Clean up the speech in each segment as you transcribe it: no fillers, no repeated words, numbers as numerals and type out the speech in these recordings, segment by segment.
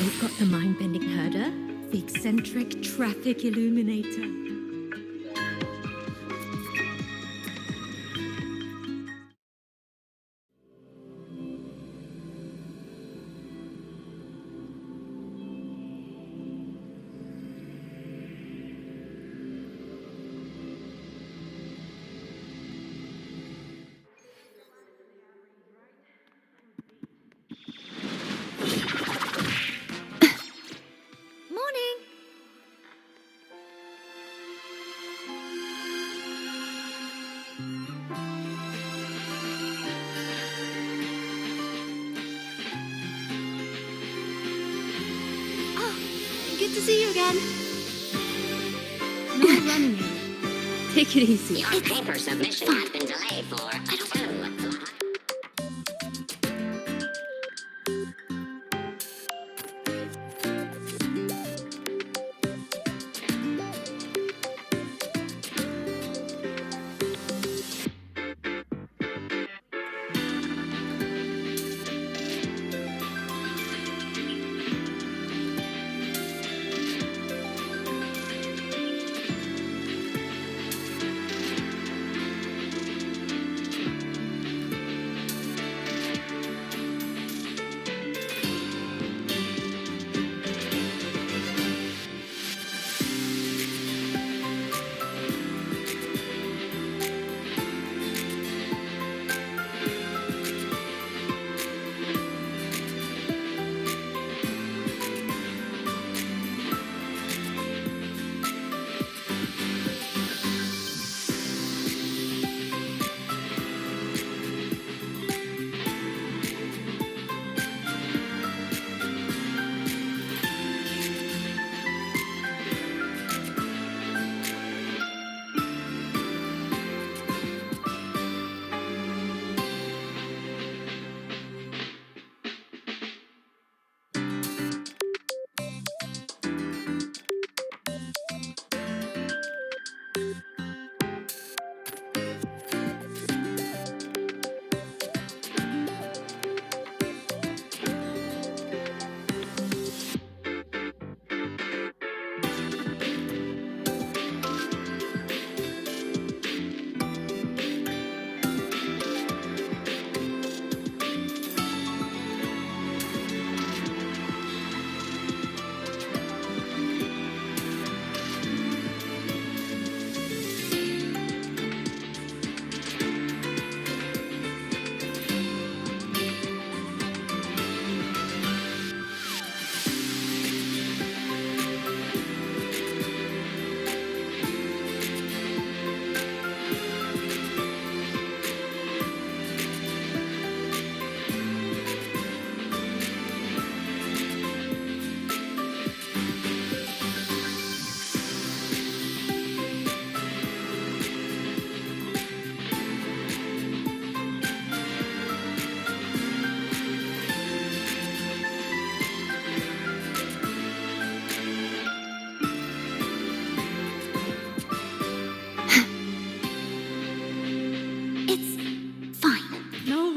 We've got the mind-bending herder, the eccentric traffic illuminator. Good to see you again. No running in. Take it easy. Your paper submission has been delayed for, I don't know.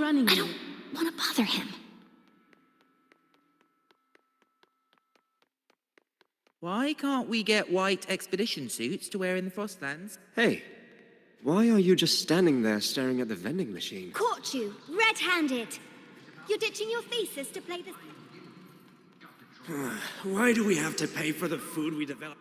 Running I don't want to bother him. Why can't we get white expedition suits to wear in the Frostlands? Hey, why are you just standing there staring at the vending machine? Caught you, red-handed. You're ditching your thesis to play this. Why do we have to pay for the food we develop?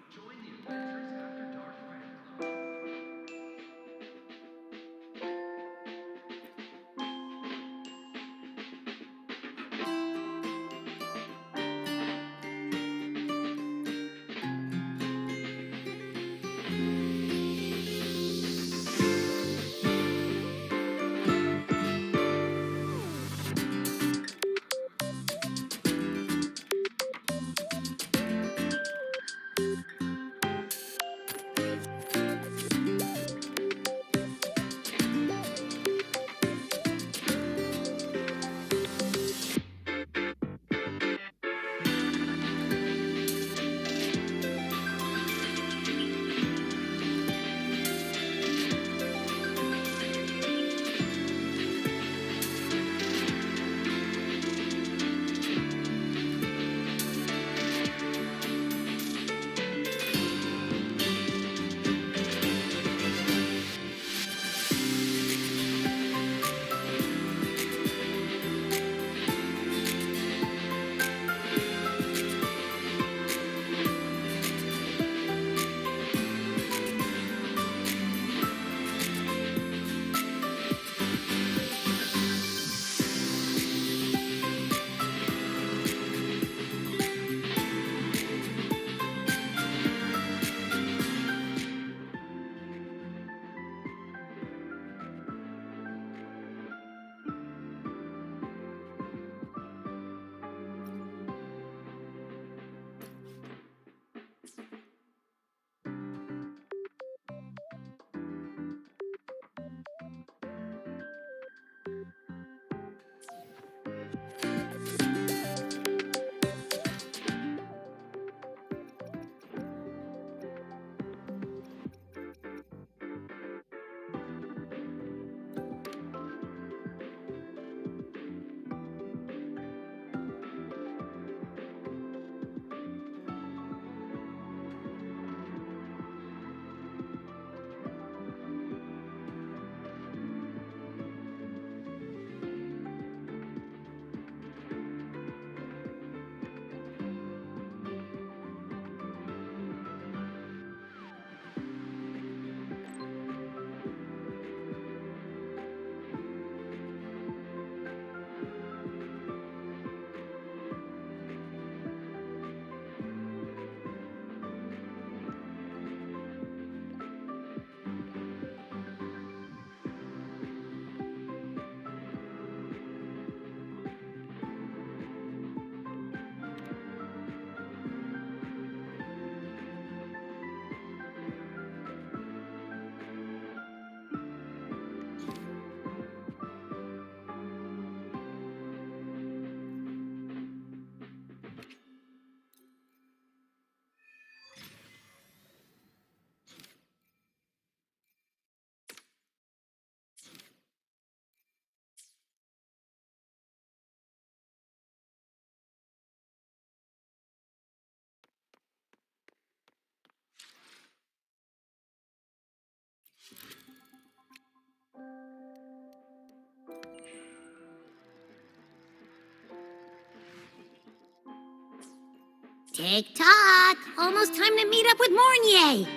Tick-tock! Almost time to meet up with Mornier!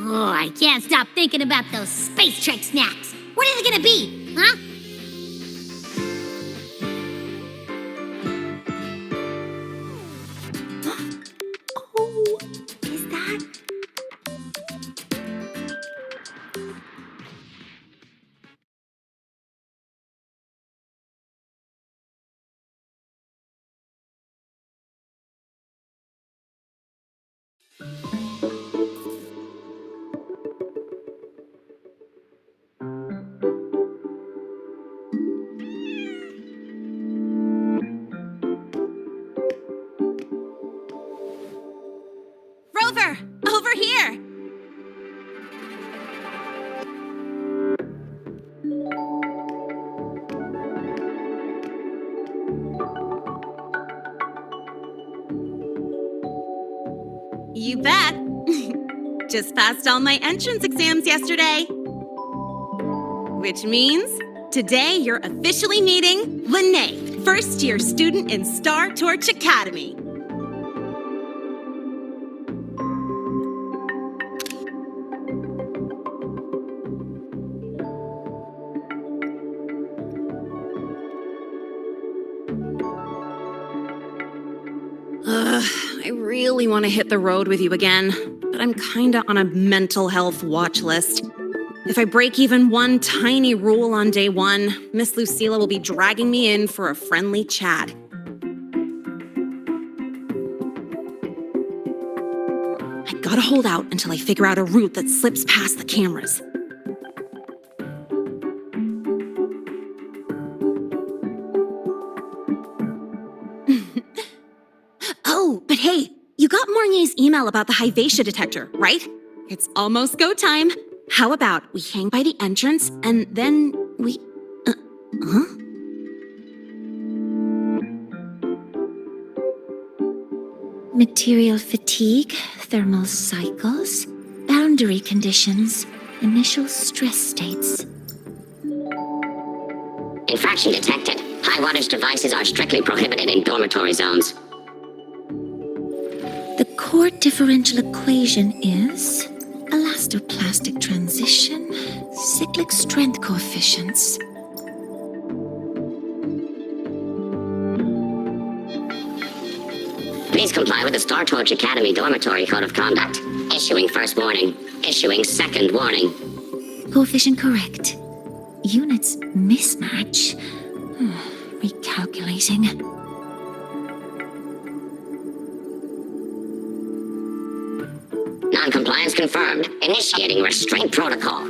Oh, I can't stop thinking about those Space Trek snacks! What are they gonna be, huh? Oh, is that... Rover, over here! You bet. Just passed all my entrance exams yesterday. Which means today you're officially meeting Lahai, first-year student in Star Torch Academy. I really want to hit the road with you again, but I'm kinda on a mental health watch list. If I break even one tiny rule on day one, Miss Lucilla will be dragging me in for a friendly chat. I gotta hold out until I figure out a route that slips past the cameras. Oh, but hey, you got Mornier's email about the Hyvatia detector, right? It's almost go time. How about we hang by the entrance and then we... huh? Material fatigue, thermal cycles, boundary conditions, initial stress states. Infraction detected. High wattage devices are strictly prohibited in dormitory zones. The core differential equation is elastoplastic transition, cyclic strength coefficients. Please comply with the Star Torch Academy Dormitory Code of Conduct. Issuing first warning. Issuing second warning. Coefficient correct. Units mismatch. Recalculating. Non-compliance confirmed. Initiating restraint protocol.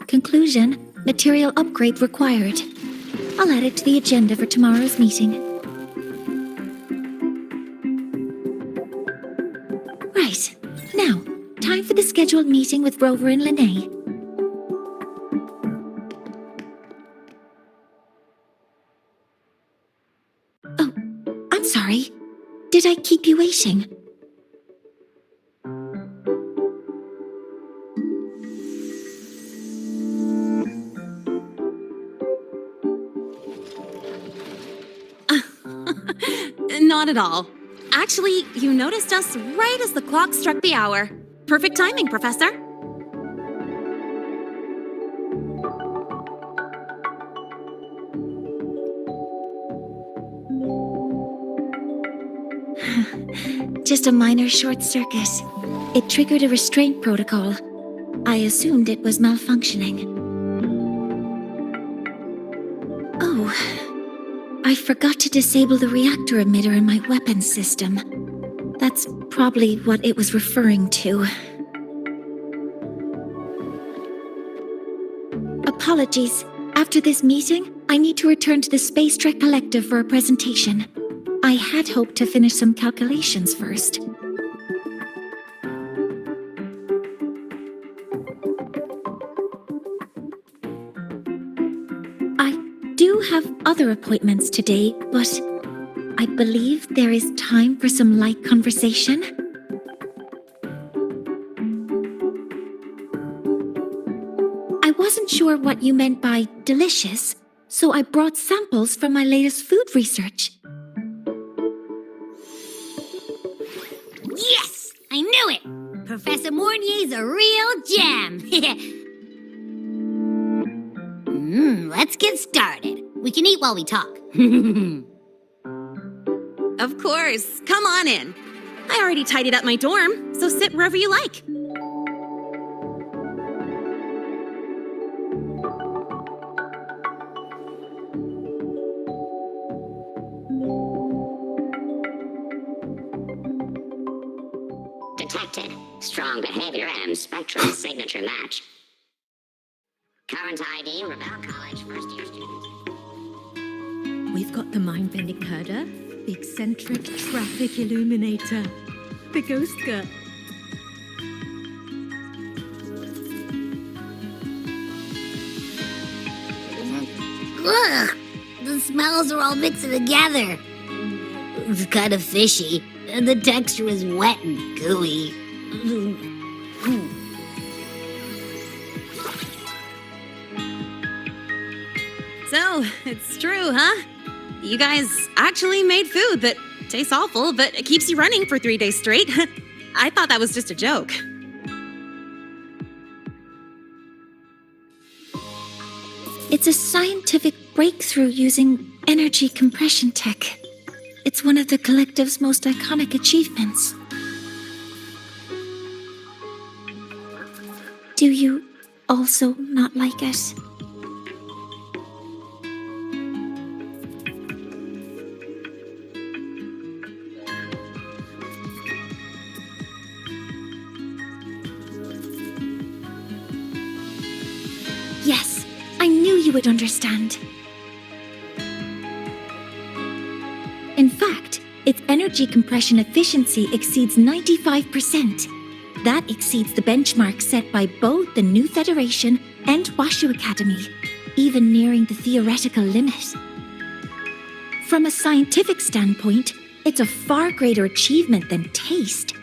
Conclusion. Material upgrade required. I'll add it to the agenda for tomorrow's meeting. Right. Now, time for the scheduled meeting with Rover and Lahai. Oh, I'm sorry. Did I keep you waiting? Not at all. Actually, you noticed us right as the clock struck the hour. Perfect timing, Professor. Just a minor short circuit. It triggered a restraint protocol. I assumed it was malfunctioning. Oh, I forgot to disable the reactor emitter in my weapons system. That's probably what it was referring to. Apologies. After this meeting, I need to return to the Space Trek Collective for a presentation. I had hoped to finish some calculations first. I do have other appointments today, but I believe there is time for some light conversation. wasn't sure what you meant by delicious, so I brought samples from my latest food research. Yes! I knew it! Professor Mornier's a real gem! Let's get started. We can eat while we talk. Of course. Come on in. I already tidied up my dorm, so sit wherever you like. Detected. Strong behavior and spectrum signature match. Current ID, Rebel College first year student. We've got the mind-bending herder, the eccentric traffic illuminator, the ghost girl. Ugh! The smells are all mixed together. It's kind of fishy, and the texture is wet and gooey. So, it's true, huh? You guys actually made food that tastes awful, but it keeps you running for 3 days straight. I thought that was just a joke. It's a scientific breakthrough using energy compression tech. It's one of the collective's most iconic achievements. Do you also not like it? Yes, I knew you would understand. In fact, its energy compression efficiency exceeds 95%. That exceeds the benchmark set by both the New Federation and Washu Academy, even nearing the theoretical limit. From a scientific standpoint, it's a far greater achievement than taste.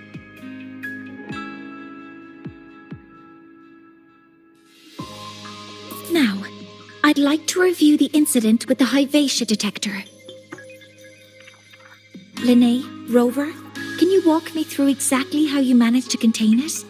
Now, I'd like to review the incident with the Hyvatia detector. Lahai, Rover, can you walk me through exactly how you managed to contain it?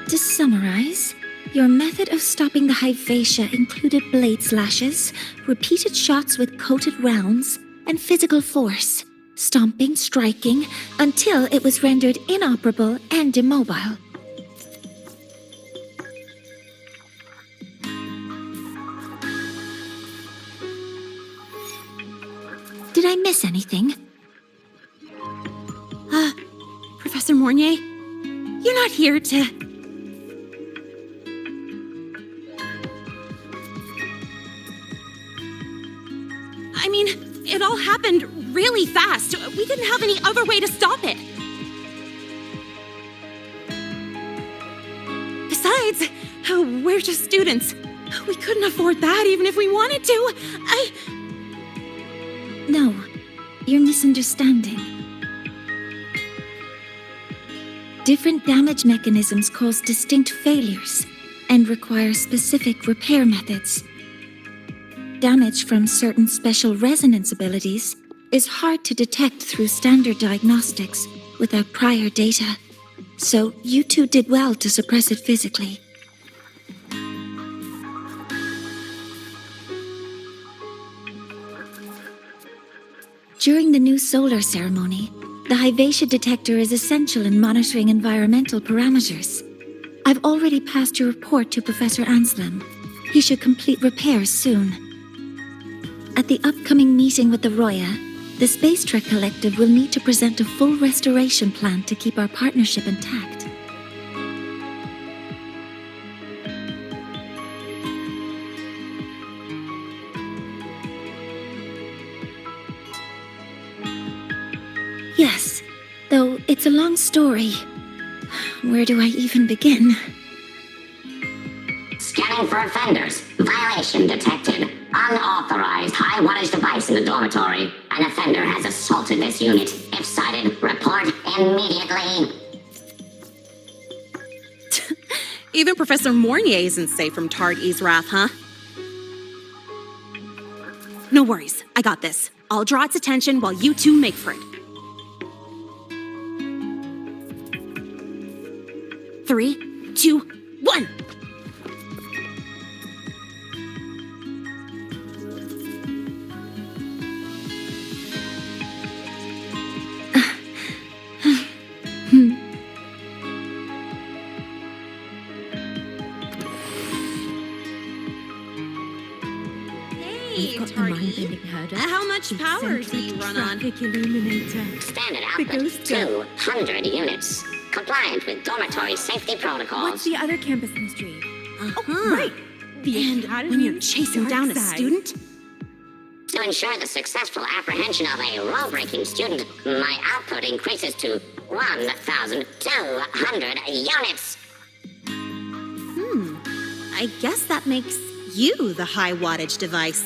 To summarize, your method of stopping the Hyvatia included blade slashes, repeated shots with coated rounds, and physical force, stomping, striking, until it was rendered inoperable and immobile. Did I miss anything? Professor Mornier, you're not here to... I mean, it all happened really fast. We didn't have any other way to stop it. Besides, we're just students. We couldn't afford that even if we wanted to. No, you're misunderstanding. Different damage mechanisms cause distinct failures and require specific repair methods. Damage from certain special resonance abilities is hard to detect through standard diagnostics without prior data, so you two did well to suppress it physically. During the new solar ceremony, the Hyvatia detector is essential in monitoring environmental parameters. I've already passed your report to Professor Anselm. He should complete repairs soon. At the upcoming meeting with the Roya, the Space Trek Collective will need to present a full restoration plan to keep our partnership intact. Yes, though it's a long story. Where do I even begin? Scanning for offenders. Violation detected. Unauthorized high wattage device in the dormitory. An offender has assaulted this unit. If sighted, report immediately. Even Professor Mornier isn't safe from Tard-E's wrath, huh? No worries, I got this. I'll draw its attention while you two make for it. 3, 2, 1! We've got the mind-bending herder. How much power do you run on? Traffic illuminator. Standard The output ghost girl. 200 units. Compliant with dormitory safety protocols. What's the other campus mystery? Right. The And when you're chasing down a student? To ensure the successful apprehension of a rule-breaking student, my output increases to 1,200 units. I guess that makes you the high wattage device.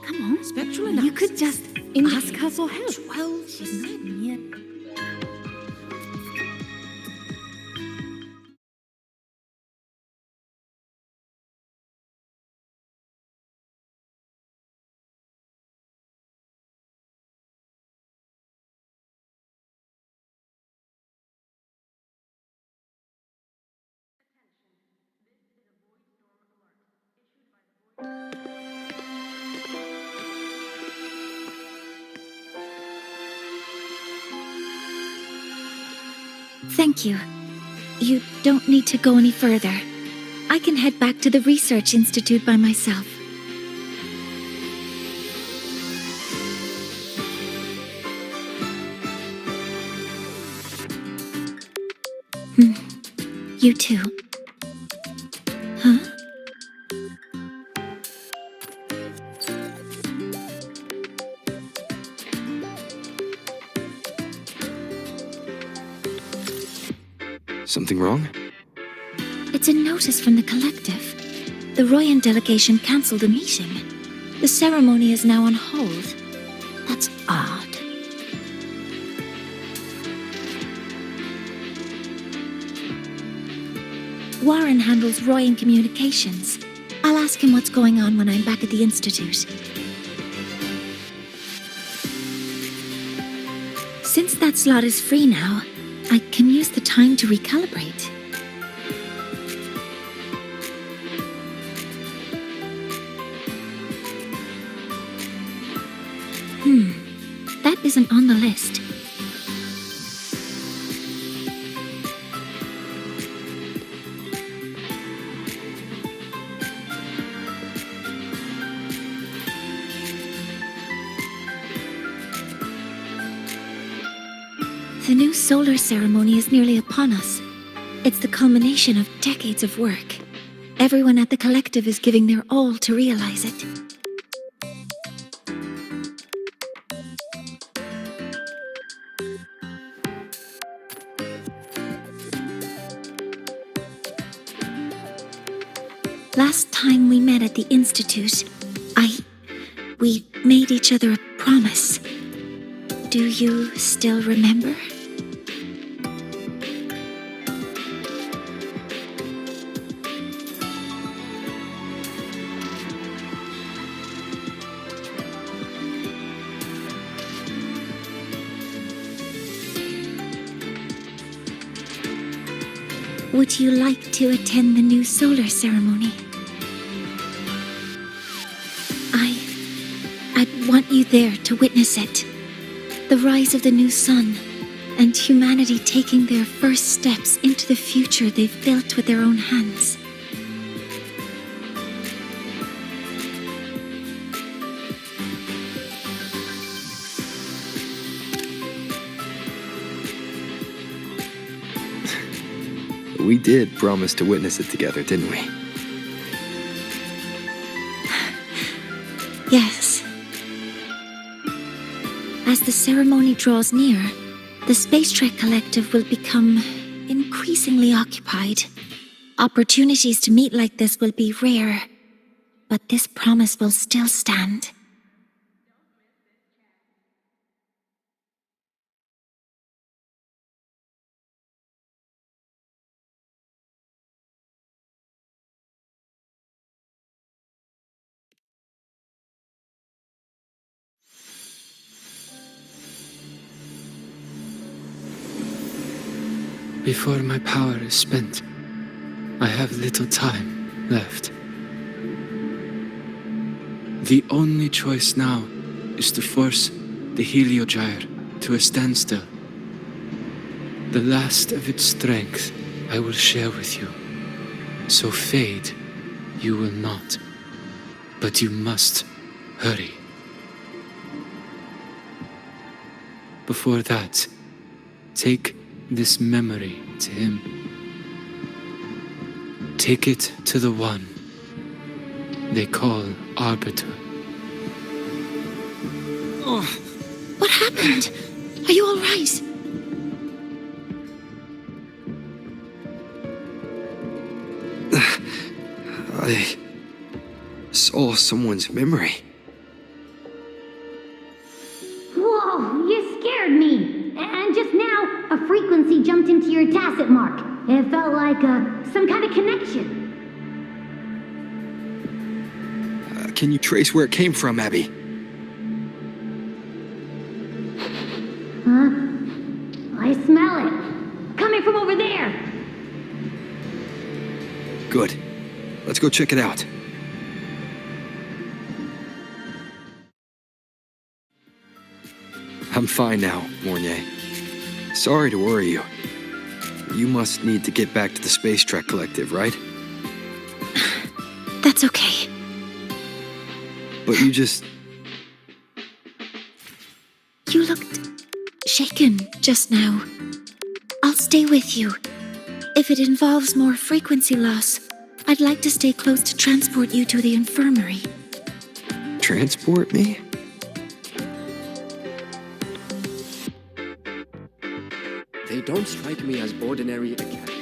Come on, Spectral you could just ask her for help. 12. She's not near. Thank you. You don't need to go any further. I can head back to the Research Institute by myself. You too. Huh? Something wrong? It's a notice from the collective. The Royan delegation cancelled a meeting. The ceremony is now on hold. That's odd. Warren handles Royan communications. I'll ask him what's going on when I'm back at the Institute. Since that slot is free now, I can use the time to recalibrate. That isn't on the list. The new solar ceremony is nearly upon us. It's the culmination of decades of work. Everyone at the collective is giving their all to realize it. Last time we met at the Institute, we made each other a promise. Do you still remember? Would you like to attend the new solar ceremony? I'd want you there to witness it. The rise of the new sun, and humanity taking their first steps into the future they've built with their own hands. We did promise to witness it together, didn't we? Yes. As the ceremony draws near, the Space Trek Collective will become increasingly occupied. Opportunities to meet like this will be rare, but this promise will still stand. Before my power is spent, I have little time left. The only choice now is to force the Heliogyre to a standstill. The last of its strength I will share with you. So fade, you will not. But you must hurry. Before that, take this memory to him. Take it to the one they call Arbiter. Oh. What happened? Are you all right? I saw someone's memory. Whoa, you scared me. And just now, a frequency jumped into your tacit mark. It felt like some kind of connection. Can you trace where it came from, Abby? Huh? I smell it. Coming from over there. Good. Let's go check it out. I'm fine now, Mornier. Sorry to worry you. You must need to get back to the Space Trek Collective, right? That's okay. But you just... You looked shaken just now. I'll stay with you. If it involves more frequency loss, I'd like to stay close to transport you to the infirmary. Transport me? They don't strike me as ordinary academy.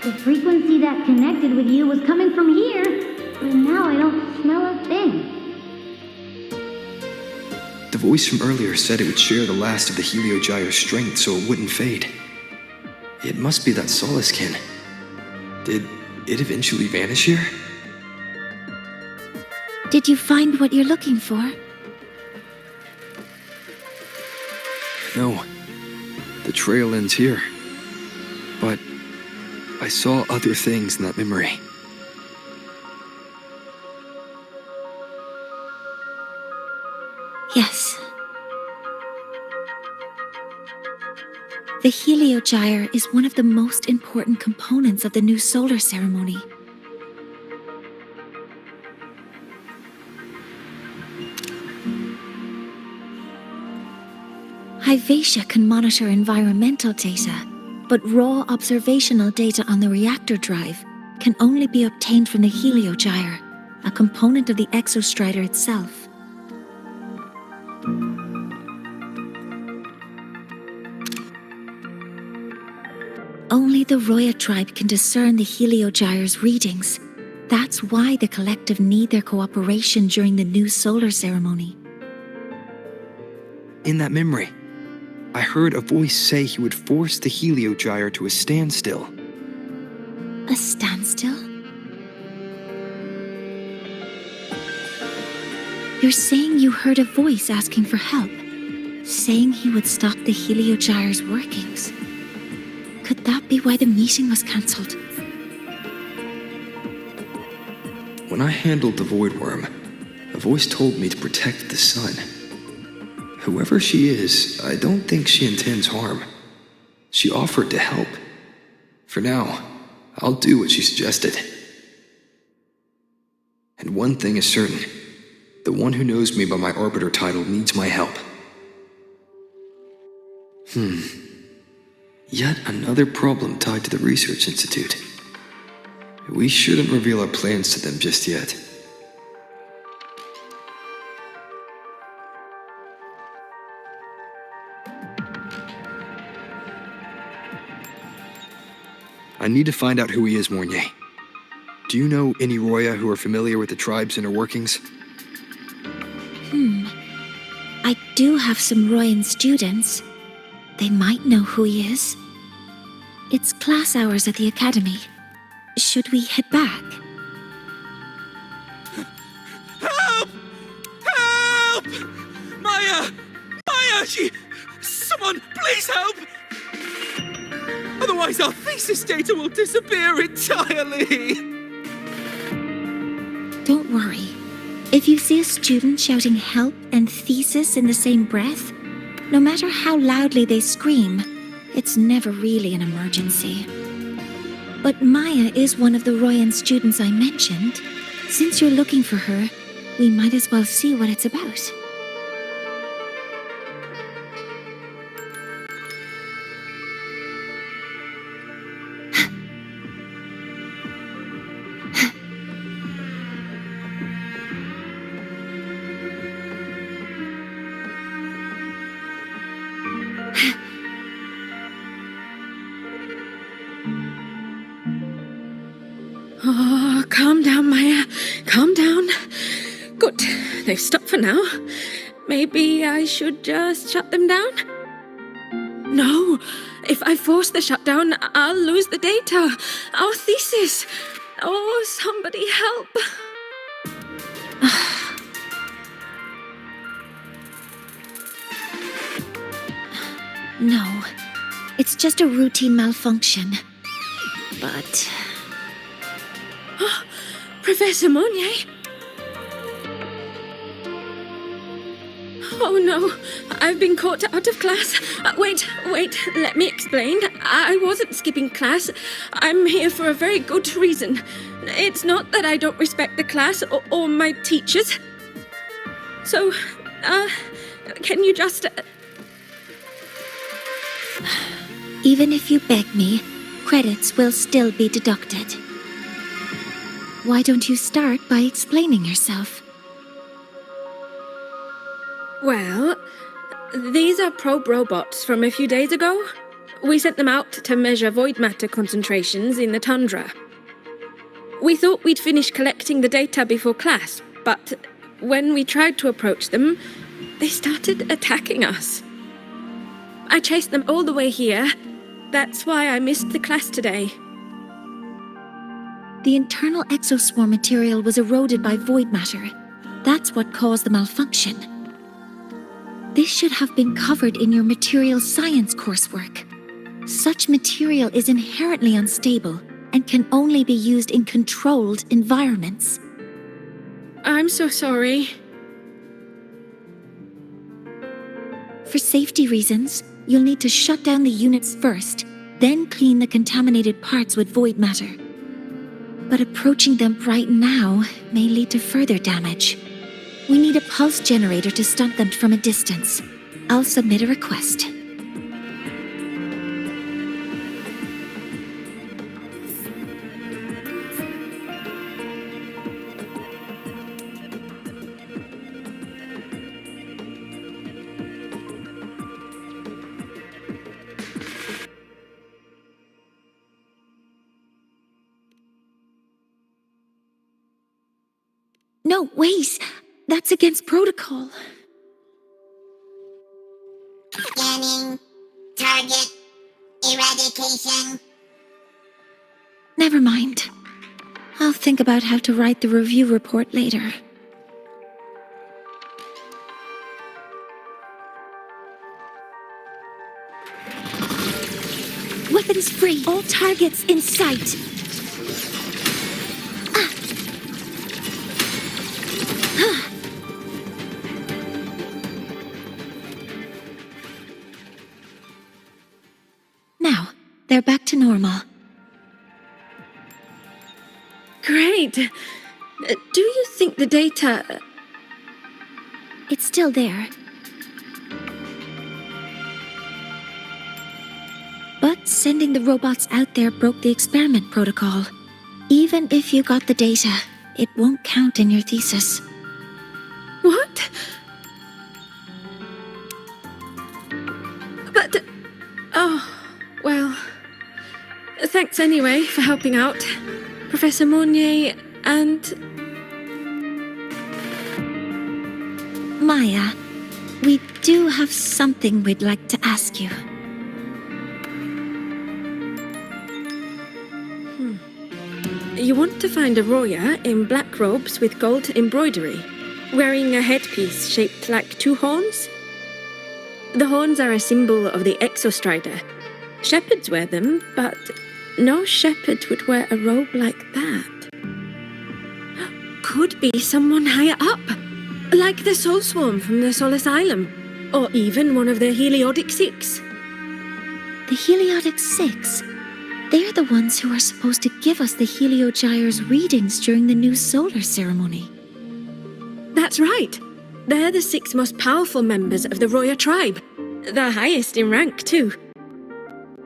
The frequency that connected with you was coming from here, but now I don't smell a thing. The voice from earlier said it would share the last of the Heliogyre's strength so it wouldn't fade. It must be that Solaskin. Did it eventually vanish here? Did you find what you're looking for? No. The trail ends here. But I saw other things in that memory. Yes. The Heliogyre is one of the most important components of the new solar ceremony. Hyvatia can monitor environmental data, but raw observational data on the reactor drive can only be obtained from the Heliogyre, a component of the exostrider itself. Only the Roi tribe can discern the Heliogyre's readings. That's why the collective need their cooperation during the new solar ceremony. In that memory, I heard a voice say he would force the Heliogyre to a standstill. A standstill? You're saying you heard a voice asking for help, saying he would stop the Heliogyre's workings. Could that be why the meeting was cancelled? When I handled the Void Worm, a voice told me to protect the sun. Whoever she is, I don't think she intends harm. She offered to help. For now, I'll do what she suggested. And one thing is certain. The one who knows me by my Arbiter title needs my help. Yet another problem tied to the Research Institute. We shouldn't reveal our plans to them just yet. I need to find out who he is, Mornier. Do you know any Roya who are familiar with the tribe's inner workings? I do have some Royan students. They might know who he is. It's class hours at the academy. Should we head back? Help! Help! Maya! Maya! Someone, please help! Otherwise our thesis data will disappear entirely! Don't worry. If you see a student shouting help and thesis in the same breath, no matter how loudly they scream, it's never really an emergency. But Maya is one of the Royan students I mentioned. Since you're looking for her, we might as well see what it's about. Oh, calm down, Maya. Calm down. Good. They've stopped for now. Maybe I should just shut them down? No. If I force the shutdown, I'll lose the data. Our thesis. Oh, somebody help. No, it's just a routine malfunction. But... Professor Monnier? Oh no, I've been caught out of class. Wait, let me explain. I wasn't skipping class. I'm here for a very good reason. It's not that I don't respect the class or my teachers. So, can you just... Even if you beg me, credits will still be deducted. Why don't you start by explaining yourself? Well, these are probe robots from a few days ago. We sent them out to measure void matter concentrations in the tundra. We thought we'd finish collecting the data before class, but when we tried to approach them, they started attacking us. I chased them all the way here. That's why I missed the class today. The internal exoswarm material was eroded by void matter. That's what caused the malfunction. This should have been covered in your material science coursework. Such material is inherently unstable and can only be used in controlled environments. I'm so sorry. For safety reasons, you'll need to shut down the units first, then clean the contaminated parts with void matter. But approaching them right now may lead to further damage. We need a pulse generator to stunt them from a distance. I'll submit a request. No, wait! That's against protocol. Scanning. Target. Eradication. Never mind. I'll think about how to write the review report later. Weapons free. All targets in sight. They're back to normal. Great. Do you think the data... It's still there. But sending the robots out there broke the experiment protocol. Even if you got the data, it won't count in your thesis. What? But... Oh, well... Thanks anyway for helping out, Professor Mournier and... Maya, we do have something we'd like to ask you. You want to find a Roya in black robes with gold embroidery, wearing a headpiece shaped like two horns? The horns are a symbol of the Exostrider. Shepherds wear them, but no shepherd would wear a robe like that. Could be someone higher up, like the Soul Swarm from the Soul Asylum, or even one of the Heliodic Six. The Heliodic Six? They're the ones who are supposed to give us the Heliogyre's readings during the new solar ceremony. That's right. They're the 6 most powerful members of the Roya tribe. The highest in rank, too.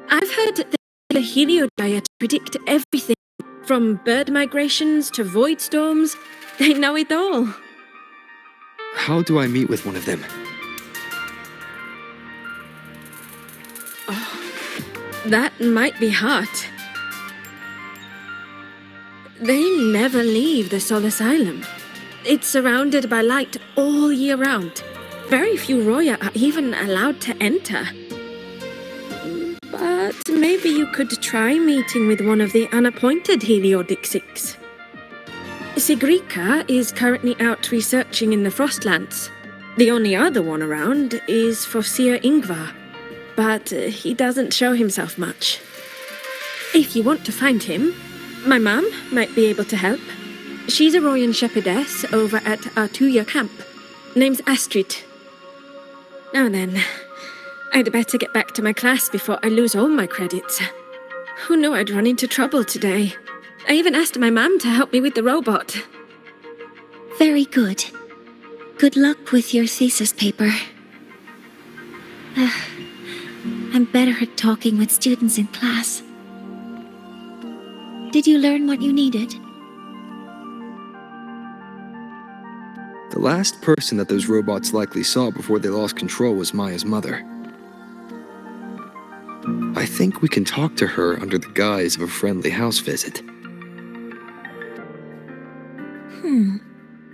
I've heard that the Heliogyre predict everything, from bird migrations to void storms. They know it all. How do I meet with one of them? That might be hard. They never leave the Soul Asylum. It's surrounded by light all year round. Very few Roya are even allowed to enter. But maybe you could try meeting with one of the unappointed Heliodic Six. Sigrika is currently out researching in the Frostlands. The only other one around is Fossier Ingvar, but he doesn't show himself much. If you want to find him, my mum might be able to help. She's a Royan shepherdess over at Artuya camp. Name's Astrid. Now then, I'd better get back to my class before I lose all my credits. Who knew I'd run into trouble today? I even asked my mum to help me with the robot. Very good. Good luck with your thesis paper. I'm better at talking with students in class. Did you learn what you needed? The last person that those robots likely saw before they lost control was Maya's mother. I think we can talk to her under the guise of a friendly house visit.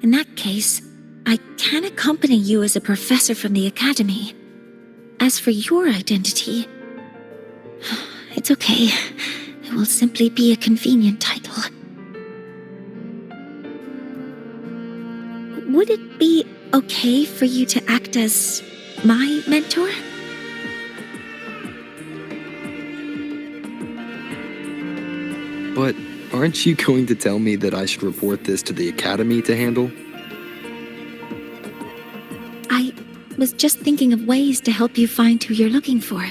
In that case, I can accompany you as a professor from the academy. As for your identity, it's okay. It will simply be a convenient title. Would it be okay for you to act as my mentor? But aren't you going to tell me that I should report this to the academy to handle? I was just thinking of ways to help you find who you're looking for.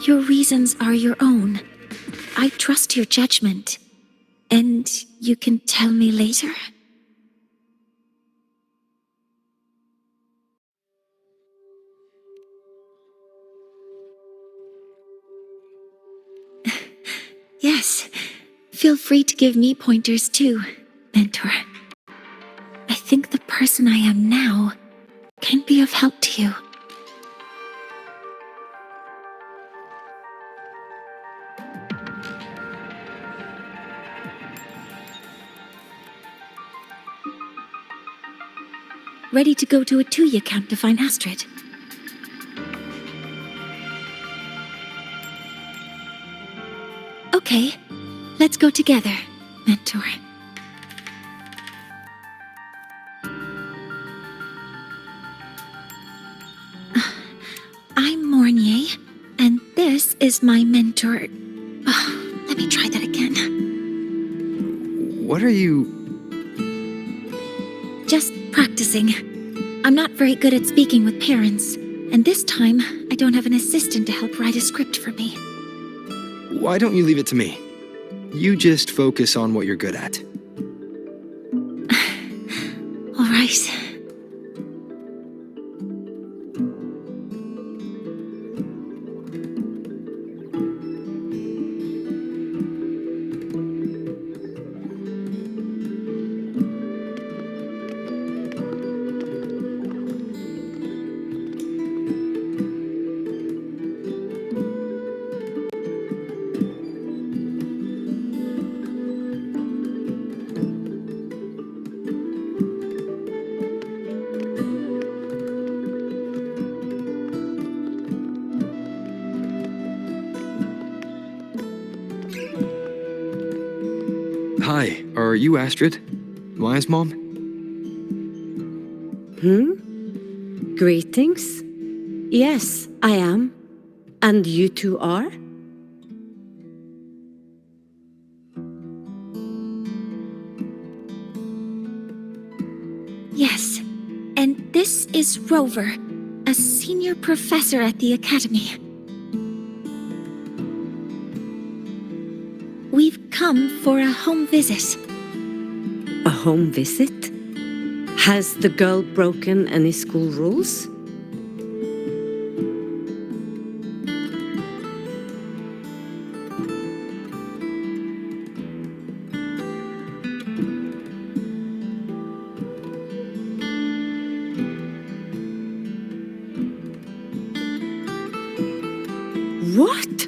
Your reasons are your own. I trust your judgment. And you can tell me later? Yes. Feel free to give me pointers too, mentor. I think the person I am now can be of help to you. Ready to go to a Tuya camp to find Astrid. Okay, let's go together, mentor. I'm Mournier, and this is my mentor. Let me try that again. What are you... Just practicing. I'm not very good at speaking with parents, and this time I don't have an assistant to help write a script for me. Why don't you leave it to me? You just focus on what you're good at. All right. Hi, are you Astrid? Maya's mom? Greetings. Yes, I am. And you two are? Yes. And this is Rover, a senior professor at the academy. We've come for a home visit. A home visit? Has the girl broken any school rules? What?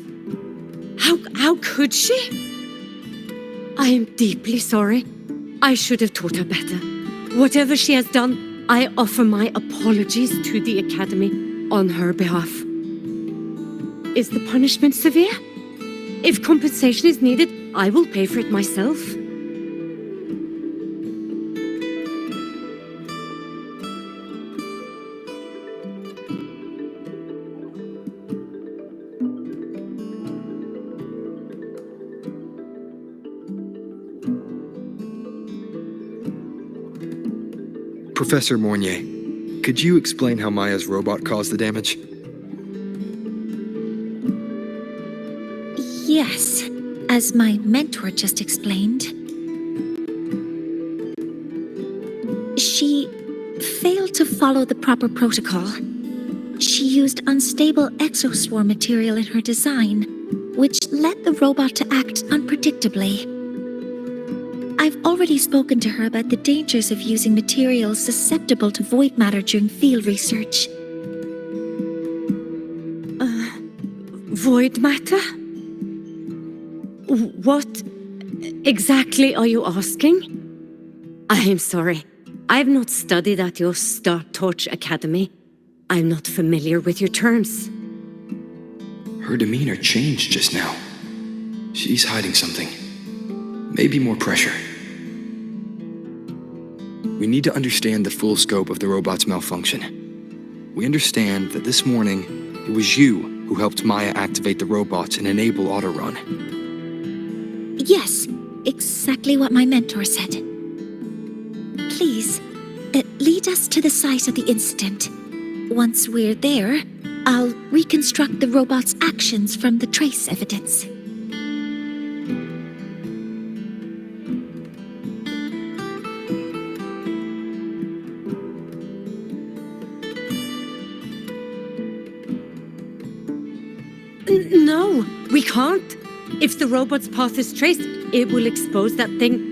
How could she? I am deeply sorry. I should have taught her better. Whatever she has done, I offer my apologies to the Academy on her behalf. Is the punishment severe? If compensation is needed, I will pay for it myself. Professor Mornier, could you explain how Maya's robot caused the damage? Yes, as my mentor just explained. She failed to follow the proper protocol. She used unstable exoswarm material in her design, which led the robot to act unpredictably. I've already spoken to her about the dangers of using materials susceptible to void matter during field research. Void matter? What exactly are you asking? I am sorry. I have not studied at your Star-Torch Academy. I'm not familiar with your terms. Her demeanor changed just now. She's hiding something. Maybe more pressure. We need to understand the full scope of the robot's malfunction. We understand that this morning, it was you who helped Maya activate the robots and enable auto-run. Yes, exactly what my mentor said. Please, lead us to the site of the incident. Once we're there, I'll reconstruct the robot's actions from the trace evidence. No, we can't. If the robot's path is traced, it will expose that thing.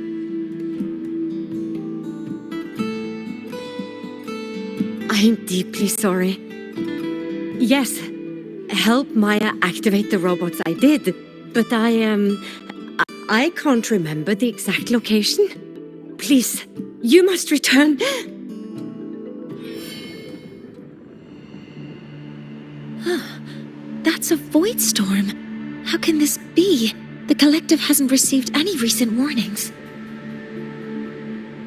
I am deeply sorry. Yes, help Maya activate the robots I did, but I can't remember the exact location. Please, you must return. That's a void storm. How can this be? The collective hasn't received any recent warnings.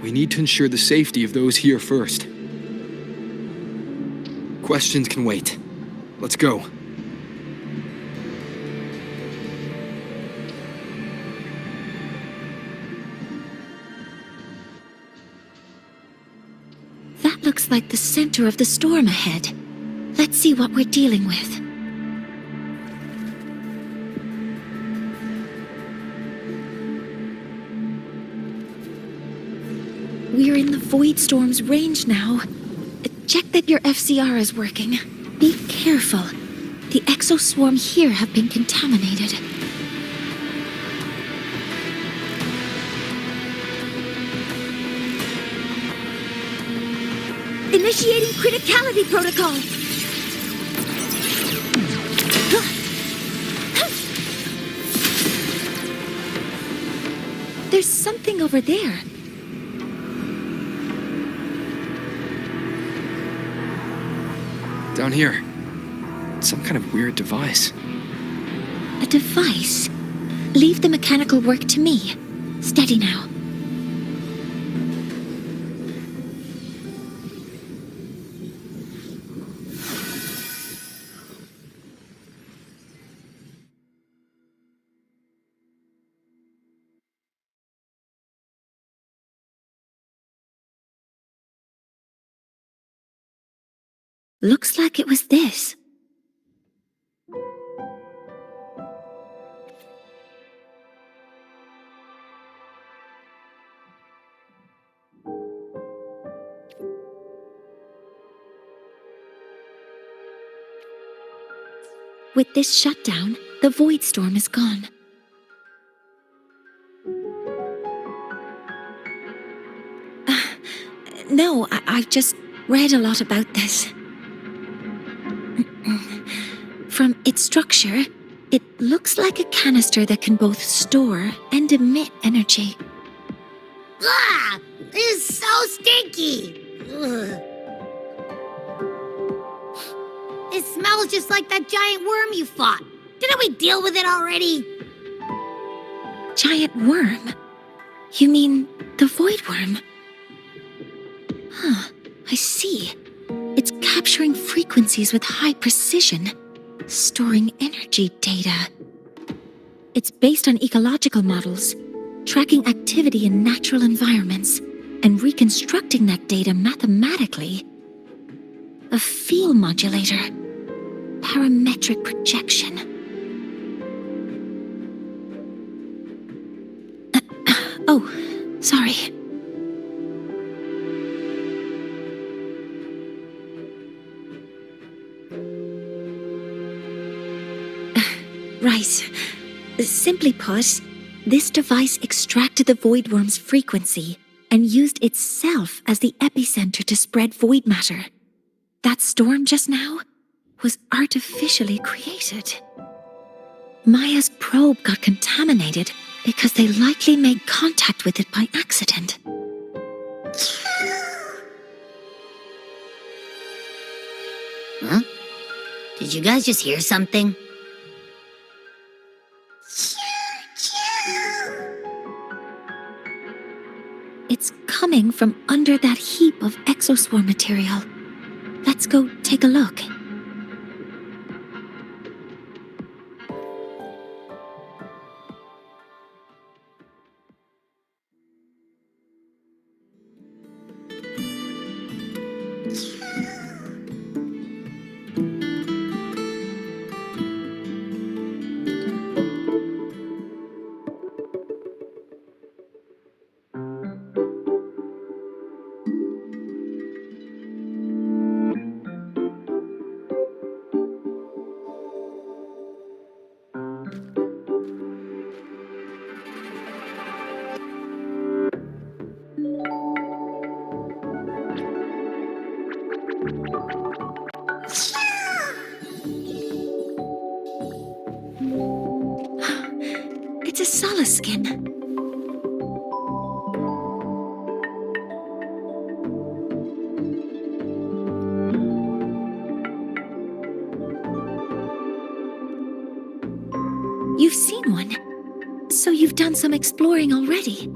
We need to ensure the safety of those here first. Questions can wait. Let's go. That looks like the center of the storm ahead. Let's see what we're dealing with. the Void Storm's range now. Check that your FCR is working. Be careful. The exoswarm here have been contaminated. Initiating criticality protocol. There's something over there. Down here. Some kind of weird device. A device? Leave the mechanical work to me. Steady now. Looks like it was this. With this shutdown, the Void Storm is gone. No, I've just read a lot about this. From its structure, it looks like a canister that can both store and emit energy. Ah! This is so stinky! Ugh. It smells just like that giant worm you fought. Didn't we deal with it already? Giant worm? You mean the Void Worm? Huh, I see. It's capturing frequencies with high precision, storing energy data. It's based on ecological models, tracking activity in natural environments, and reconstructing that data mathematically. A field modulator. Parametric projection. Oh, sorry. Right. Simply put, this device extracted the Void Worm's frequency and used itself as the epicenter to spread void matter. That storm just now was artificially created. Maya's probe got contaminated because they likely made contact with it by accident. Huh? Did you guys just hear something? It's coming from under that heap of exoswarm material. Let's go take a look. It's a Solace skin. You've seen one, so you've done some exploring already.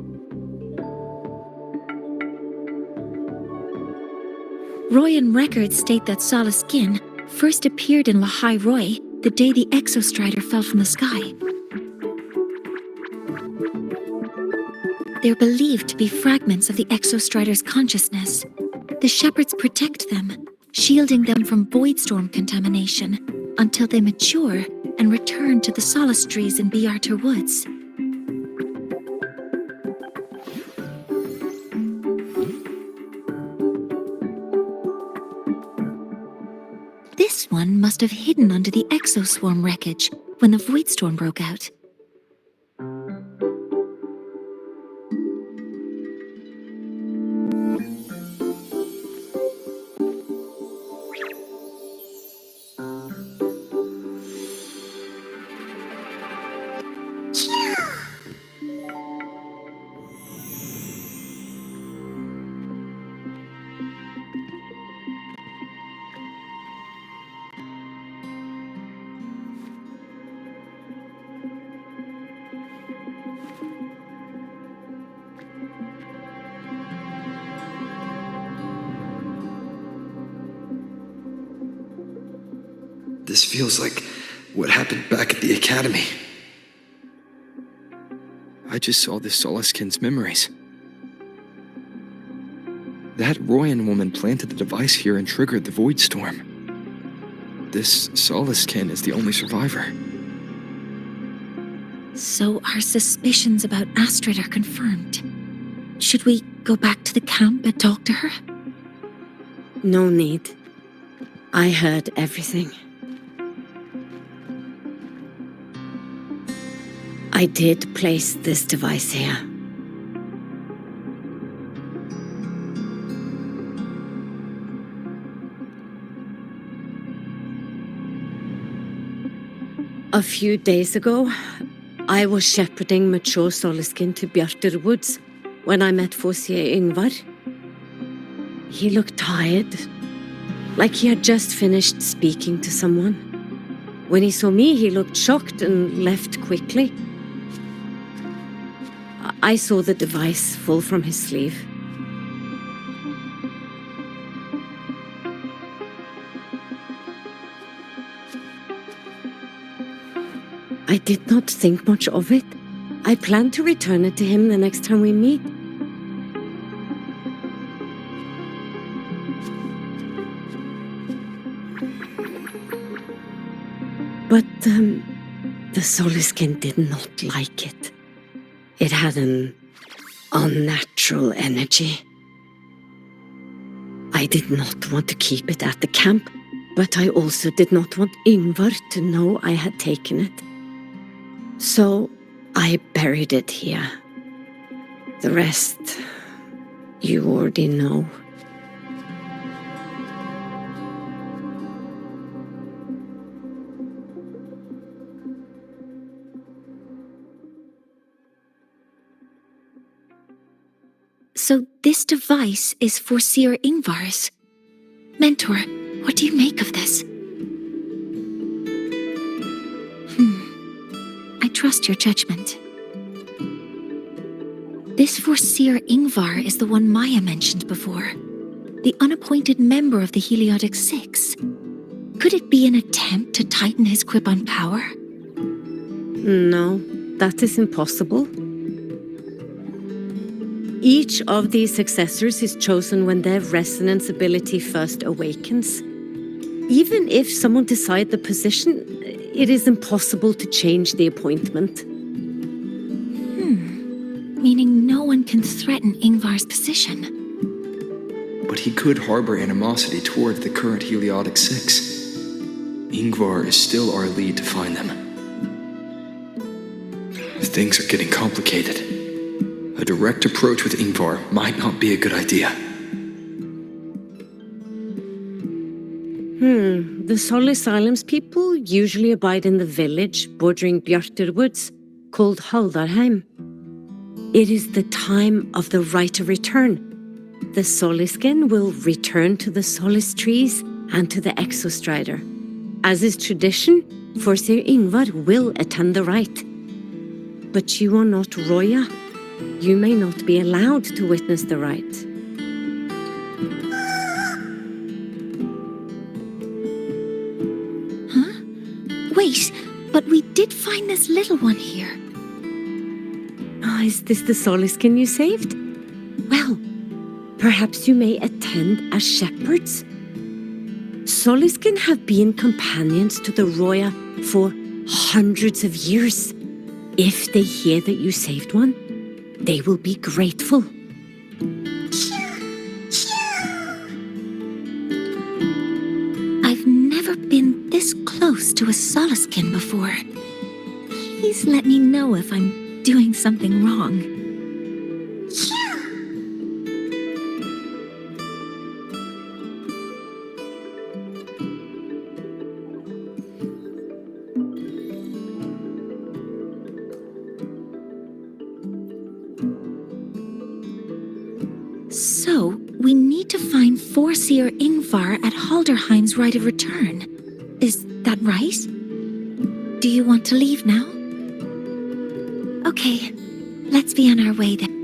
Royan records state that Solace skin first appeared in Lahai Roi the day the Exostrider fell from the sky. They're believed to be fragments of the Exostrider's consciousness. The shepherds protect them, shielding them from void storm contamination until they mature and return to the Solace trees in Biarter Woods. This one must have hidden under the exoswarm wreckage when the void storm broke out. This feels like what happened back at the academy. I just saw this Soliskin's memories. That Royan woman planted the device here and triggered the void storm. This Soliskin is the only survivor. So our suspicions about Astrid are confirmed. Should we go back to the camp and talk to her? No need. I heard everything. I did place this device here. A few days ago, I was shepherding mature Soliskin to Bjartur Woods when I met Fossier Ingvar. He looked tired, like he had just finished speaking to someone. When he saw me, he looked shocked and left quickly. I saw the device fall from his sleeve. I did not think much of it. I plan to return it to him the next time we meet. But the Soliskin did not like it. It had an unnatural energy. I did not want to keep it at the camp, but I also did not want Ingvar to know I had taken it. So I buried it here. The rest, you already know. So this device is Foreseer Ingvar's. Mentor, what do you make of this? I trust your judgment. This Foreseer Ingvar is the one Maya mentioned before. The unappointed member of the Heliotic Six. Could it be an attempt to tighten his grip on power? No, that is impossible. Each of these successors is chosen when their resonance ability first awakens. Even if someone decides the position, it is impossible to change the appointment. Meaning no one can threaten Ingvar's position. But he could harbor animosity toward the current Heliotic Six. Ingvar is still our lead to find them. Things are getting complicated. A direct approach with Ingvar might not be a good idea. The Solis Islands people usually abide in the village bordering Bjartur Woods, called Haldarheim. It is the time of the right of return. The Soliskin will return to the Solis trees and to the Exostrider. As is tradition, Foreseer Ingvar will attend the rite. But you are not Roya. You may not be allowed to witness the rite. Wait, but we did find this little one here. Is this the Soliskin you saved? Well, perhaps you may attend as shepherds. Soliskin have been companions to the Roya for hundreds of years. If they hear that you saved one, they will be grateful. I've never not been this close to a Soliskin before. Please let me know if I'm doing something wrong. So, we need to find Forseer Ingvar at Halderheim's Rite of Return. Is that right? Do you want to leave now? Okay, let's be on our way then.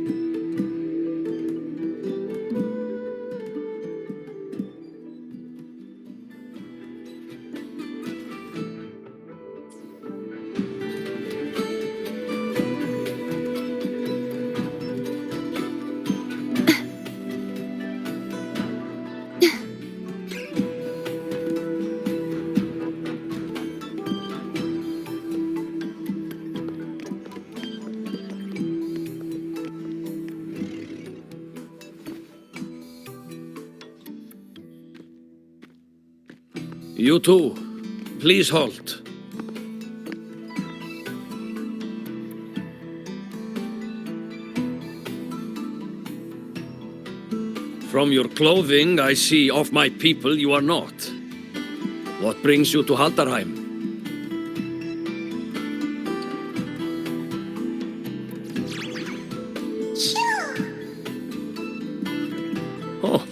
You two, please halt. From your clothing, I see of my people you are not. What brings you to Halderheim? Oh,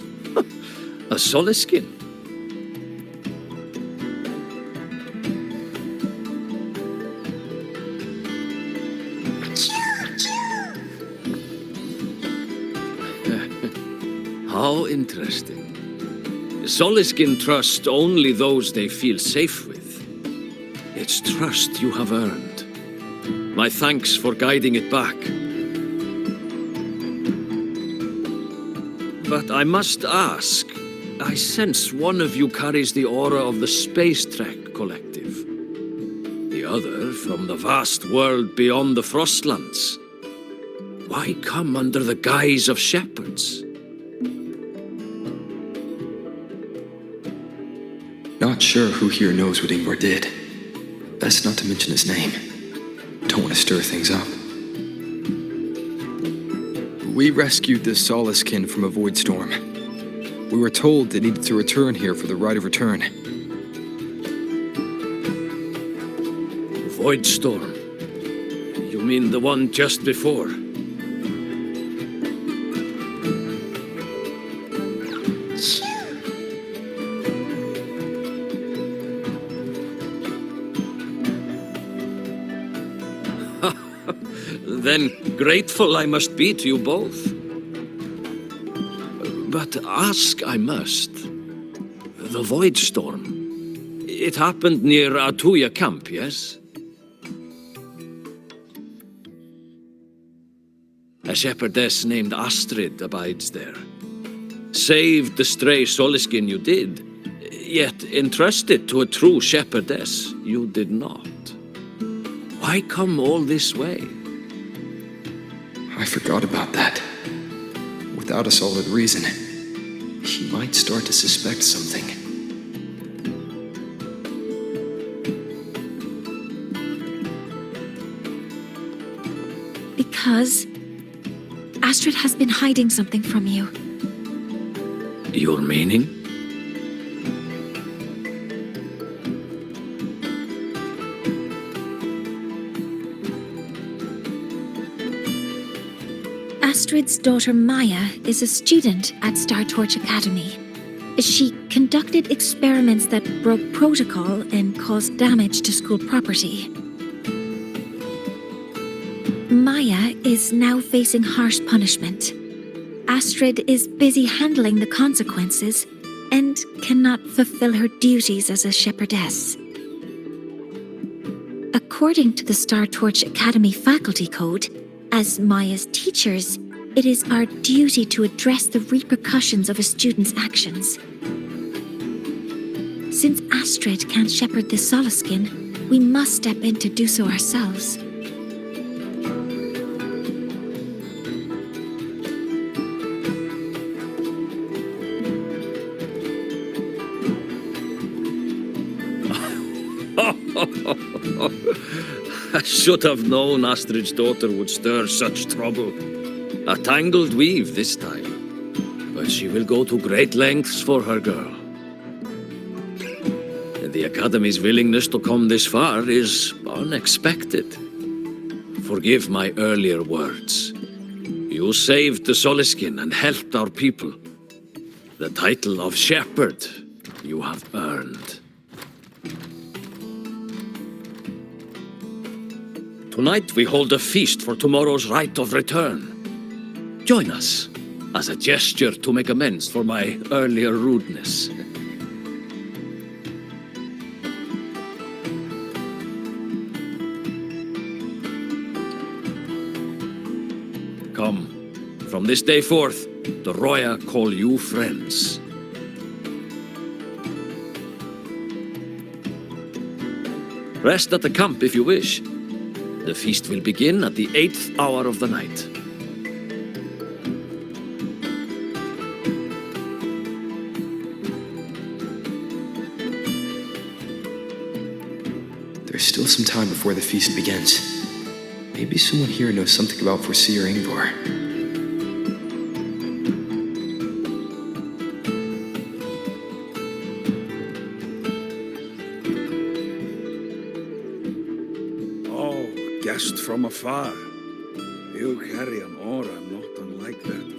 a Soliskin. How interesting. Soliskin trust only those they feel safe with. It's trust you have earned. My thanks for guiding it back. But I must ask, I sense one of you carries the aura of the Space Trek Collective. The other from the vast world beyond the Frostlands. Why come under the guise of shepherds? Not sure who here knows what Ingvar did. Best not to mention his name. Don't want to stir things up. We rescued this Soliskin from a void storm. We were told they needed to return here for the Rite of Return. Void storm? You mean the one just before? Then grateful I must be to you both. But ask I must. The Void Storm. It happened near Atuya camp, yes? A shepherdess named Astrid abides there. Saved the stray Soliskin you did, yet entrusted to a true shepherdess you did not. Why come all this way? I forgot about that. Without a solid reason, he might start to suspect something. Because Astrid has been hiding something from you. Your meaning? Astrid's daughter Maya is a student at Star Torch Academy. She conducted experiments that broke protocol and caused damage to school property. Maya is now facing harsh punishment. Astrid is busy handling the consequences and cannot fulfill her duties as a shepherdess. According to the Star Torch Academy faculty code, as Maya's teachers, it is our duty to address the repercussions of a student's actions. Since Astrid can't shepherd this Soliskin, we must step in to do so ourselves. I should have known Astrid's daughter would stir such trouble. A tangled weave this time. But she will go to great lengths for her girl. And the Academy's willingness to come this far is unexpected. Forgive my earlier words. You saved the Soliskin and helped our people. The title of Shepherd you have earned. Tonight we hold a feast for tomorrow's rite of return. Join us as a gesture to make amends for my earlier rudeness. Come, from this day forth, the Roya call you friends. Rest at the camp if you wish. The feast will begin at the 8th hour of the night. There's still some time before the feast begins. Maybe someone here knows something about Foreseer Ingvar. Guest from afar. You carry an aura not unlike that of us.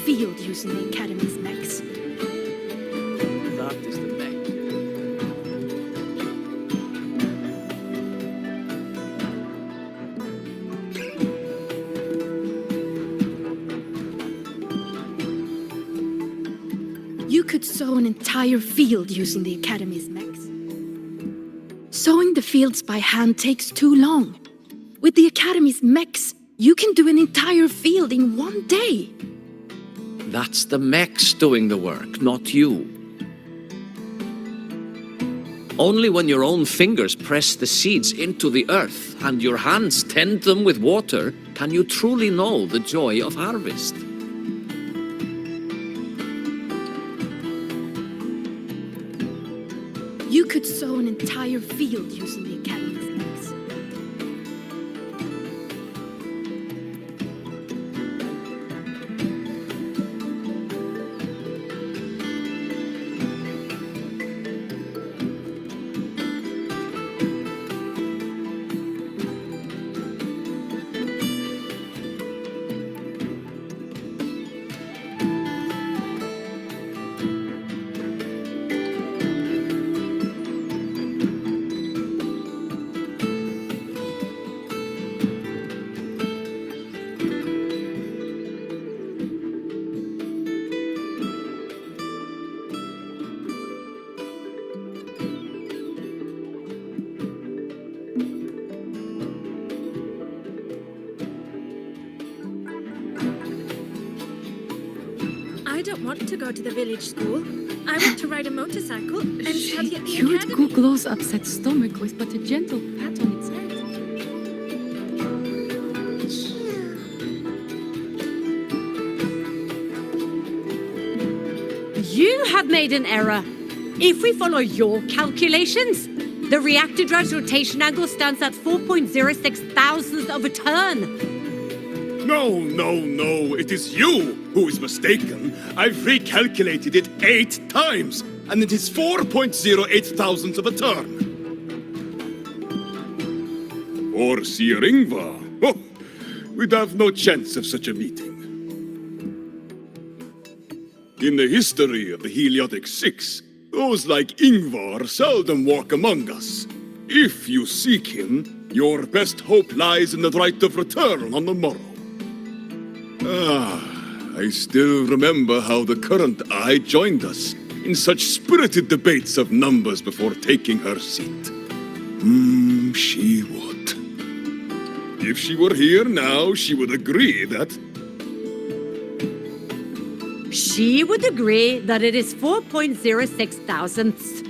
Field using the Academy's mechs. That is the mech. You could sow an entire field using the Academy's mechs. Sowing the fields by hand takes too long. With the Academy's mechs, you can do an entire field in one day. That's the mechs doing the work, not you. Only when your own fingers press the seeds into the earth and your hands tend them with water can you truly know the joy of harvest. You could sow an entire field using the Academy's mechs. I don't want to go to the village school. I want to ride a motorcycle and study at the Cured academy. Google's upset stomach with but a gentle pat on its head. You have made an error. If we follow your calculations, the reactor drive's rotation angle stands at 4.06 thousandths of a turn. No, it is you who is mistaken. I've recalculated it 8 times, and it is 4.08 thousandths of a turn. Or Seer Ingvar. Oh, we'd have no chance of such a meeting. In the history of the Heliotic Six, those like Ingvar seldom walk among us. If you seek him, your best hope lies in the right of return on the morrow. I still remember how the current eye joined us in such spirited debates of numbers before taking her seat. She would. If she were here now, she would agree that... She would agree that it is 4.06 thousandths.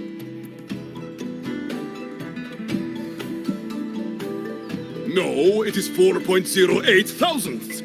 No, it is 4.08 thousandths.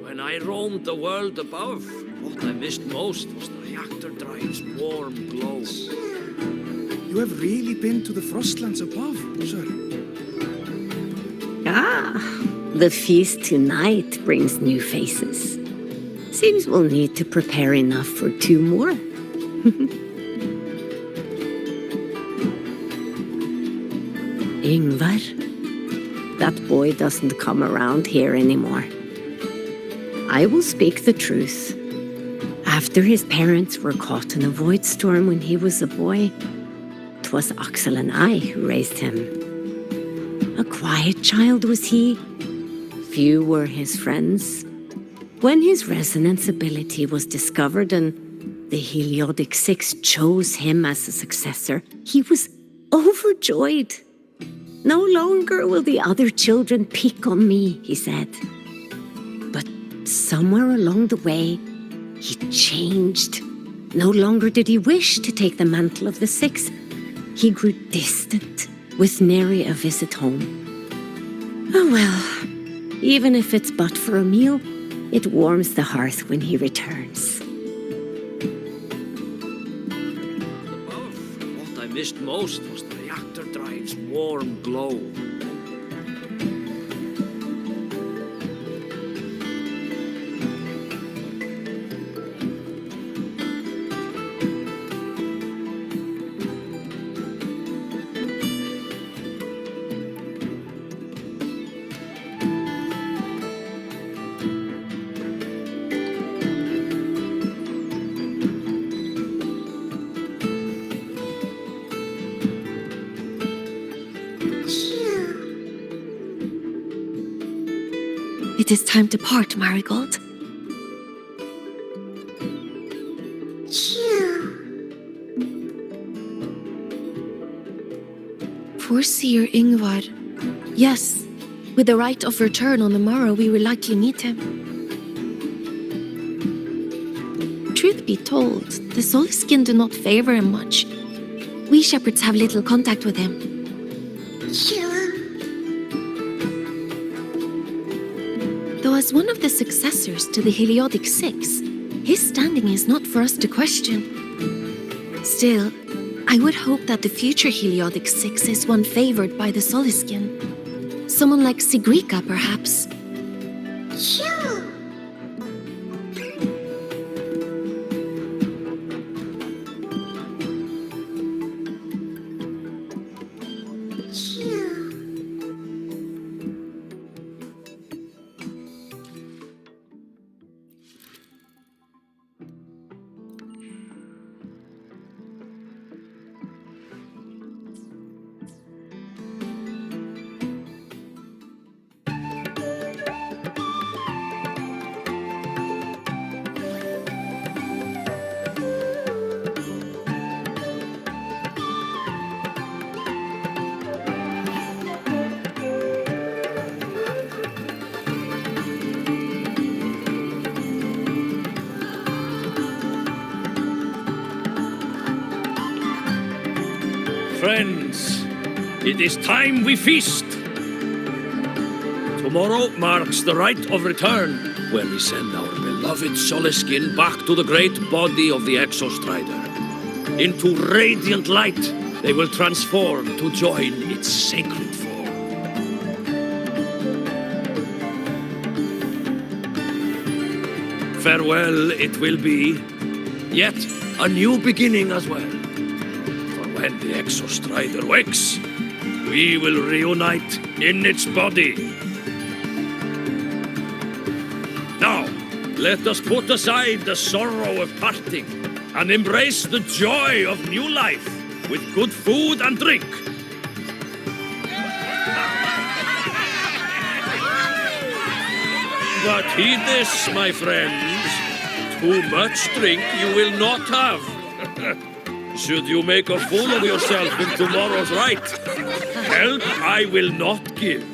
When I roamed the world above, what I missed most was the reactor drive's warm glow. You have really been to the Frostlands above, sir? Ah, the feast tonight brings new faces. Seems we'll need to prepare enough for 2 more. Ingvar, that boy doesn't come around here anymore. I will speak the truth. After his parents were caught in a void storm when he was a boy, 'twas Axel and I who raised him. A quiet child was he. Few were his friends. When his resonance ability was discovered and the Heliodic Six chose him as a successor, he was overjoyed. No longer will the other children pick on me, he said. But somewhere along the way, he changed. No longer did he wish to take the mantle of the Six. He grew distant, with nary a visit home. Oh well, even if it's but for a meal, it warms the hearth when he returns. What I missed most was the reactor drive's warm glow. It is time to part, Marigold. Foreseer Ingvar. Yes, with the right of return on the morrow, we will likely meet him. Truth be told, the Soulskin do not favor him much. We shepherds have little contact with him. Though as one of the successors to the Heliodic Six, his standing is not for us to question. Still, I would hope that the future Heliodic Six is one favored by the Soliskin. Someone like Sigrika, perhaps. Friends, it is time we feast. Tomorrow marks the rite of return, where we send our beloved Soliskin back to the great body of the Exostrider. Into radiant light, they will transform to join its sacred form. Farewell it will be, yet a new beginning as well. For when the Exostrider wakes, we will reunite in its body. Now, let us put aside the sorrow of parting and embrace the joy of new life with good food and drink. But heed this, my friends. Too much drink you will not have. Should you make a fool of yourself in tomorrow's rite, help I will not give.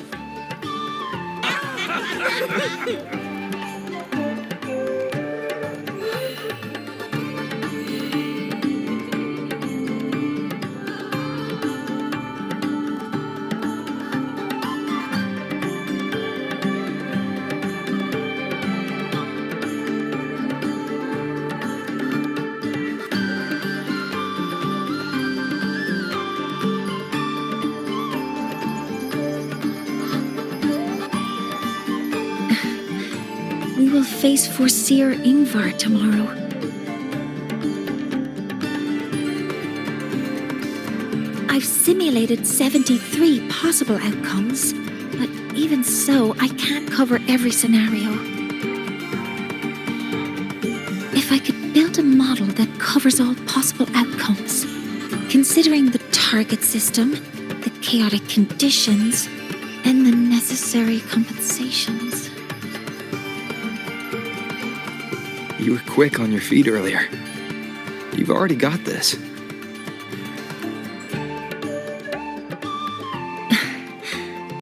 We will face Forseer Ingvar tomorrow. I've simulated 73 possible outcomes, but even so, I can't cover every scenario. If I could build a model that covers all possible outcomes, considering the target system, the chaotic conditions, and the necessary compensations. You were quick on your feet earlier. You've already got this.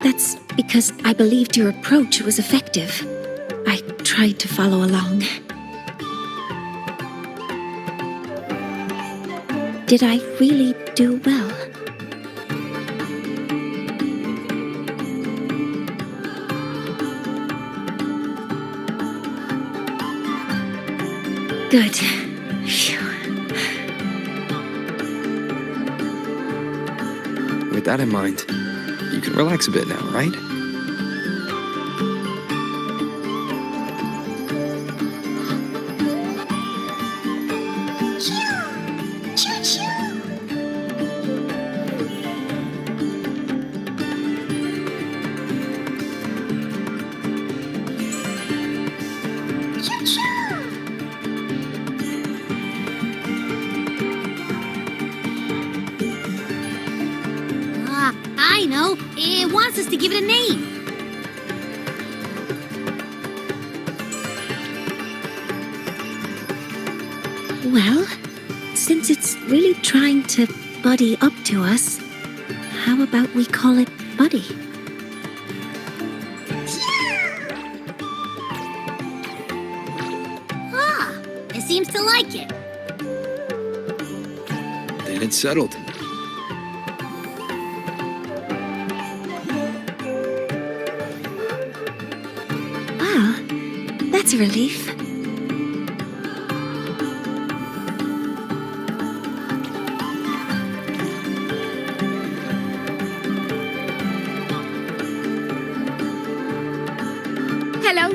That's because I believed your approach was effective. I tried to follow along. Did I really do well? Good. Phew. With that in mind, you can relax a bit now, right? I know. It wants us to give it a name. Well, since it's really trying to buddy up to us, how about we call it Buddy? Ah, it seems to like it. Then it's settled. Well, that's a relief. Hello.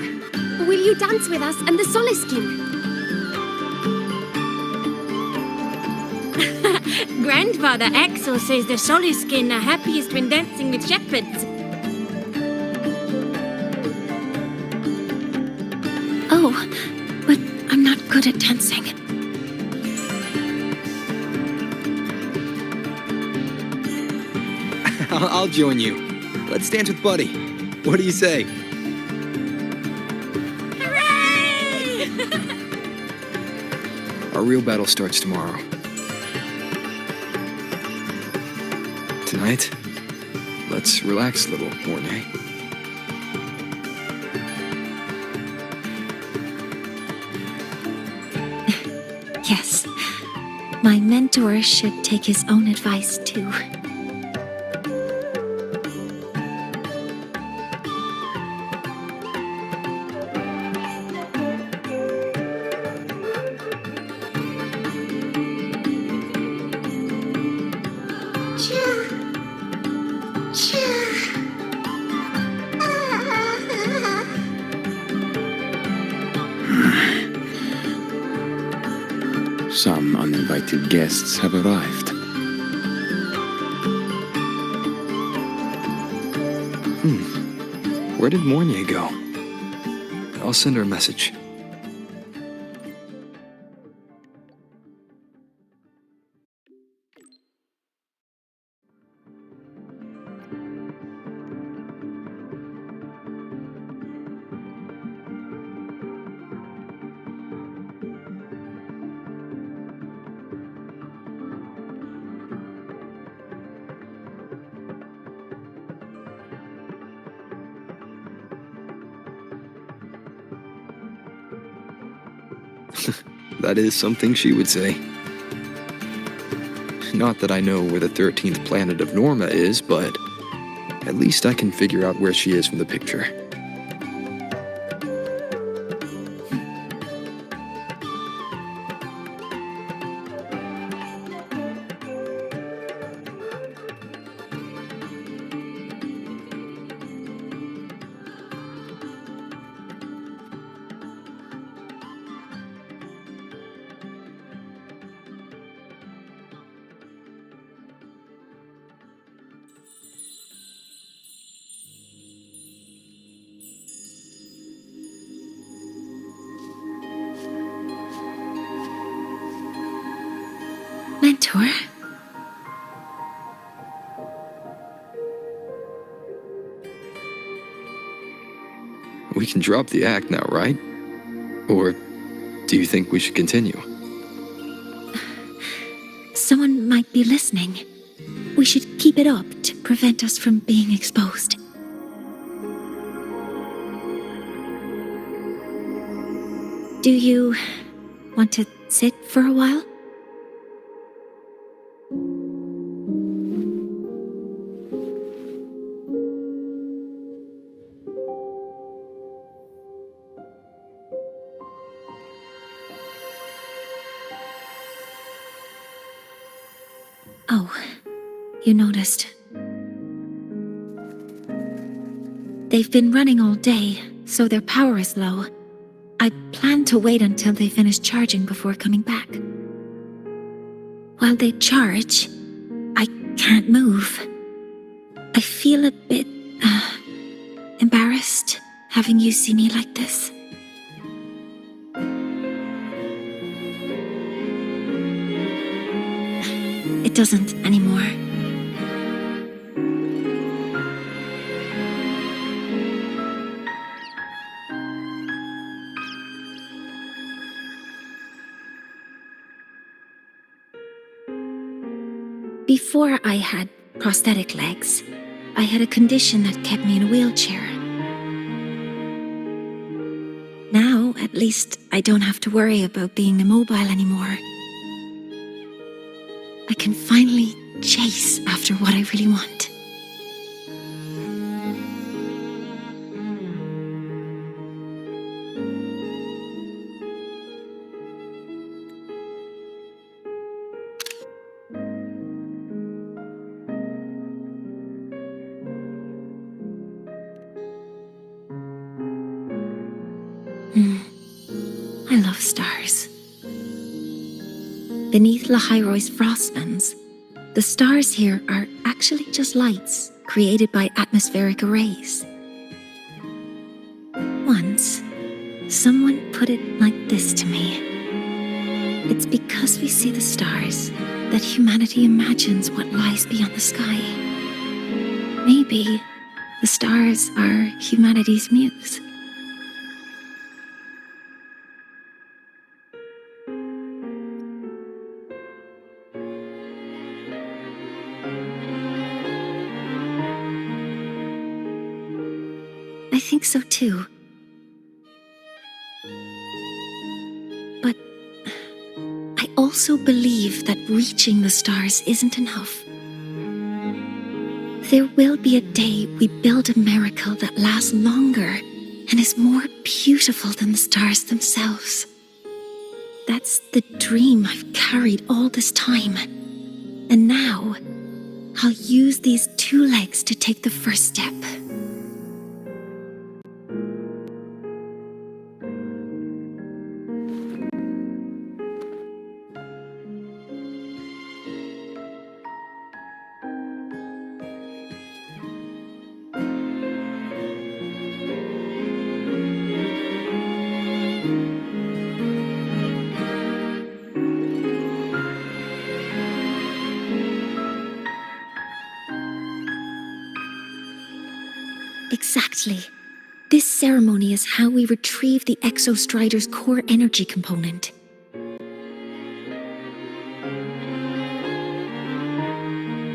Will you dance with us and the Soliskin? Grandfather Axel says the Soliskin are happiest when dancing with shepherds. Oh, but I'm not good at dancing. I'll join you. Let's dance with Buddy. What do you say? Hooray! Our real battle starts tomorrow. Tonight, let's relax a little, Mornay. Yes, my mentor should take his own advice too. Some uninvited guests have arrived. Where did Mornier go? I'll send her a message. That is something she would say. Not that I know where the 13th planet of Norma is, but at least I can figure out where she is from the picture. Mentor? We can drop the act now, right? Or do you think we should continue? Someone might be listening. We should keep it up to prevent us from being exposed. Do you want to sit for a while? Oh, you noticed. They've been running all day, so their power is low. I plan to wait until they finish charging before coming back. While they charge, I can't move. I feel a bit embarrassed having you see me like this. It doesn't anymore. Before I had prosthetic legs, I had a condition that kept me in a wheelchair. Now, at least, I don't have to worry about being immobile anymore. I can finally chase after what I really want. I love stars. Beneath Lahai Roi's frostlands, the stars here are actually just lights created by atmospheric arrays. Once, someone put it like this to me. It's because we see the stars that humanity imagines what lies beyond the sky. Maybe the stars are humanity's muse. I think so too. But I also believe that reaching the stars isn't enough. There will be a day we build a miracle that lasts longer and is more beautiful than the stars themselves. That's the dream I've carried all this time. And now, I'll use these 2 legs to take the first step. Precisely. This ceremony is how we retrieve the Exostrider's core energy component.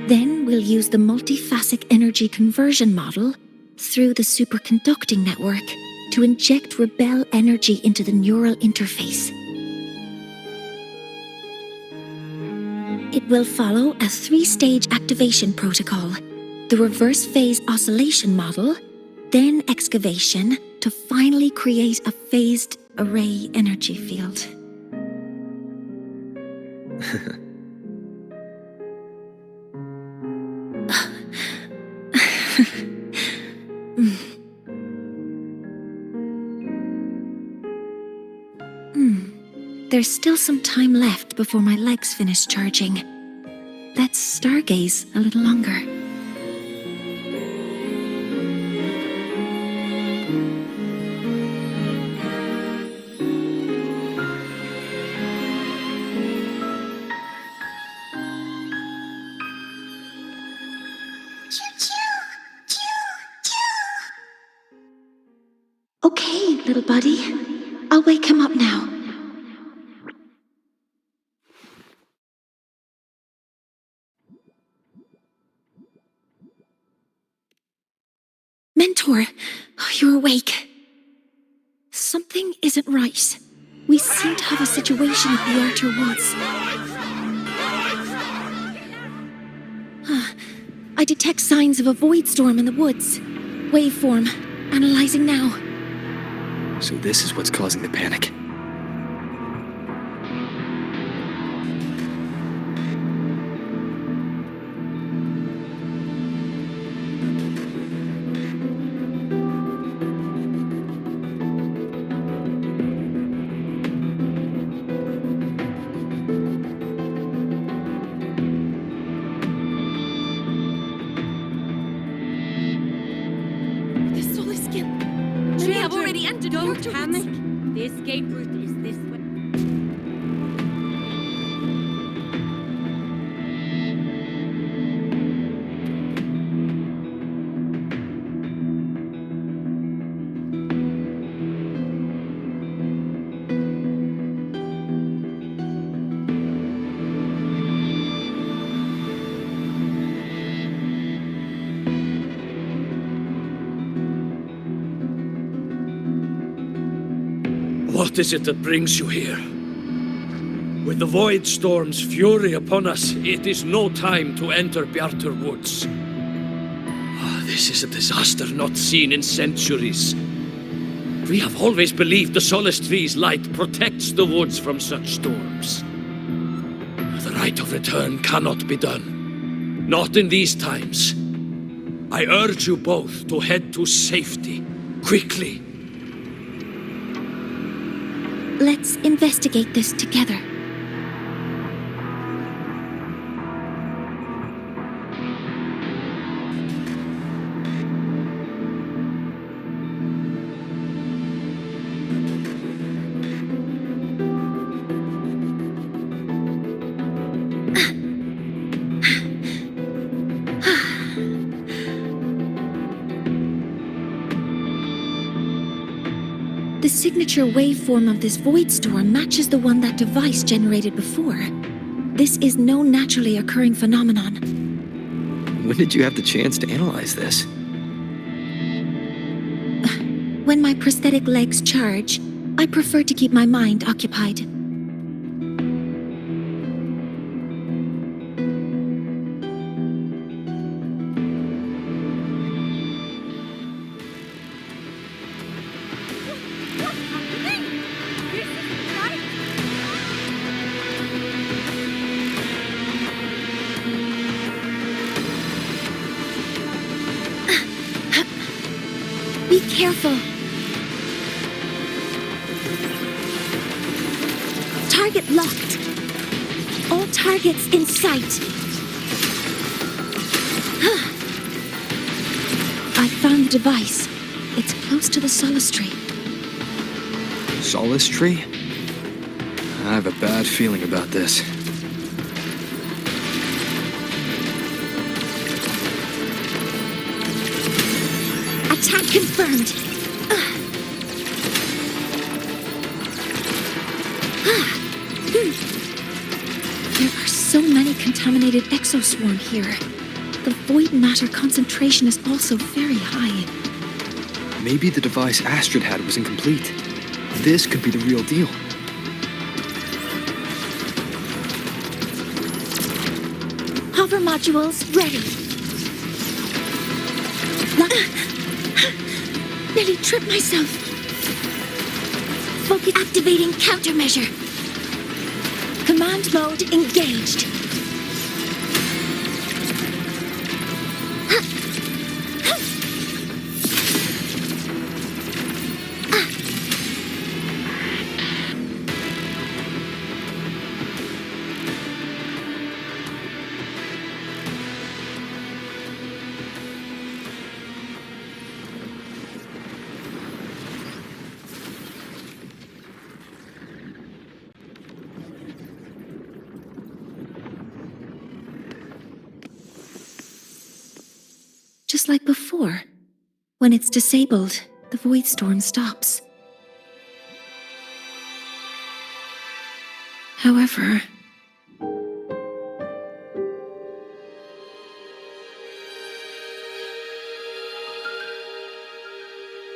Then we'll use the multiphasic energy conversion model through the superconducting network to inject rebel energy into the neural interface. It will follow a 3-stage activation protocol: the reverse phase oscillation model, then excavation, to finally create a phased array energy field. There's still some time left before my legs finish charging. Let's stargaze a little longer. Okay, little buddy. I'll wake him up now. Mentor, you're awake. Something isn't right. We seem to have a situation at the Outer Woods. I detect signs of a void storm in the woods. Waveform. Analyzing now. So this is what's causing the panic. We have already entered. Don't panic. The escape route is this way. What is it that brings you here? With the Void Storm's fury upon us, it is no time to enter Bjartur Woods. This is a disaster not seen in centuries. We have always believed the Solace Tree's light protects the woods from such storms. The rite of return cannot be done. Not in these times. I urge you both to head to safety, quickly. Let's investigate this together. The signature waveform of this void storm matches the one that device generated before. This is no naturally occurring phenomenon. When did you have the chance to analyze this? When my prosthetic legs charge, I prefer to keep my mind occupied. Be careful. Target locked. All targets in sight. I found the device. It's close to the Solace Tree. Solace Tree? I have a bad feeling about this. Attack confirmed. There are so many contaminated exoswarm here. The void matter concentration is also very high. Maybe the device Astrid had was incomplete. This could be the real deal. Hover modules ready. Nearly tripped myself. Focus activating countermeasure. Command mode engaged. Just like before. When it's disabled, the void storm stops. However,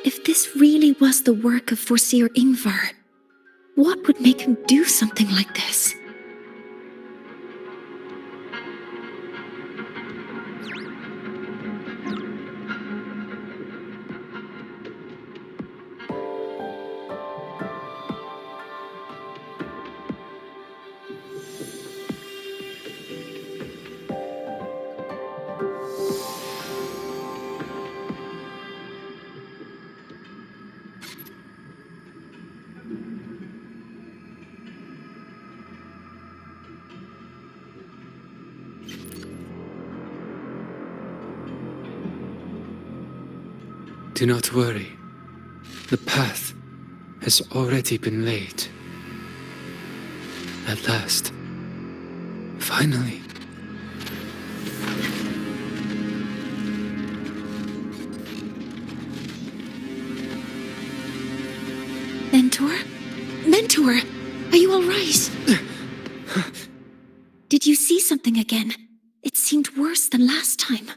if this really was the work of Foreseer Ingvar, what would make him do something like this? Do not worry. The path has already been laid. At last. Finally. Mentor? Mentor! Are you all right? Did you see something again? It seemed worse than last time.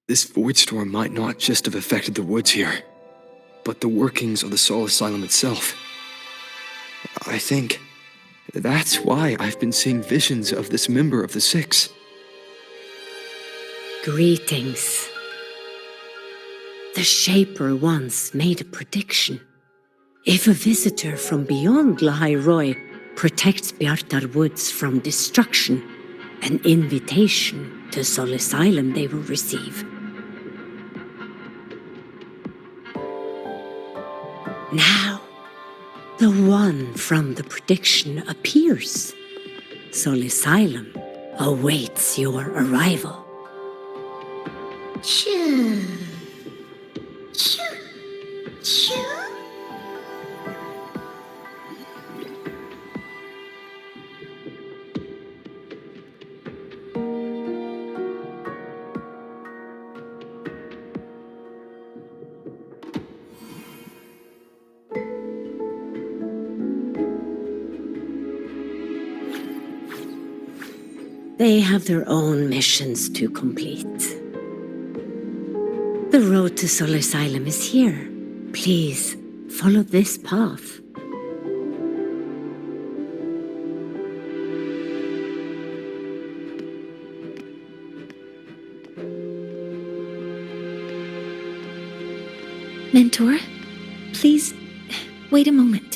This void storm might not just have affected the woods here, but the workings of the Soul Asylum itself. I think that's why I've been seeing visions of this member of the Six. Greetings. The Shaper once made a prediction. If a visitor from beyond Lahai Roi protects Bjartar Woods from destruction, an invitation to Soul Asylum they will receive. Now, the one from the prediction appears. Soul Asylum awaits your arrival. Choo. Choo. Choo. They have their own missions to complete. The road to Soul Asylum is here. Please, follow this path. Mentor, please, wait a moment.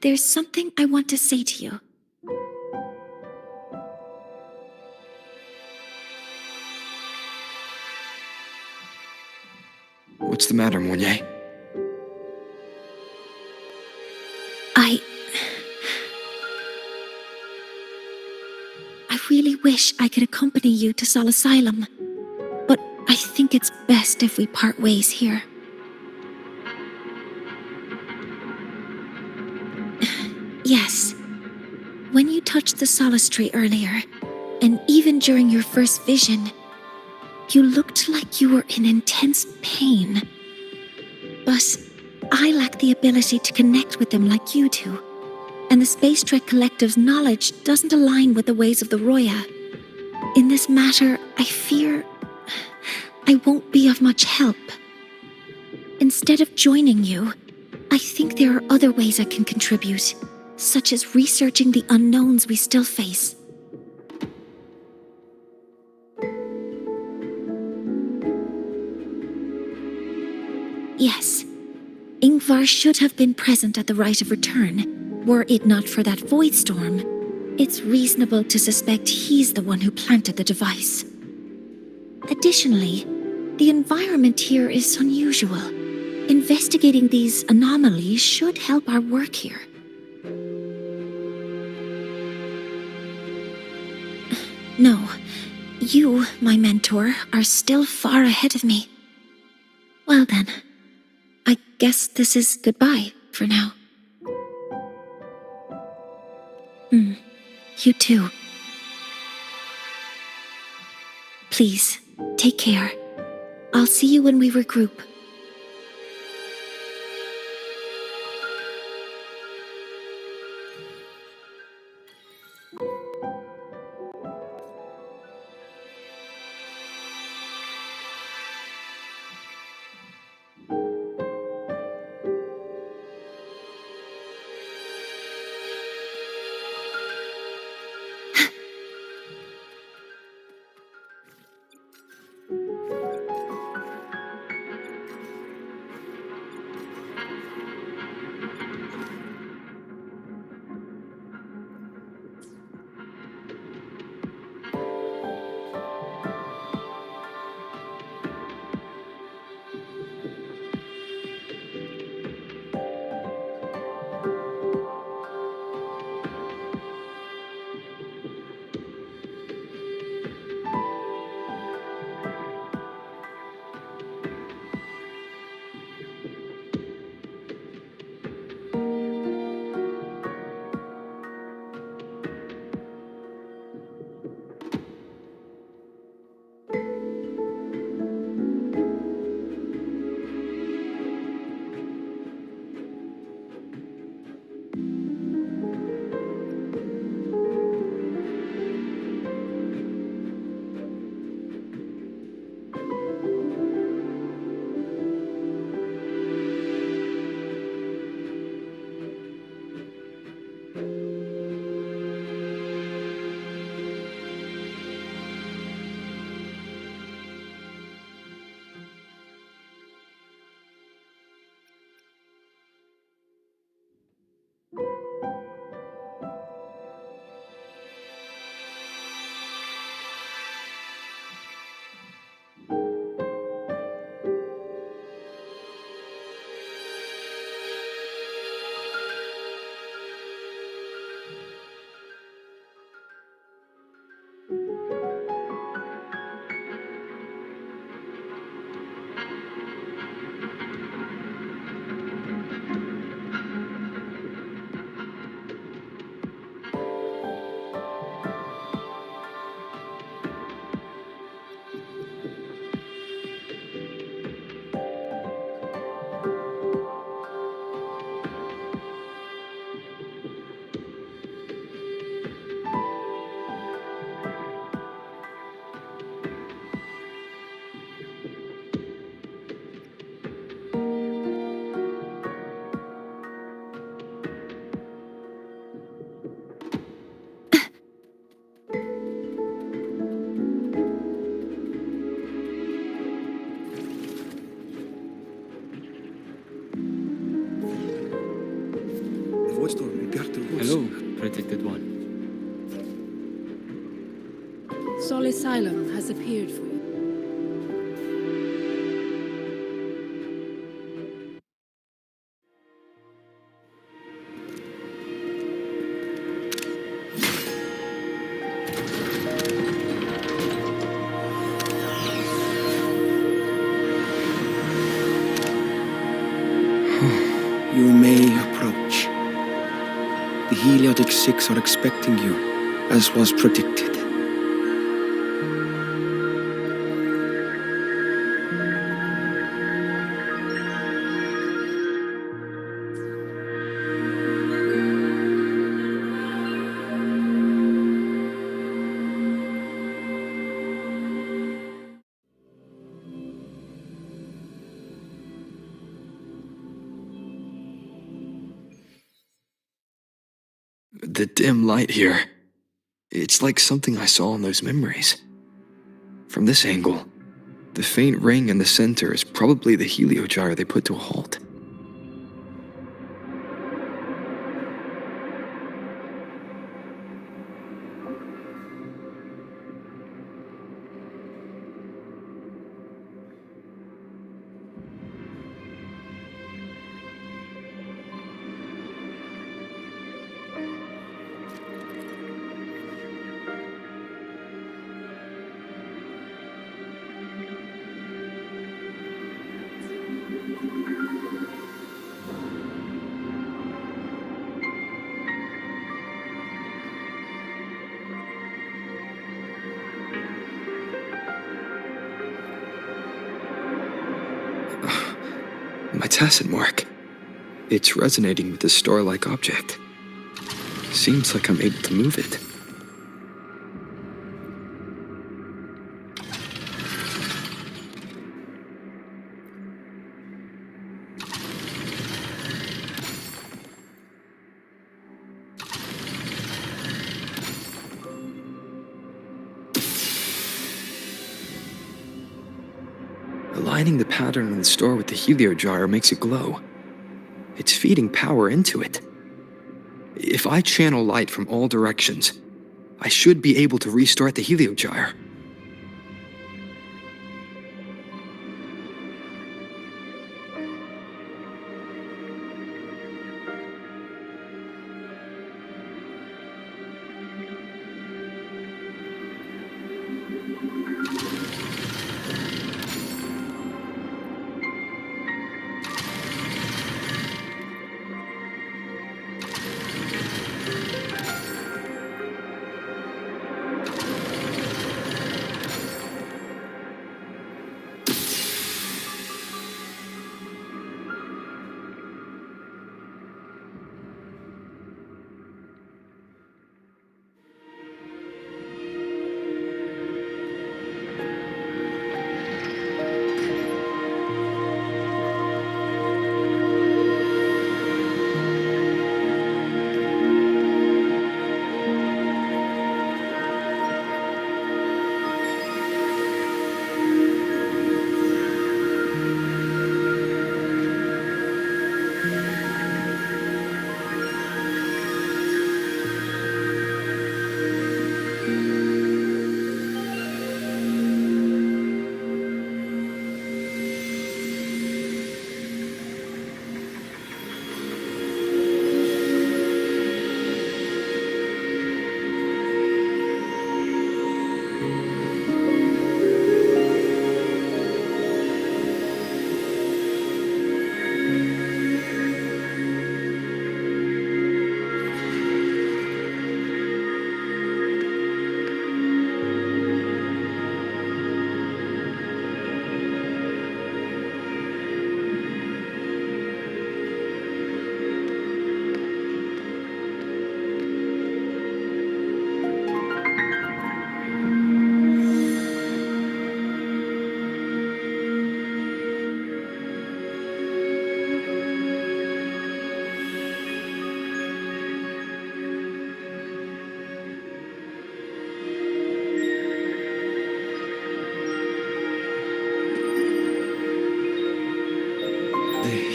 There's something I want to say to you. What's the matter, Mornier? I really wish wish I could accompany you to Sol Asylum, but I think it's best if we part ways here. Yes, when you touched the solace tree earlier, and even during your first vision, you looked like you were in intense pain. But I lack the ability to connect with them like you do, and the Space Trek Collective's knowledge doesn't align with the ways of the Roya. In this matter, I fear I won't be of much help. Instead of joining you, I think there are other ways I can contribute, such as researching the unknowns we still face. Yes, Ingvar should have been present at the rite of return. Were it not for that void storm, it's reasonable to suspect he's the one who planted the device. Additionally, the environment here is unusual. Investigating these anomalies should help our work here. No, you, my mentor, are still far ahead of me. Well then, I guess this is goodbye for now. You too. Please, take care. I'll see you when we regroup. Hello, Protected One. Sol Asylum has appeared for you. You may approach. The Heliotic Six are expecting you, as was predicted. The dim light here. It's like something I saw in those memories. From this angle, the faint ring in the center is probably the heliogyre they put to a halt. My tacit mark. It's resonating with this star-like object. Seems like I'm able to move it. Aligning the pattern on the star with the heliogyre makes it glow. It's feeding power into it. If I channel light from all directions, I should be able to restart the heliogyre.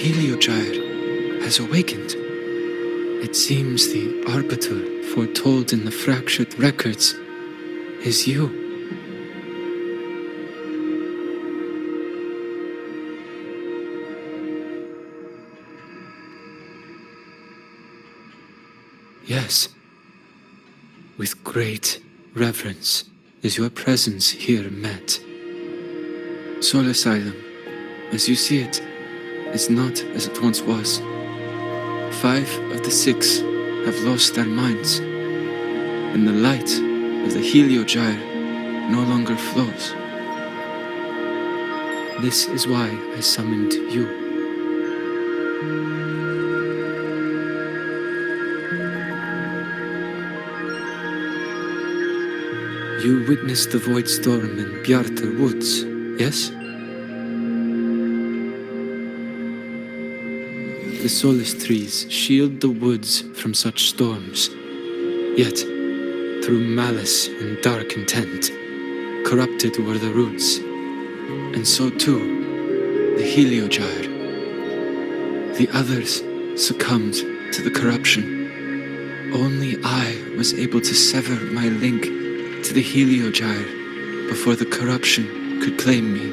Heliogyre has awakened. It seems the arbiter foretold in the fractured records is you. Yes. With great reverence is your presence here met. Soul Asylum, as you see it, is not as it once was. 5 of the 6 have lost their minds, and the light of the Heliogyre no longer flows. This is why I summoned you. You witnessed the Void Storm in Bjartar Woods, yes? The solace trees shield the woods from such storms, yet, through malice and dark intent, corrupted were the roots, and so too the Heliogyre. The others succumbed to the corruption. Only I was able to sever my link to the Heliogyre before the corruption could claim me.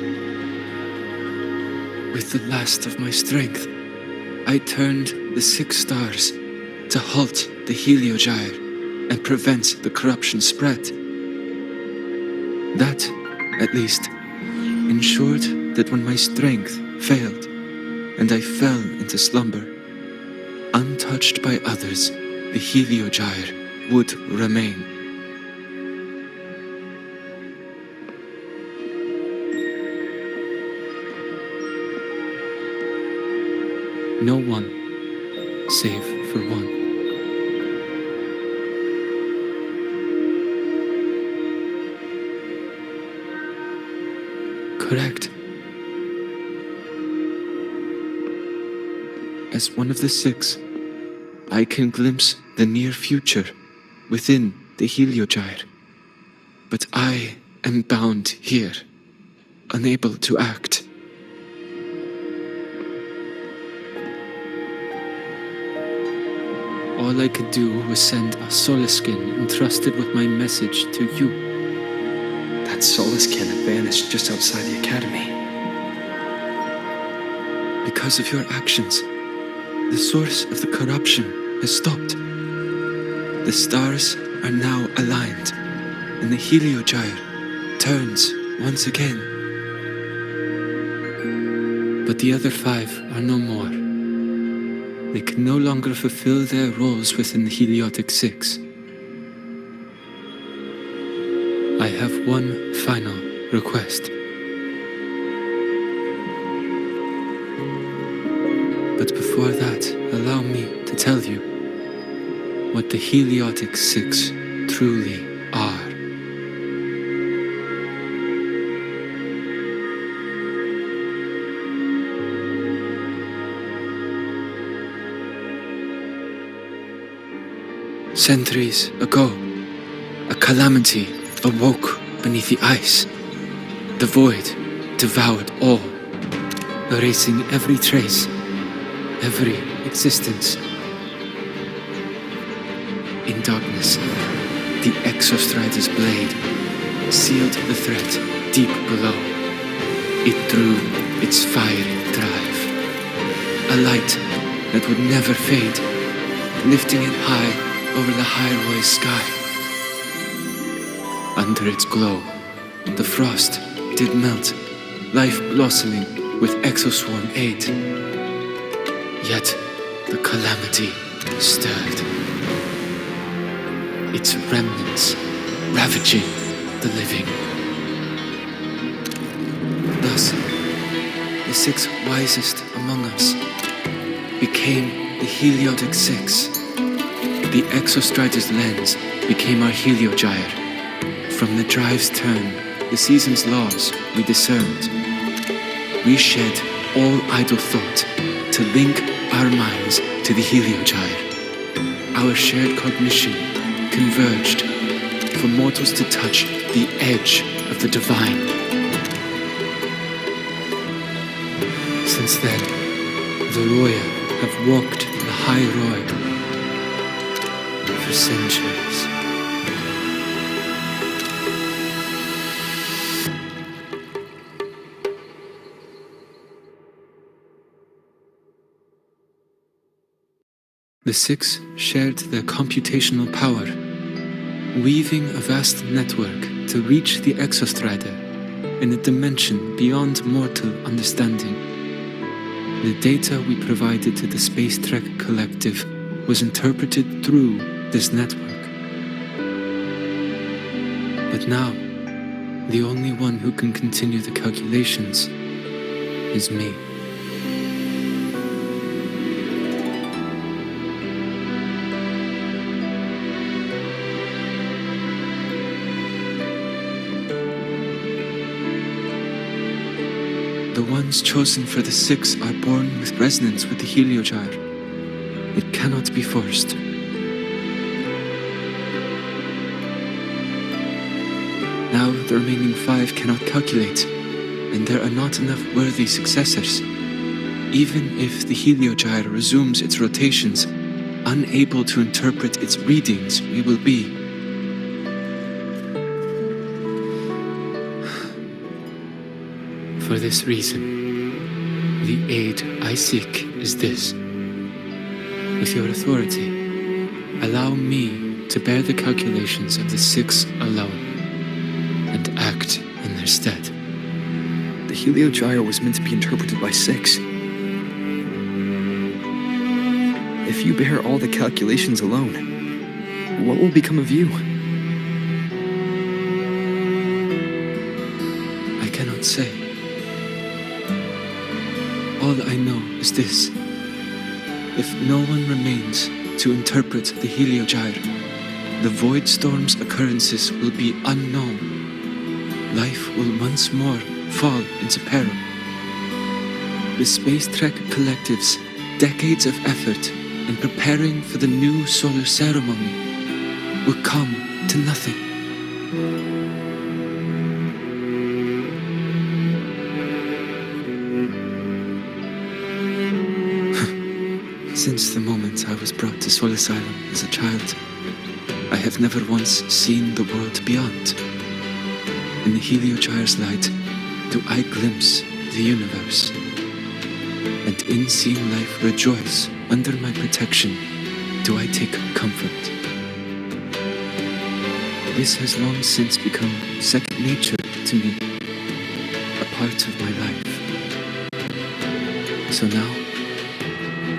With the last of my strength, I turned the 6 stars to halt the Heliogyre and prevent the corruption spread. That, at least, ensured that when my strength failed and I fell into slumber, untouched by others, the Heliogyre would remain. No one, save for one. Correct. As one of the 6, I can glimpse the near future within the Heliogyre. But I am bound here, unable to act. All I could do was send a Solaskin entrusted with my message to you. That Solaskin had vanished just outside the academy. Because of your actions, the source of the corruption has stopped. The stars are now aligned, and the Heliogyre turns once again. But the other 5 are no more. They can no longer fulfill their roles within the Heliotic 6. I have one final request. But before that, allow me to tell you what the Heliotic 6 truly are. Centuries ago, a calamity awoke beneath the ice. The void devoured all, erasing every trace, every existence. In darkness, the Exostrider's blade sealed the threat deep below. It drew its fiery drive, a light that would never fade, lifting it high over Lahai Roi's sky. Under its glow, the frost did melt, life blossoming with Exoswarm aid. Yet the calamity stirred, its remnants ravaging the living. Thus, the 6 wisest among us became the Heliotic 6. The Exostrider's lens became our Heliogyre. From the drive's turn, the season's laws we discerned. We shed all idle thought to link our minds to the Heliogyre. Our shared cognition converged for mortals to touch the edge of the divine. Since then, the Roya have walked Lahai Roi for centuries. The 6 shared their computational power, weaving a vast network to reach the Exostrider in a dimension beyond mortal understanding. The data we provided to the Space Trek Collective was interpreted through this network. But now, the only one who can continue the calculations is me. The ones chosen for the 6 are born with resonance with the Heliogyre. It cannot be forced. Now the remaining 5 cannot calculate, and there are not enough worthy successors. Even if the Heliogyre resumes its rotations, unable to interpret its readings, we will be. For this reason, the aid I seek is this. With your authority, allow me to bear the calculations of the 6 alone, and act in their stead. The Heliogyre was meant to be interpreted by 6. If you bear all the calculations alone, what will become of you? I cannot say. All I know is this. If no one remains to interpret the Heliogyre, the Void Storm's occurrences will be unknown. Life will once more fall into peril. The Space Trek Collective's decades of effort in preparing for the new solar ceremony will come to nothing. Since the moment I was brought to Soul Asylum as a child, I have never once seen the world beyond. In the Heliogyre's light, do I glimpse the universe. And in seeing life rejoice under my protection, do I take comfort. This has long since become second nature to me, a part of my life. So now,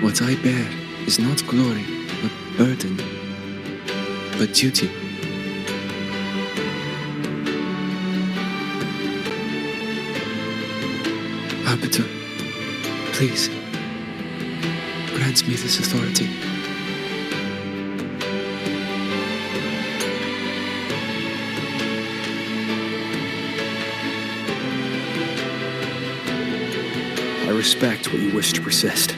what I bear is not glory or burden, but duty. Arbiter, please, grant me this authority. I respect what you wish to persist.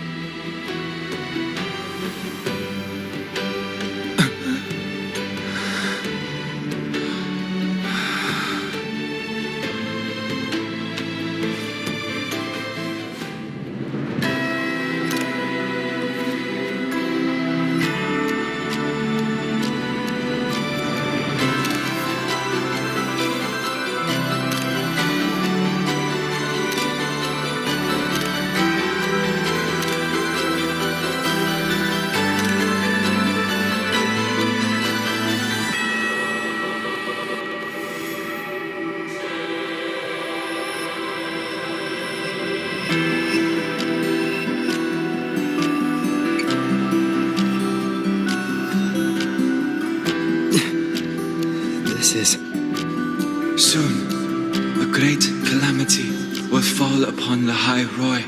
Soon, a great calamity will fall upon Lahai Roi.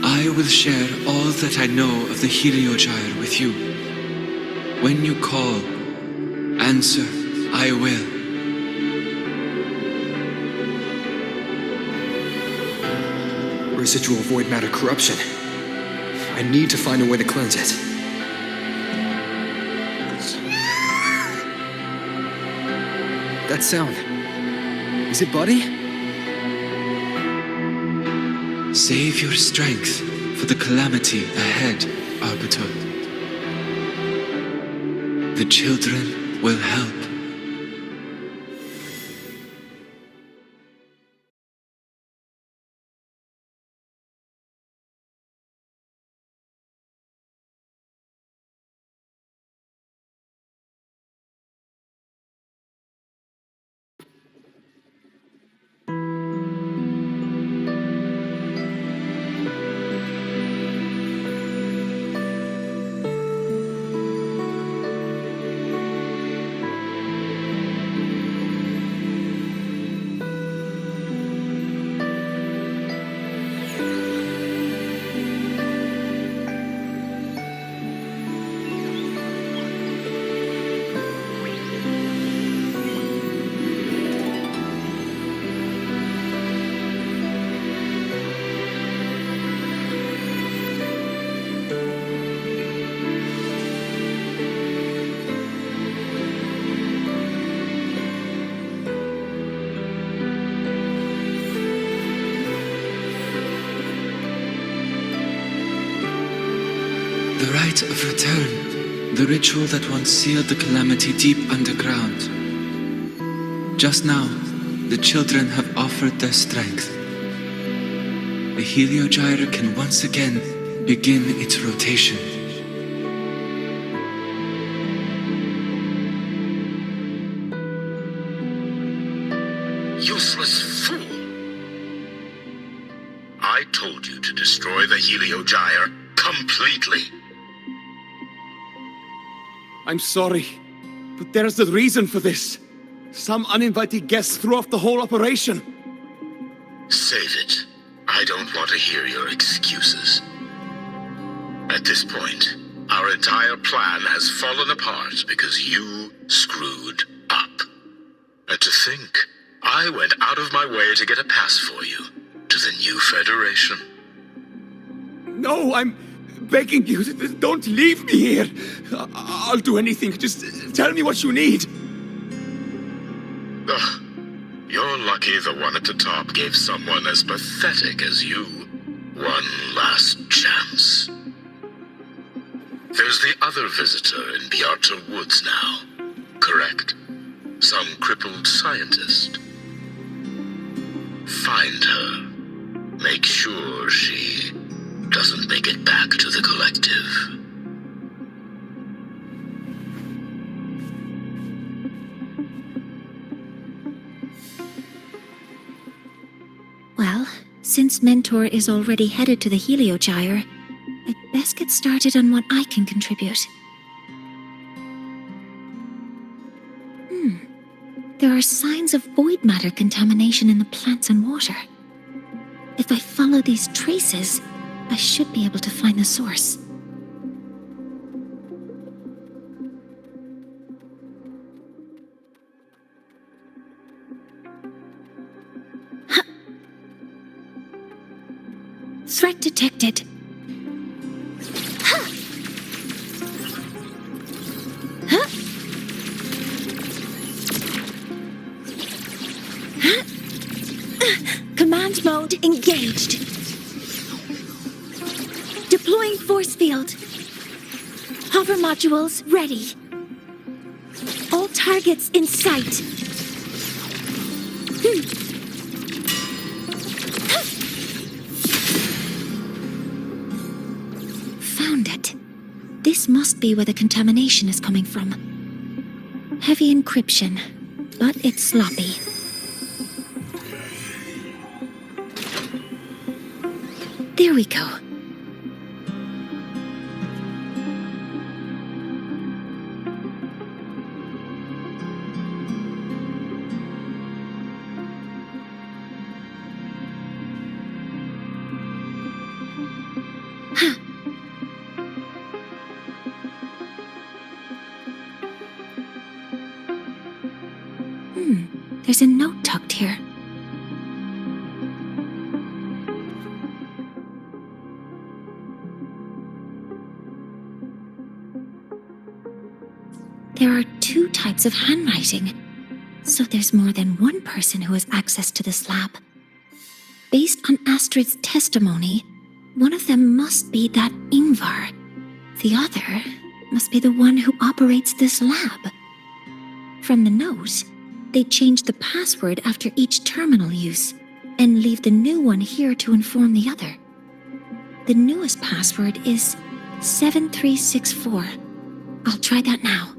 I will share all that I know of the Heliogyre with you. When you call, answer, I will. Residual void matter corruption. I need to find a way to cleanse it. That sound. Is it Buddy? Save your strength for the calamity ahead, Arbiter. The children will help. The rite of return. The ritual that once sealed the calamity deep underground. Just now, the children have offered their strength. The Heliogyre can once again begin its rotation. Useless fool! I told you to destroy the Heliogyre completely. I'm sorry, but there's a reason for this. Some uninvited guests threw off the whole operation. Save it. I don't want to hear your excuses. At this point, our entire plan has fallen apart because you screwed up. And to think, I went out of my way to get a pass for you to the new Federation. No, I'm begging you, don't leave me here. I'll do anything, just tell me what you need. Ugh. You're lucky the one at the top gave someone as pathetic as you one last chance. There's the other visitor in Bjarta Woods now, correct? Some crippled scientist. Find her. Make sure she doesn't make it back to the collective. Well, since Mentor is already headed to the Heliogyre, I'd best get started on what I can contribute. There are signs of void matter contamination in the plants and water. If I follow these traces, I should be able to find the source. Threat detected. Command mode engaged. Deploying force field. Hover modules ready. All targets in sight. Found it. This must be where the contamination is coming from. Heavy encryption, but it's sloppy. There we go. There's a note tucked here. There are two types of handwriting, so there's more than one person who has access to this lab. Based on Astrid's testimony, one of them must be that Ingvar. The other must be the one who operates this lab. From the note, they change the password after each terminal use and leave the new one here to inform the other. The newest password is 7364. I'll try that now.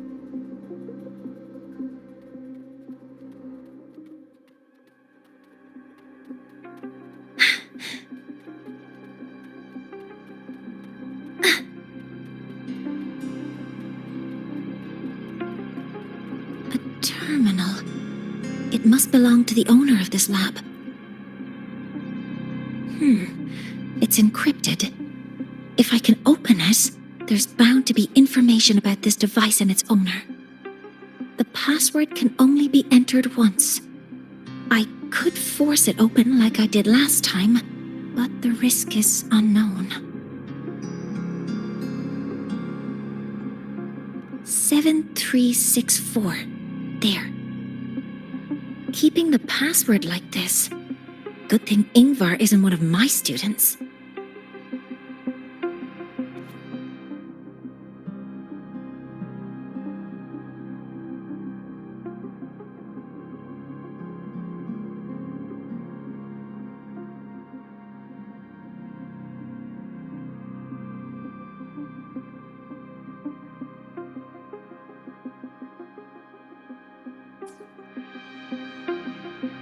Terminal. It must belong to the owner of this lab. It's encrypted. If I can open it, there's bound to be information about this device and its owner. The password can only be entered once. I could force it open like I did last time, but the risk is unknown. 7364. There. Keeping the password like this. Good thing Ingvar isn't one of my students.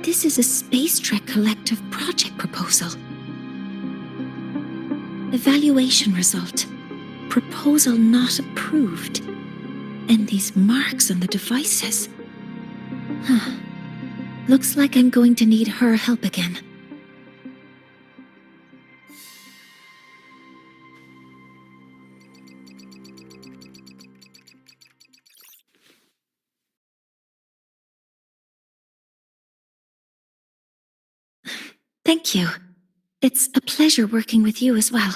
This is a Space Trek Collective project proposal. Evaluation result. Proposal not approved. And these marks on the devices. Huh. Looks like I'm going to need her help again. Thank you. It's a pleasure working with you as well.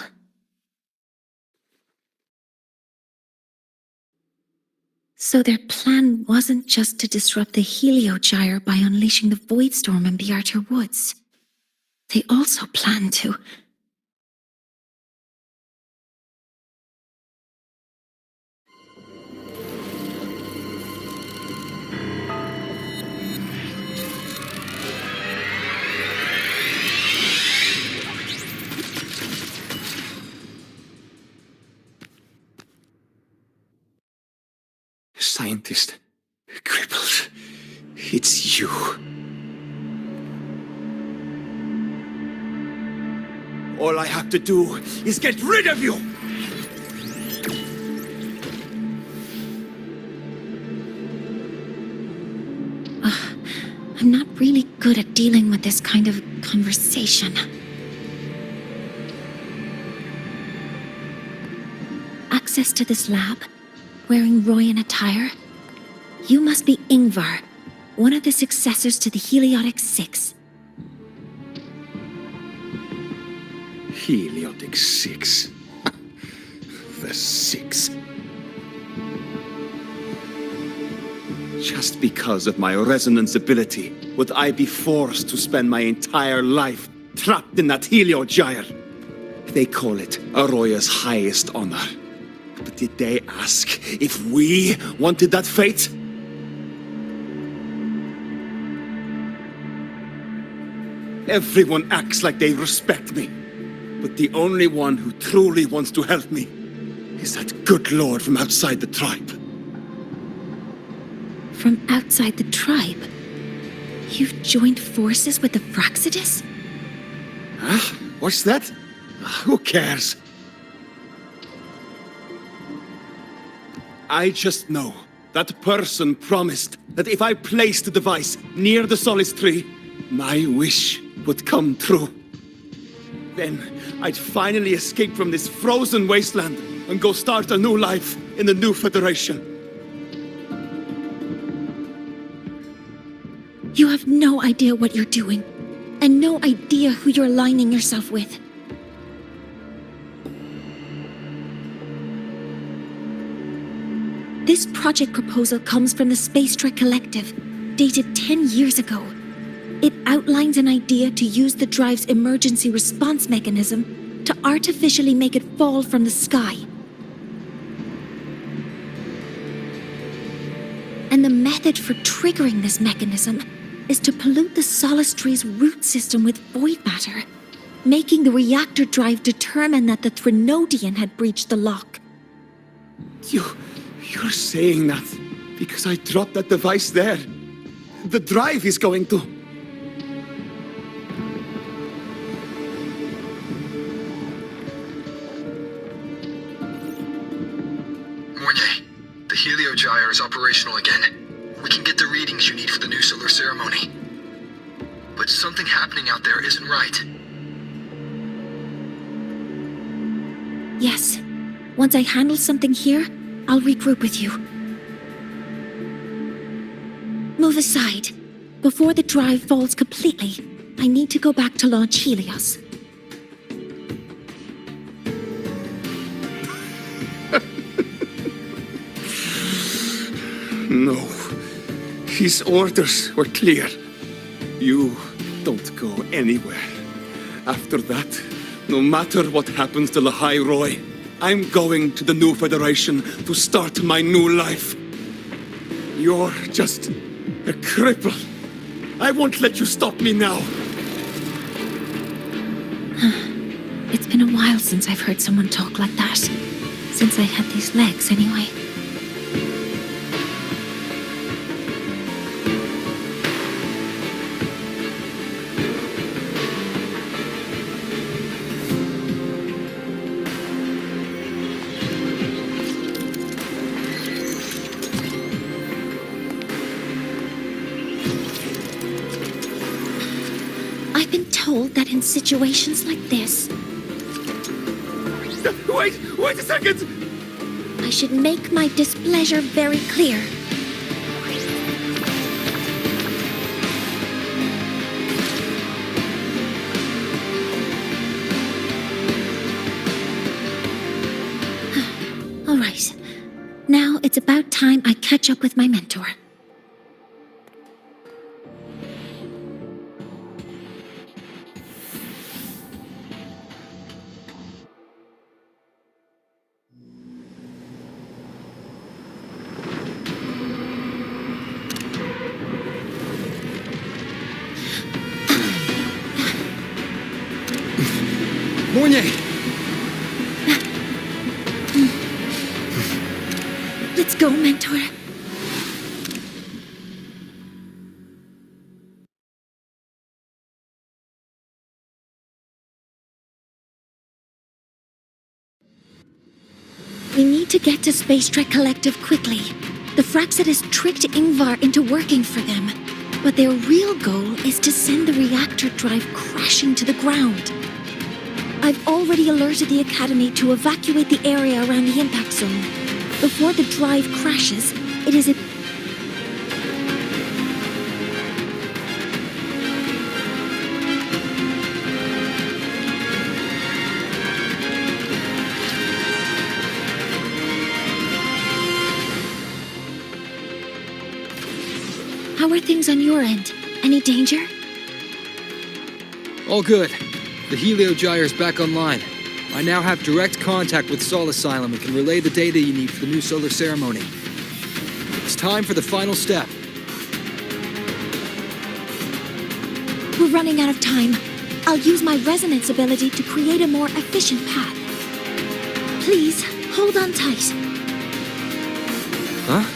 So their plan wasn't just to disrupt the Heliogyre by unleashing the Void Storm in the Outer Woods. They also planned to... Scientist. Crippled. It's you. All I have to do is get rid of you! I'm not really good at dealing with this kind of conversation. Access to this lab? Wearing Royan attire? You must be Ingvar, one of the successors to the Heliotic Six. Heliotic Six. The Six. Just because of my resonance ability, would I be forced to spend my entire life trapped in that Heliogyre? They call it Aroya's highest honor. But did they ask if we wanted that fate? Everyone acts like they respect me. But the only one who truly wants to help me is that good lord from outside the tribe. From outside the tribe? You've joined forces with the Fraxidus? Huh? What's that? Who cares? I just know that person promised that if I placed the device near the Solace Tree, my wish would come true. Then I'd finally escape from this frozen wasteland and go start a new life in the new Federation. You have no idea what you're doing, and no idea who you're aligning yourself with. This project proposal comes from the Space Trek Collective, dated 10 years ago. It outlines an idea to use the drive's emergency response mechanism to artificially make it fall from the sky. And the method for triggering this mechanism is to pollute the Solace Tree's root system with void matter, making the reactor drive determine that the Threnodian had breached the lock. You're saying that because I dropped that device there. The drive is going to... Mornier, the Heliogyre is operational again. We can get the readings you need for the new solar ceremony. But something happening out there isn't right. Yes. Once I handle something here, I'll regroup with you. Move aside. Before the drive falls completely, I need to go back to launch Helios. No. His orders were clear. You don't go anywhere. After that, no matter what happens to Lahai Roi, I'm going to the new Federation to start my new life. You're just a cripple. I won't let you stop me now. It's been a while since I've heard someone talk like that. Since I had these legs, anyway. I've been told that in situations like this, Wait a second! I should make my displeasure very clear. All right. Now it's about time I catch up with my mentor. Mornier! Let's go, mentor. We need to get to Space Trek Collective quickly. The Fraxit has tricked Ingvar into working for them, but their real goal is to send the reactor drive crashing to the ground. I've already alerted the Academy to evacuate the area around the impact zone. Before the drive crashes, it is How are things on your end? Any danger? All good. The Heliogyre's back online. I now have direct contact with Sol Asylum and can relay the data you need for the new solar ceremony. It's time for the final step. We're running out of time. I'll use my resonance ability to create a more efficient path. Please, hold on tight. Huh?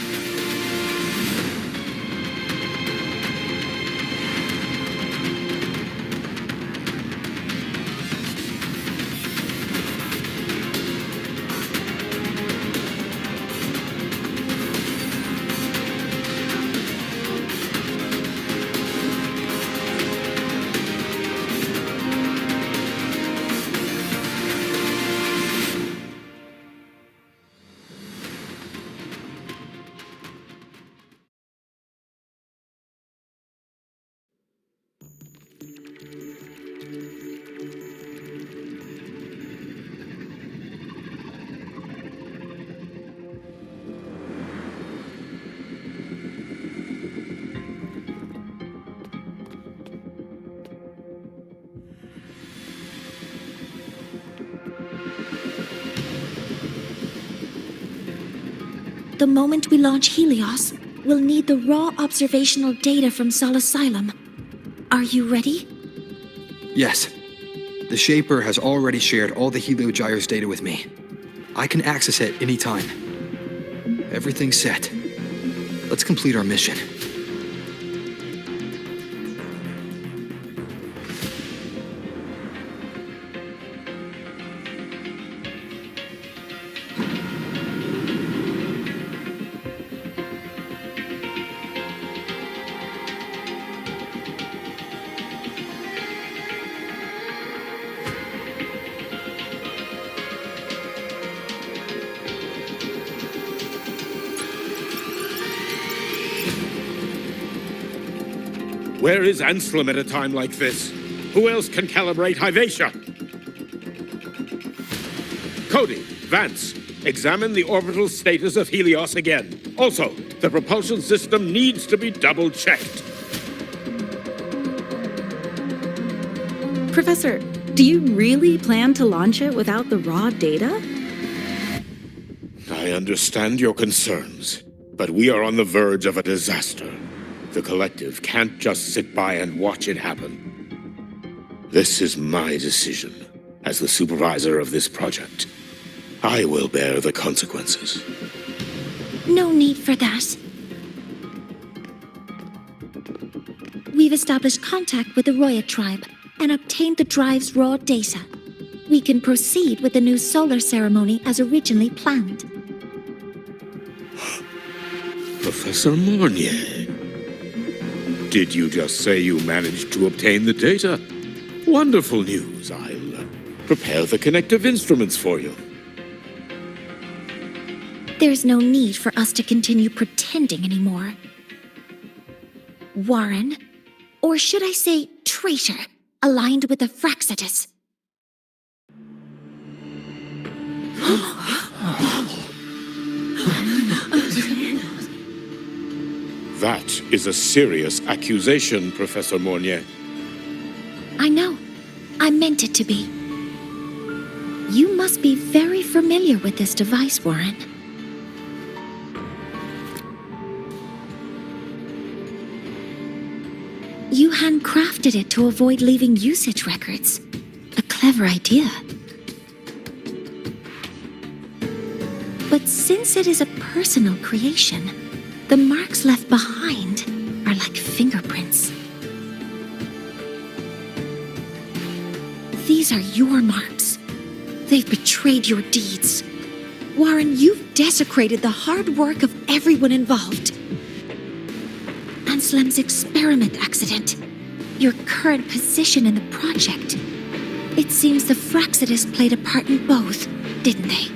The moment we launch Helios, we'll need the raw observational data from Sol Asylum. Are you ready? Yes. The Shaper has already shared all the Heliogyre's data with me. I can access it anytime. Everything's set. Let's complete our mission. Where is Anselm at a time like this? Who else can calibrate Hyvatia? Cody, Vance, examine the orbital status of Helios again. Also, the propulsion system needs to be double-checked. Professor, do you really plan to launch it without the raw data? I understand your concerns, but we are on the verge of a disaster. The Collective can't just sit by and watch it happen. This is my decision. As the supervisor of this project, I will bear the consequences. No need for that. We've established contact with the Roi tribe and obtained the drive's raw data. We can proceed with the new solar ceremony as originally planned. Professor Mornier, did you just say you managed to obtain the data? Wonderful news. I'll prepare the connective instruments for you. There's no need for us to continue pretending anymore. Warren, or should I say traitor, aligned with the Fraxitus. That is a serious accusation, Professor Mornier. I know. I meant it to be. You must be very familiar with this device, Warren. You handcrafted it to avoid leaving usage records. A clever idea. But since it is a personal creation, the marks left behind are like fingerprints. These are your marks. They've betrayed your deeds. Warren, you've desecrated the hard work of everyone involved. Anselm's experiment accident, your current position in the project. It seems the Fraxitus played a part in both, didn't they?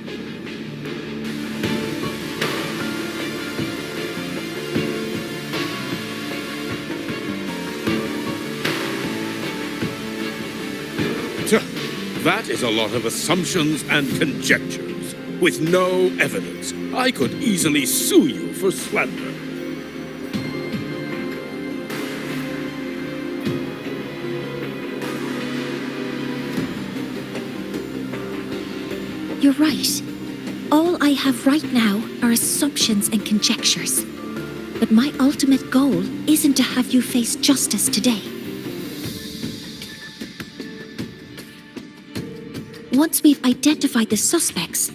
That is a lot of assumptions and conjectures, with no evidence. I could easily sue you for slander. You're right. All I have right now are assumptions and conjectures. But my ultimate goal isn't to have you face justice today. Once we've identified the suspects,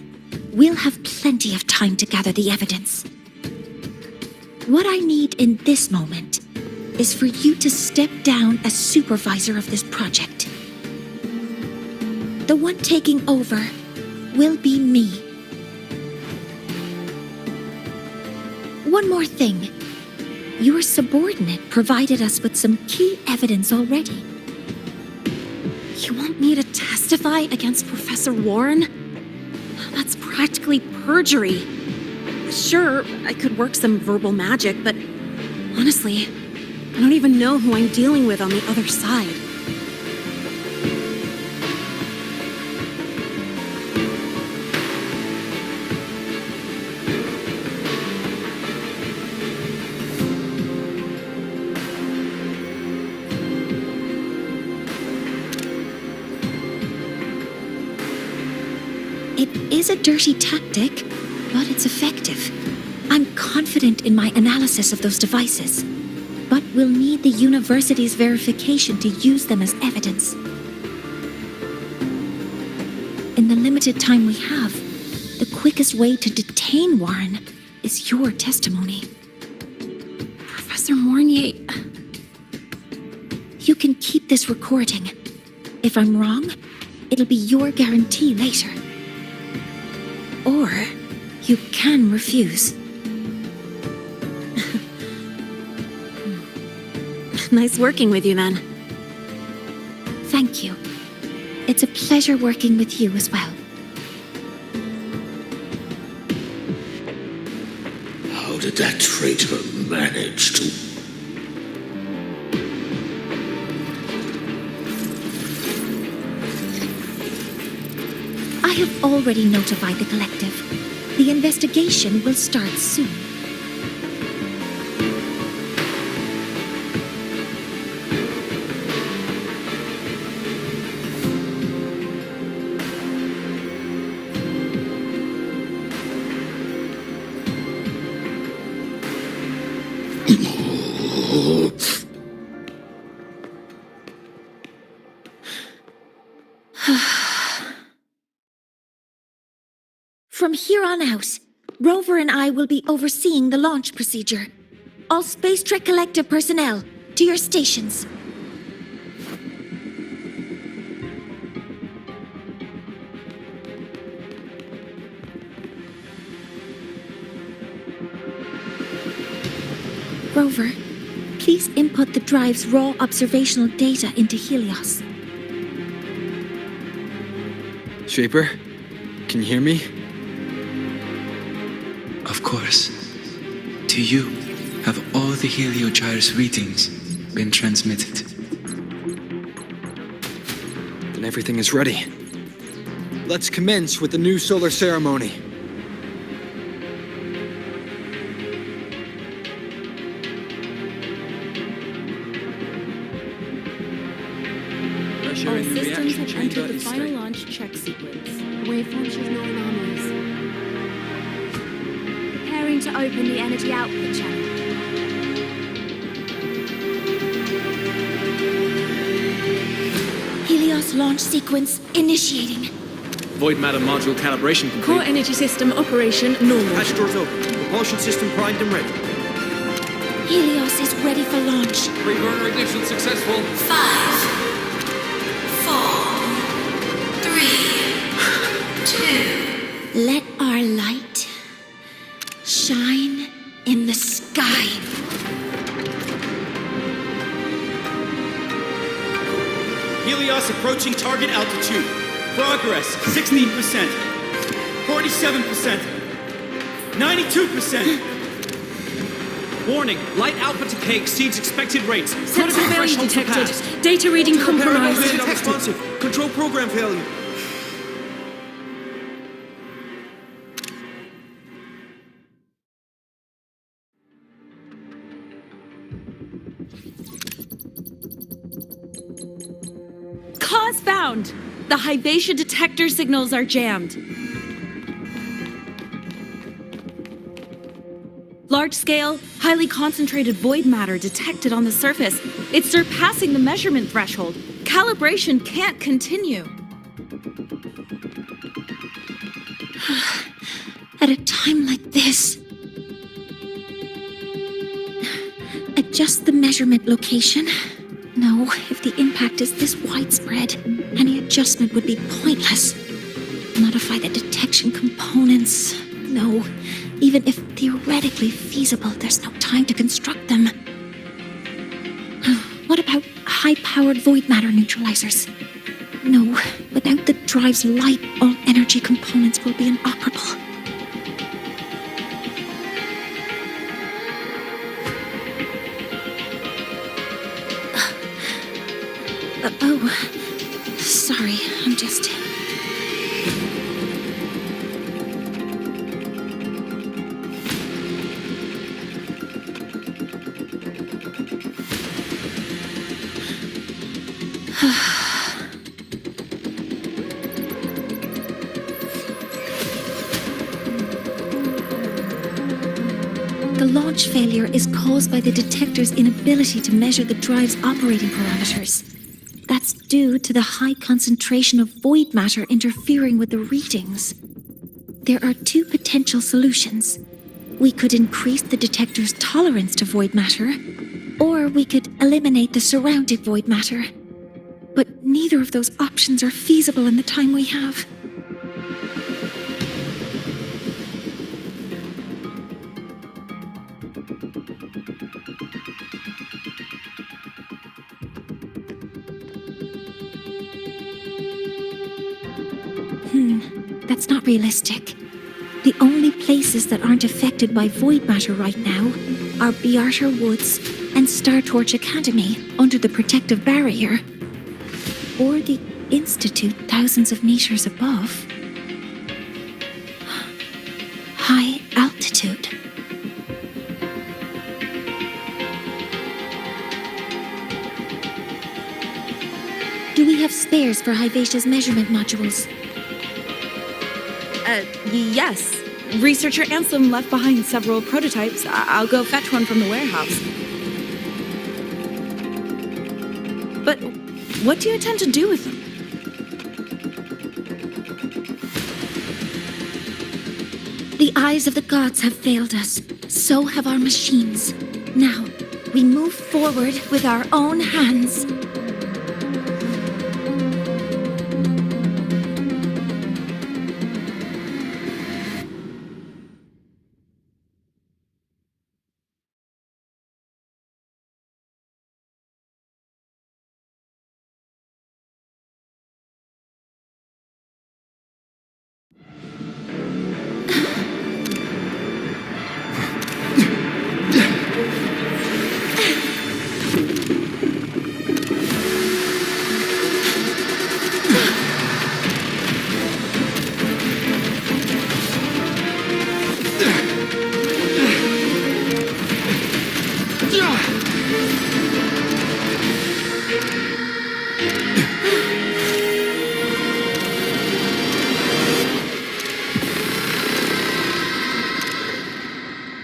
we'll have plenty of time to gather the evidence. What I need in this moment is for you to step down as supervisor of this project. The one taking over will be me. One more thing. Your subordinate provided us with some key evidence already. You want me to testify against Professor Warren? That's practically perjury. Sure, I could work some verbal magic, but honestly, I don't even know who I'm dealing with on the other side. It is a dirty tactic, but it's effective. I'm confident in my analysis of those devices, but we'll need the university's verification to use them as evidence. In the limited time we have, the quickest way to detain Warren is your testimony. Professor Mornier... You can keep this recording. If I'm wrong, it'll be your guarantee later. Or you can refuse. Nice working with you, then. Thank you. It's a pleasure working with you as well. How did that traitor manage to... I have already notified the collective. The investigation will start soon. From here on out, Rover and I will be overseeing the launch procedure. All Space Trek Collective personnel, to your stations. Rover, please input the drive's raw observational data into Helios. Shaper, can you hear me? Of course. To you have all the Heliogyre's readings been transmitted. Then everything is ready. Let's commence with the new solar ceremony. All systems have entered the final launch check sequence. Waveform shows no anomalies. Preparing to open the energy output channel. Helios launch sequence initiating. Void matter module calibration complete. Core energy system operation normal. Hatch doors open. Propulsion system primed and ready. Helios is ready for launch. Reburner ignition successful. 5, 4, 3, 2. Let our light shine in the sky. Helios approaching target altitude. Progress 16%. 47%. 92%. Warning, light output decay exceeds expected rates. Sensor failure detected. Data reading compromised. Unresponsive. Control program failure. Cause found! The Hyvatia detector signals are jammed. Large-scale, highly concentrated void matter detected on the surface. It's surpassing the measurement threshold. Calibration can't continue. At a time like this, adjust the measurement location. No, if the impact is this widespread, any adjustment would be pointless. Modify the detection components. No, even if theoretically feasible, there's no time to construct them. What about high-powered void matter neutralizers? No, without the drive's light, all energy components will be inoperable. Oh, sorry, I'm just... The launch failure is caused by the detector's inability to measure the drive's operating parameters. That's due to the high concentration of void matter interfering with the readings. There are two potential solutions. We could increase the detector's tolerance to void matter, or we could eliminate the surrounding void matter. But neither of those options are feasible in the time we have. That's not realistic. The only places that aren't affected by void matter right now are Bearter Woods and Star Torch Academy under the protective barrier, or the Institute thousands of meters above. High altitude. Do we have spares for Hyvatia's measurement modules? Yes. Researcher Ansem left behind several prototypes. I'll go fetch one from the warehouse. But what do you intend to do with them? The eyes of the gods have failed us. So have our machines. Now, we move forward with our own hands.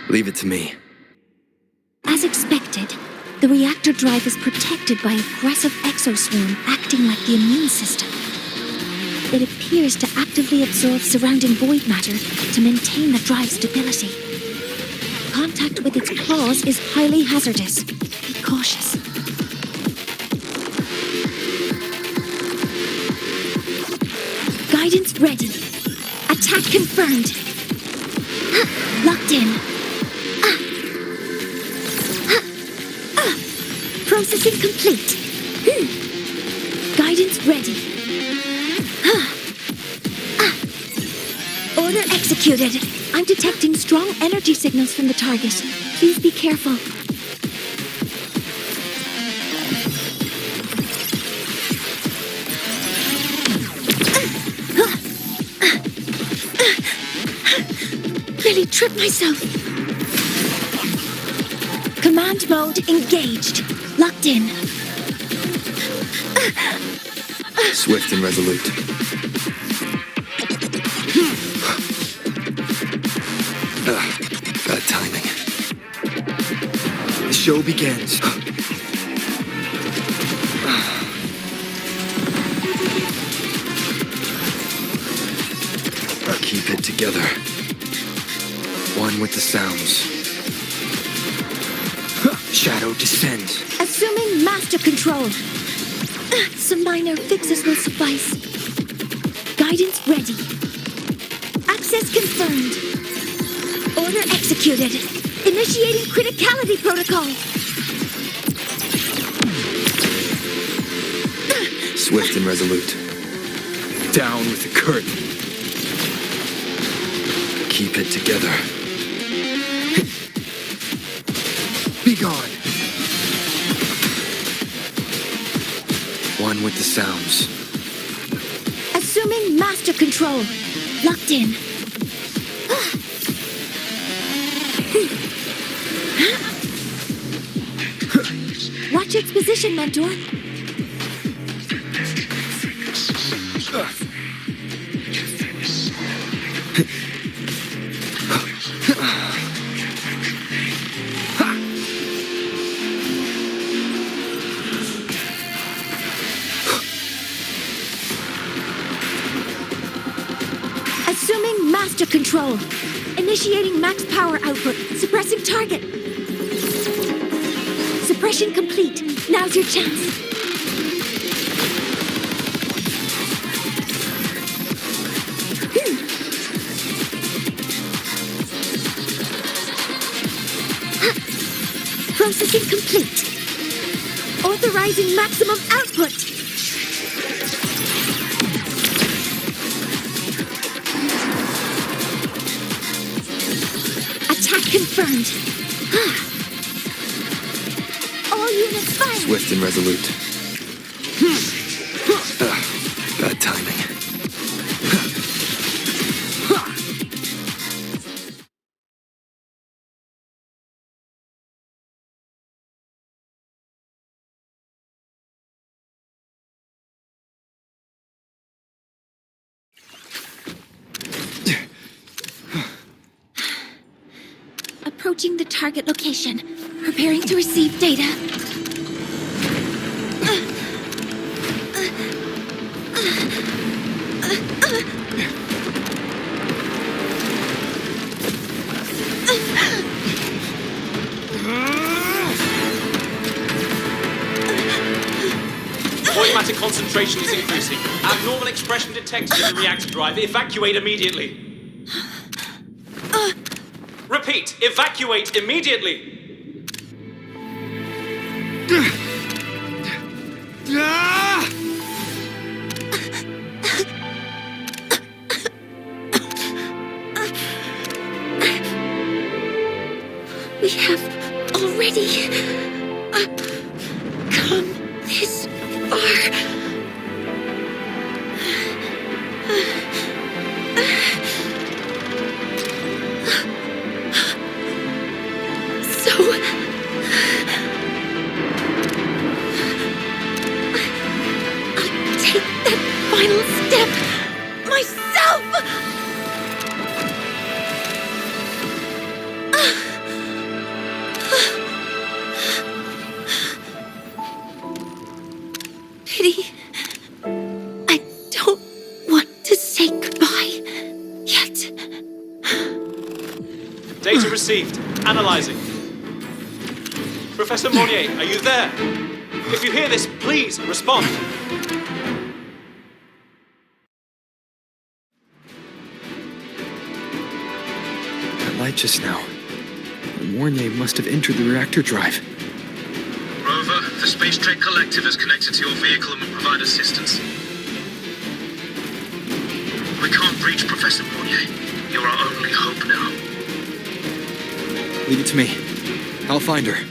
Leave it to me. As expected, the reactor drive is protected by aggressive exoswarm acting like the immune system. It appears to actively absorb surrounding void matter to maintain the drive's stability. Contact with its claws is highly hazardous. Be cautious. Guidance ready. Attack confirmed. Locked in. Processing complete. Guidance ready. Order executed. I'm detecting strong energy signals from the target. Please be careful. Nearly tripped myself. Command mode engaged. Locked in. Swift and resolute. Bad timing. The show begins. Keep it together. One with the sounds. Shadow descends. Assuming master control. Some minor fixes will suffice. Guidance ready. Access confirmed. Order executed. Initiating criticality protocol. Swift and resolute. Down with the curtain. Keep it together. Be gone. One with the sounds. Assuming master control. Locked in. Watch its position, Mentor. Assuming master control. Initiating max power output. Suppressing target. Suppression complete. Now's your chance. Processing complete. Authorizing maximum output. Attack confirmed. All units fire. Swift and resolute. Bad timing. Approaching the target location. Preparing to receive data. Void matter concentration is increasing. Abnormal expression detected in the reactor drive. Evacuate immediately. Repeat, evacuate immediately. We have already come this far. Final step myself! pretty. I don't want to say goodbye yet. Data received. Analyzing. Professor Monnier, are you there? If you hear this, please respond. That light just now. Mornier must have entered the reactor drive. Rover, the Space Trek Collective has connected to your vehicle and will provide assistance. We can't reach Professor Monnier. You're our only hope now. Leave it to me. I'll find her.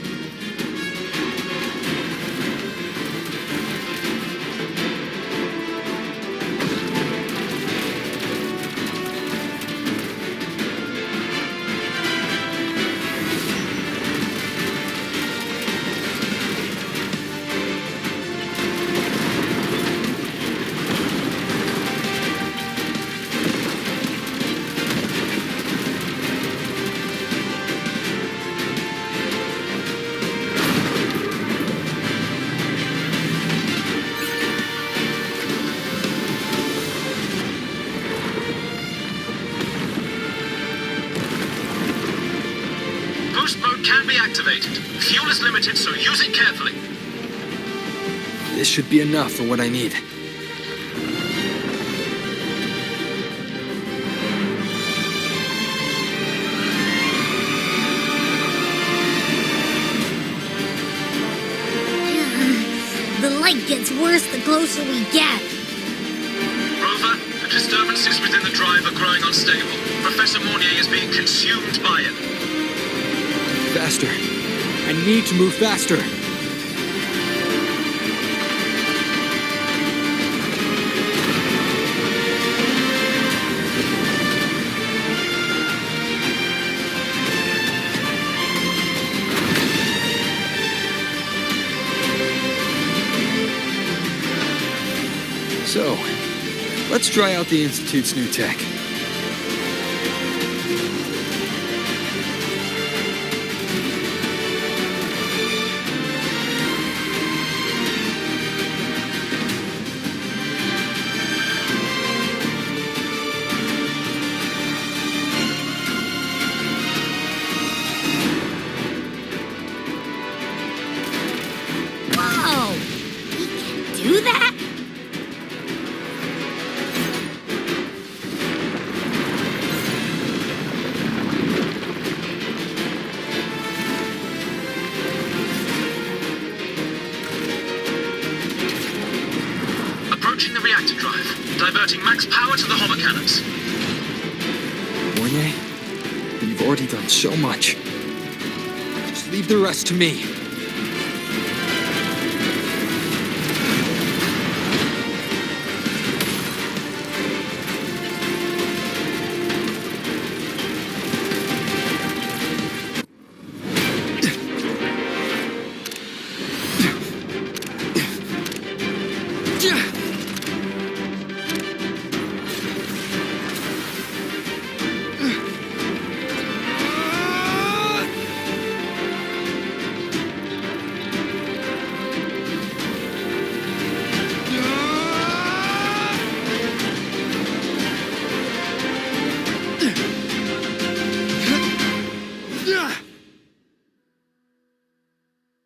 Boost mode can be activated. Fuel is limited, so use it carefully. This should be enough for what I need. The light gets worse the closer we get. Rover, the disturbances within the drive are growing unstable. Professor Monnier is being consumed by it. Faster. I need to move faster. So, let's try out the Institute's new tech. Whoa! He can do that? Approaching the reactor drive, diverting max power to the hover cannons. Mornier, you've already done so much. Just leave the rest to me.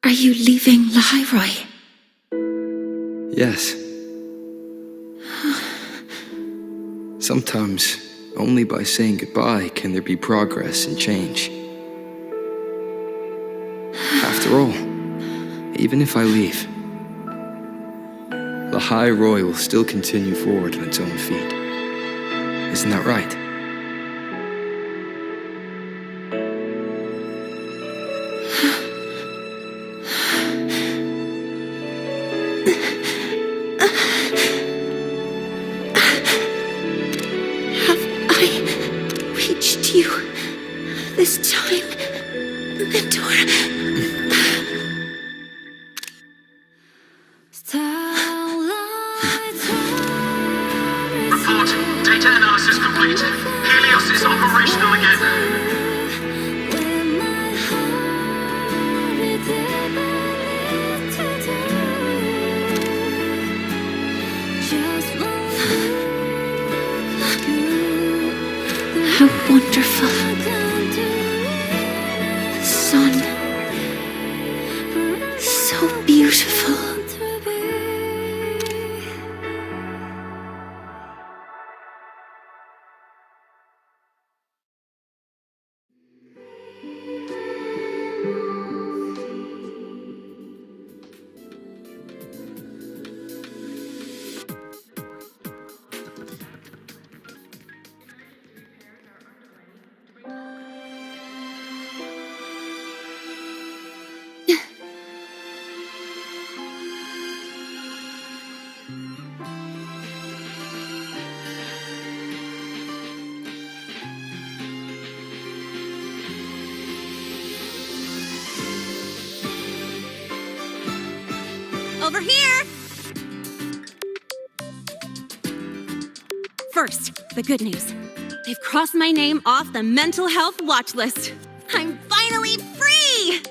Are you leaving Lahai Roi? Yes. Sometimes, only by saying goodbye can there be progress and change. After all, even if I leave, Lahai Roi will still continue forward on its own feet. Isn't that right? Reached you this time, Mentor. Report. Data analysis complete. Helios is operational again. How wonderful. The sun. So beautiful. Over here! First, the good news. They've crossed my name off the mental health watch list. I'm finally free!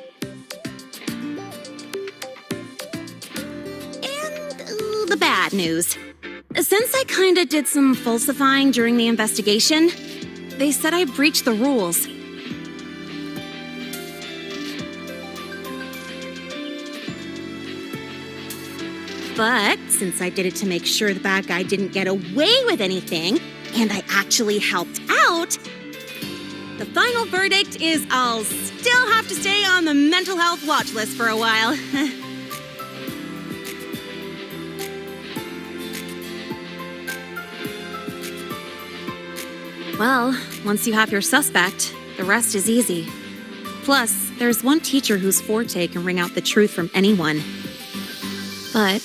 And the bad news. Since I kinda did some falsifying during the investigation, they said I breached the rules. But since I did it to make sure the bad guy didn't get away with anything, and I actually helped out, the final verdict is I'll still have to stay on the mental health watch list for a while. Well, once you have your suspect, the rest is easy. Plus, there's one teacher whose forte can wring out the truth from anyone. But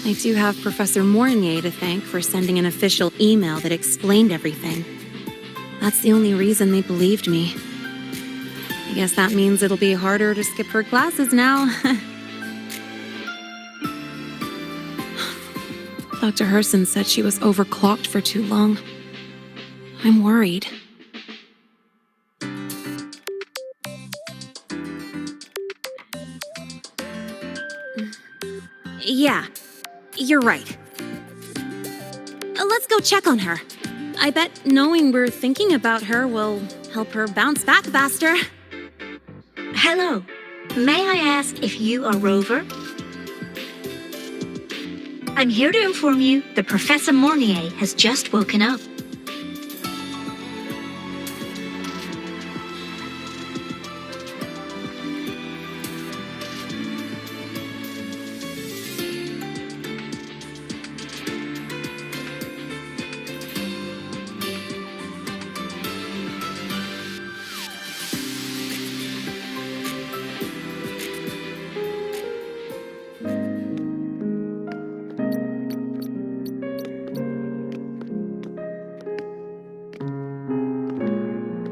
I do have Professor Mornier to thank for sending an official email that explained everything. That's the only reason they believed me. I guess that means it'll be harder to skip her classes now. Dr. Herson said she was overclocked for too long. I'm worried. Yeah, you're right. Let's go check on her. I bet knowing we're thinking about her will help her bounce back faster. Hello. May I ask if you are Rover? I'm here to inform you that Professor Mornier has just woken up.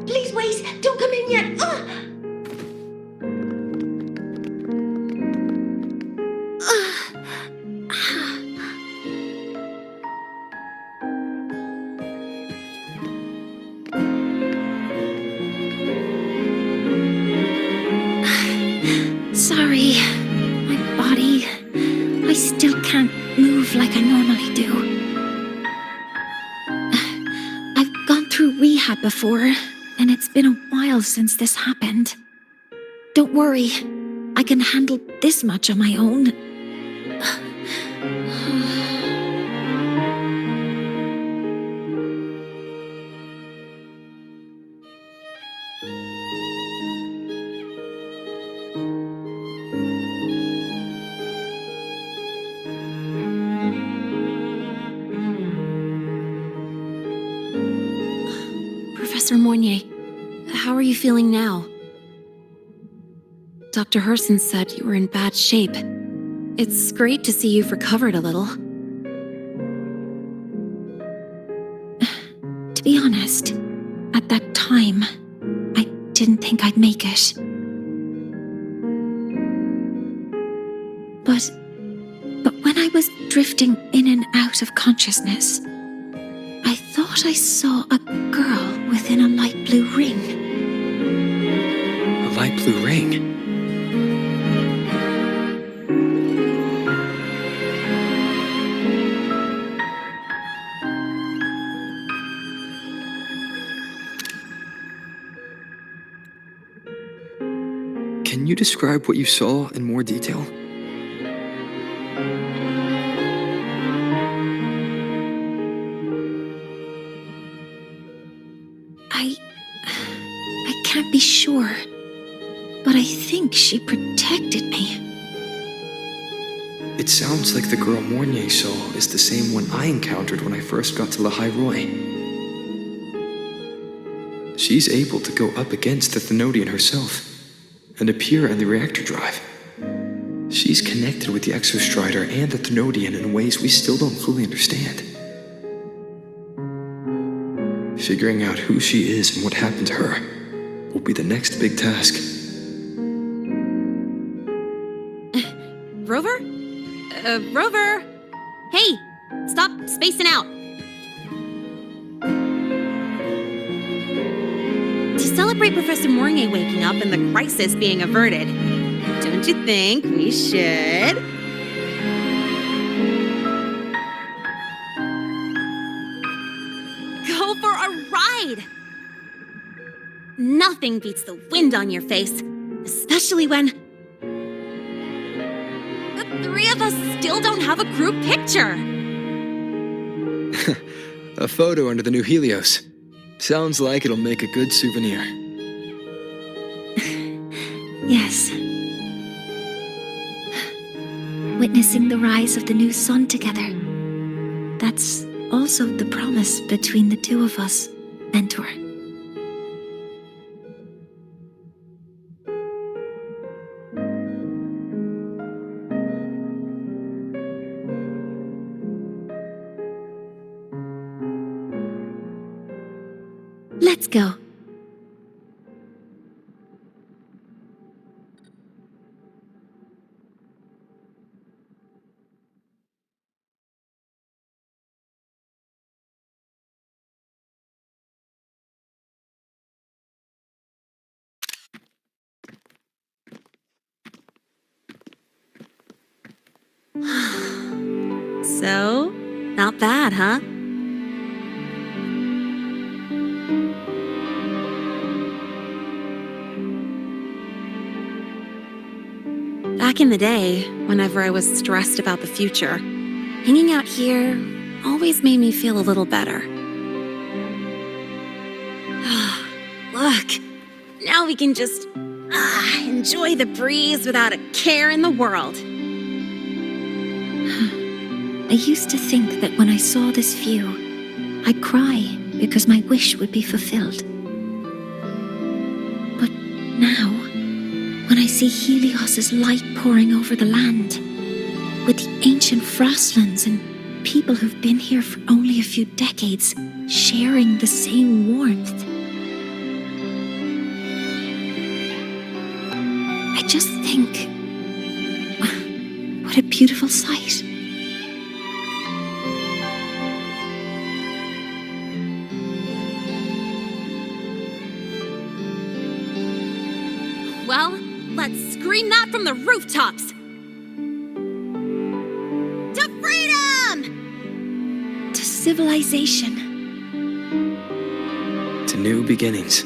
Please wait! Don't come in yet! Sorry, my body. I still can't move like I normally do. I've gone through rehab before, and it's been a while since this happened. Don't worry, I can handle this much on my own. Professor Mornier, how are you feeling now? Dr. Herson said you were in bad shape. It's great to see you've recovered a little. To be honest, at that time, I didn't think I'd make it. But when I was drifting in and out of consciousness, I thought I saw a girl within a light blue ring. A light blue ring? Can you describe what you saw in more detail? I can't be sure, but I think she protected me. It sounds like the girl Mornier saw is the same one I encountered when I first got to Lahai Roi. She's able to go up against the Thenodian herself and appear in the reactor drive. She's connected with the Exostrider and the Thenodian in ways we still don't fully understand. Figuring out who she is and what happened to her will be the next big task. Rover? Rover! Hey! Stop spacing out! To celebrate Professor Mornier waking up and the crisis being averted, don't you think we should? Go for a ride! Nothing beats the wind on your face, especially when the three of us still don't have a group picture. A photo under the new Helios. Sounds like it'll make a good souvenir. Yes. Witnessing the rise of the new sun together. That's also the promise between the two of us, Mentor. Let's go. So, not bad, huh? Back in the day, whenever I was stressed about the future, hanging out here always made me feel a little better. Look, now we can just enjoy the breeze without a care in the world. I used to think that when I saw this view, I'd cry because my wish would be fulfilled. But now, when I see Helios's light pouring over the land, with the ancient frostlands and people who've been here for only a few decades sharing the same warmth, I just think, what a beautiful sight. Well, let's scream that from the rooftops! To freedom! To civilization. To new beginnings.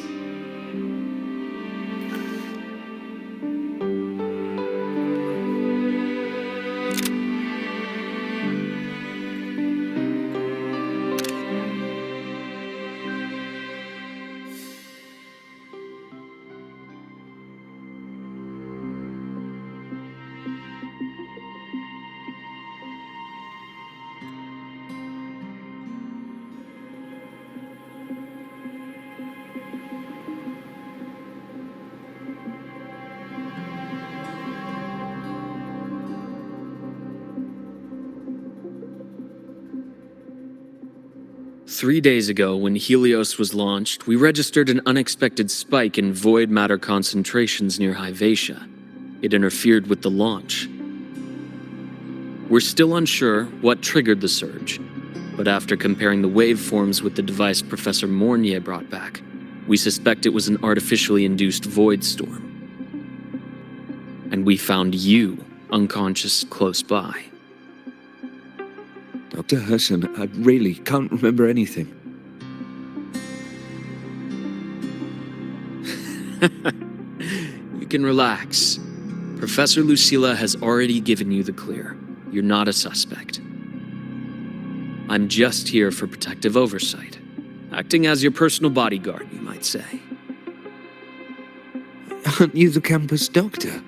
Three days ago, when Helios was launched, we registered an unexpected spike in void matter concentrations near Hyvatia. It interfered with the launch. We're still unsure what triggered the surge, but after comparing the waveforms with the device Professor Mornier brought back, we suspect it was an artificially induced void storm. And we found you unconscious close by. Dr. Herson, I really can't remember anything. You back and relax. Professor Lucilla has already given you the clear. You're not a suspect. I'm just here for protective oversight. Acting as your personal bodyguard, you might say. Aren't you the campus doctor?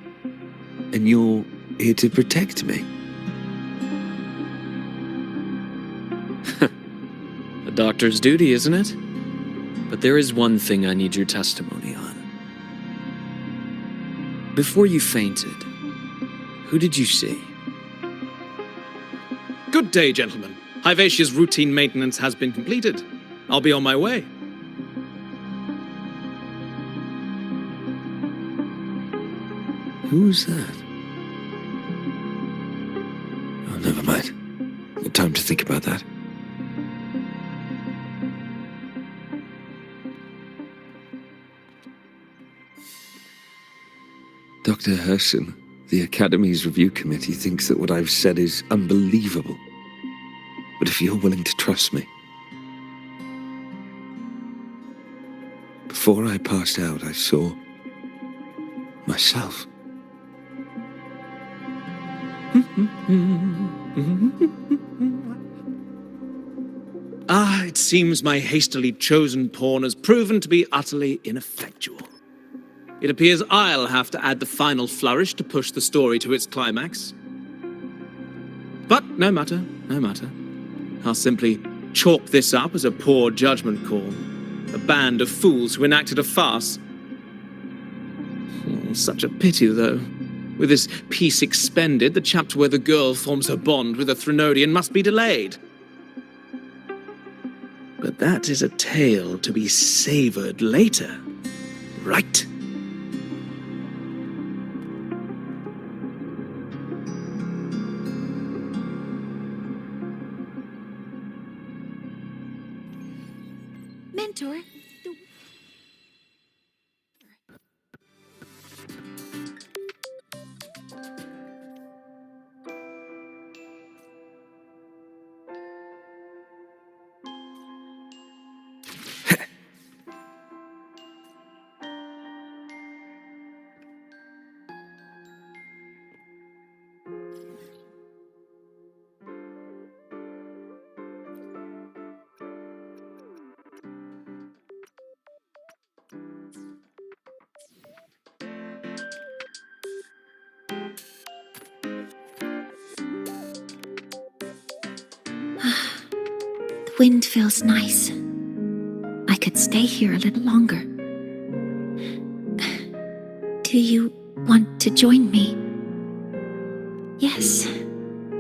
And you're here to protect me? A doctor's duty, isn't it? But there is one thing I need your testimony on. Before you fainted, who did you see? Good day, gentlemen. Hyvatia's routine maintenance has been completed. I'll be on my way. Who's that? Oh, never mind. No time to think about that. Dr. Herson, the Academy's review committee thinks that what I've said is unbelievable. But if you're willing to trust me... Before I passed out, I saw... myself. It seems my hastily chosen pawn has proven to be utterly ineffectual. It appears I'll have to add the final flourish to push the story to its climax. But no matter, no matter. I'll simply chalk this up as a poor judgment call. A band of fools who enacted a farce. Such a pity, though. With this piece expended, the chapter where the girl forms her bond with a Threnodian must be delayed. But that is a tale to be savoured later, right? Mentor, the wind feels nice. I could stay here a little longer. Do you want to join me? Yes.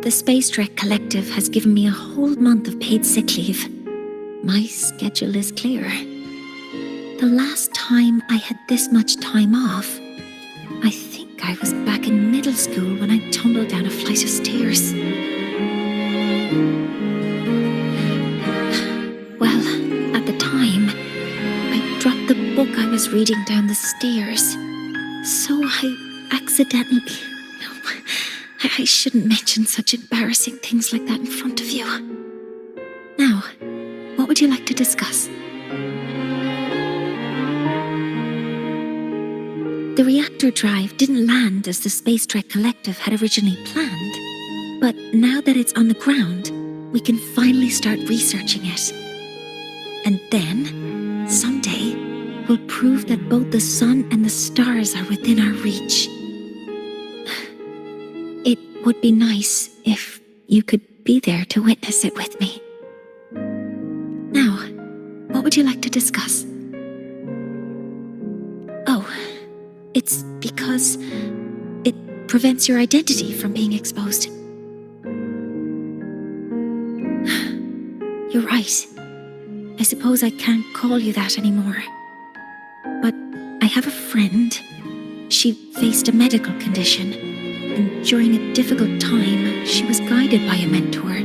The Space Trek Collective has given me a whole month of paid sick leave. My schedule is clear. The last time I had this much time off, I think I was back in middle school when I tumbled down a flight of stairs. Well, at the time, I dropped the book I was reading down the stairs. So I accidentally... No, I shouldn't mention such embarrassing things like that in front of you. Now, what would you like to discuss? The reactor drive didn't land as the Space Trek Collective had originally planned, but now that it's on the ground, we can finally start researching it. And then, someday, we'll prove that both the sun and the stars are within our reach. It would be nice if you could be there to witness it with me. Now, what would you like to discuss? Oh, it's because it prevents your identity from being exposed. You're right. I suppose I can't call you that anymore. But I have a friend. She faced a medical condition, and during a difficult time, she was guided by a mentor.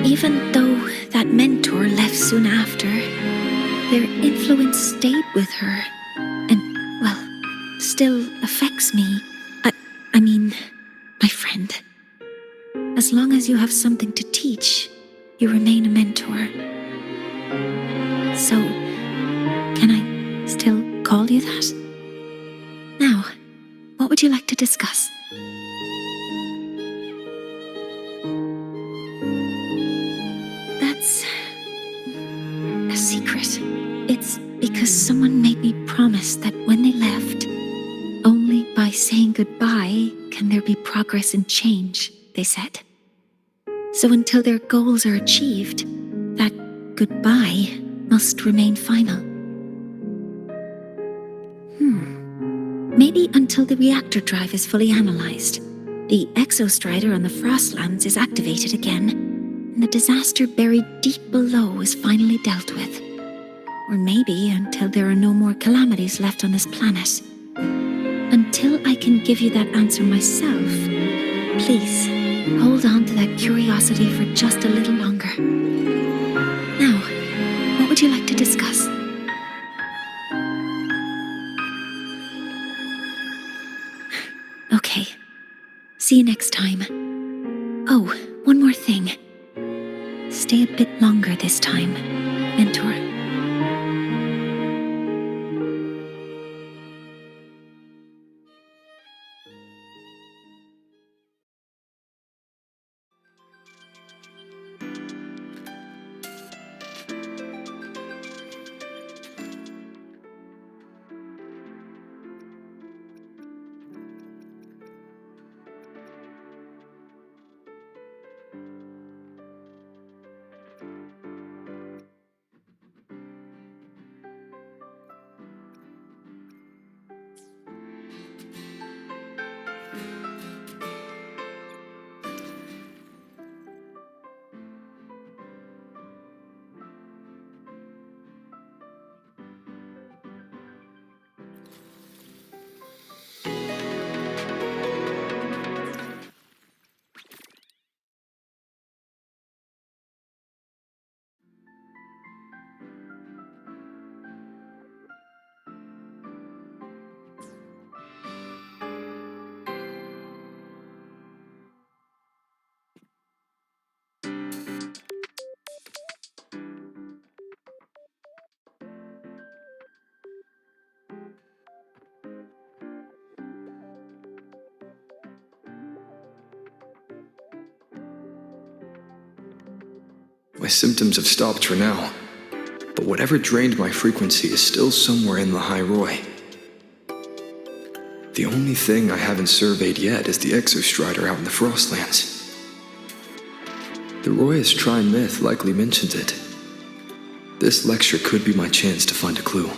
Even though that mentor left soon after, their influence stayed with her, and, well, still affects me. I mean, my friend. As long as you have something to teach, you remain a mentor. So, can I still call you that? Now, discuss? That's a secret. It's because someone made me promise that when they left, only by saying goodbye can there be progress and change, they said. So until their goals are achieved, that goodbye must remain final. Maybe until the reactor drive is fully analyzed, the exostrider on the Frostlands is activated again, and the disaster buried deep below is finally dealt with. Or maybe until there are no more calamities left on this planet. Until I can give you that answer myself, please hold on to that curiosity for just a little longer. Now, what would you like to discuss? Okay. See you next time. Oh, one more thing. Stay a bit longer this time, Mentor. My symptoms have stopped for now, but whatever drained my frequency is still somewhere in Lahai Roi. The only thing I haven't surveyed yet is the exostrider out in the Frostlands. The Roy's Trine myth likely mentions it. This lecture could be my chance to find a clue.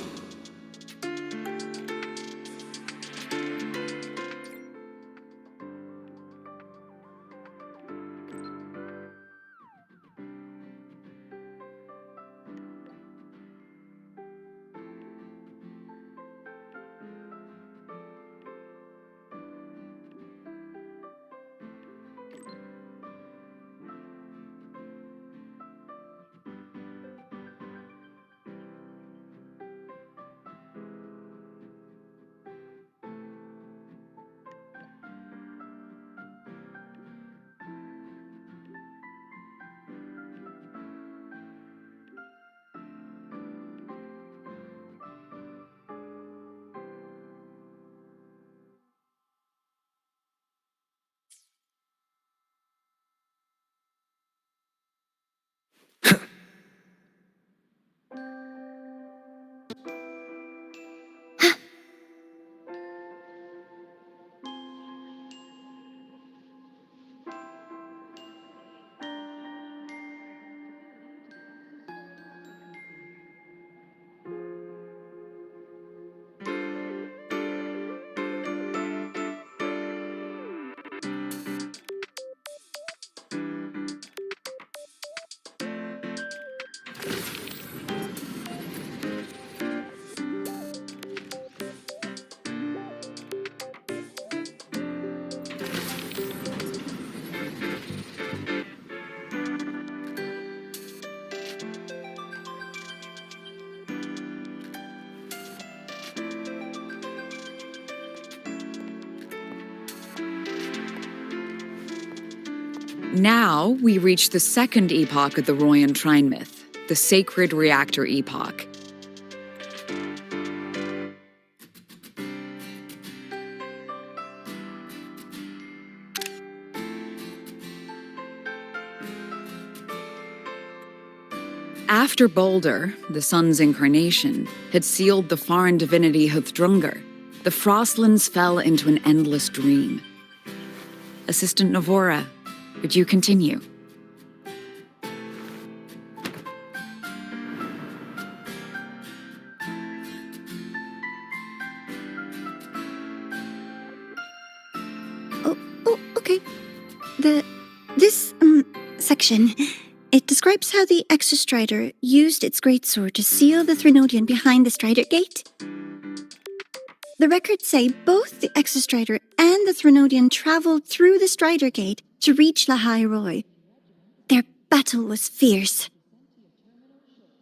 Now, we reach the second epoch of the Roi and Trine myth, the Sacred Reactor Epoch. After Boulder, the sun's incarnation, had sealed the foreign divinity Huthdrungar, the Frostlands fell into an endless dream. Assistant Navora, could you continue? Okay. This section, it describes how the Exostrider used its greatsword to seal the Threnodian behind the Strider Gate. The records say both the Exostrider and the Threnodian traveled through the Strider Gate to reach Lahai Roi. Their battle was fierce.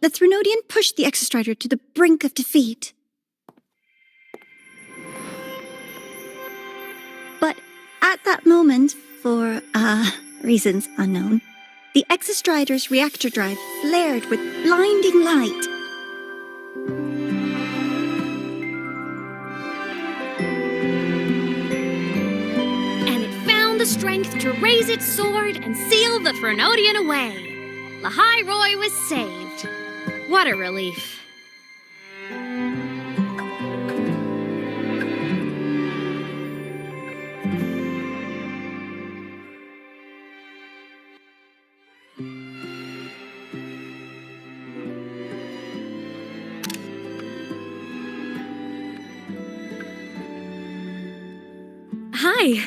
The Threnodian pushed the Exostrider to the brink of defeat. But at that moment, for reasons unknown, the Exostrider's reactor drive flared with blinding light. And it found the strength to raise its sword and seal the Threnodian away. Lahai Roi was saved. What a relief. Hi.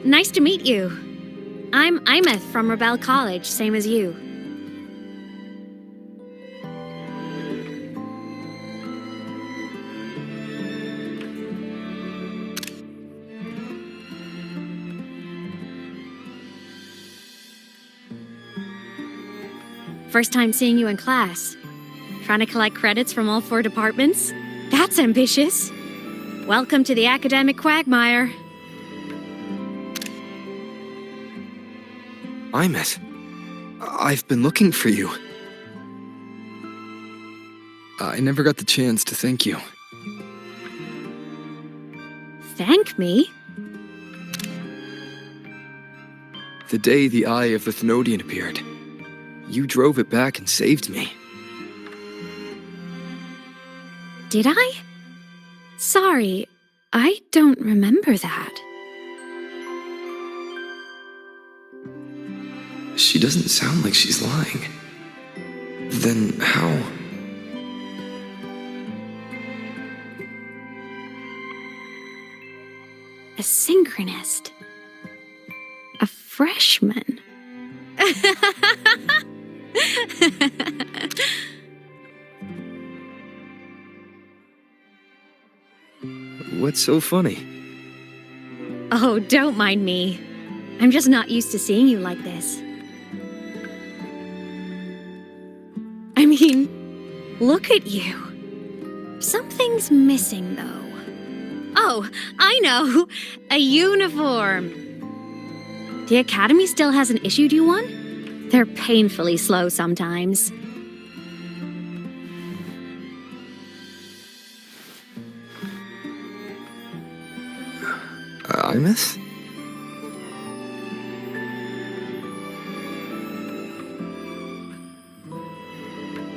Nice to meet you. I'm Imeth from Rebel College, same as you. First time seeing you in class. Trying to collect credits from all 4 departments? That's ambitious. Welcome to the academic quagmire. Imeth, I've been looking for you. I never got the chance to thank you. Thank me? The day the Eye of the Thenodian appeared, you drove it back and saved me. Did I? Sorry, I don't remember that. She doesn't sound like she's lying. Then how? A synchronist. A freshman. What's so funny? Oh, don't mind me. I'm just not used to seeing you like this. I mean, look at you. Something's missing, though. Oh, I know! A uniform! The Academy still hasn't issued you one? They're painfully slow sometimes. Imeth?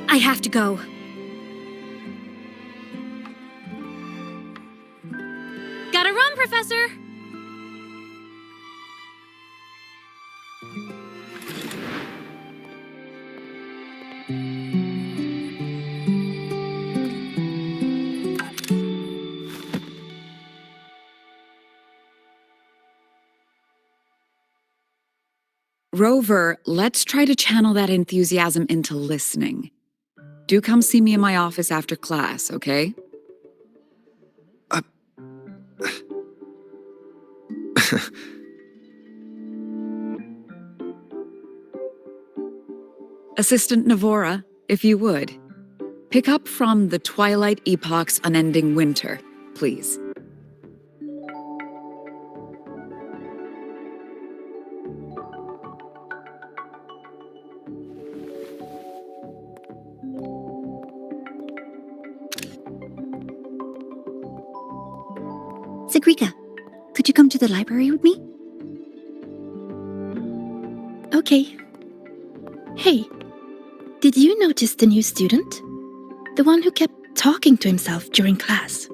I have to go. Gotta run, Professor! Rover, let's try to channel that enthusiasm into listening. Do come see me in my office after class, okay? Assistant Navora, if you would. Pick up from the Twilight Epoch's Unending Winter, please. Sigrika, could you come to the library with me? Okay. Hey, Did you notice the new student? The one who kept talking to himself during class?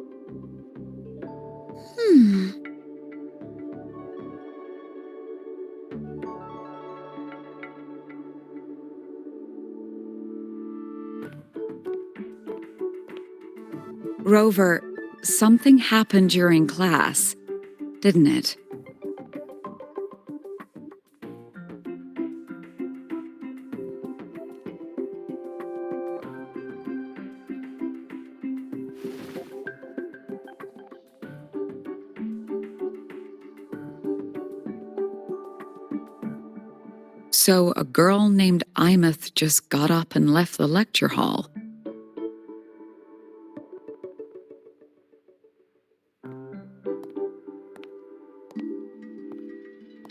Rover, something happened during class, didn't it? So a girl named Imeth just got up and left the lecture hall.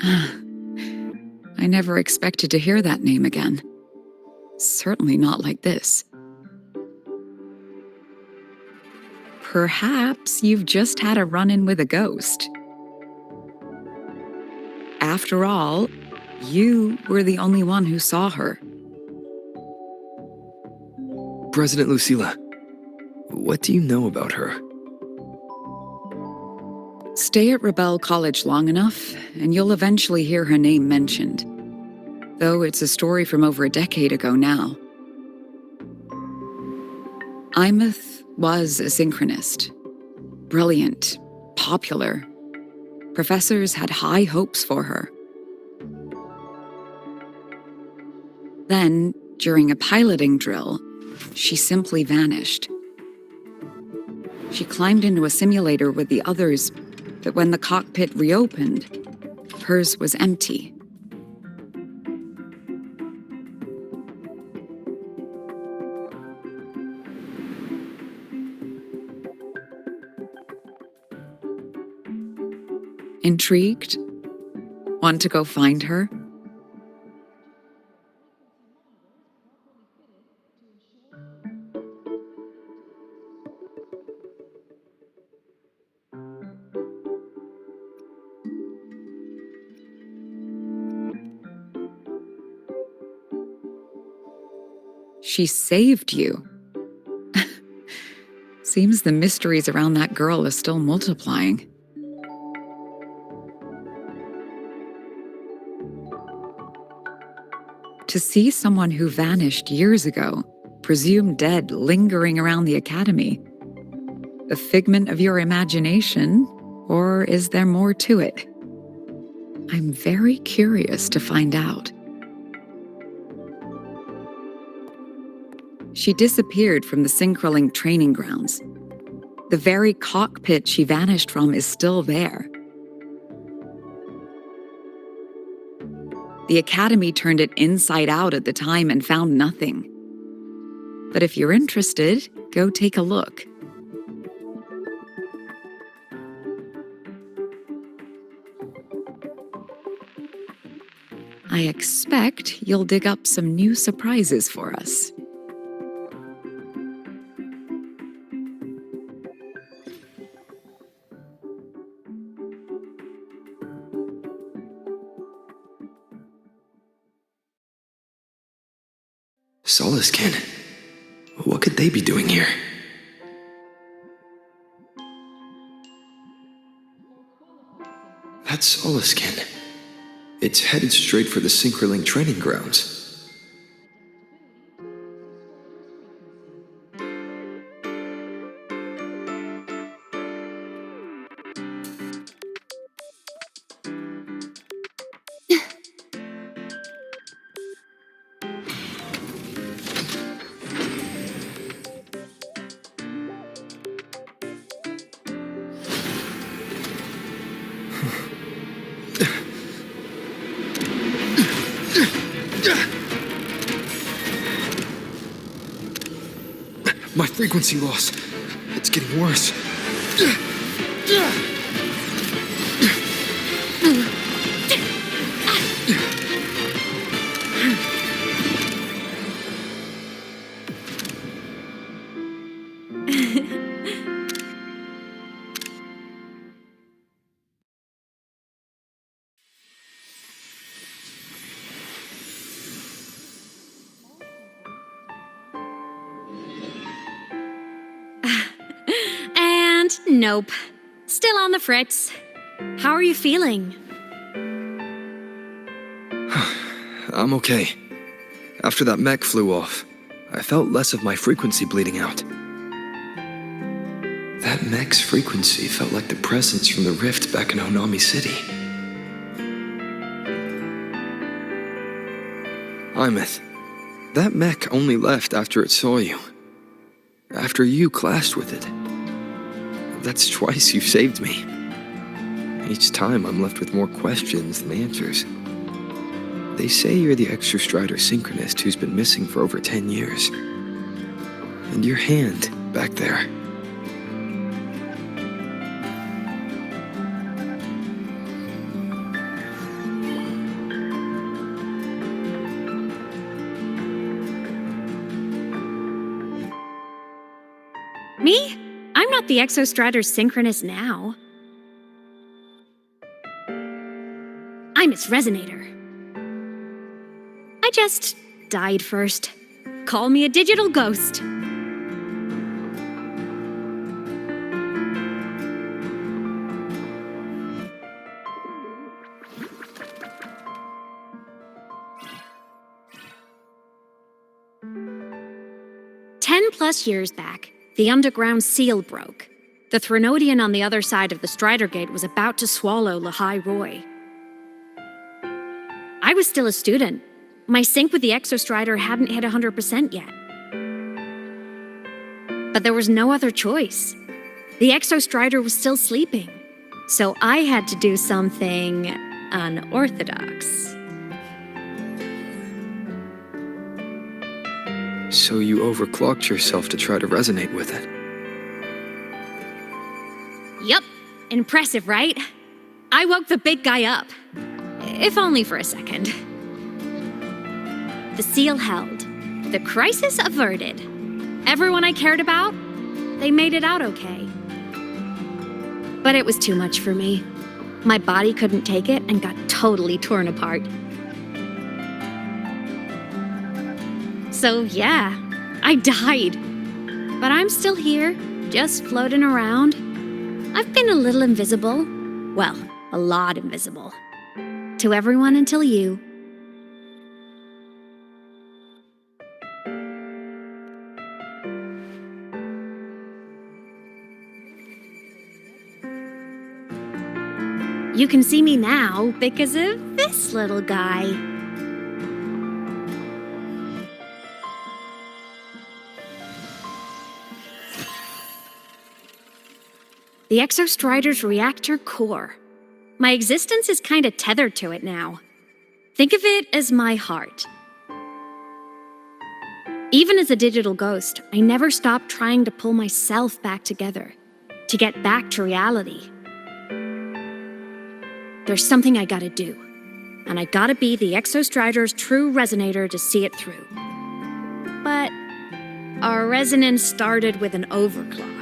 I never expected to hear that name again. Certainly not like this. Perhaps you've just had a run-in with a ghost. After all, you were the only one who saw her. President Lucilla, what do you know about her? Stay at Rebel College long enough, and you'll eventually hear her name mentioned. Though it's a story from over a decade ago now. Imeth was a synchronist. Brilliant, popular. Professors had high hopes for her. Then, during a piloting drill, she simply vanished. She climbed into a simulator with the others, but when the cockpit reopened, hers was empty. Intrigued? Want to go find her? She saved you. Seems the mysteries around that girl are still multiplying. To see someone who vanished years ago, presumed dead, lingering around the academy, a figment of your imagination, or is there more to it? I'm very curious to find out. She disappeared from the Synchrolink training grounds. The very cockpit she vanished from is still there. The Academy turned it inside out at the time and found nothing. But if you're interested, go take a look. I expect you'll dig up some new surprises for us. Solaskin? What could they be doing here? That's Solaskin. It's headed straight for the Synchrolink training grounds. My frequency loss. It's getting worse. Nope. Still on the fritz. How are you feeling? I'm okay. After that mech flew off, I felt less of my frequency bleeding out. That mech's frequency felt like the presence from the rift back in Honami City. Imeth, that mech only left after it saw you. After you clashed with it. That's twice you've saved me. Each time I'm left with more questions than answers. They say you're the Exostrider synchronist who's been missing for over 10 years. And your hand, back there. Me? I'm not the Exostrider synchronist now. I'm its resonator. I just died first. Call me a digital ghost. +10 years back, the underground seal broke. The Threnodian on the other side of the Strider Gate was about to swallow Lahai Roi. I was still a student. My sync with the Exostrider hadn't hit 100% yet. But there was no other choice. The Exostrider was still sleeping, so I had to do something unorthodox. So you overclocked yourself to try to resonate with it. Yup. Impressive, right? I woke the big guy up. If only for a second. The seal held. The crisis averted. Everyone I cared about, they made it out okay. But it was too much for me. My body couldn't take it and got totally torn apart. So yeah, I died. But I'm still here, just floating around. I've been a little invisible. Well, a lot invisible. To everyone until you. You can see me now because of this little guy. The Exostrider's reactor core. My existence is kinda tethered to it now. Think of it as my heart. Even as a digital ghost, I never stopped trying to pull myself back together, to get back to reality. There's something I gotta do, and I gotta be the Exostrider's true resonator to see it through. But our resonance started with an overclock.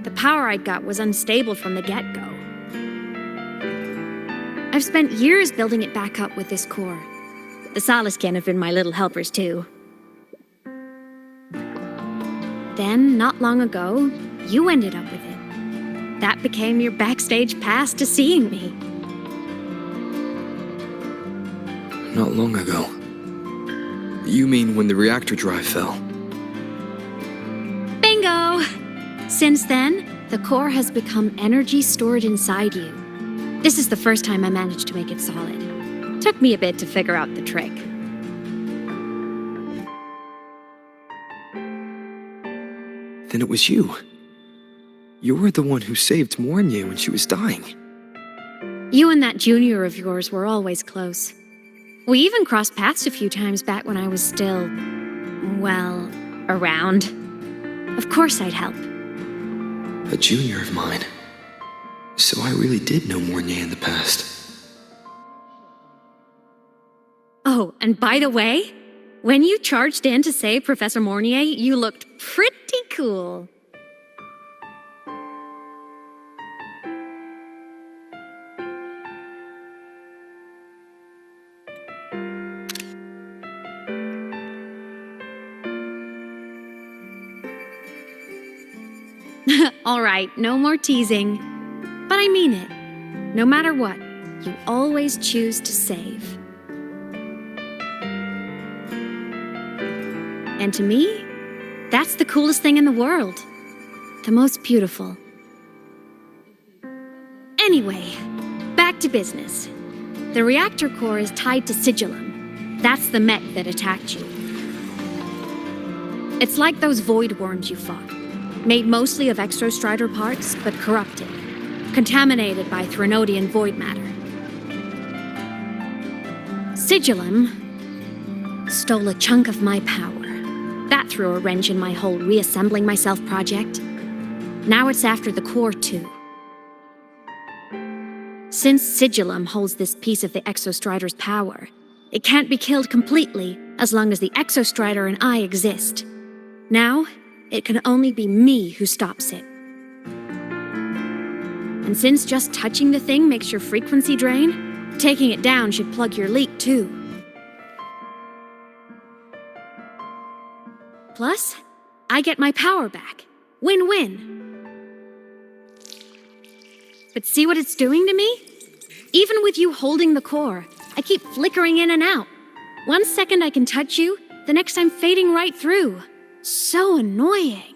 The power I got was unstable from the get-go. I've spent years building it back up with this core. The Soliscan have been my little helpers too. Then, not long ago, you ended up with it. That became your backstage pass to seeing me. Not long ago. You mean when the reactor drive fell? Bingo! Since then, the core has become energy stored inside you. This is the first time I managed to make it solid. Took me a bit to figure out the trick. Then it was you. You were the one who saved Mornye when she was dying. You and that junior of yours were always close. We even crossed paths a few times back when I was still, well, around. Of course I'd help. A junior of mine. So I really did know Mornye in the past. Oh, and by the way, when you charged in to save Professor Mornye, you looked pretty cool. All right, no more teasing. But I mean it. No matter what, you always choose to save. And to me, that's the coolest thing in the world. The most beautiful. Anyway, back to business. The reactor core is tied to Sigillum. That's the mech that attacked you. It's like those void worms you fought. Made mostly of exostrider parts, but corrupted. Contaminated by Threnodian void matter. Sigillum stole a chunk of my power. That threw a wrench in my whole reassembling myself project. Now it's after the core too. Since Sigillum holds this piece of the Exostrider's power, it can't be killed completely as long as the Exostrider and I exist. Now, it can only be me who stops it. And since just touching the thing makes your frequency drain, taking it down should plug your leak too. Plus, I get my power back. Win-win. But see what it's doing to me? Even with you holding the core, I keep flickering in and out. 1 second I can touch you, the next I'm fading right through. So annoying.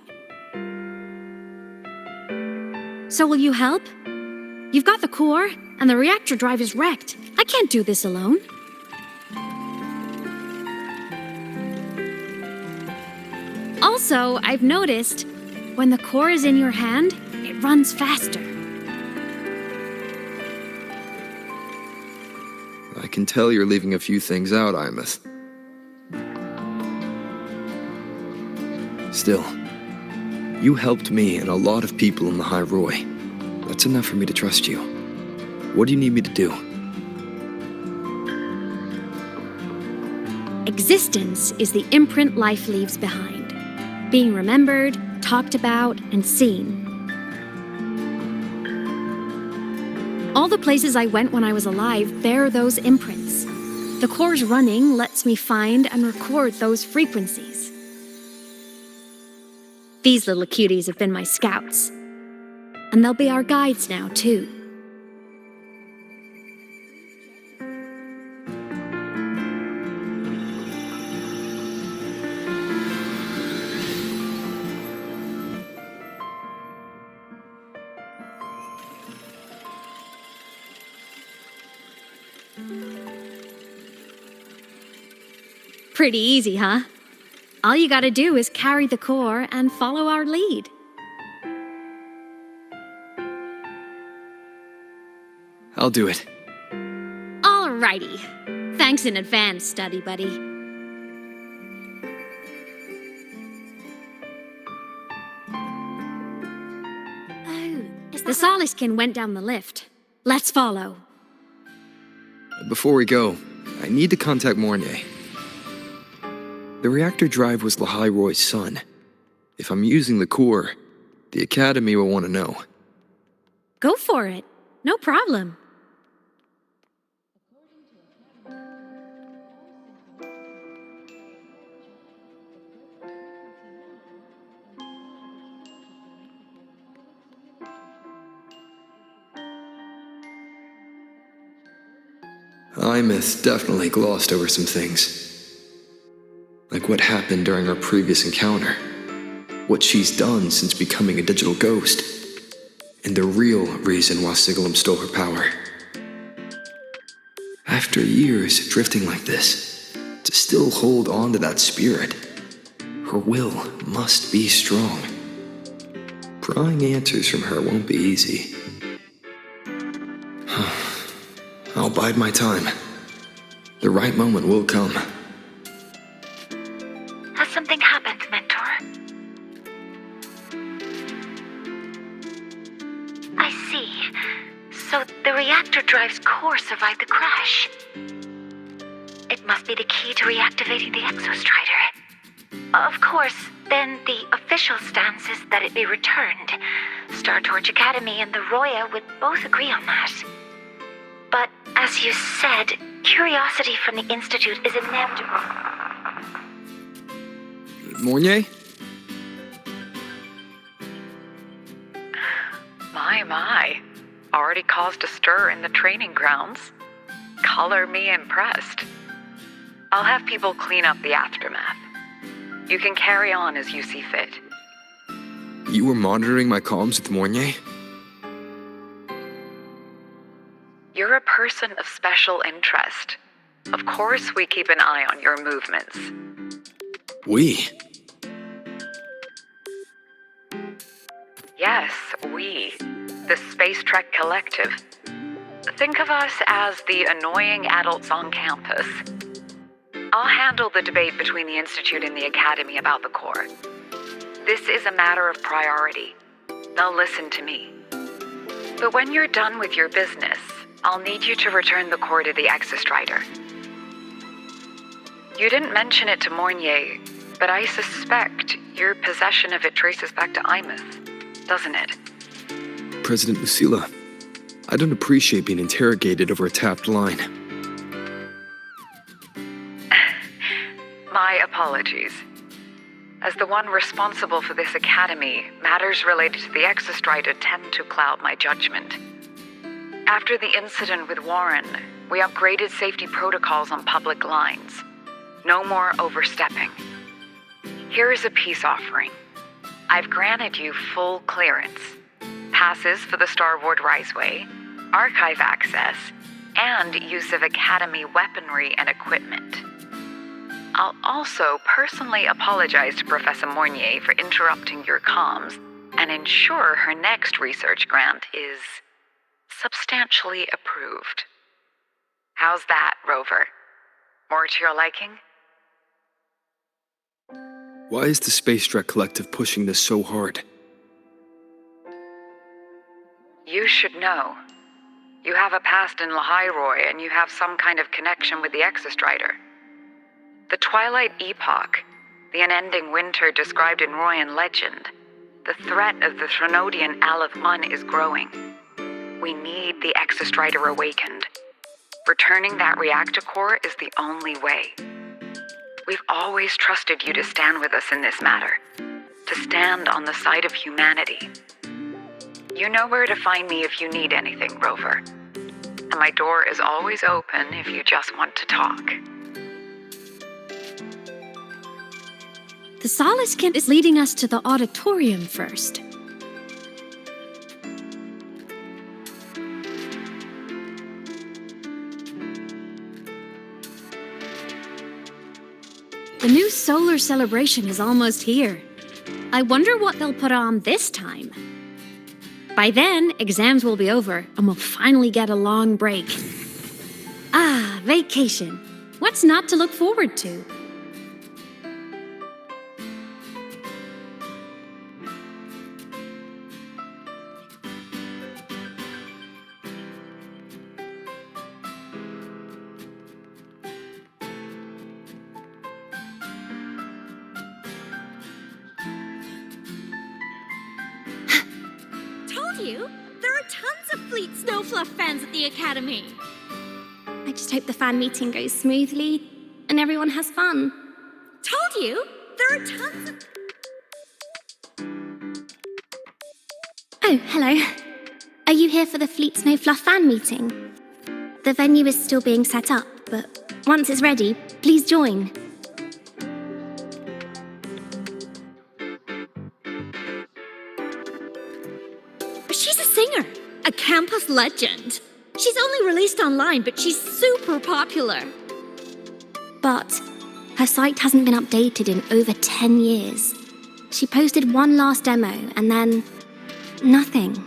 So will you help? You've got the core, and the reactor drive is wrecked. I can't do this alone. Also, I've noticed, when the core is in your hand, it runs faster. I can tell you're leaving a few things out, Imeth. Still, you helped me and a lot of people in Lahai Roi. That's enough for me to trust you. What do you need me to do? Existence is the imprint life leaves behind. Being remembered, talked about, and seen. All the places I went when I was alive bear those imprints. The core's running lets me find and record those frequencies. These little cuties have been my scouts. And they'll be our guides now, too. Pretty easy, huh? All you gotta do is carry the core and follow our lead. I'll do it. Alrighty. Thanks in advance, study buddy. The Soliskin went down the lift. Let's follow. Before we go, I need to contact Mornay. The reactor drive was Lahai Roi's son. If I'm using the core, the Academy will want to know. Go for it. No problem. Imeth definitely glossed over some things. Like what happened during our previous encounter. What she's done since becoming a digital ghost. And the real reason why Sigillum stole her power. After years drifting like this, to still hold on to that spirit, her will must be strong. Prying answers from her won't be easy. I'll bide my time. The right moment will come. Has something happened, Mentor? I see. So the reactor drive's core survived the crash. It must be the key to reactivating the Exostrider. Of course, then the official stance is that it be returned. Star Torch Academy and the Roya would both agree on that. But, as you said, curiosity from the Institute is inevitable. Mornay? already caused a stir in the training grounds. Color me impressed. I'll have people clean up the aftermath. You can carry on as you see fit. You were monitoring my comms with Mornier? You're a person of special interest. Of course we keep an eye on your movements. We? Yes, we. The Space Trek Collective. Think of us as the annoying adults on campus. I'll handle the debate between the Institute and the Academy about the Corps. This is a matter of priority. They'll listen to me. But when you're done with your business, I'll need you to return the core to the Exostrider. You didn't mention it to Mornier, but I suspect your possession of it traces back to Imeth, doesn't it? President Lucilla, I don't appreciate being interrogated over a tapped line. My apologies. As the one responsible for this academy, matters related to the Exostrider tend to cloud my judgment. After the incident with Warren, we upgraded safety protocols on public lines. No more overstepping. Here is a peace offering. I've granted you full clearance. Passes for the Starboard Riseway, archive access, and use of Academy weaponry and equipment. I'll also personally apologize to Professor Mornier for interrupting your comms and ensure her next research grant is substantially approved. How's that, Rover? More to your liking? Why is the Space Trek Collective pushing this so hard? You should know. You have a past in Lahai Roi, and you have some kind of connection with the Exostrider. The Twilight Epoch, the unending winter described in Royan legend, the threat of the Threnodian Aleph Mun is growing. We need the Exostrider awakened. Returning that reactor core is the only way. We've always trusted you to stand with us in this matter, to stand on the side of humanity. You know where to find me if you need anything, Rover. And my door is always open if you just want to talk. The Soliskin is leading us to the auditorium first. The new solar celebration is almost here. I wonder what they'll put on this time. By then, exams will be over, and we'll finally get a long break. Ah, vacation. What's not to look forward to? You? There are tons of Fleet Snowfluff fans at the Academy. I just hope the fan meeting goes smoothly and everyone has fun. Told you, there are tons of... Oh, hello. Are you here for the Fleet Snowfluff fan meeting? The venue is still being set up, but once it's ready, please join. She's a singer, a campus legend. She's only released online, but she's super popular. But her site hasn't been updated in over 10 years. She posted one last demo and then nothing.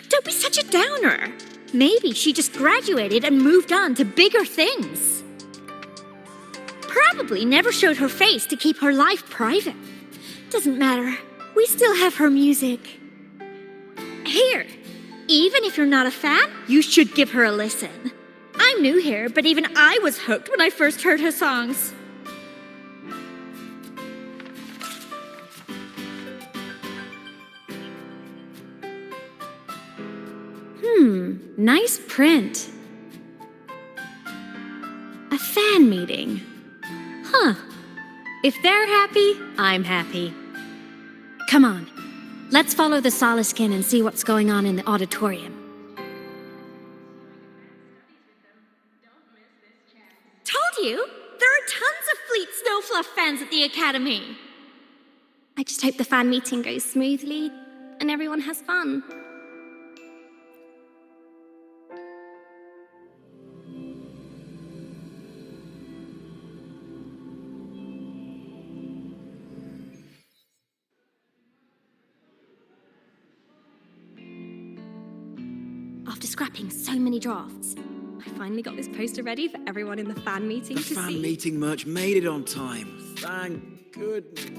Don't be such a downer. Maybe she just graduated and moved on to bigger things. Probably never showed her face to keep her life private. Doesn't matter. We still have her music. Here, even if you're not a fan, you should give her a listen. I'm new here, but even I was hooked when I first heard her songs. Nice print. A fan meeting. Huh. If they're happy, I'm happy. Come on. Let's follow the Soliskin and see what's going on in the auditorium. Snow Fluff fans at the Academy. I just hope the fan meeting goes smoothly and everyone has fun. After scrapping so many drafts, I finally got this poster ready for everyone in the fan meeting The to fan see. meeting merch made it on time. Thank goodness.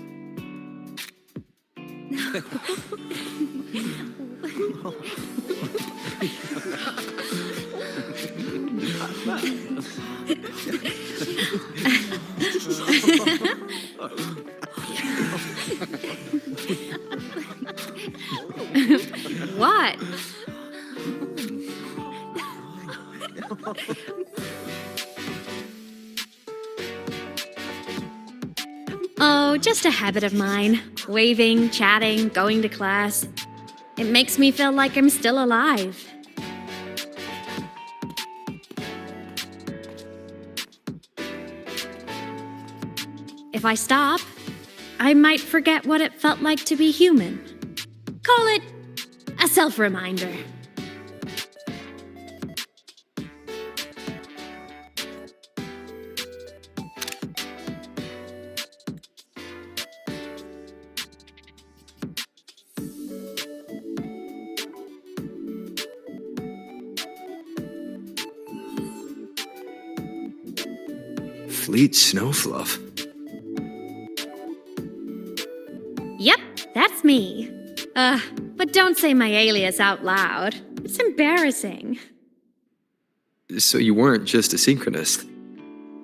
What? Oh, just a habit of mine. Waving, chatting, going to class. It makes me feel like I'm still alive. If I stop, I might forget what it felt like to be human. Call it a self-reminder. Fleet Snowfluff. Yep, that's me. But don't say my alias out loud. It's embarrassing. So you weren't just a synchronist.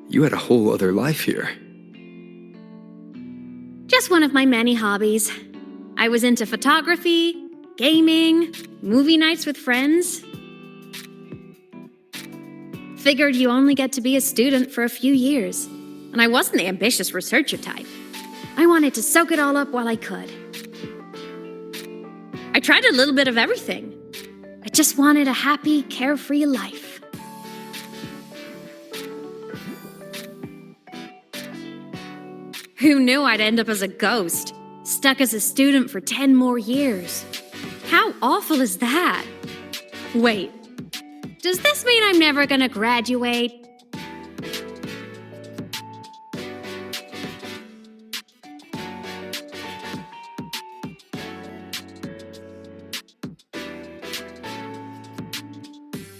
You had a whole other life here. Just one of my many hobbies. I was into photography, gaming, movie nights with friends. Figured you only get to be a student for a few years. And I wasn't the ambitious researcher type. I wanted to soak it all up while I could. I tried a little bit of everything. I just wanted a happy, carefree life. Who knew I'd end up as a ghost, stuck as a student for 10 more years? How awful is that? Wait, does this mean I'm never gonna graduate?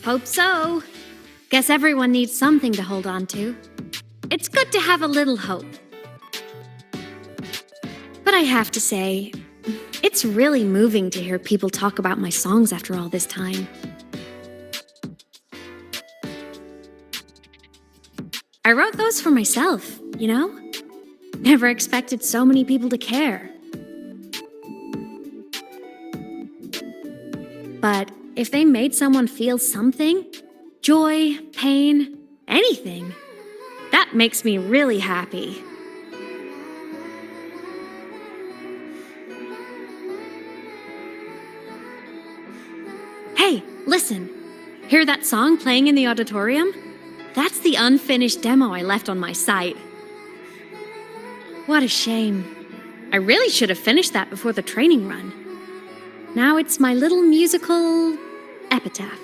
Hope so. Guess everyone needs something to hold on to. It's good to have a little hope. But I have to say, it's really moving to hear people talk about my songs after all this time. I wrote those for myself, you know? Never expected so many people to care. But if they made someone feel something, joy, pain, anything, that makes me really happy. Hey, listen. Hear that song playing in the auditorium? That's the unfinished demo I left on my site. What a shame. I really should have finished that before the training run. Now it's my little musical epitaph.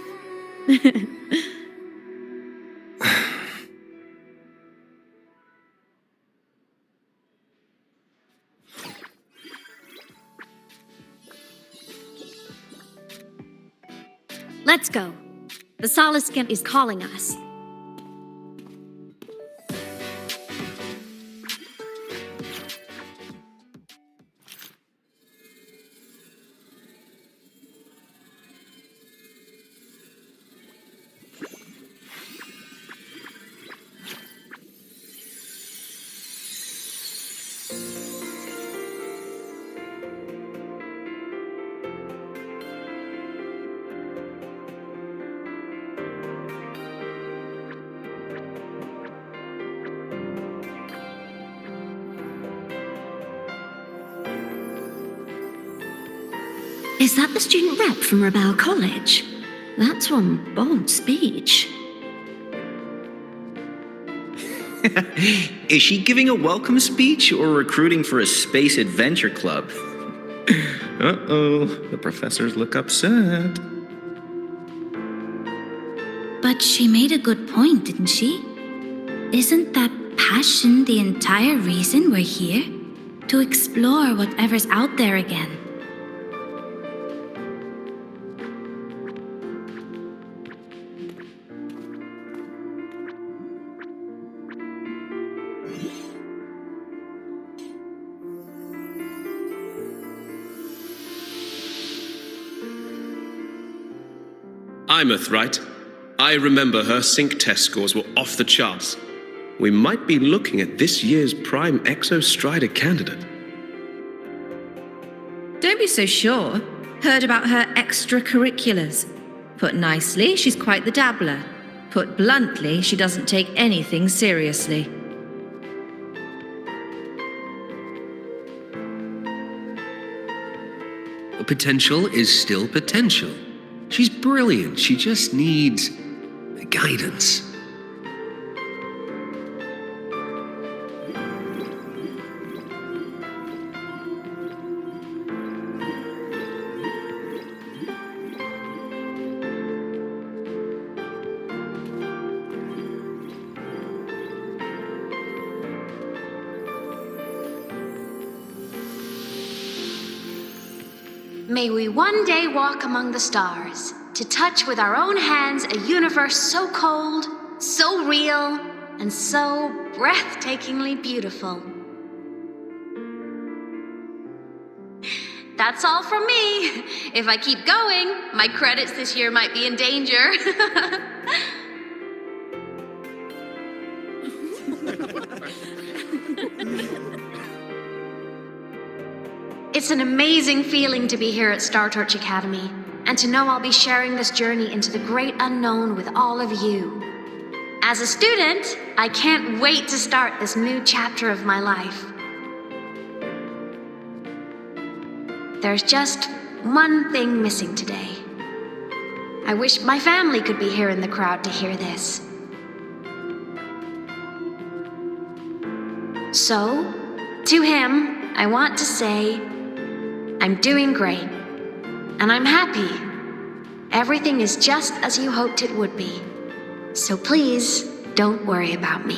Let's go. The Soleskin is calling us. Is that the student rep from Rebel College? That's one bold speech. Is she giving a welcome speech or recruiting for a space adventure club? Uh-oh, the professors look upset. But she made a good point, didn't she? Isn't that passion the entire reason we're here? To explore whatever's out there again. Imeth, right? I remember her sync test scores were off the charts. We might be looking at this year's prime Exostrider candidate. Don't be so sure. Heard about her extracurriculars. Put nicely, she's quite the dabbler. Put bluntly, she doesn't take anything seriously. Potential is still potential. She's brilliant. She just needs guidance. May we one day walk among the stars, to touch with our own hands a universe so cold, so real, and so breathtakingly beautiful. That's all from me. If I keep going, my credits this year might be in danger. It's an amazing feeling to be here at Star Torch Academy, and to know I'll be sharing this journey into the great unknown with all of you. As a student, I can't wait to start this new chapter of my life. There's just one thing missing today. I wish my family could be here in the crowd to hear this. So, to him, I want to say, I'm doing great, and I'm happy. Everything is just as you hoped it would be. So please, don't worry about me.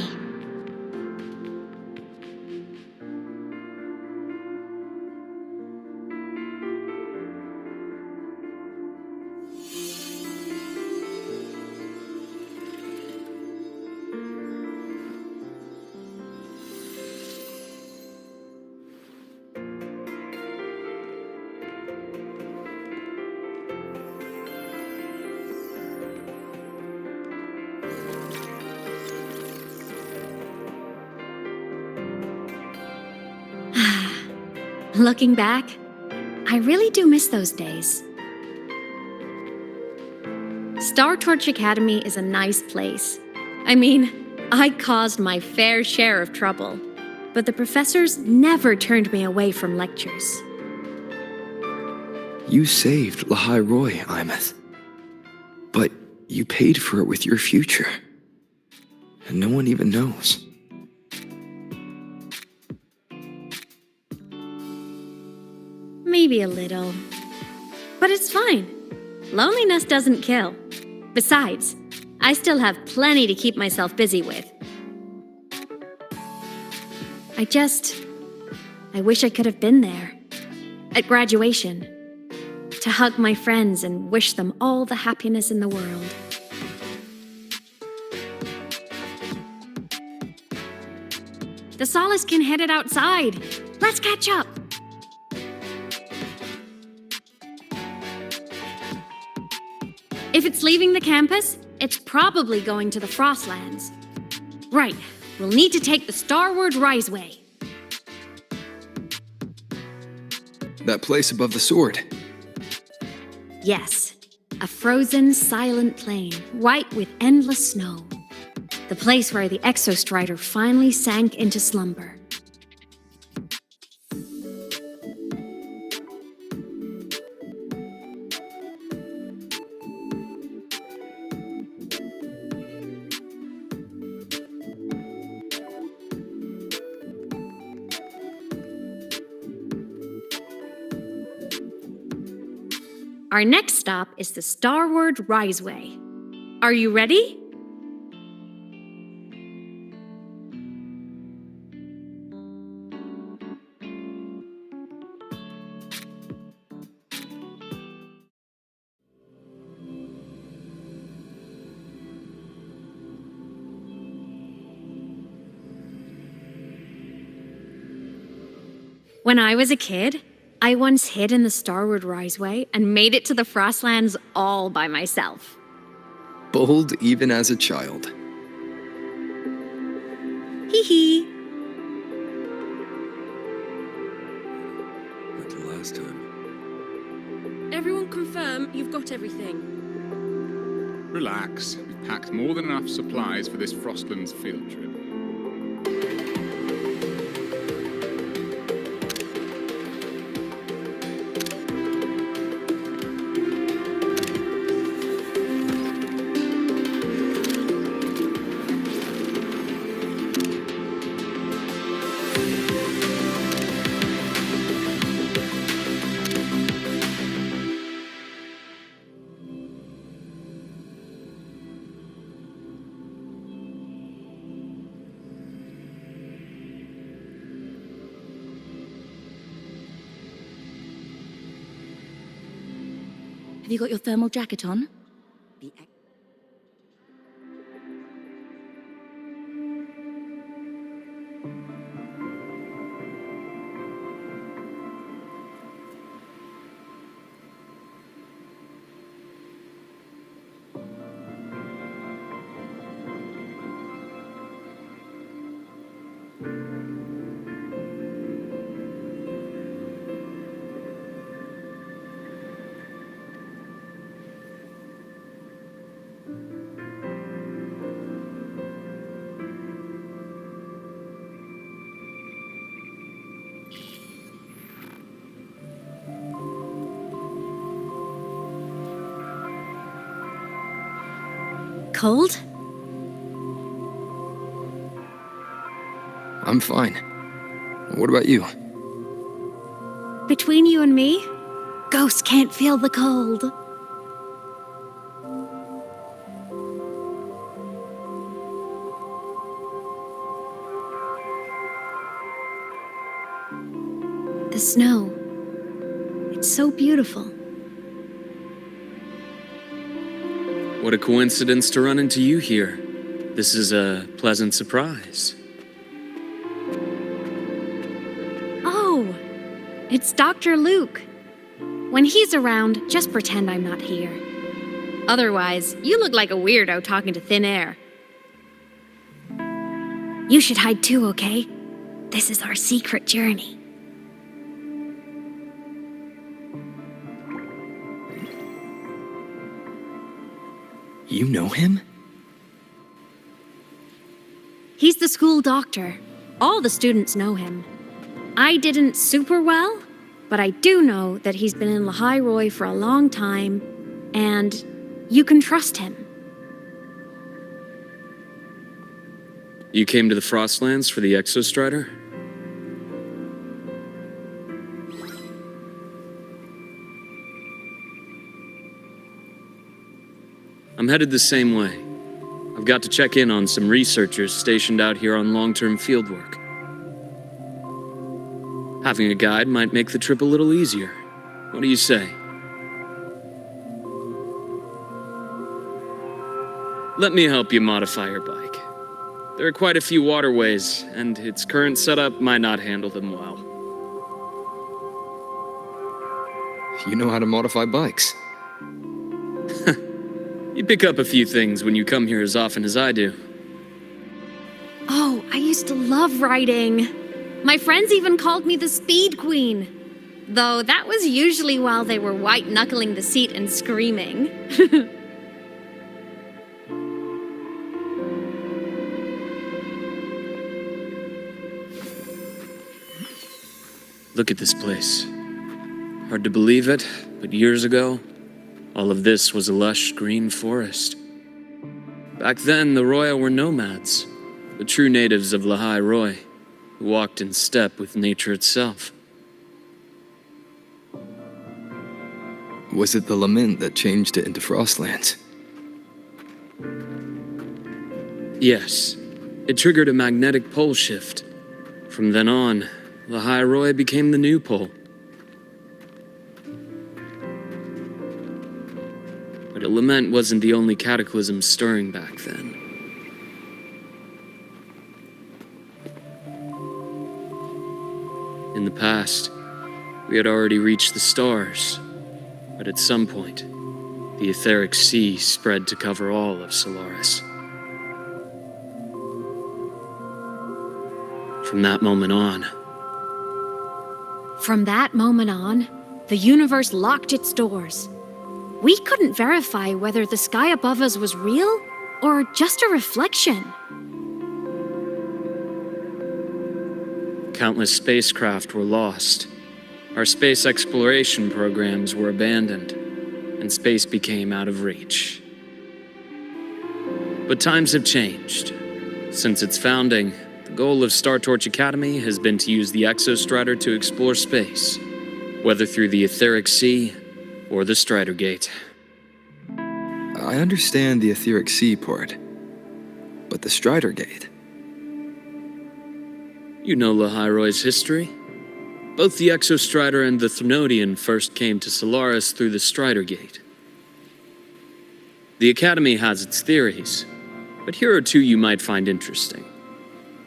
Looking back, I really do miss those days. Star Torch Academy is a nice place. I mean, I caused my fair share of trouble, but the professors never turned me away from lectures. You saved Lahai Roi, Imeth. But you paid for it with your future. And no one even knows. Maybe a little. But it's fine. Loneliness doesn't kill. Besides, I still have plenty to keep myself busy with. I wish I could have been there. At graduation. To hug my friends and wish them all the happiness in the world. The Solace can head it outside. Let's catch up. If it's leaving the campus, it's probably going to the Frostlands. Right, we'll need to take the Starward Riseway. That place above the sword. Yes, a frozen, silent plain, white with endless snow. The place where the Exostrider finally sank into slumber. Our next stop is the Starward Riseway. Are you ready? When I was a kid, I once hid in the Starward Riseway and made it to the Frostlands all by myself. Bold even as a child. Hee hee. Like the last time. Everyone confirm you've got everything. Relax. We've packed more than enough supplies for this Frostlands field trip. Have you got your thermal jacket on? Cold? I'm fine. What about you? Between you and me, ghosts can't feel the cold. The snow. It's so beautiful. What a coincidence to run into you here. This is a pleasant surprise. Oh, it's Dr. Luke. When he's around, just pretend I'm not here. Otherwise, you look like a weirdo talking to thin air. You should hide too, okay? This is our secret journey. You know him? He's the school doctor. All the students know him. I didn't super well, but I do know that he's been in Lahai Roi for a long time, and you can trust him. You came to the Frostlands for the Exostrider? I'm headed the same way. I've got to check in on some researchers stationed out here on long-term fieldwork. Having a guide might make the trip a little easier. What do you say? Let me help you modify your bike. There are quite a few waterways, and its current setup might not handle them well. You know how to modify bikes. You pick up a few things when you come here as often as I do. Oh, I used to love riding. My friends even called me the Speed Queen. Though that was usually while they were white-knuckling the seat and screaming. Look at this place. Hard to believe it, but years ago, all of this was a lush green forest. Back then, the Roya were nomads, the true natives of Lahai Roi, who walked in step with nature itself. Was it the lament that changed it into Frostlands? Yes. It triggered a magnetic pole shift. From then on, Lahai Roi became the new pole. But a lament wasn't the only cataclysm stirring back then. In the past, we had already reached the stars, but at some point, the etheric sea spread to cover all of Solaris. From that moment on, the universe locked its doors. We couldn't verify whether the sky above us was real or just a reflection. Countless spacecraft were lost. Our space exploration programs were abandoned, and space became out of reach. But times have changed. Since its founding, the goal of Star Torch Academy has been to use the Exostrider to explore space, whether through the etheric sea or the Strider Gate. I understand the etheric sea part, but the Strider Gate... You know Lahai Roi's history. Both the Exostrider and the Thrunodian first came to Solaris through the Strider Gate. The Academy has its theories, but here are two you might find interesting.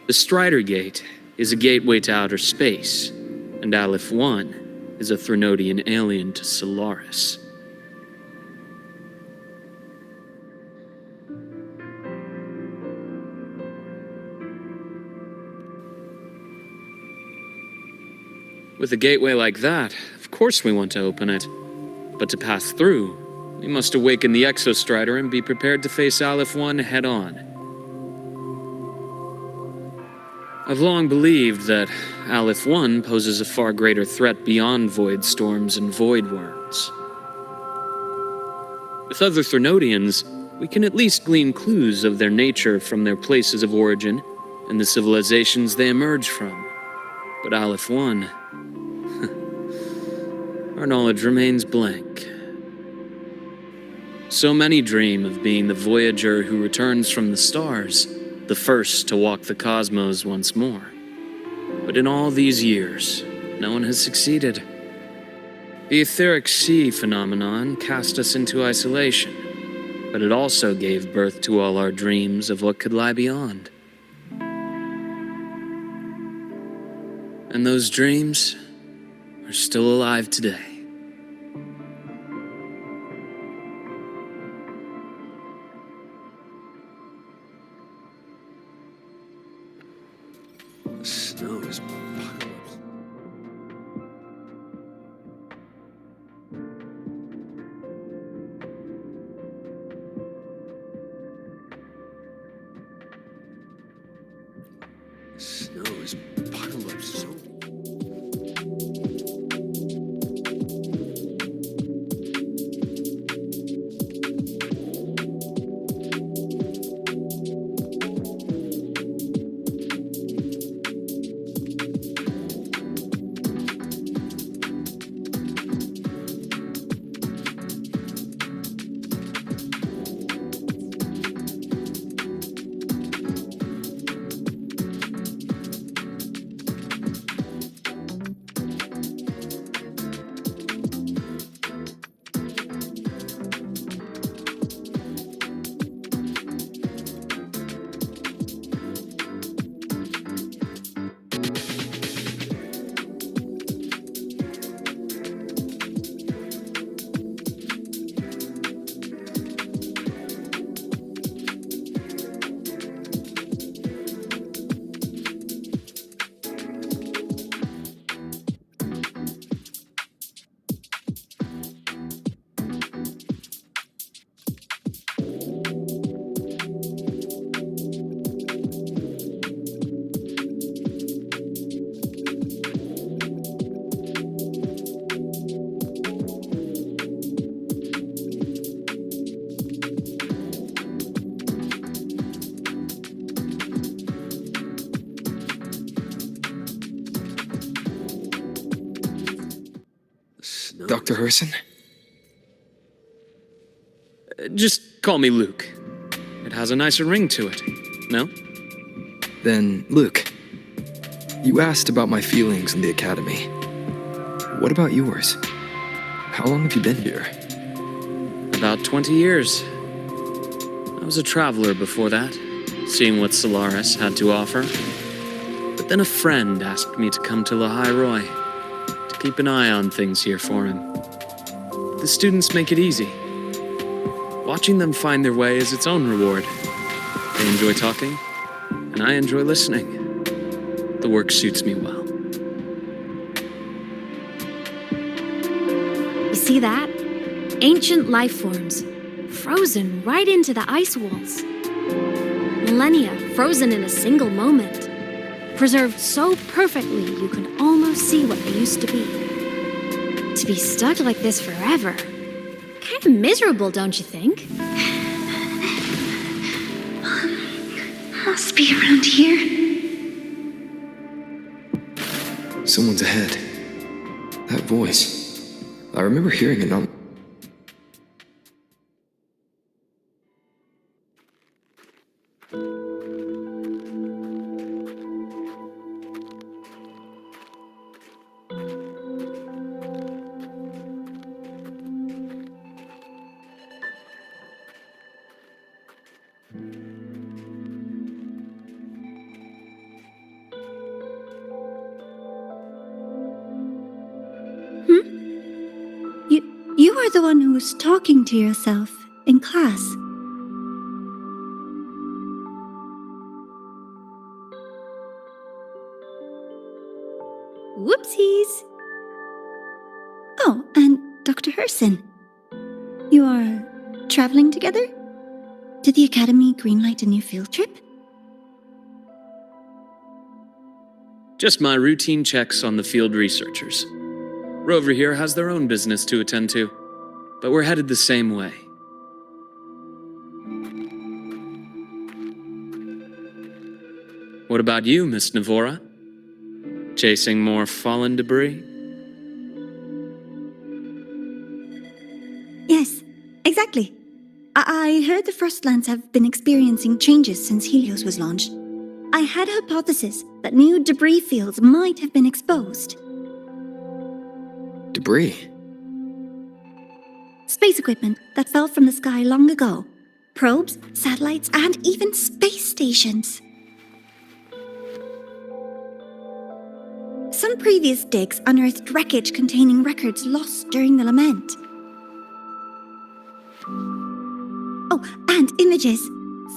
The Strider Gate is a gateway to outer space, and Aleph 1 is a Thrunodian alien to Solaris. With a gateway like that, of course we want to open it. But to pass through, we must awaken the Exostrider and be prepared to face Aleph 1 head-on. I've long believed that Aleph 1 poses a far greater threat beyond void storms and void worms. With other Thrunodians, we can at least glean clues of their nature from their places of origin and the civilizations they emerge from. But Aleph 1... our knowledge remains blank. So many dream of being the Voyager who returns from the stars, the first to walk the cosmos once more. But in all these years, no one has succeeded. The etheric sea phenomenon cast us into isolation, but it also gave birth to all our dreams of what could lie beyond. And those dreams are still alive today. The snow is piles. The snow is piled up so. Dr. Herson? Just call me Luke. It has a nicer ring to it, no? Then, Luke, you asked about my feelings in the academy. What about yours? How long have you been here? About 20 years. I was a traveler before that, seeing what Solaris had to offer. But then a friend asked me to come to Lahai Roi, to keep an eye on things here for him. The students make it easy. Watching them find their way is its own reward. They enjoy talking, and I enjoy listening. The work suits me well. You see that? Ancient life forms, frozen right into the ice walls. Millennia frozen in a single moment, preserved so perfectly you can almost see what they used to be. To be stuck like this forever, kind of miserable, don't you think? Must be around here. Someone's ahead. That voice. I remember hearing it on. You are the one who was talking to yourself in class. Whoopsies! Oh, and Dr. Herson. You are traveling together? Did the Academy greenlight a new field trip? Just my routine checks on the field researchers. Rover here has their own business to attend to, but we're headed the same way. What about you, Miss Navora? Chasing more fallen debris? Yes, exactly. I heard the Frostlands have been experiencing changes since Helios was launched. I had a hypothesis that new debris fields might have been exposed. Debris? Space equipment that fell from the sky long ago. Probes, satellites, and even space stations. Some previous digs unearthed wreckage containing records lost during the lament. Oh, and images.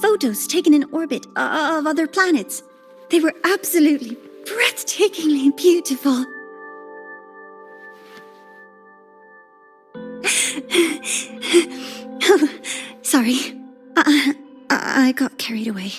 Photos taken in orbit of other planets. They were absolutely breathtakingly beautiful. Oh, sorry. I got carried away.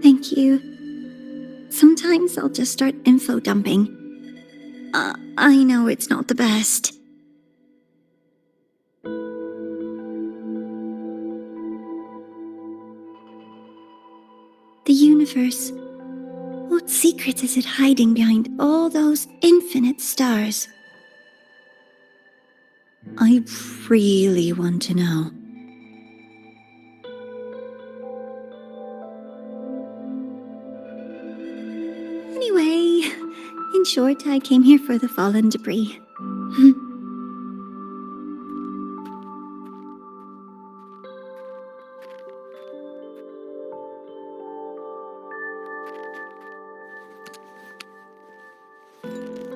Thank you. Sometimes I'll just start info dumping. I know it's not the best. The universe. What secret is it hiding behind all those infinite stars? I really want to know. Anyway, in short, I came here for the fallen debris.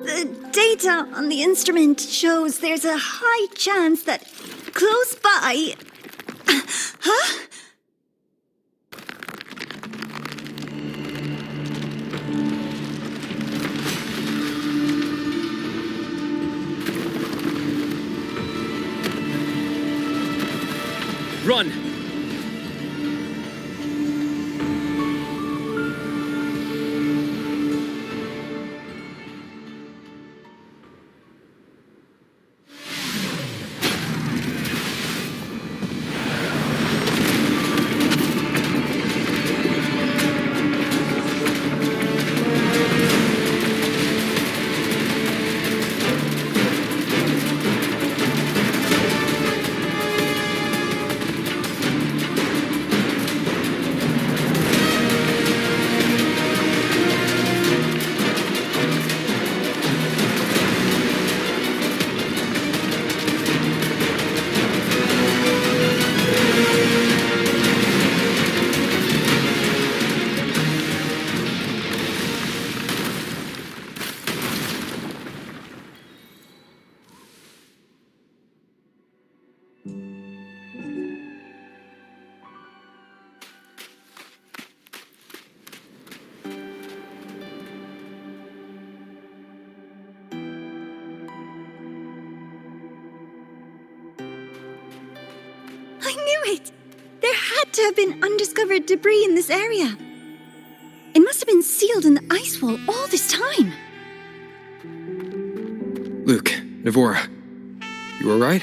The data on the instrument shows there's a high chance that close by... Huh? Run! it! There had to have been undiscovered debris in this area. It must have been sealed in the ice wall all this time. Luke, Navora, you alright?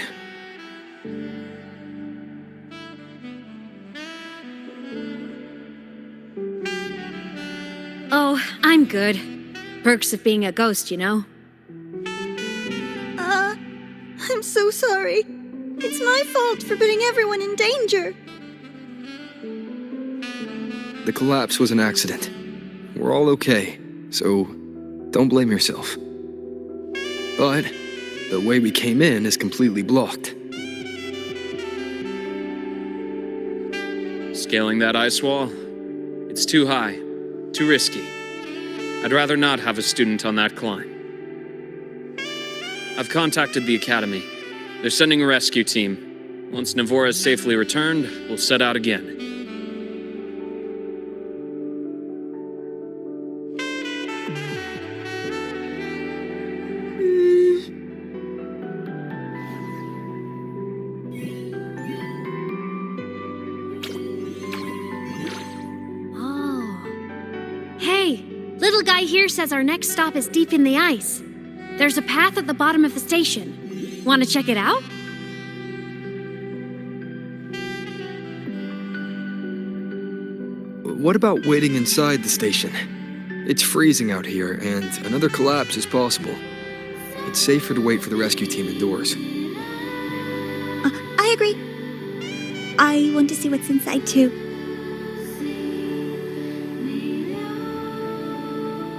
Oh, I'm good. Perks of being a ghost, you know? I'm so sorry. It's my fault for putting everyone in danger. The collapse was an accident. We're all okay, so don't blame yourself. But the way we came in is completely blocked. Scaling that ice wall? It's too high, too risky. I'd rather not have a student on that climb. I've contacted the Academy. They're sending a rescue team. Once Navora is safely returned, we'll set out again. Hey, little guy here says our next stop is deep in the ice. There's a path at the bottom of the station. Want to check it out? What about waiting inside the station? It's freezing out here, and another collapse is possible. It's safer to wait for the rescue team indoors. I agree. I want to see what's inside too.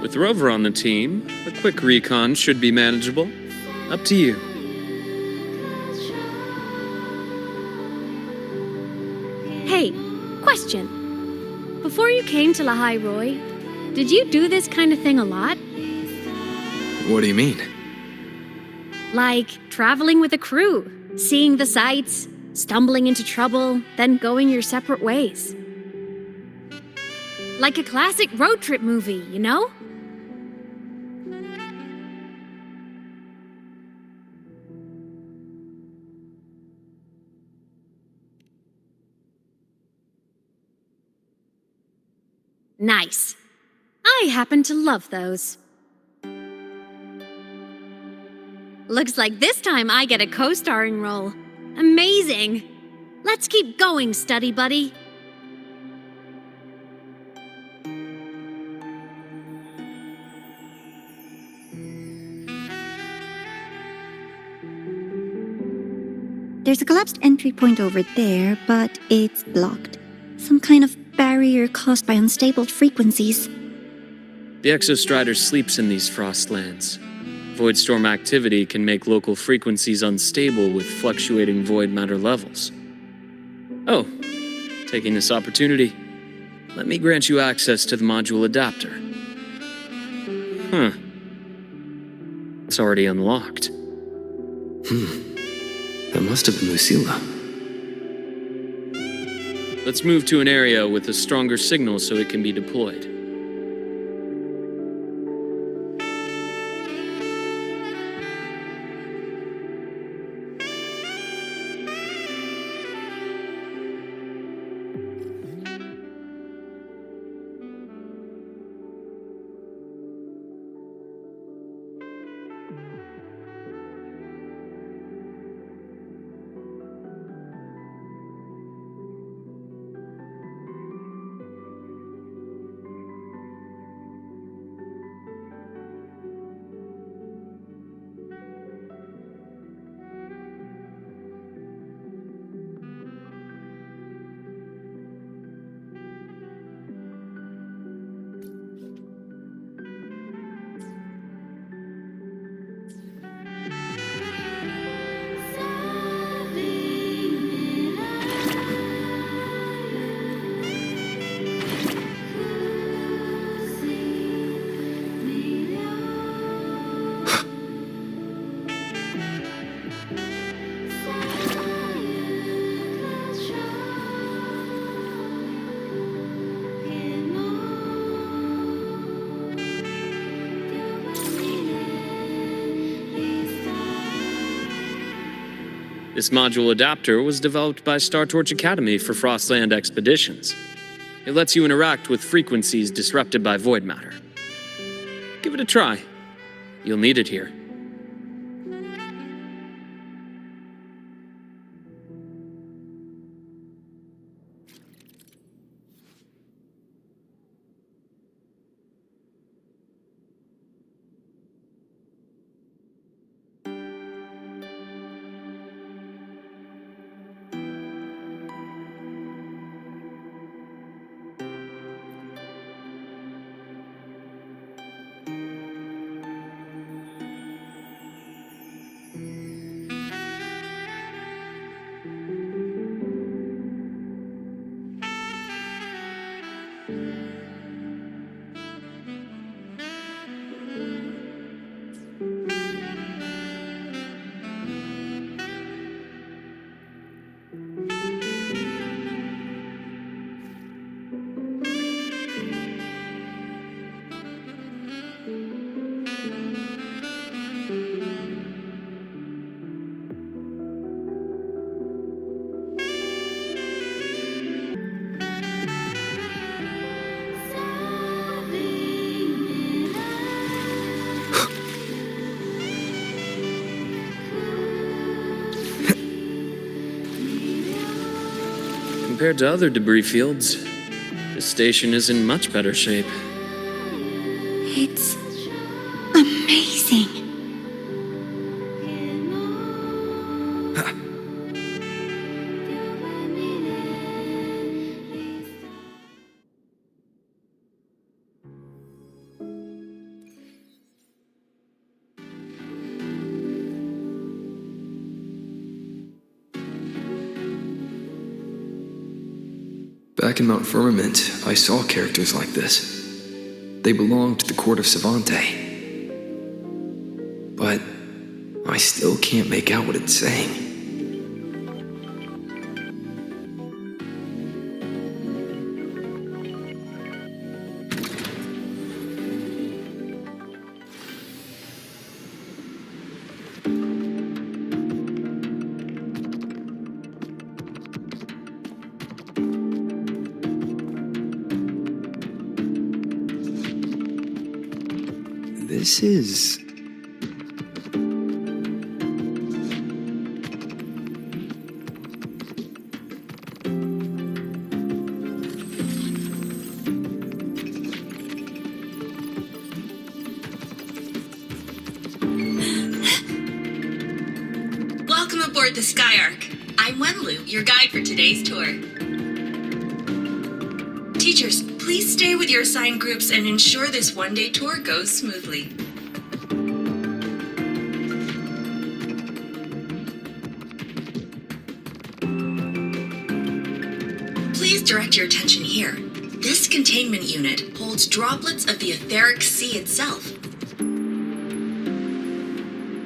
With Rover on the team, a quick recon should be manageable. Up to you. Hey, question. Before you came to Lahai Roi, did you do this kind of thing a lot? What do you mean? Like traveling with a crew, seeing the sights, stumbling into trouble, then going your separate ways. Like a classic road trip movie, you know? Nice. I happen to love those. Looks like this time I get a co-starring role. Amazing! Let's keep going, study buddy. There's a collapsed entry point over there, but it's blocked. Some kind of barrier caused by unstable frequencies. The Exostrider sleeps in these frostlands. Void storm activity can make local frequencies unstable with fluctuating void matter levels. Oh, taking this opportunity, let me grant you access to the module adapter. Huh. It's already unlocked. That must have been Lucilla. Let's move to an area with a stronger signal so it can be deployed. This module adapter was developed by Star Torch Academy for Frostland expeditions. It lets you interact with frequencies disrupted by void matter. Give it a try. You'll need it here. Compared to other debris fields, this station is in much better shape. It's amazing. Back in Mount Firmament, I saw characters like this. They belonged to the court of Savante. But I still can't make out what it's saying. This is... Welcome aboard the Skyark. I'm Wenlu, your guide for today's tour. Teachers, please stay with your assigned groups and ensure this one-day tour goes smoothly. Please direct your attention here. This containment unit holds droplets of the etheric sea itself.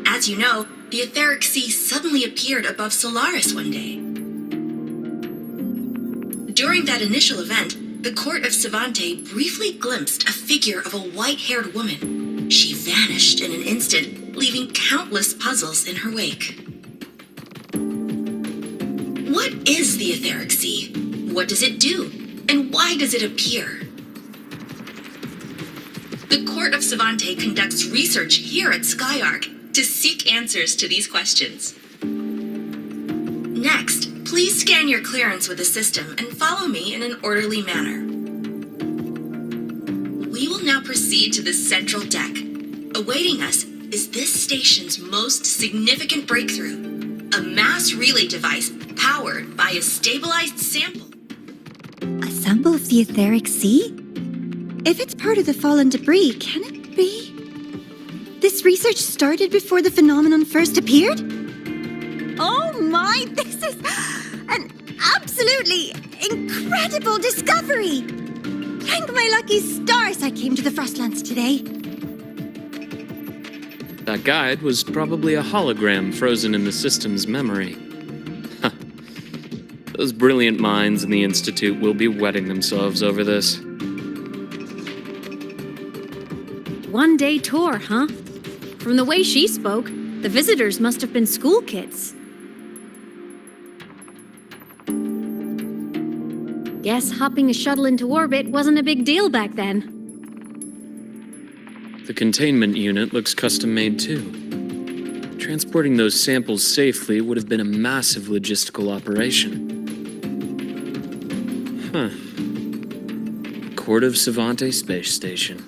As you know, the etheric sea suddenly appeared above Solaris one day. During that initial event, the court of Savante briefly glimpsed a figure of a white-haired woman. She vanished in an instant, leaving countless puzzles in her wake. What is the etheric sea? What does it do? And why does it appear? The court of Savante conducts research here at Skyark to seek answers to these questions. Next, please scan your clearance with the system and follow me in an orderly manner. We will now proceed to the central deck. Awaiting us is this station's most significant breakthrough, a mass relay device powered by a stabilized sample. A sample of the etheric sea? If it's part of the fallen debris, can it be? This research started before the phenomenon first appeared? Oh my, this is an absolutely incredible discovery! Thank my lucky stars I came to the Frostlands today. That guide was probably a hologram frozen in the system's memory. Huh. Those brilliant minds in the Institute will be wetting themselves over this. One-day tour, huh? From the way she spoke, the visitors must have been school kids. Guess hopping a shuttle into orbit wasn't a big deal back then. The containment unit looks custom-made too. Transporting those samples safely would have been a massive logistical operation. Court of Savante Space Station.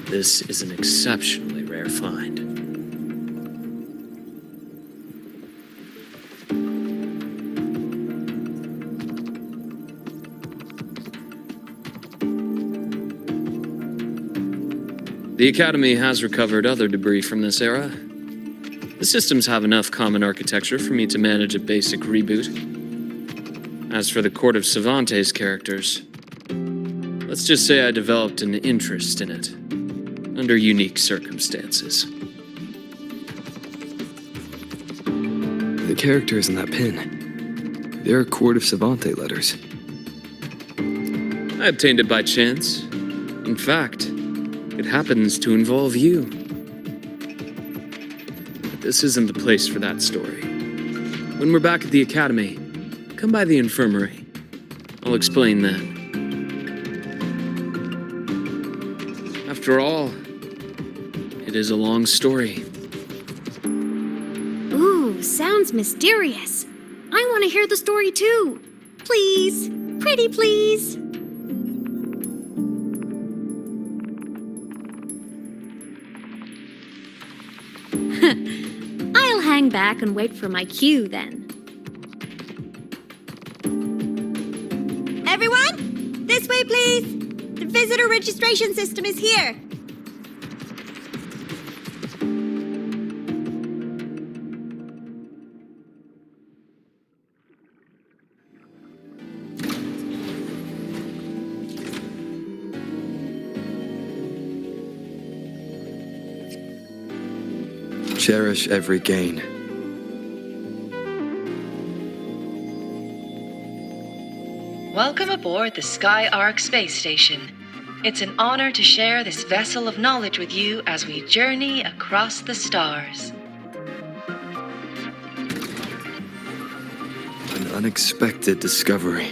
This is an exceptionally rare find. The Academy has recovered other debris from this era. The systems have enough common architecture for me to manage a basic reboot. As for the Court of Savante's characters, let's just say I developed an interest in it, under unique circumstances. The characters in that pin, they're Court of Savante letters. I obtained it by chance. In fact, it happens to involve you. But this isn't the place for that story. When we're back at the Academy, come by the infirmary. I'll explain then. After all, it is a long story. Ooh, sounds mysterious. I want to hear the story too. Please, pretty please. I'll hang back and wait for my cue then. Everyone, this way please. The visitor registration system is here. Cherish every gain. Welcome aboard the Sky Ark space station. It's an honor to share this vessel of knowledge with you as we journey across the stars. An unexpected discovery.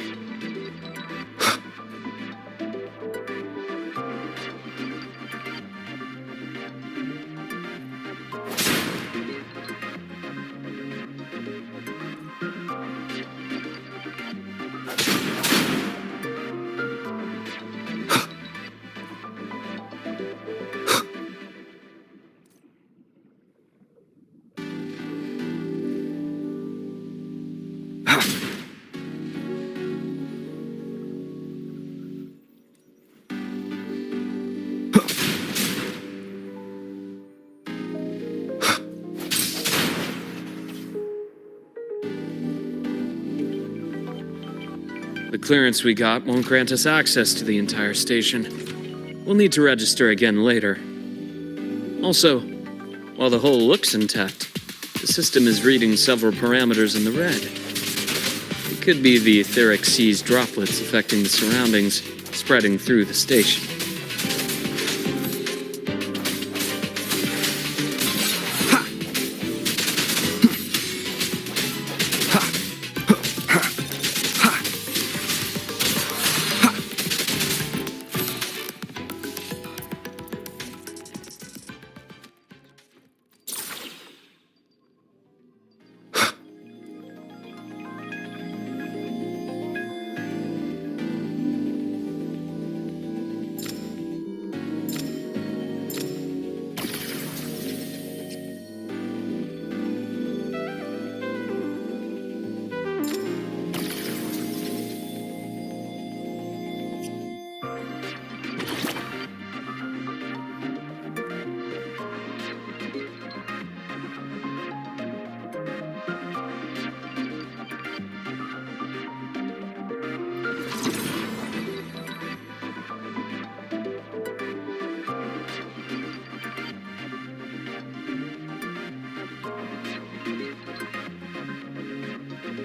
The clearance we got won't grant us access to the entire station. We'll need to register again later. Also, while the hull looks intact, the system is reading several parameters in the red. It could be the etheric sea's droplets affecting the surroundings, spreading through the station.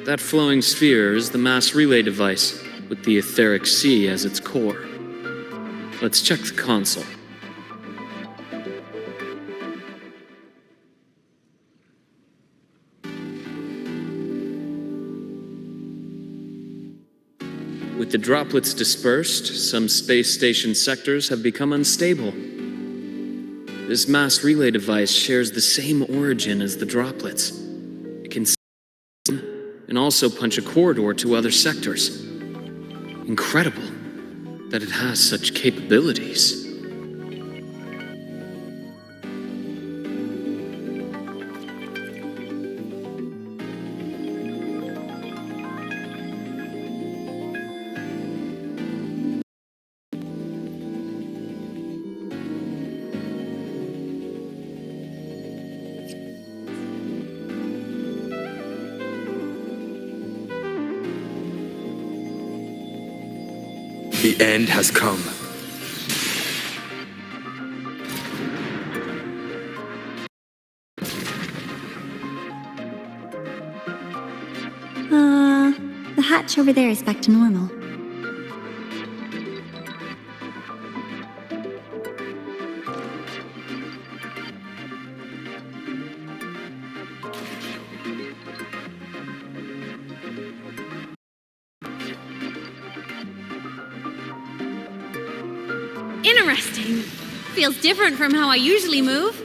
That flowing sphere is the mass relay device, with the etheric sea as its core. Let's check the console. With the droplets dispersed, some space station sectors have become unstable. This mass relay device shares the same origin as the droplets. It can and also punch a corridor to other sectors. Incredible that it has such capabilities. The end has come. The hatch over there is back to normal. Interesting. Feels different from how I usually move.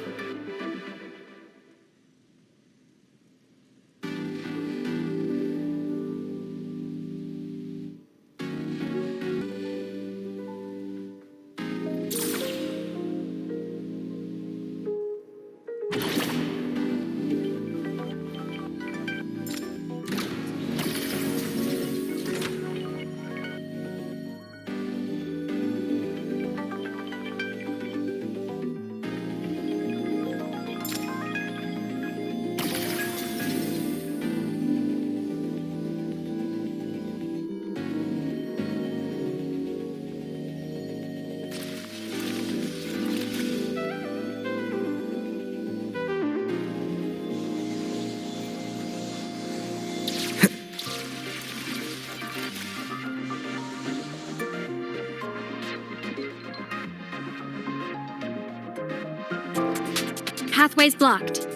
Pathway's blocked.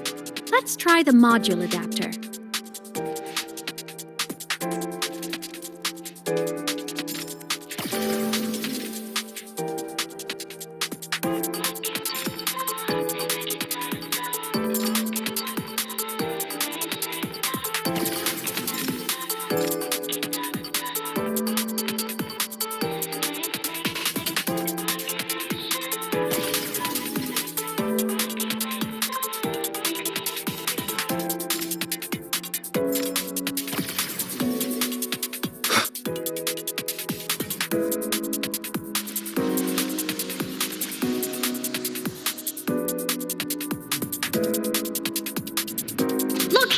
Let's try the module adapter.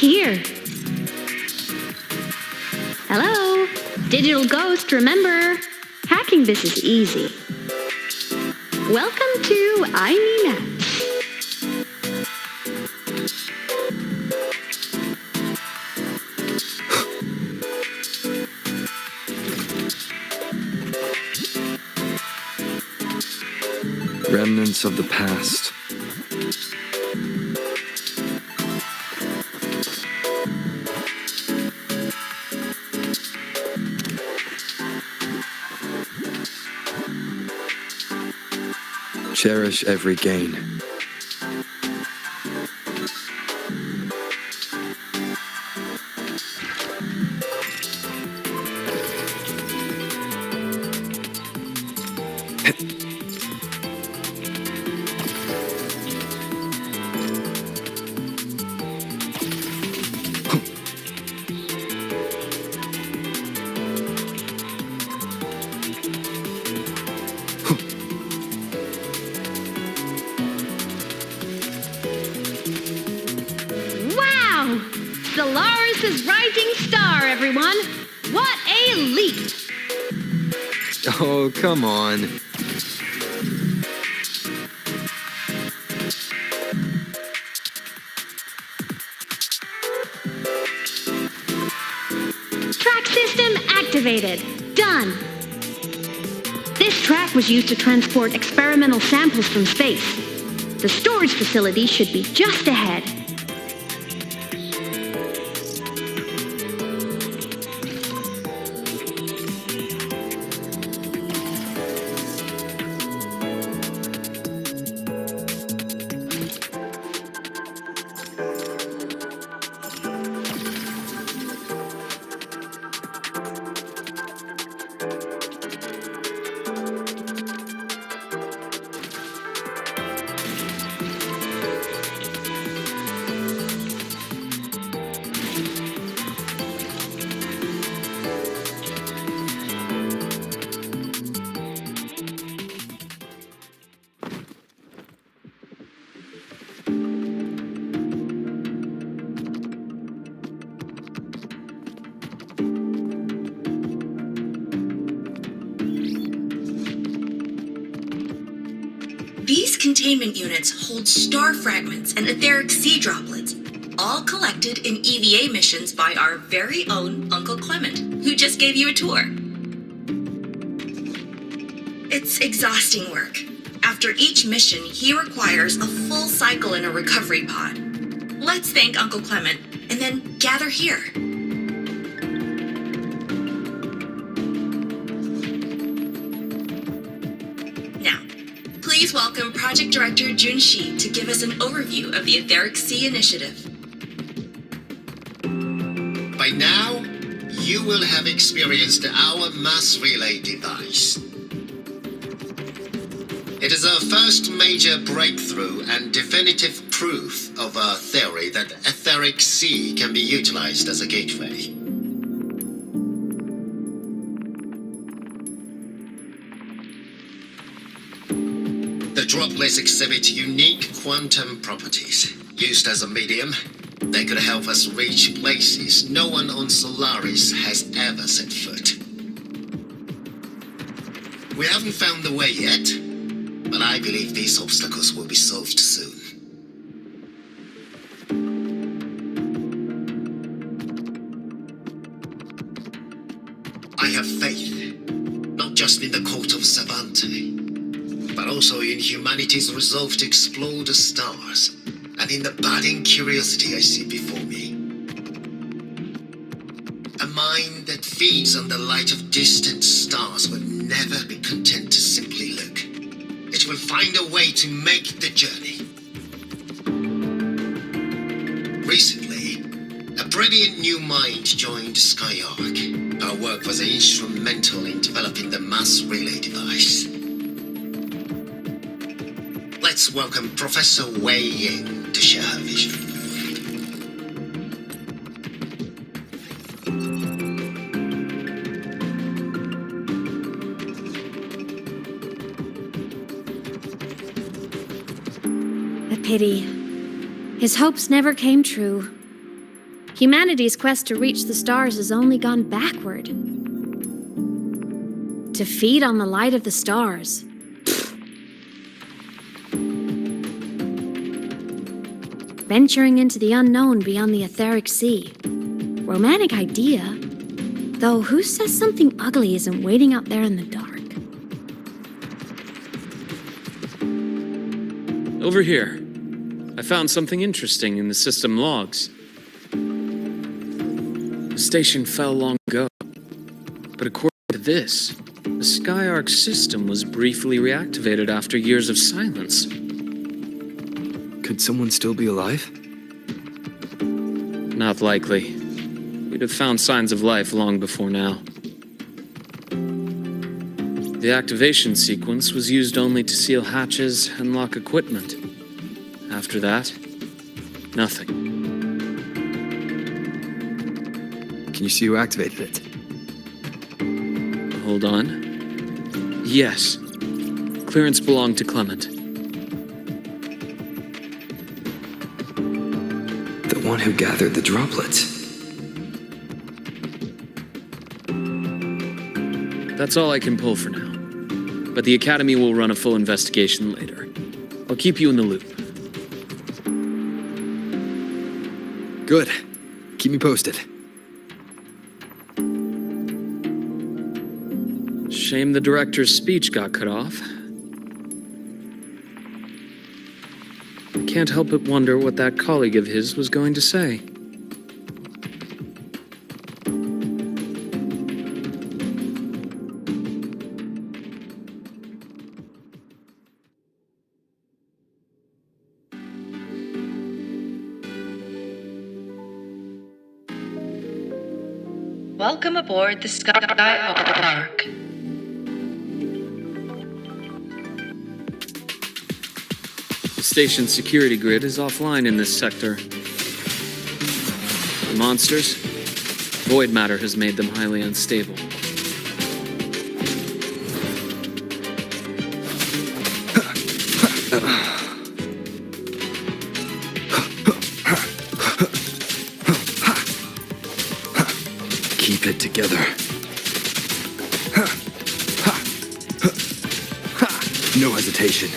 Here. Hello? Digital Ghost, remember? Hacking this is easy. Welcome to IMENet. Remnants of the past. Cherish every gain. Solaris' rising star, everyone! What a leap! Oh, come on. Track system activated. Done. This track was used to transport experimental samples from space. The storage facility should be just ahead. These containment units hold star fragments and etheric sea droplets, all collected in EVA missions by our very own Uncle Clement, who just gave you a tour. It's exhausting work. After each mission, he requires a full cycle in a recovery pod. Let's thank Uncle Clement, and then gather here. Now, please welcome Project Director Junshi to give us an overview of the Etheric Sea Initiative. By now, you will have experienced our mass relay device. It is our first major breakthrough and definitive proof of our theory that Etheric Sea can be utilized as a gateway. The droplets exhibit unique quantum properties. Used as a medium, they could help us reach places no one on Solaris has ever set foot. We haven't found the way yet, but I believe these obstacles will be solved soon. I have faith, not just in the cult of Savante, but also in humanity's resolve to explore the stars, and in the budding curiosity I see before me. A mind that feeds on the light of distant stars will never be content to simply look. It will find a way to make the journey. Recently, a brilliant new mind joined Skyark. Our work was instrumental in developing the mass relay device. Let's welcome Professor Wei Ying to share her vision. Pity. His hopes never came true. Humanity's quest to reach the stars has only gone backward. To feed on the light of the stars. Venturing into the unknown beyond the Etheric Sea. Romantic idea. Though who says something ugly isn't waiting out there in the dark? Over here. I found something interesting in the system logs. The station fell long ago. But according to this, the Skyark system was briefly reactivated after years of silence. Could someone still be alive? Not likely. We'd have found signs of life long before now. The activation sequence was used only to seal hatches and lock equipment. After that, nothing. Can you see who activated it? Hold on. Yes. Clearance belonged to Clement. The one who gathered the droplets. That's all I can pull for now. But the Academy will run a full investigation later. I'll keep you in the loop. Good. Keep me posted. Shame the director's speech got cut off. I can't help but wonder what that colleague of his was going to say. Welcome aboard the Skyark. The station's security grid is offline in this sector. The monsters? Void matter has made them highly unstable. Keep it together. No hesitation.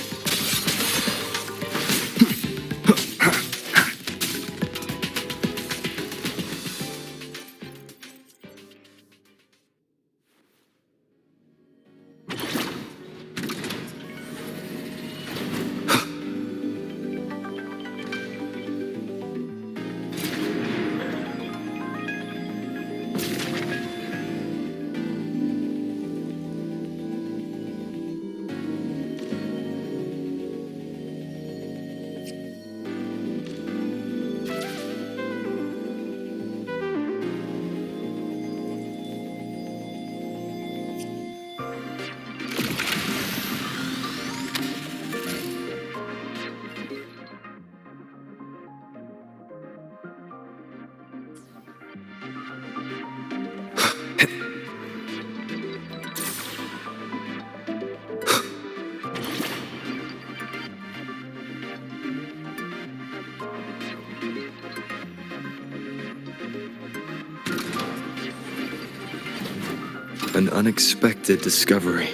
An unexpected discovery.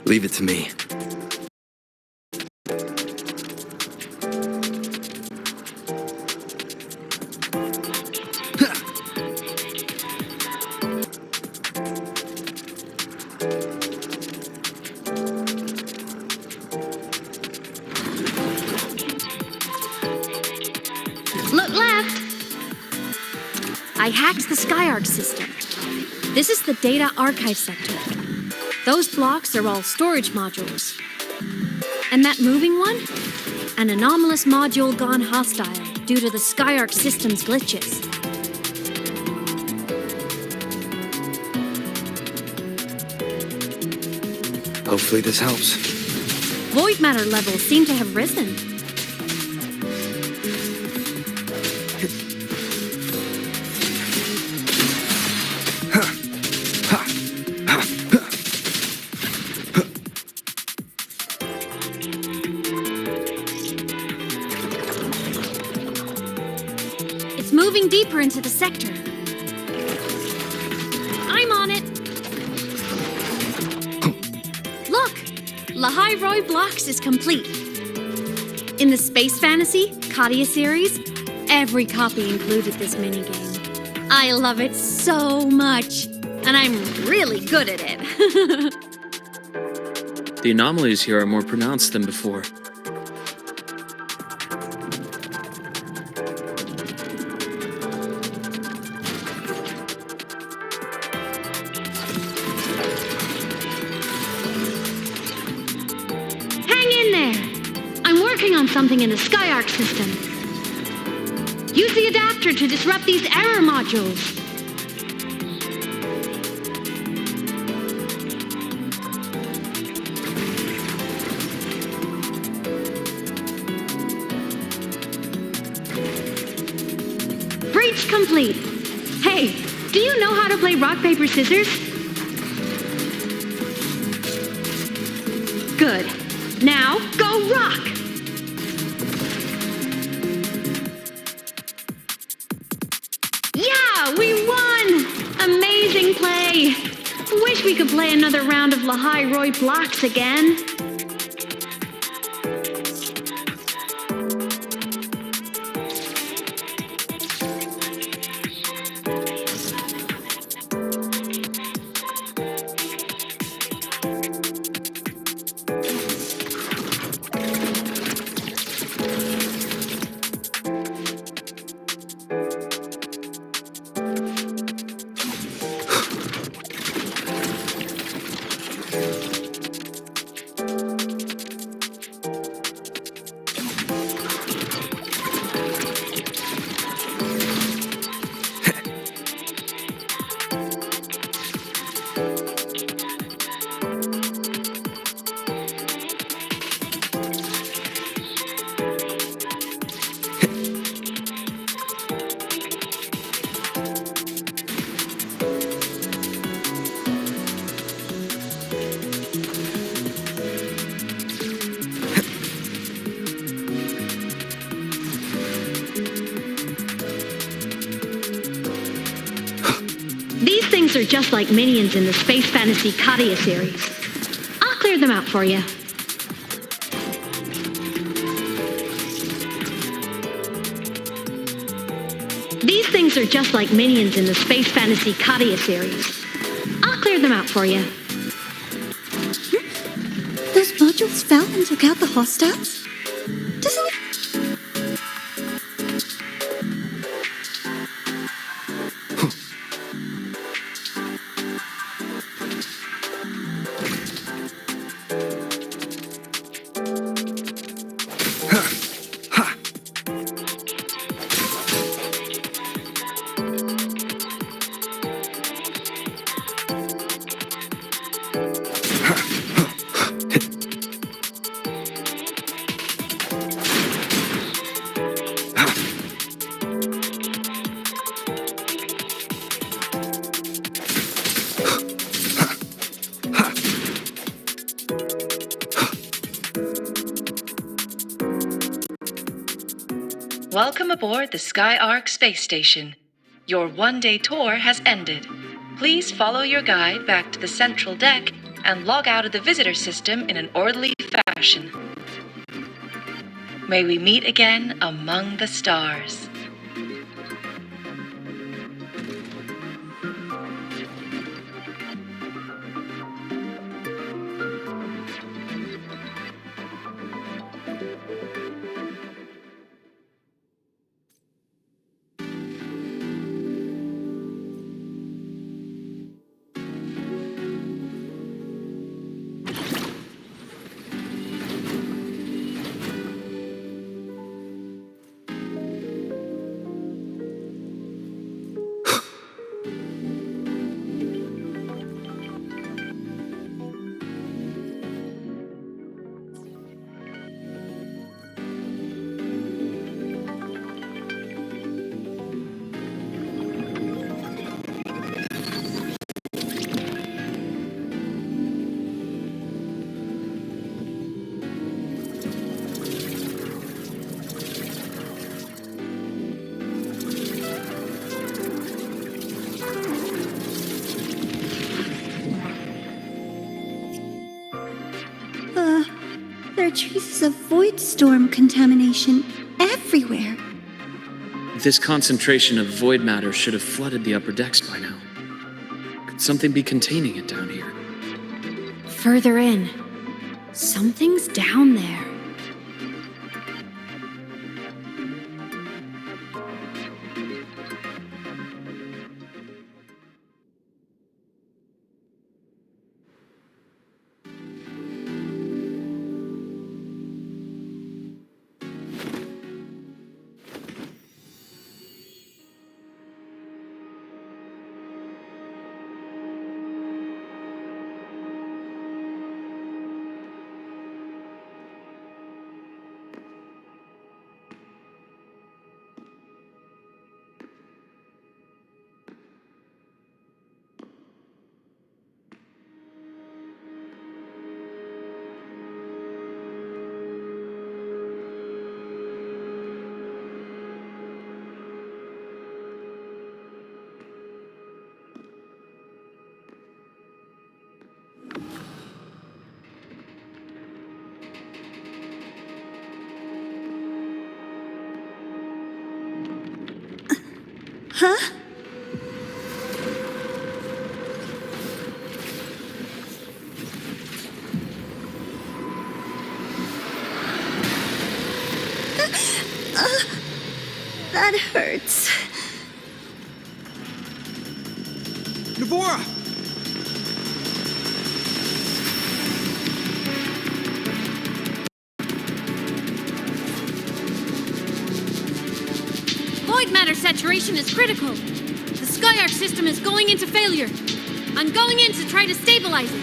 Leave it to me. Look left! I hacked the SkyArc system. This is the data archive sector. Those blocks are all storage modules. And that moving one? An anomalous module gone hostile due to the SkyArc system's glitches. Hopefully this helps. Void matter levels seem to have risen. It's moving deeper into the sector. I'm on it. Look! Lahai Roi Blocks is complete. In the Space Fantasy Katia series, every copy included this minigame. I love it so much, and I'm really good at it. The anomalies here are more pronounced than before. Hang in there! I'm working on something in the SkyArc system. Use the adapter to disrupt these error modules. Breach complete. Hey, do you know how to play rock, paper, scissors? Good. Now, go rock! Yeah, we won! Amazing play! Wish we could play another round of Lahai Roi Blocks again. These things are just like minions in the Space Fantasy Katia series. I'll clear them out for you. These things are just like minions in the Space Fantasy Katia series. I'll clear them out for you. Those modules fell and took out the hostiles? Doesn't it... Welcome aboard the SkyArk space station. Your one-day tour has ended. Please follow your guide back to the central deck and log out of the visitor system in an orderly fashion. May we meet again among the stars. There are traces of void storm contamination everywhere. This concentration of void matter should have flooded the upper decks by now. Could something be containing it down here? Further in. Something's down there. Huh? That hurts. Navora! Void matter saturation is critical. The SkyArk system is going into failure. I'm going in to try to stabilize it.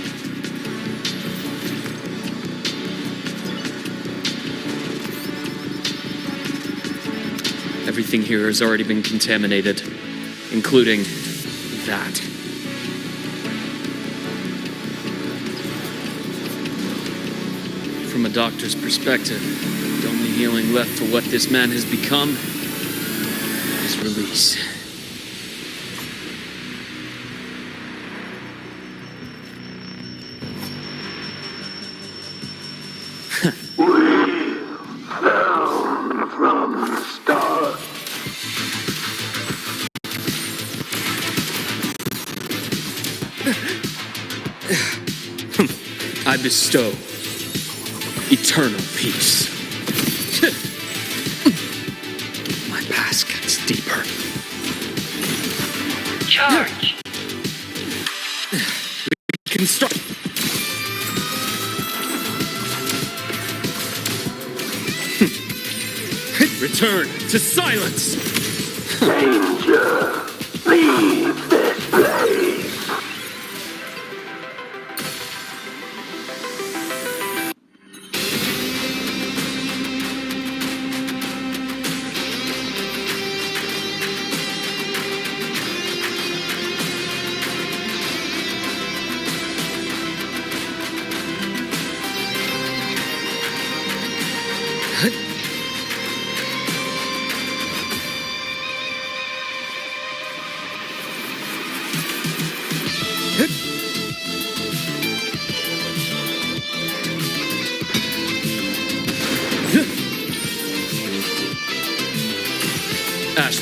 Everything here has already been contaminated, including that. From a doctor's perspective, the only healing left for what this man has become is release. From the stars. I bestow eternal peace. My past gets deeper. Charge. We can start. Return to silence! Danger! Leave this place!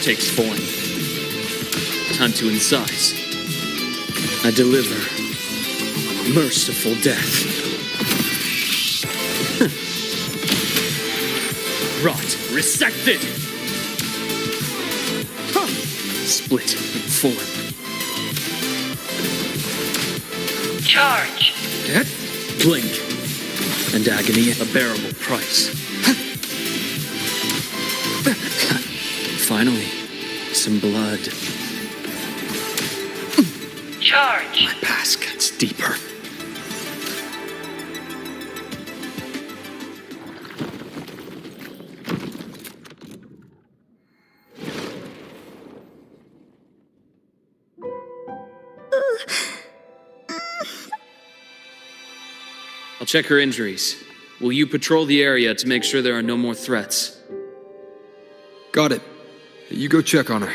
takes form. Time to incise. I deliver merciful death. Rot, resected! Split in form. Charge. Blink. And agony a bearable price. Finally, some blood. Charge. My past gets deeper. I'll check her injuries. Will you patrol the area to make sure there are no more threats? Got it. You go check on her.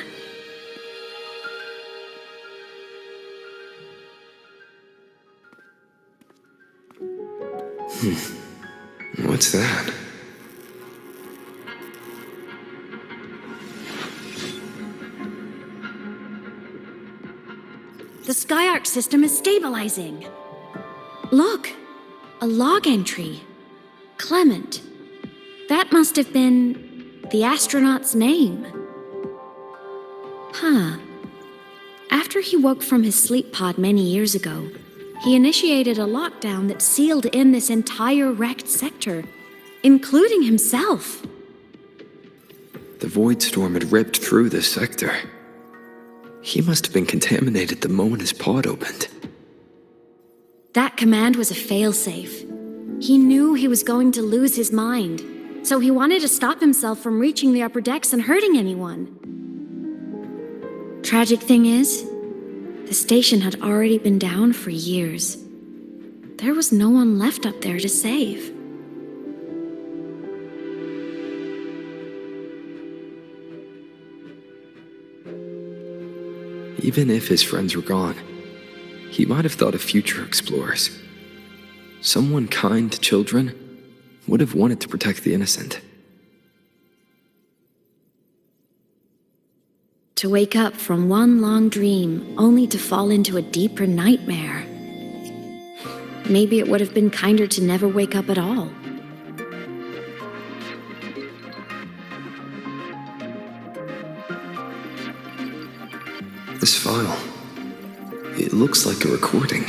What's that? The Skyark system is stabilizing. Look, a log entry. Clement. That must have been the astronaut's name. Huh. After he woke from his sleep pod many years ago, he initiated a lockdown that sealed in this entire wrecked sector, including himself. The void storm had ripped through this sector. He must have been contaminated the moment his pod opened. That command was a failsafe. He knew he was going to lose his mind, so he wanted to stop himself from reaching the upper decks and hurting anyone. Tragic thing is, the station had already been down for years. There was no one left up there to save. Even if his friends were gone, he might have thought of future explorers. Someone kind to children would have wanted to protect the innocent. To wake up from one long dream only to fall into a deeper nightmare. Maybe it would have been kinder to never wake up at all. This file, it looks like a recording.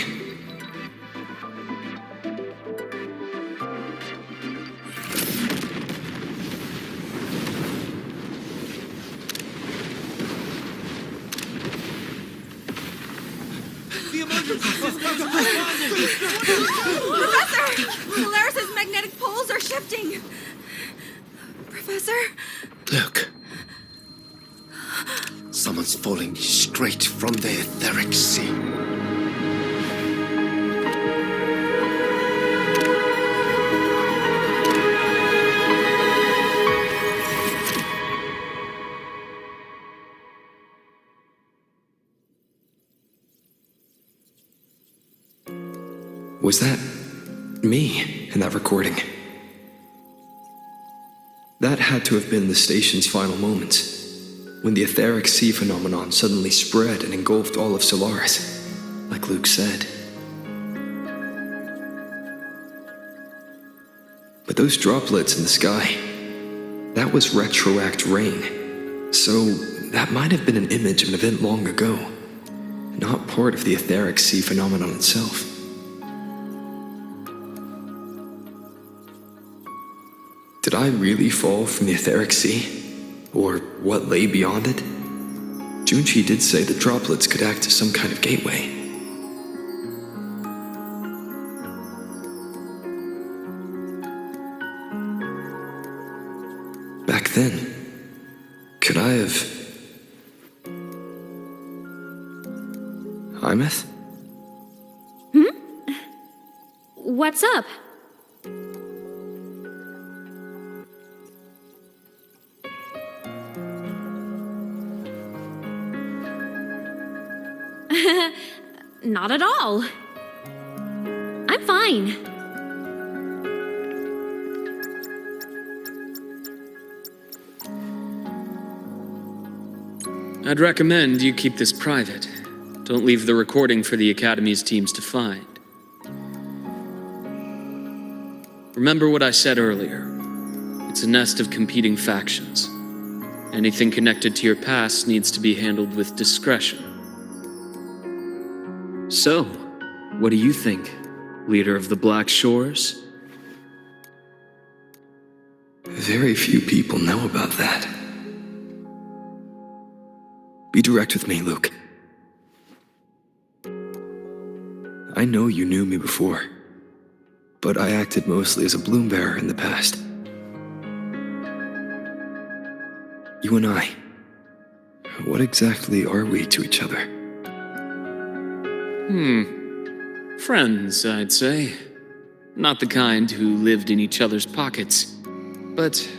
Professor! Polaris's magnetic poles are shifting! Professor? Look. Someone's falling straight from the etheric sea. Was that me in that recording? That had to have been the station's final moments, when the etheric sea phenomenon suddenly spread and engulfed all of Solaris, like Luke said. But those droplets in the sky, that was retroact rain, so that might have been an image of an event long ago, not part of the etheric sea phenomenon itself. Did I really fall from the etheric sea? Or what lay beyond it? Junchi did say the droplets could act as some kind of gateway. Back then, could I have... Imeth? What's up? Not at all. I'm fine. I'd recommend you keep this private. Don't leave the recording for the Academy's teams to find. Remember what I said earlier. It's a nest of competing factions. Anything connected to your past needs to be handled with discretion. So, what do you think, leader of the Black Shores? Very few people know about that. Be direct with me, Luke. I know you knew me before, but I acted mostly as a bloom bearer in the past. You and I, what exactly are we to each other? Friends, I'd say. Not the kind who lived in each other's pockets, but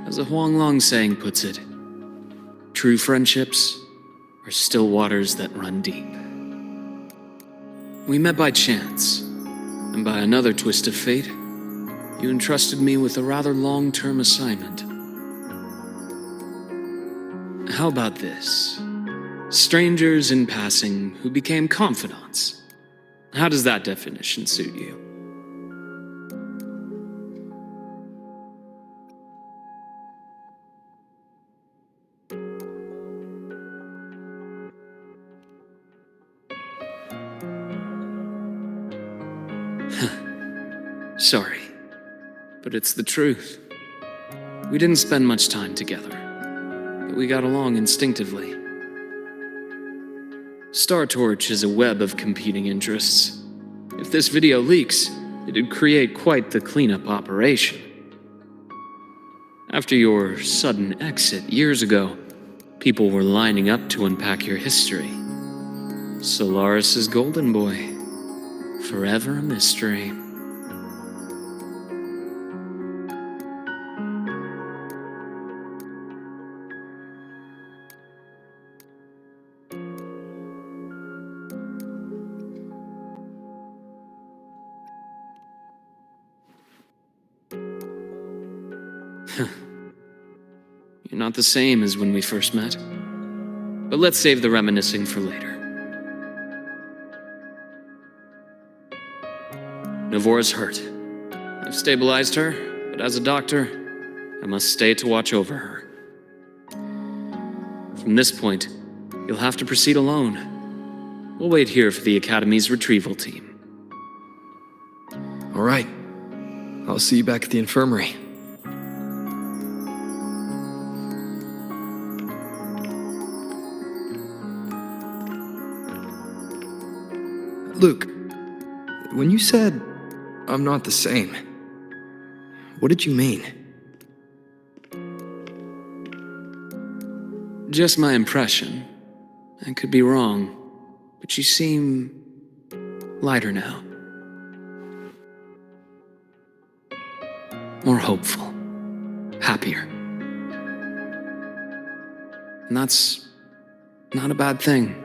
as a Huanglong saying puts it, true friendships are still waters that run deep. We met by chance, and by another twist of fate, you entrusted me with a rather long-term assignment. How about this? Strangers in passing who became confidants. How does that definition suit you? Sorry, but it's the truth. We didn't spend much time together, but we got along instinctively. Star Torch is a web of competing interests. If this video leaks, it'd create quite the cleanup operation. After your sudden exit years ago, people were lining up to unpack your history. Solaris's golden boy, forever a mystery. You're not the same as when we first met. But let's save the reminiscing for later. Navora's hurt. I've stabilized her, but as a doctor, I must stay to watch over her. From this point, you'll have to proceed alone. We'll wait here for the Academy's retrieval team. All right. I'll see you back at the infirmary. Luke, when you said, I'm not the same, what did you mean? Just my impression. I could be wrong, but you seem lighter now. More hopeful. Happier. And that's not a bad thing.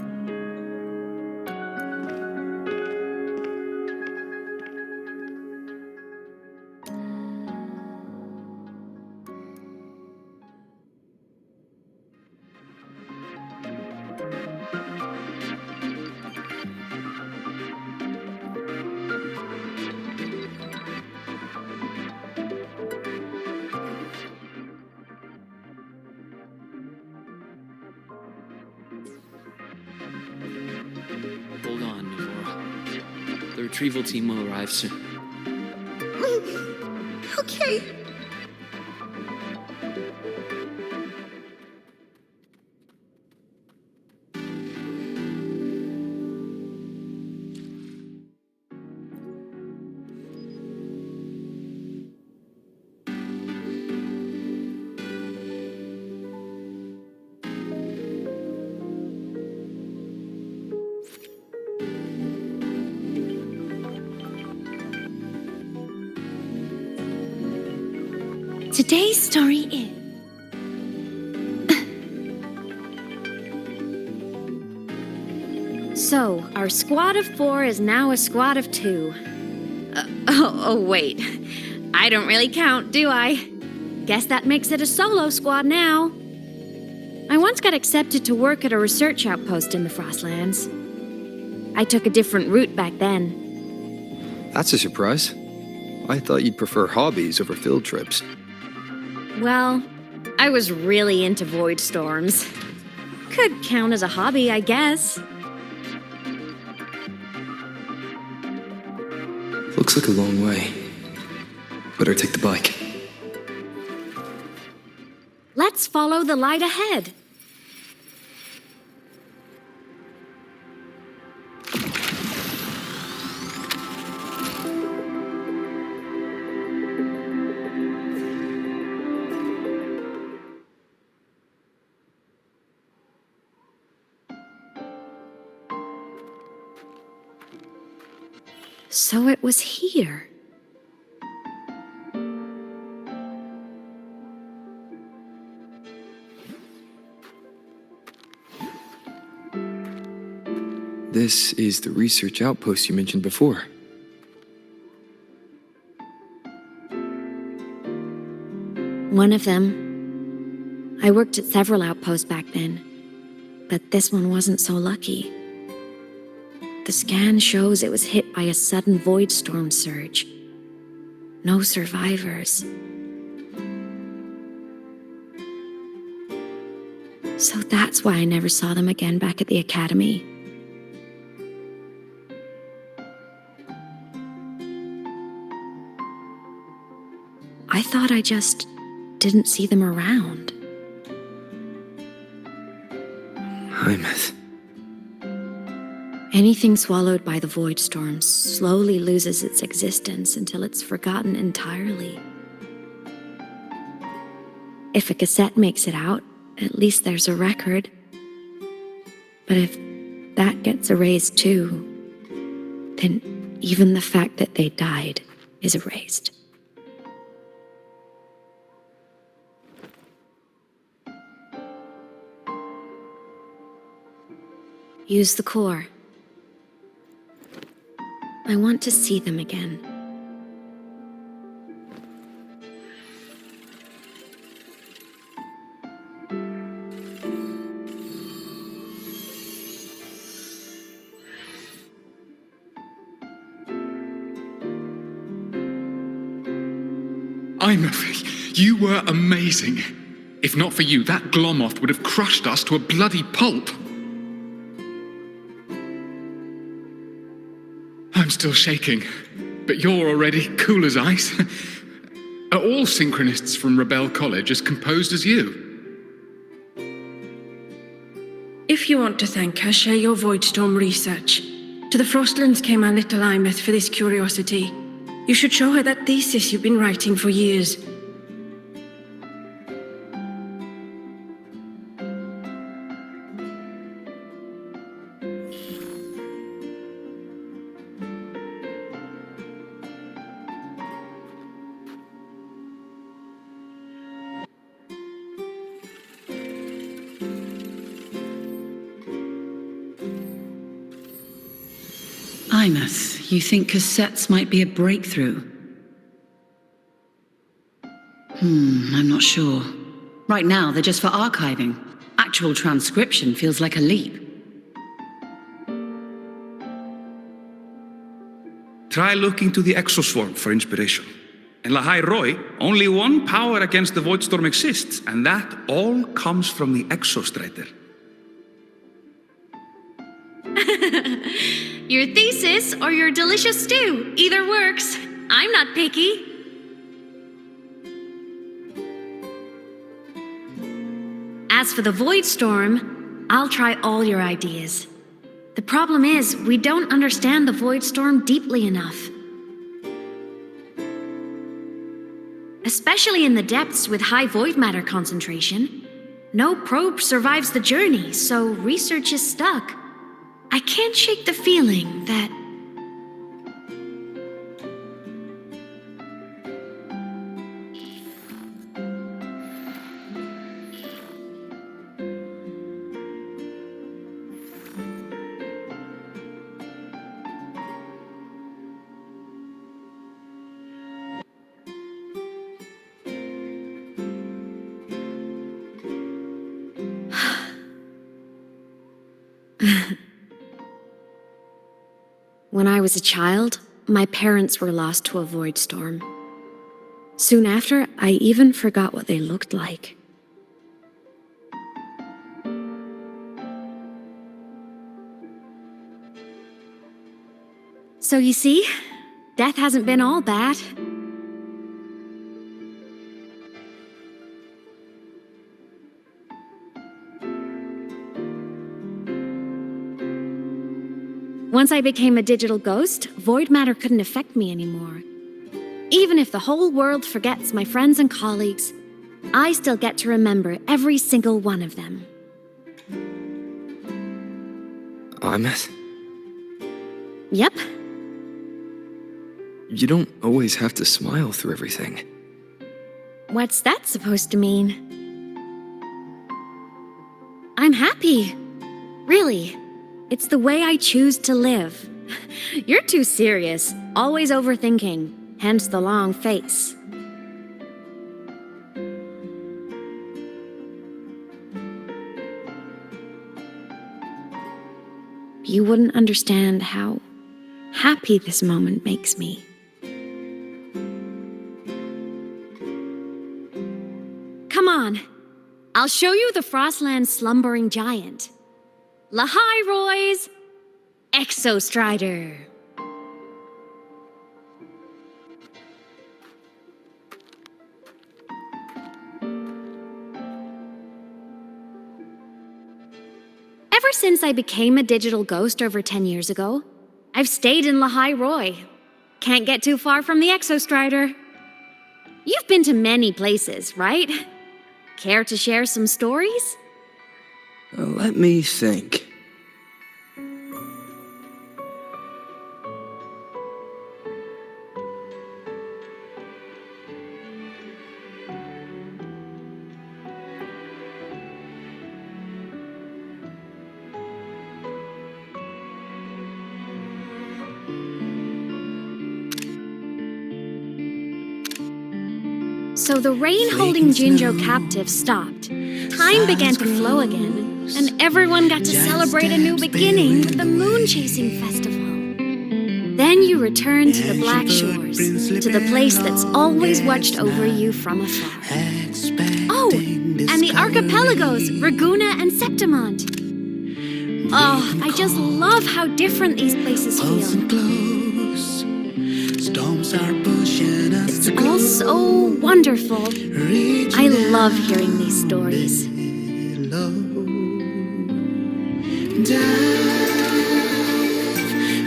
Hold on, Navora. The retrieval team will arrive soon. Okay. Today's story is... So, our squad of 4 is now a squad of 2. Wait. I don't really count, do I? Guess that makes it a solo squad now. I once got accepted to work at a research outpost in the Frostlands. I took a different route back then. That's a surprise. I thought you'd prefer hobbies over field trips. Well, I was really into void storms. Could count as a hobby, I guess. Looks like a long way. Better take the bike. Let's follow the light ahead. So it was here. This is the research outpost you mentioned before. One of them. I worked at several outposts back then, but this one wasn't so lucky. The scan shows it was hit by a sudden void storm surge. No survivors. So that's why I never saw them again back at the academy. I thought I just didn't see them around. Hymas. Anything swallowed by the void storm slowly loses its existence until it's forgotten entirely. If a cassette makes it out, at least there's a record. But if that gets erased too, then even the fact that they died is erased. Use the core. I want to see them again. You were amazing. If not for you, that Glomoth would have crushed us to a bloody pulp. I'm still shaking, but you're already cool as ice. Are all synchronists from Rebel College as composed as you? If you want to thank her, share your Voidstorm research. To the Frostlands came our little Imeth for this curiosity. You should show her that thesis you've been writing for years. Imeth, you think cassettes might be a breakthrough? I'm not sure. Right now, they're just for archiving. Actual transcription feels like a leap. Try looking to the exoswarm for inspiration. In Lahai Roi, only one power against the Voidstorm exists, and that all comes from the Exostrider. Your thesis or your delicious stew, either works. I'm not picky. As for the void storm, I'll try all your ideas. The problem is, we don't understand the void storm deeply enough. Especially in the depths with high void matter concentration. No probe survives the journey, so research is stuck. I can't shake the feeling that When I was a child, my parents were lost to a void storm. Soon after, I even forgot what they looked like. So you see, death hasn't been all bad. Once I became a digital ghost, void matter couldn't affect me anymore. Even if the whole world forgets my friends and colleagues, I still get to remember every single one of them. Ahmed? Yep. You don't always have to smile through everything. What's that supposed to mean? I'm happy. Really. It's the way I choose to live. You're too serious, always overthinking, hence the long face. You wouldn't understand how happy this moment makes me. Come on, I'll show you the Frostland's slumbering giant. Lahai Roi's Exostrider. Ever since I became a digital ghost over 10 years ago, I've stayed in Lahai Roi. Can't get too far from the Exostrider. You've been to many places, right? Care to share some stories? Let me think. So the rain holding Jinjo captive stopped. Time began to flow again, and everyone got to celebrate a new beginning with the Moon Chasing Festival. Then you returned to the Black Shores, to the place that's always watched over you from afar. Oh, and the archipelagos, Raguna and Septimont. Oh, I just love how different these places feel. It's all so wonderful. I love hearing these stories.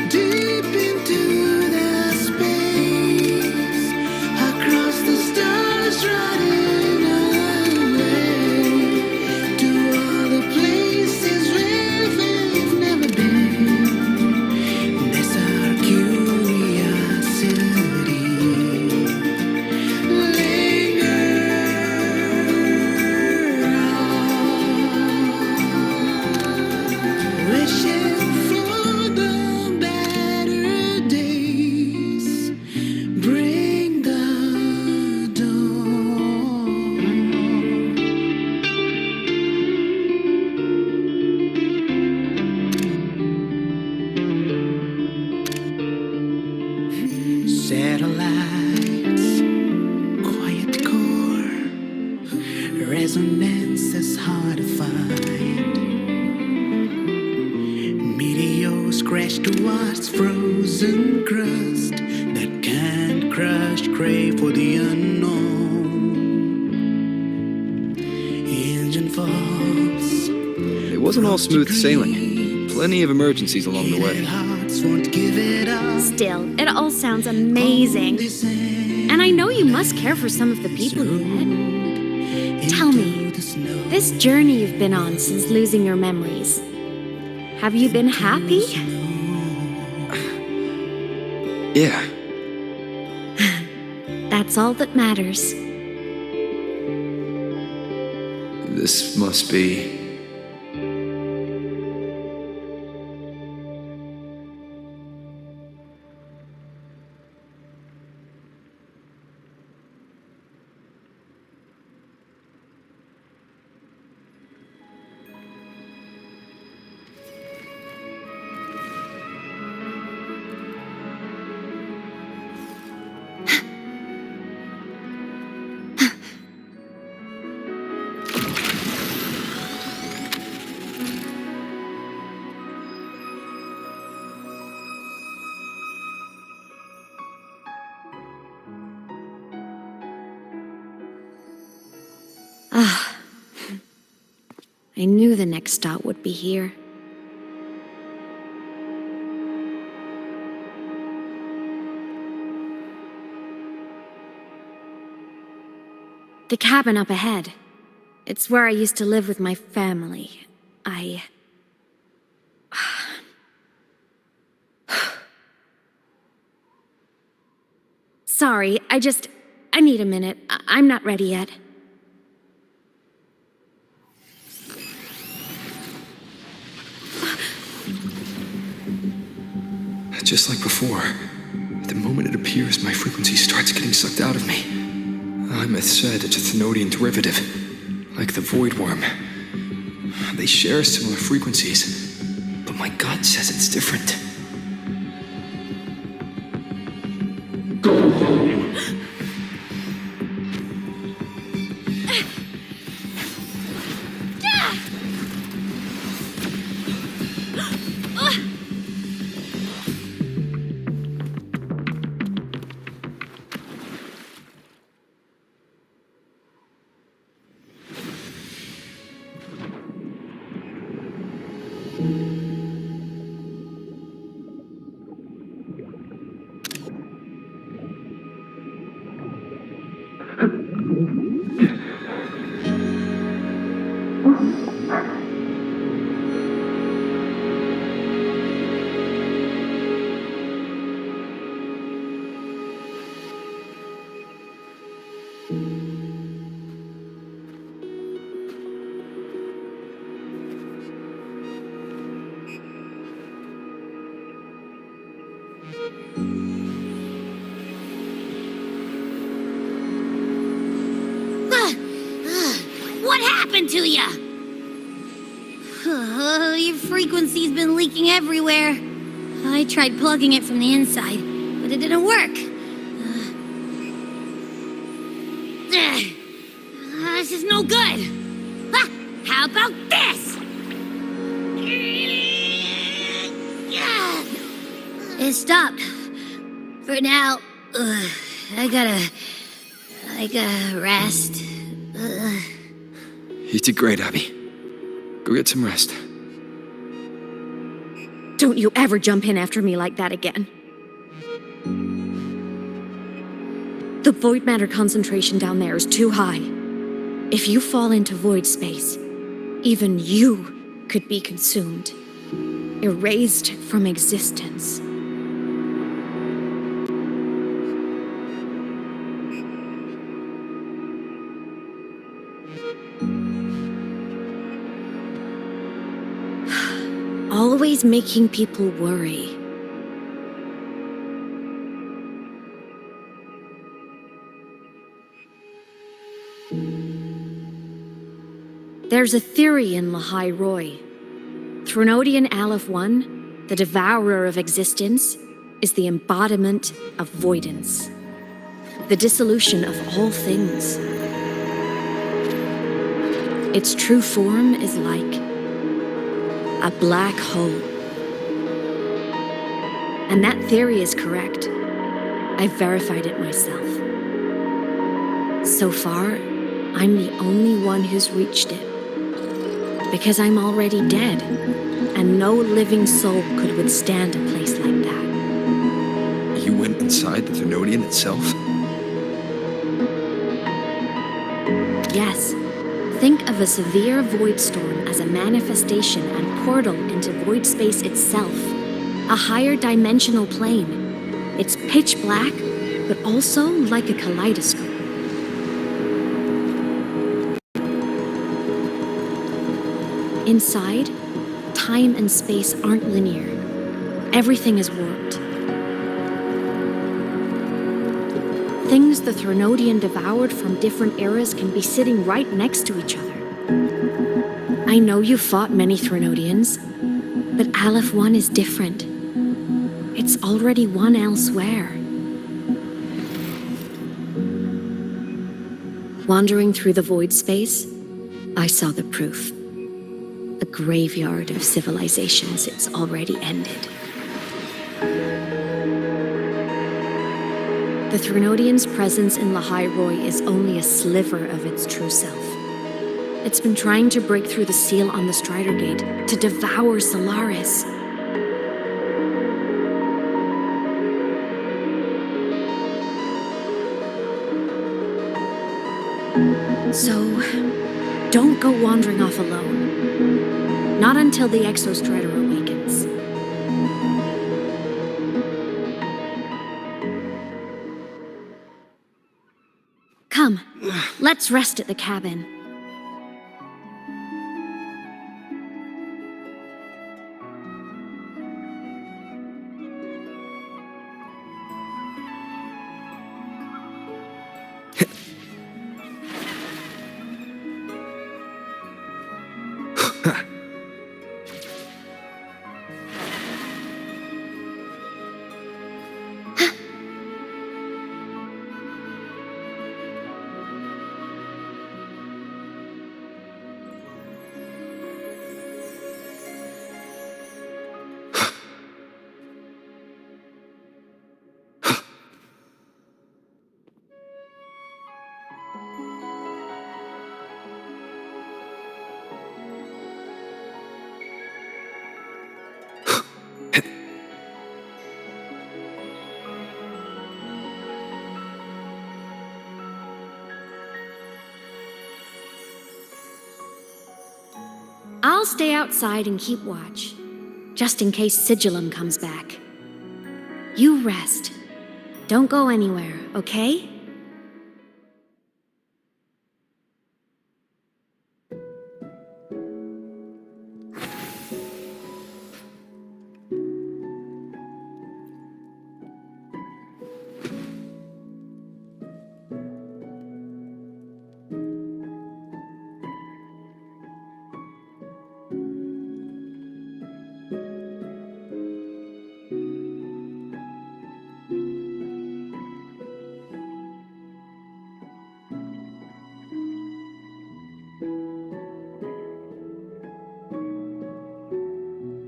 Deep into the space, across the stars, running away to all the places where we've never been. That's our curiosity. Satellites, quiet core, resonance is hard to find. Meteors crash towards frozen crust that can't crush, crave for the unknown. Engine falls. It wasn't all smooth sailing. Plenty of emergencies along the way. Still, it all sounds amazing. And I know you must care for some of the people you met. Tell me, this journey you've been on since losing your memories, have you been happy? Yeah. That's all that matters. This must be... I knew the next stop would be here. The cabin up ahead. It's where I used to live with my family. Sorry, I need a minute. I'm not ready yet. Just like before, the moment it appears, my frequency starts getting sucked out of me. Imeth said it's a Thenodian derivative, like the Void Worm. They share similar frequencies, but my gut says it's different. What happened to ya? Your frequency's been leaking everywhere. I tried plugging it from the inside, but it didn't work. This is no good. How about this? It stopped. For now, I gotta rest. You did great, Abby. Go get some rest. Don't you ever jump in after me like that again. The void matter concentration down there is too high. If you fall into void space, even you could be consumed, erased from existence. Always making people worry. There's a theory in Lahai Roi. Threnodian Aleph 1, the devourer of existence, is the embodiment of voidance, the dissolution of all things. Its true form is like a black hole. And that theory is correct. I've verified it myself. So far, I'm the only one who's reached it. Because I'm already dead, and no living soul could withstand a place like that. You went inside the Thenodian itself? Yes. Think of a severe void storm as a manifestation and portal into void space itself, a higher dimensional plane. It's pitch black, but also like a kaleidoscope. Inside, time and space aren't linear. Everything is warped. Things the Threnodian devoured from different eras can be sitting right next to each other. I know you fought many Threnodians, but Aleph 1 is different. It's already won elsewhere. Wandering through the void space, I saw the proof. A graveyard of civilizations it's already ended. The Threnodian's presence in Lahai Roi is only a sliver of its true self. It's been trying to break through the seal on the Strider Gate to devour Solaris. So, don't go wandering off alone. Not until the Exostrider awakens. Come, let's rest at the cabin. I'll stay outside and keep watch, just in case Sigillum comes back. You rest. Don't go anywhere, okay?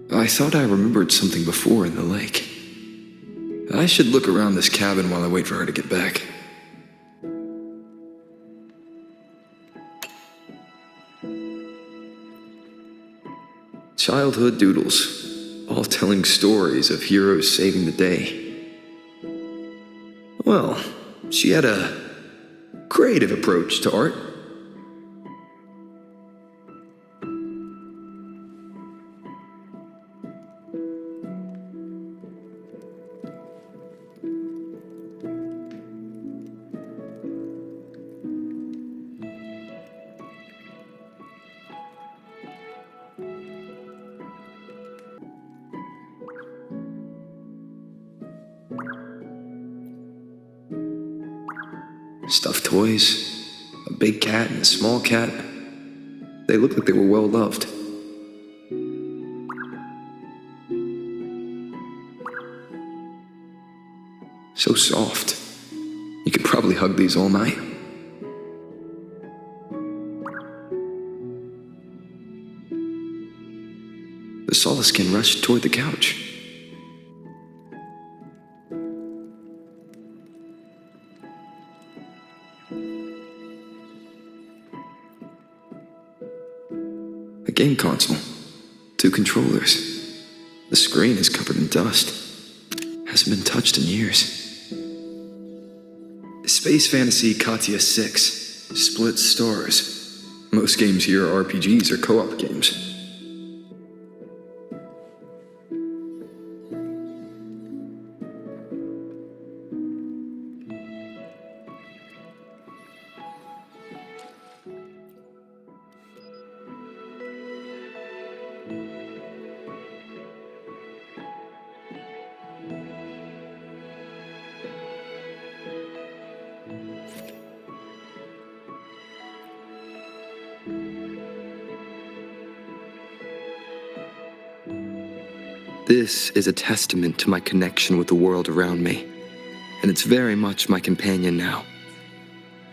I thought I remembered something before in the lake. I should look around this cabin while I wait for her to get back. Childhood doodles, all telling stories of heroes saving the day. Well, she had a creative approach to art. Stuffed toys, a big cat and a small cat. They looked like they were well loved. So soft. You could probably hug these all night. The Solaskin rushed toward the couch. A game console. 2 controllers. The screen is covered in dust. Hasn't been touched in years. Space Fantasy Katya 6. Split stars. Most games here are RPGs or co-op games. This is a testament to my connection with the world around me, and it's very much my companion now,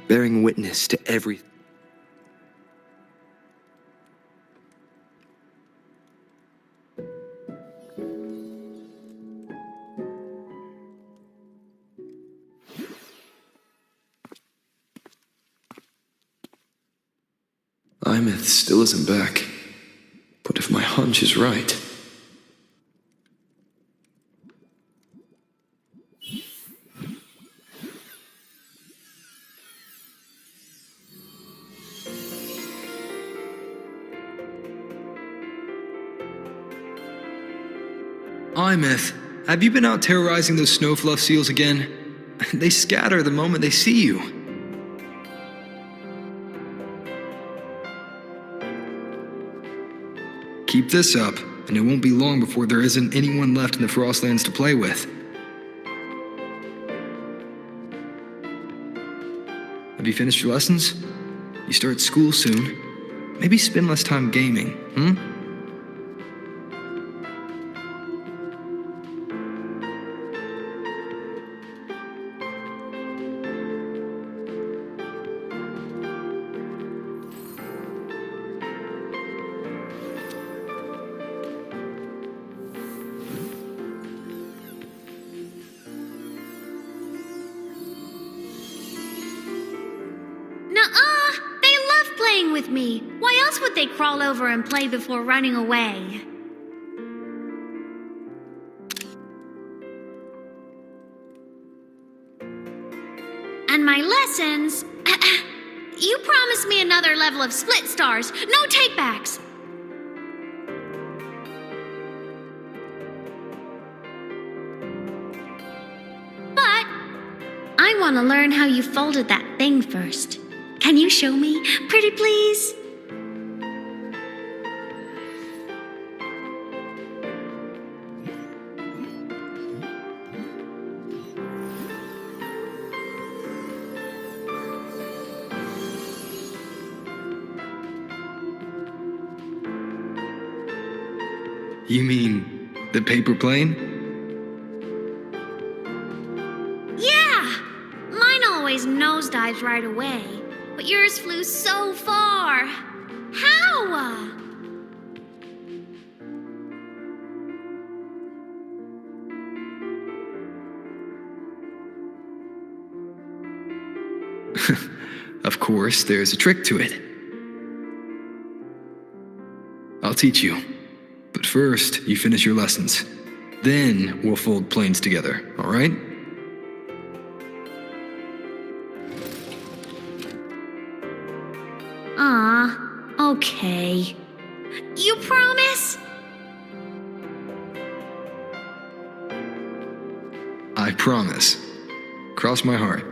bearing witness to everything. I'm still isn't back. But if my hunch is right... Imeth, have you been out terrorizing those snowfluff seals again? They scatter the moment they see you. Keep this up, and it won't be long before there isn't anyone left in the Frostlands to play with. Have you finished your lessons? You start school soon. Maybe spend less time gaming, hmm? Nuh-uh! They love playing with me. Why else would they crawl over and play before running away? And my lessons... You promised me another level of split stars. No take-backs. But I want to learn how you folded that thing first. Can you show me, pretty please? You mean the paper plane? Yeah! Mine always nosedives right away, but yours flew so far. How? Of course, there's a trick to it. I'll teach you. But first, you finish your lessons. Then we'll fold planes together, all right? Okay. You promise? I promise. Cross my heart.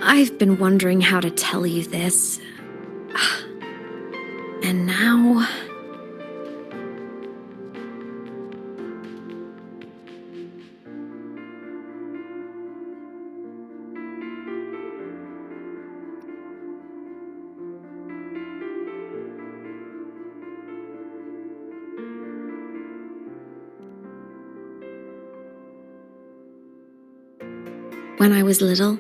I've been wondering how to tell you this. And now... When I was little,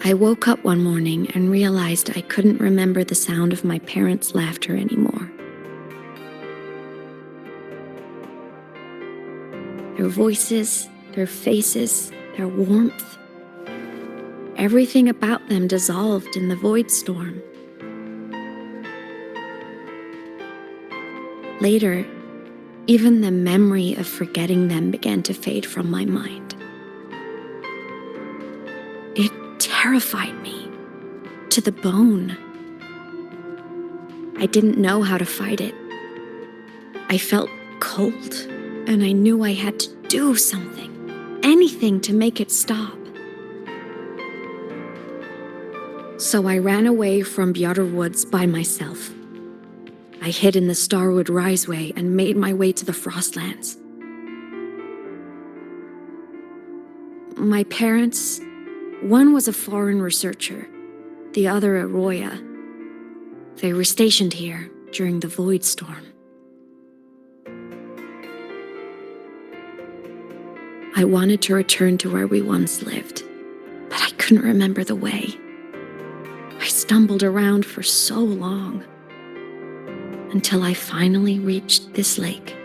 I woke up one morning and realized I couldn't remember the sound of my parents' laughter anymore. Their voices, their faces, their warmth. Everything about them dissolved in the void storm. Later, even the memory of forgetting them began to fade from my mind. It terrified me to the bone. I didn't know how to fight it. I felt cold, and I knew I had to do something, anything to make it stop. So I ran away from Bjorder Woods by myself. I hid in the Starwood Riseway and made my way to the Frostlands. My parents, one was a foreign researcher, the other a Roya. They were stationed here during the Void Storm. I wanted to return to where we once lived, but I couldn't remember the way. I stumbled around for so long, until I finally reached this lake.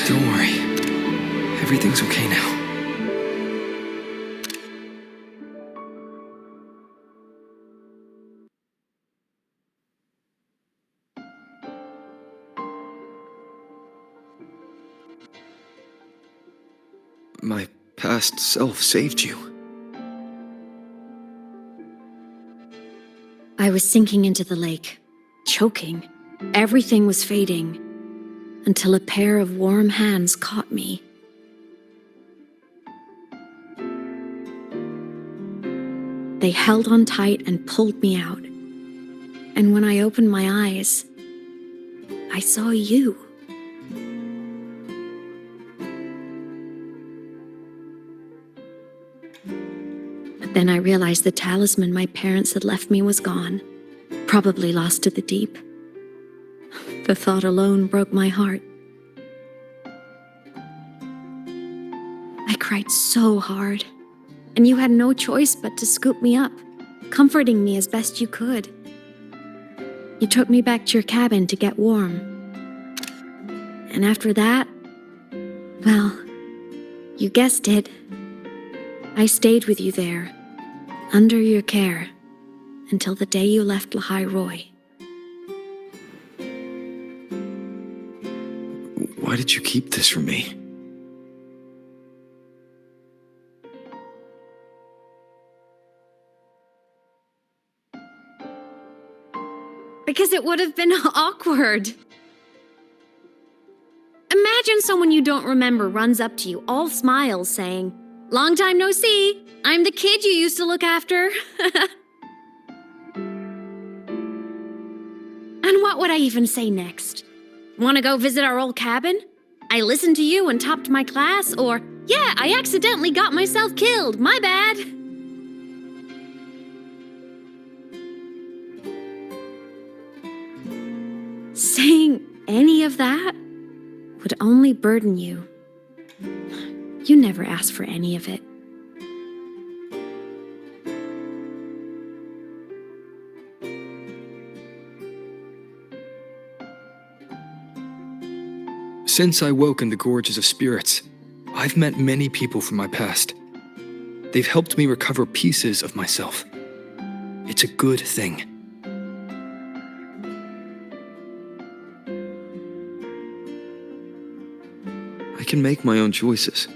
Don't worry. Everything's okay now. My past self saved you. I was sinking into the lake, choking. Everything was fading, until a pair of warm hands caught me. They held on tight and pulled me out. And when I opened my eyes, I saw you. But then I realized the talisman my parents had left me was gone, probably lost to the deep. The thought alone broke my heart. I cried so hard, and you had no choice but to scoop me up, comforting me as best you could. You took me back to your cabin to get warm. And after that, well, you guessed it. I stayed with you there, under your care, until the day you left Lahai Roi. Why did you keep this from me? Because it would have been awkward. Imagine someone you don't remember runs up to you, all smiles, saying, "Long time no see. I'm the kid you used to look after." And what would I even say next? Want to go visit our old cabin? I listened to you and topped my class, or, yeah, I accidentally got myself killed, my bad. Saying any of that would only burden you. You never asked for any of it. Since I woke in the gorges of spirits, I've met many people from my past. They've helped me recover pieces of myself. It's a good thing. I can make my own choices.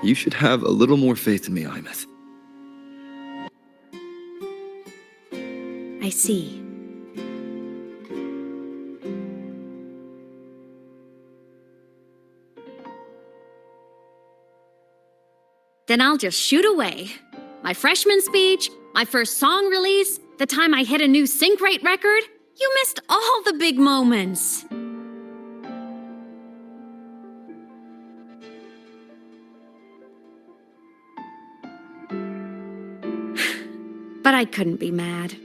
You should have a little more faith in me, Imeth. I see. Then I'll just shoot away. My freshman speech, my first song release, the time I hit a new sync rate record. You missed all the big moments. But I couldn't be mad.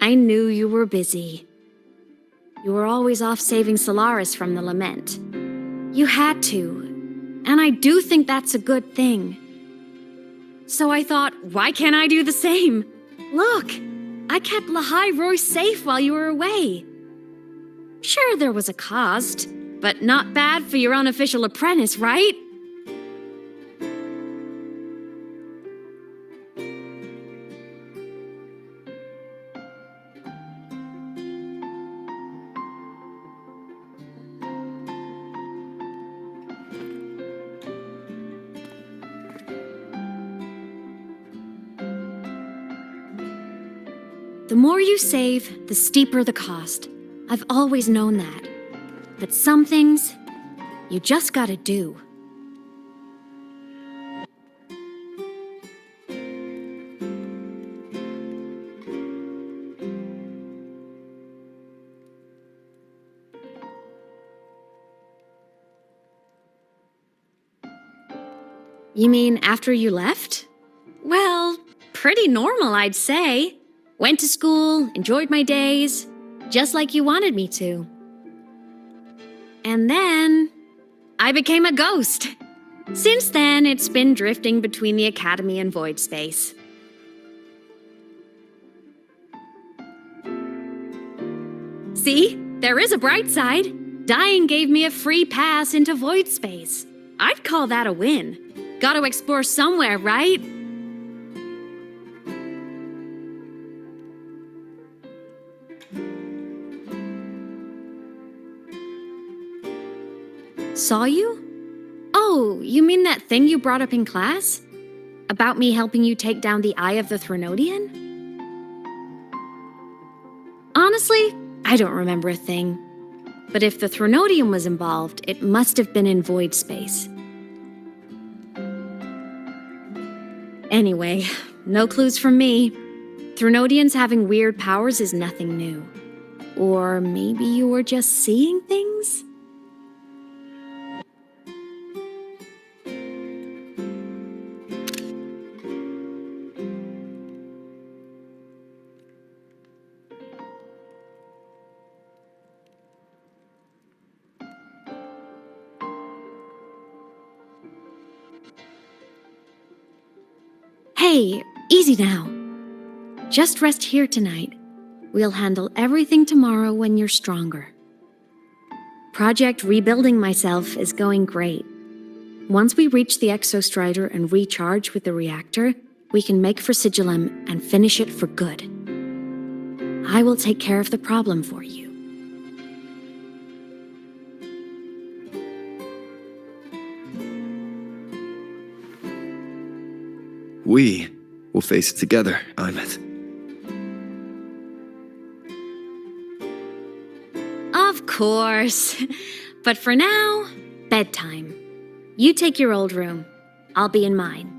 I knew you were busy. You were always off saving Solaris from the lament. You had to, and I do think that's a good thing. So I thought, why can't I do the same? Look, I kept Lahai Roi safe while you were away. Sure, there was a cost, but not bad for your unofficial apprentice, right? The more you save, the steeper the cost. I've always known that. But some things, you just gotta do. You mean after you left? Well, pretty normal, I'd say. Went to school, enjoyed my days, just like you wanted me to. And then, I became a ghost. Since then, it's been drifting between the Academy and Void Space. See, there is a bright side. Dying gave me a free pass into Void Space. I'd call that a win. Gotta explore somewhere, right? Saw you? Oh, you mean that thing you brought up in class? About me helping you take down the Eye of the Threnodian? Honestly, I don't remember a thing. But if the Threnodian was involved, it must have been in Void Space. Anyway, no clues from me. Threnodians having weird powers is nothing new. Or maybe you were just seeing things? Hey, easy now. Just rest here tonight. We'll handle everything tomorrow when you're stronger. Project Rebuilding Myself is going great. Once we reach the Exostrider and recharge with the reactor, we can make for Sigillum and finish it for good. I will take care of the problem for you. We will face it together, Imeth. Of course. But for now, bedtime. You take your old room. I'll be in mine.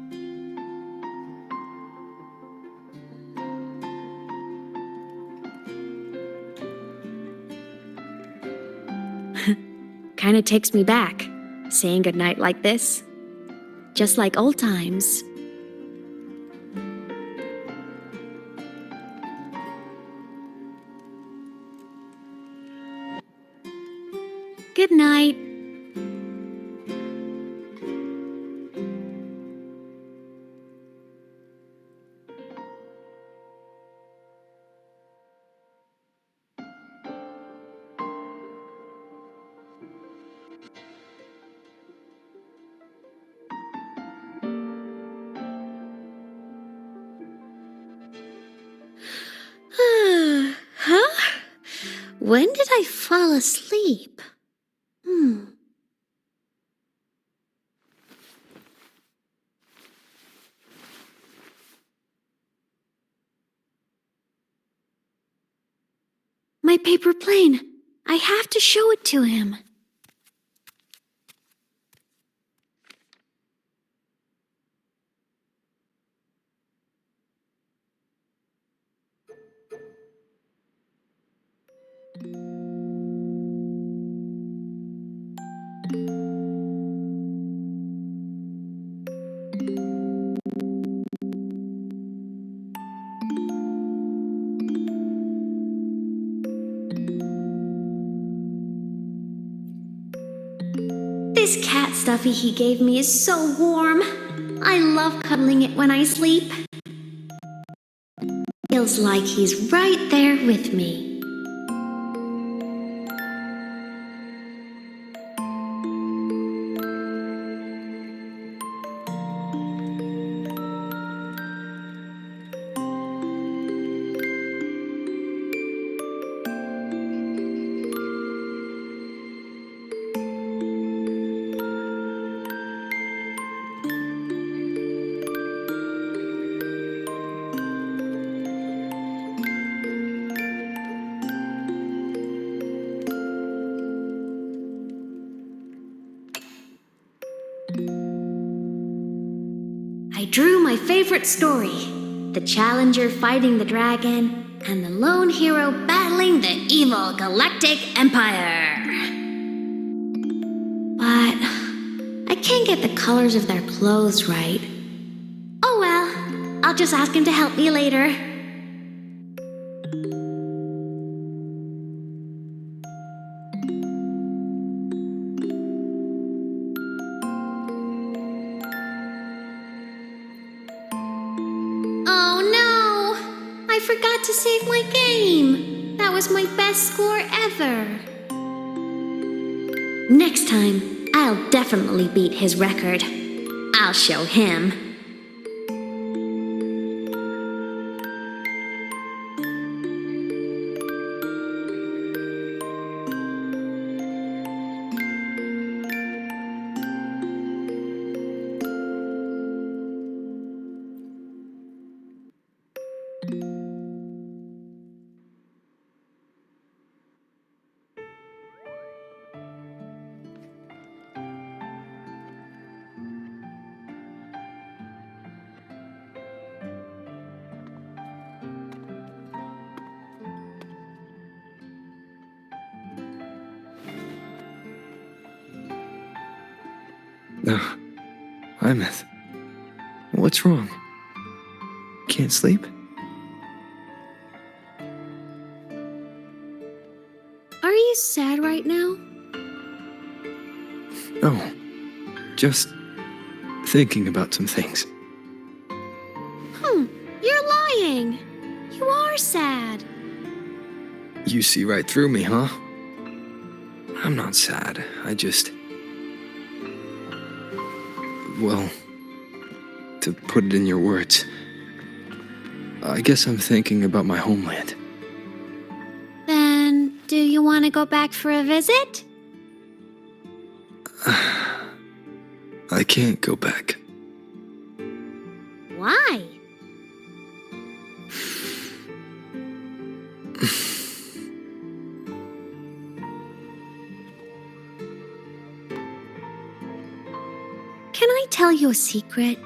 Kinda takes me back, saying goodnight like this. Just like old times. Good night. Huh? When did I fall asleep? My paper plane. I have to show it to him. This cat stuffy he gave me is so warm. I love cuddling it when I sleep. Feels like he's right there with me. I drew my favorite story, the challenger fighting the dragon, and the lone hero battling the evil galactic empire. But I can't get the colors of their clothes right. Oh well, I'll just ask him to help me later. I forgot to save my game. That was my best score ever. Next time, I'll definitely beat his record. I'll show him. No. Imeth. What's wrong? Can't sleep? Are you sad right now? No. Just thinking about some things. You're lying. You are sad. You see right through me, huh? I'm not sad. I just... Well, to put it in your words, I guess I'm thinking about my homeland. Then, do you want to go back for a visit? I can't go back. Why? Can I tell you a secret?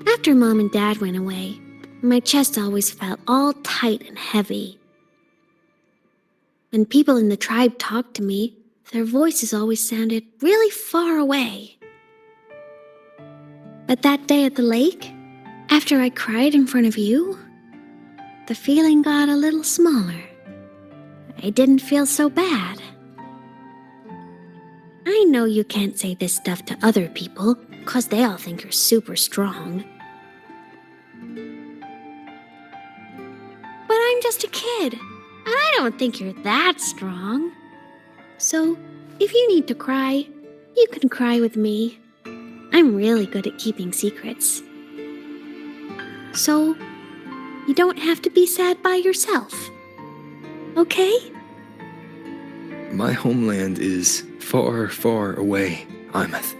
After Mom and Dad went away, my chest always felt all tight and heavy. When people in the tribe talked to me, their voices always sounded really far away. But that day at the lake, after I cried in front of you, the feeling got a little smaller. I didn't feel so bad. I know you can't say this stuff to other people, 'cause they all think you're super strong. But I'm just a kid, and I don't think you're that strong. So, if you need to cry, you can cry with me. I'm really good at keeping secrets. So, you don't have to be sad by yourself. Okay? My homeland is far, far away, Imeth.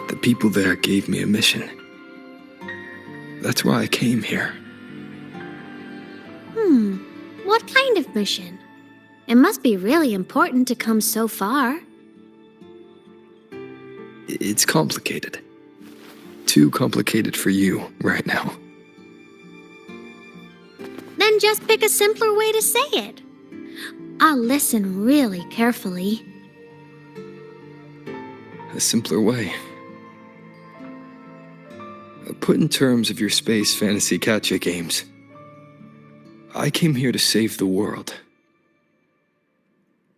The people there gave me a mission. That's why I came here. What kind of mission? It must be really important to come so far. It's complicated. Too complicated for you right now. Then just pick a simpler way to say it. I'll listen really carefully. A simpler way. Put in terms of your space fantasy gacha games. I came here to save the world.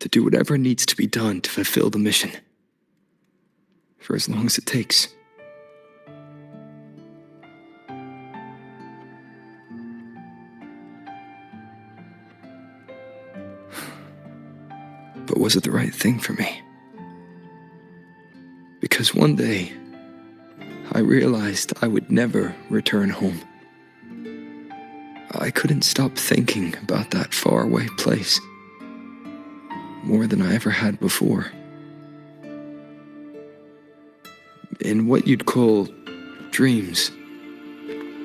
to do whatever needs to be done to fulfill the mission. For as long as it takes. But was it the right thing for me? Because one day, I realized I would never return home. I couldn't stop thinking about that faraway place more than I ever had before. In what you'd call dreams,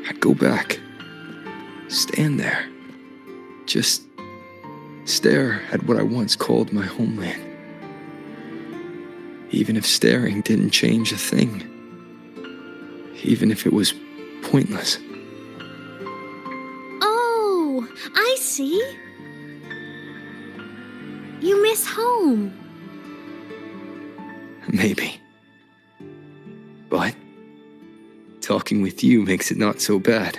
I'd go back, stand there, just stare at what I once called my homeland. Even if staring didn't change a thing. Even if it was pointless. Oh, I see. You miss home. Maybe. But talking with you makes it not so bad.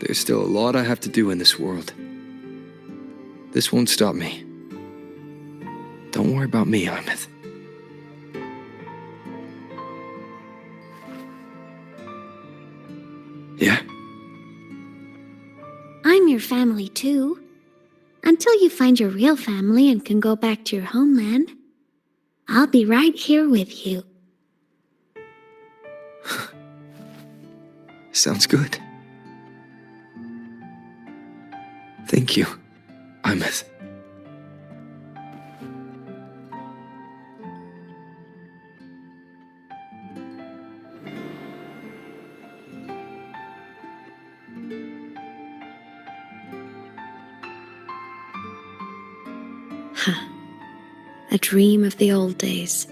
There's still a lot I have to do in this world. This won't stop me. Don't worry about me, Ahmed. Yeah? I'm your family too. Until you find your real family and can go back to your homeland, I'll be right here with you. Sounds good. Thank you, Ahmed. A dream of the old days.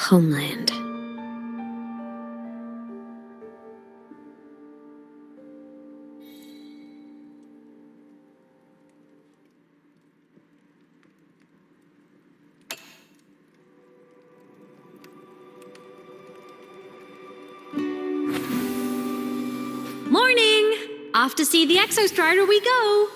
Homeland. Morning! Off to see the Exostrider we go!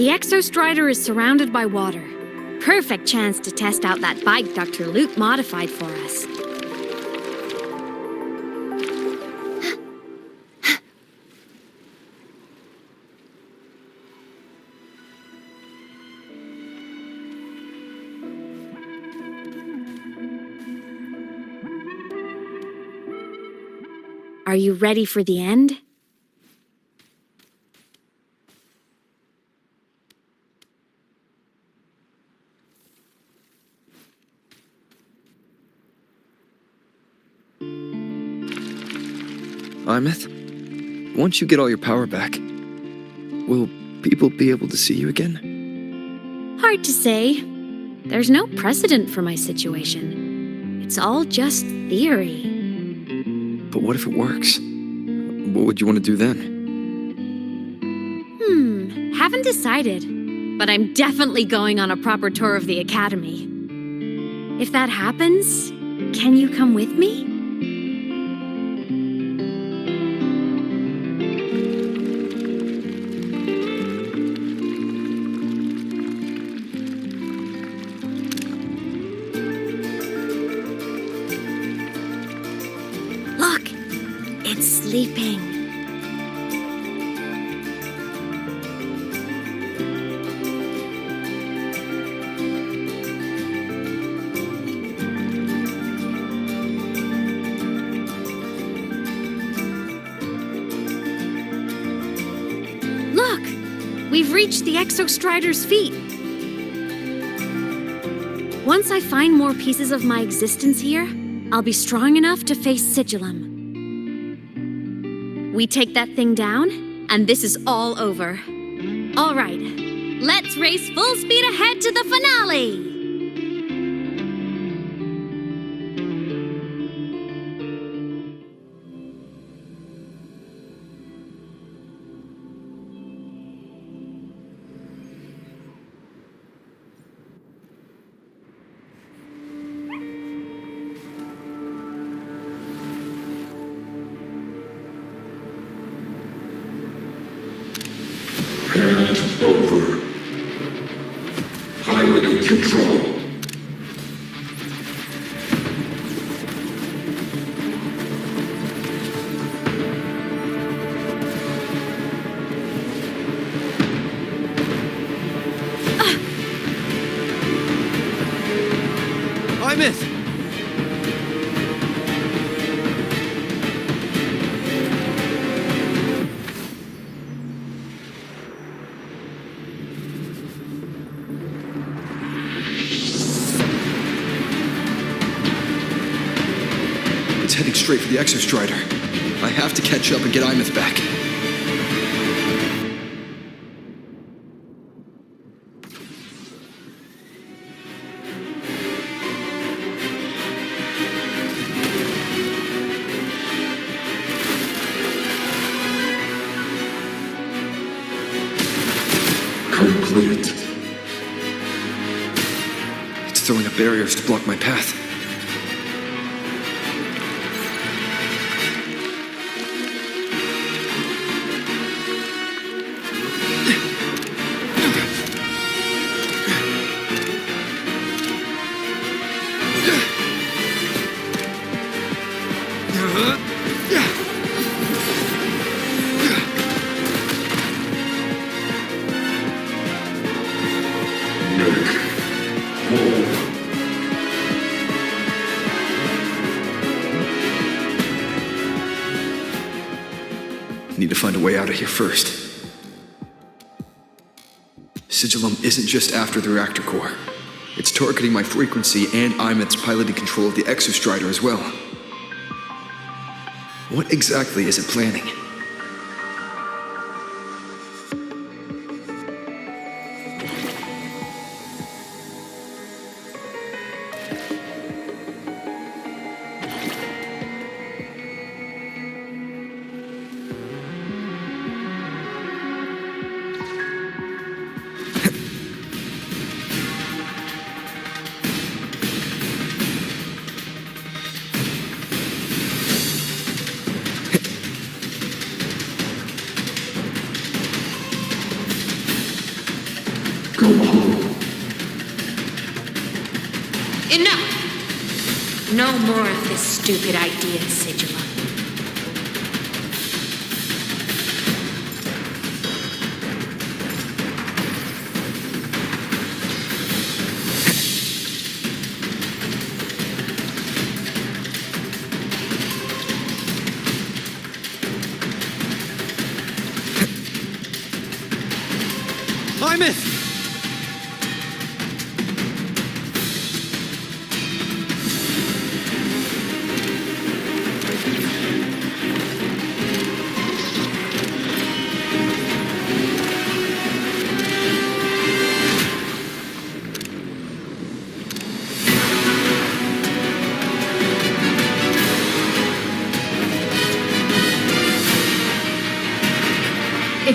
The Exostrider is surrounded by water. Perfect chance to test out that bike Dr. Luke modified for us. Are you ready for the end? Imeth, once you get all your power back, will people be able to see you again? Hard to say. There's no precedent for my situation. It's all just theory. But what if it works? What would you want to do then? Haven't decided. But I'm definitely going on a proper tour of the Academy. If that happens, can you come with me? Look, it's sleeping. Look, we've reached the Exostrider's feet. Once I find more pieces of my existence here, I'll be strong enough to face Sigillum. We take that thing down, and this is all over. All right, let's race full speed ahead to the finale! Hand over. Pilot control. Imeth! It's heading straight for the Exostrider. I have to catch up and get Imeth back. Complete. It's throwing up barriers to block my path. Need to find a way out of here first. Sigillum isn't just after the reactor core. It's targeting my frequency and Imeth's piloting control of the Exostrider as well. What exactly is it planning? Enough! No more of this stupid idea, Sigillum. Imeth!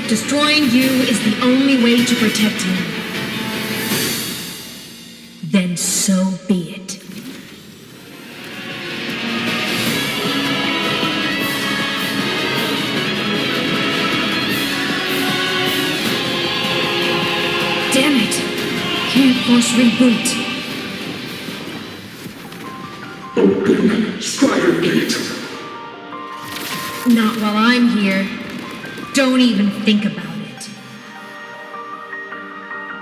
Destroying you is the only way to protect him. Then so be it. Damn it! Can't force reboot. Open Strider Gate. Not while I'm here. Don't even think about it.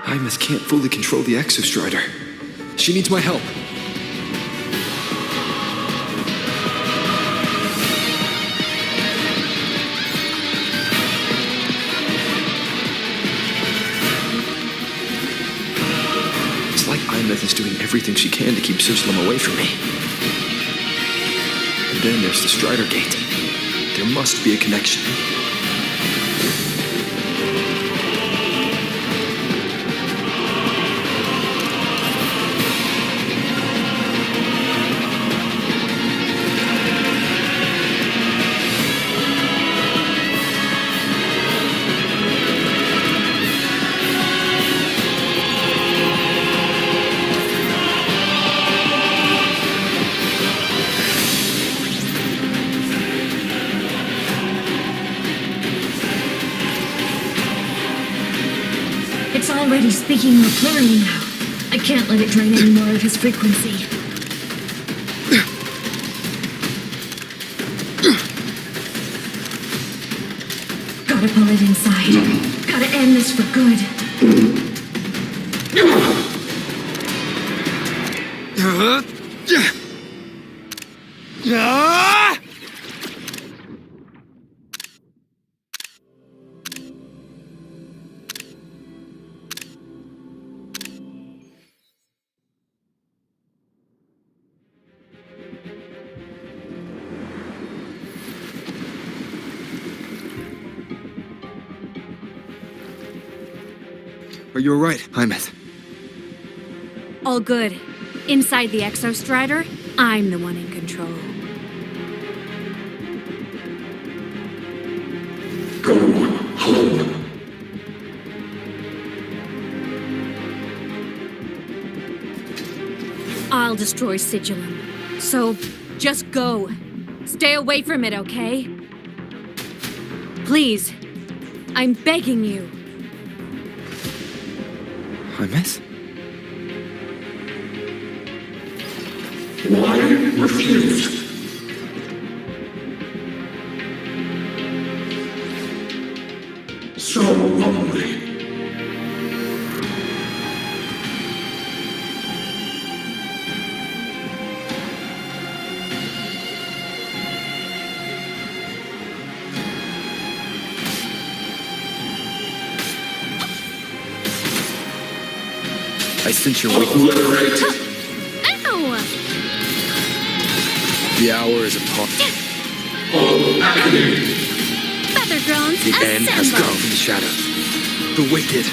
Hymus can't fully control the Exostrider. She needs my help. It's like Imeth is doing everything she can to keep Sigilim away from me. And then there's the Strider Gate. There must be a connection. It's already speaking McClurian now. I can't let it drain any more of his frequency. Gotta pull it inside. Gotta end this for good. Are you alright, Imeth? All good. Inside the Exostrider, I'm the one in control. Go home. I'll destroy Sigilim. So, just go. Stay away from it, okay? Please. I'm begging you. Imeth? Why refuse? So lonely. I sense your weakness. Ow! The hour is upon. Feather drones, The end has assemble! come from the shadows. The wicked.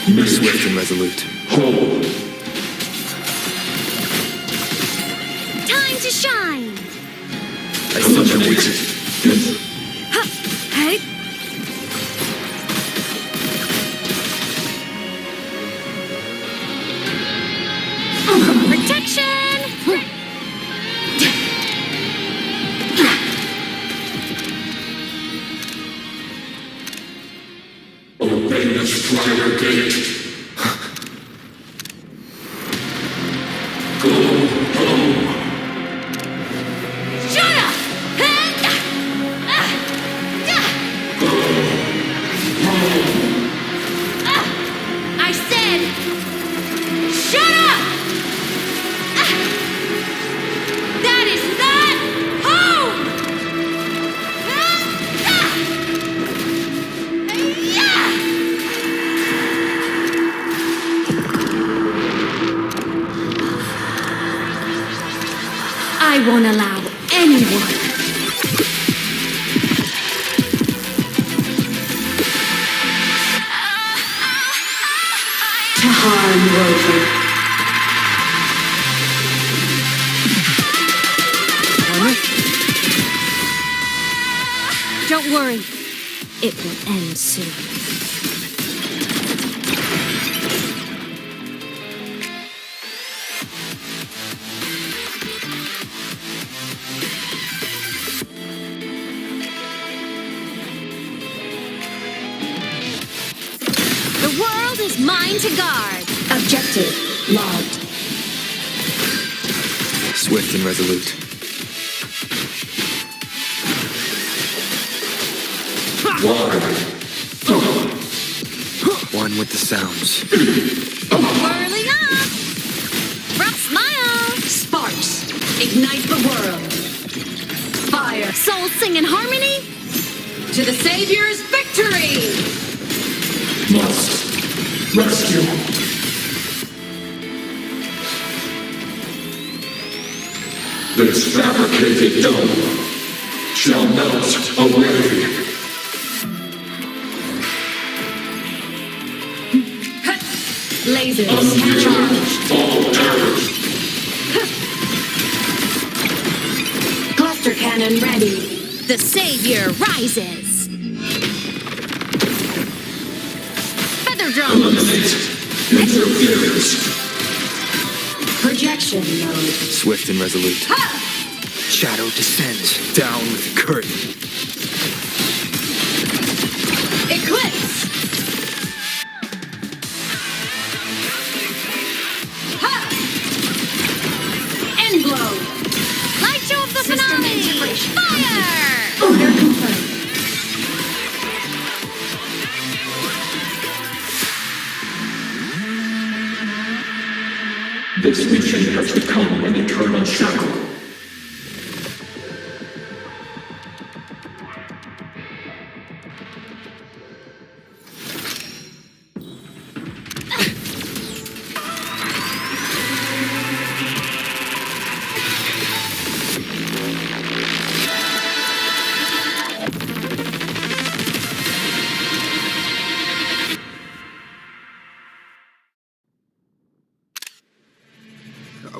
Be swift and resolute. Time to shine! I sense your weakness. Hey! Protection! Obey the Strider Gate. Go home. Shut up! I said, shut up! That is not home! I won't allow anyone. Time Rover. Don't worry. It will end soon. The world is mine to guard. Objective logged. Swift and resolute. One with the sounds. Whirling up! Rough smile! Sparks. Ignite the world. Fire. Souls sing in harmony? To the Savior's victory! Must rescue. This fabricated dome shall melt away. Lasers. Undo all errors. Cluster cannon ready. The Savior rises. Feather drums. Eliminate interference. Projection mode. Swift and resolute. Ha! Shadow descends down with the curtain. Eclipse. Ha! End blow. Light show of the System finale. integration. Fire! Order confirmed. This mission has become an eternal shackle.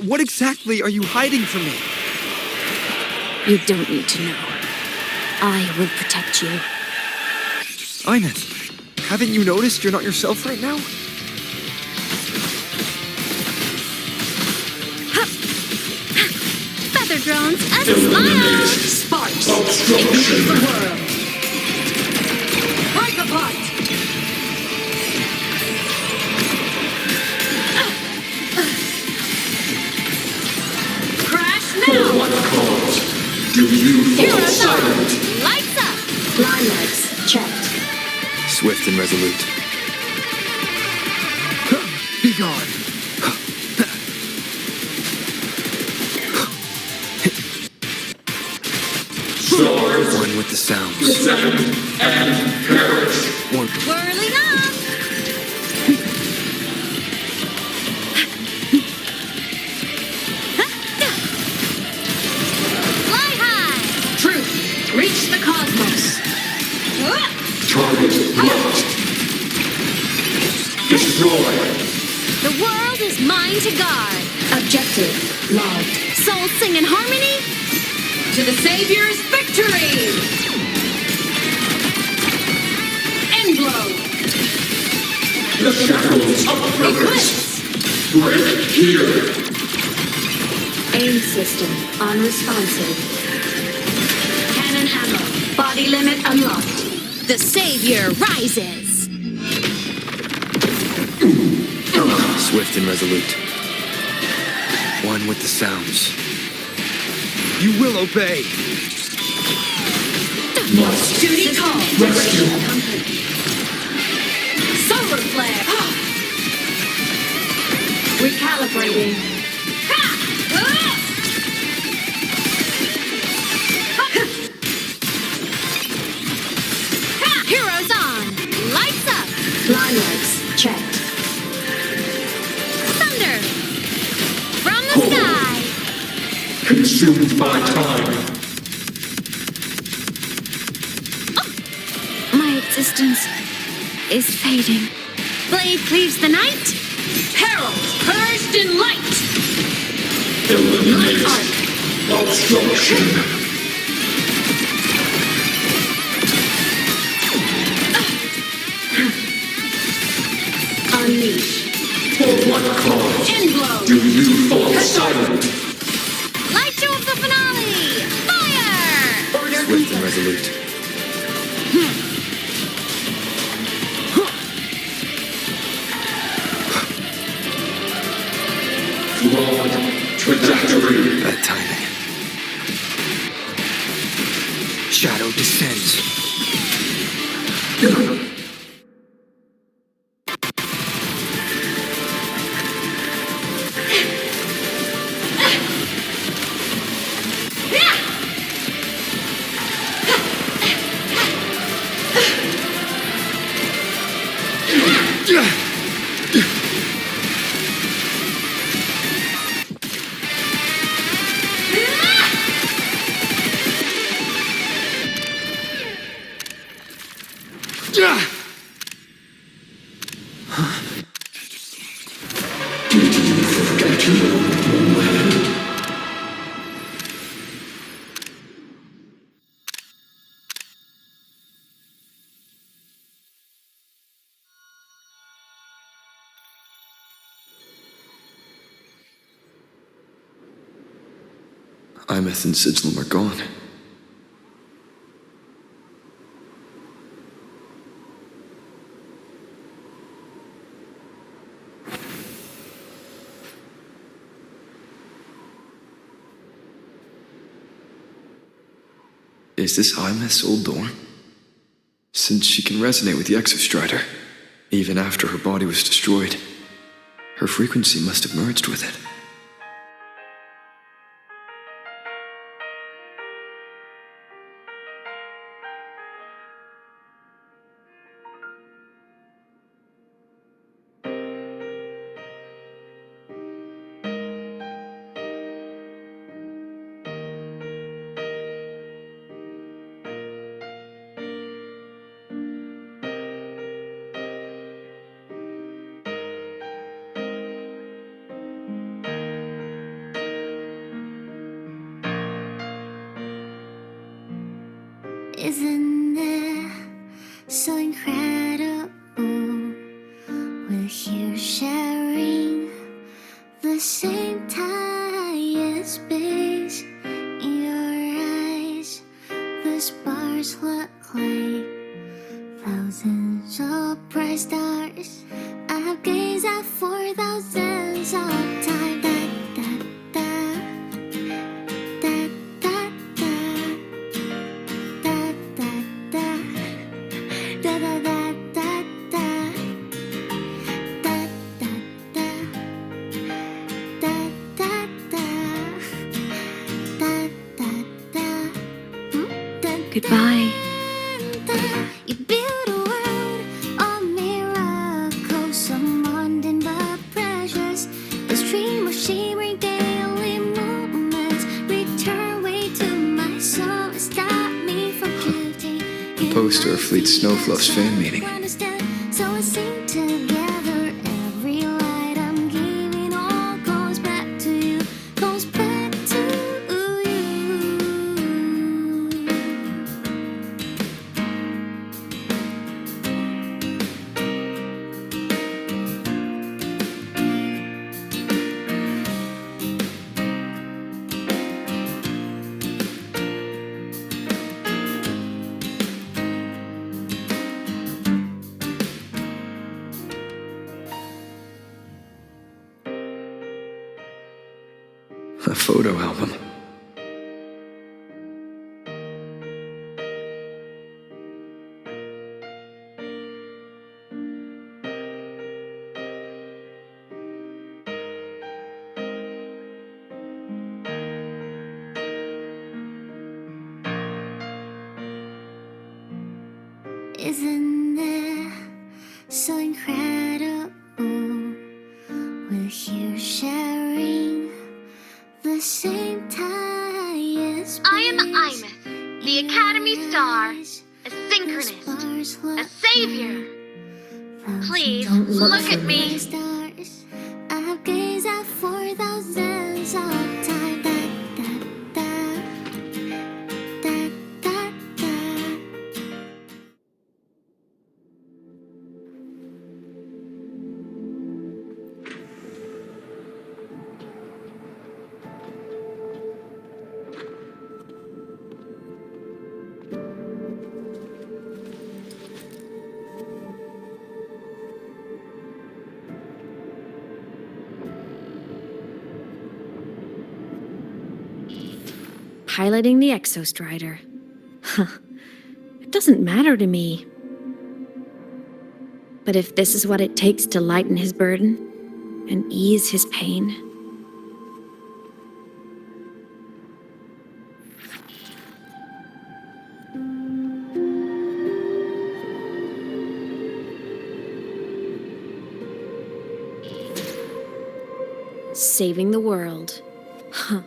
What exactly are you hiding from me? You don't need to know. I will protect you. Aynen, haven't you noticed you're not yourself right now? Feather drones, a Eliminate smile! Sparks. obstruction. Ignite the world. Break apart. Crash For now. what cause do you fall Heroes silent? on! Lights up! Line lights checked. Swift and resolute. Be gone. Stars One with the sounds. descend and perish. One. Whirling up! Fly high! Truth. Reach the cosmos. Target locked. Destroy. The world is mine to guard. Objective logged. Souls sing in harmony? To the Savior's victory! End blow. The shackles of purpose. Break here. Aim system unresponsive. Cannon ammo. Body limit unlocked. The Savior rises. Swift and resolute. One with the sounds. You will obey. Must Duty call. rescue. Solar flare. Recalibrating. Heroes on! Lights up! Line lights checked. Thunder! From the sky! Consumed by time. My existence is fading. Blade cleaves the night. Herald, purged in light! Eliminate obstruction. Unleash. For what cause Endblow. do you fall silent? Light show of the finale! Fire! Order Swift and resolute. Flawed trajectory. Bad timing. Shadow descends. Imeth and Sigilum are gone. Is this Imeth's old dorm? Since she can resonate with the Exostrider, even after her body was destroyed, her frequency must have merged with it. Isn't it so incredible? We're here sharing the same time and space. In your eyes, the sparks look like thousands of bright stars. I've gazed at for thousands of times. Goodbye. You build a world of miracles, so mundane but precious. The stream of shimmering daily moments return way to my soul and stop me from drifting. A poster of Fleet Snowfluff's fan meeting. So I sing together. Every light I'm giving all goes back to you, goes back to you. A photo album. Isn't it so incredible? We're here sharing the same time and space. I am Imeth, the Academy Star, a synchronist, a savior. Please, look at me. Stars. piloting the Exostrider. Huh. It doesn't matter to me. But if this is what it takes to lighten his burden and ease his pain... Saving the world. Huh.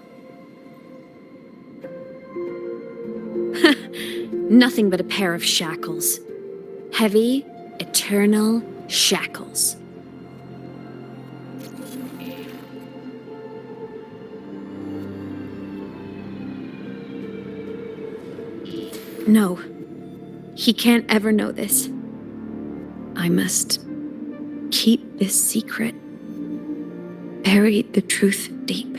Nothing but a pair of shackles. Heavy, eternal shackles. No. He can't ever know this. I must keep this secret. Bury the truth deep.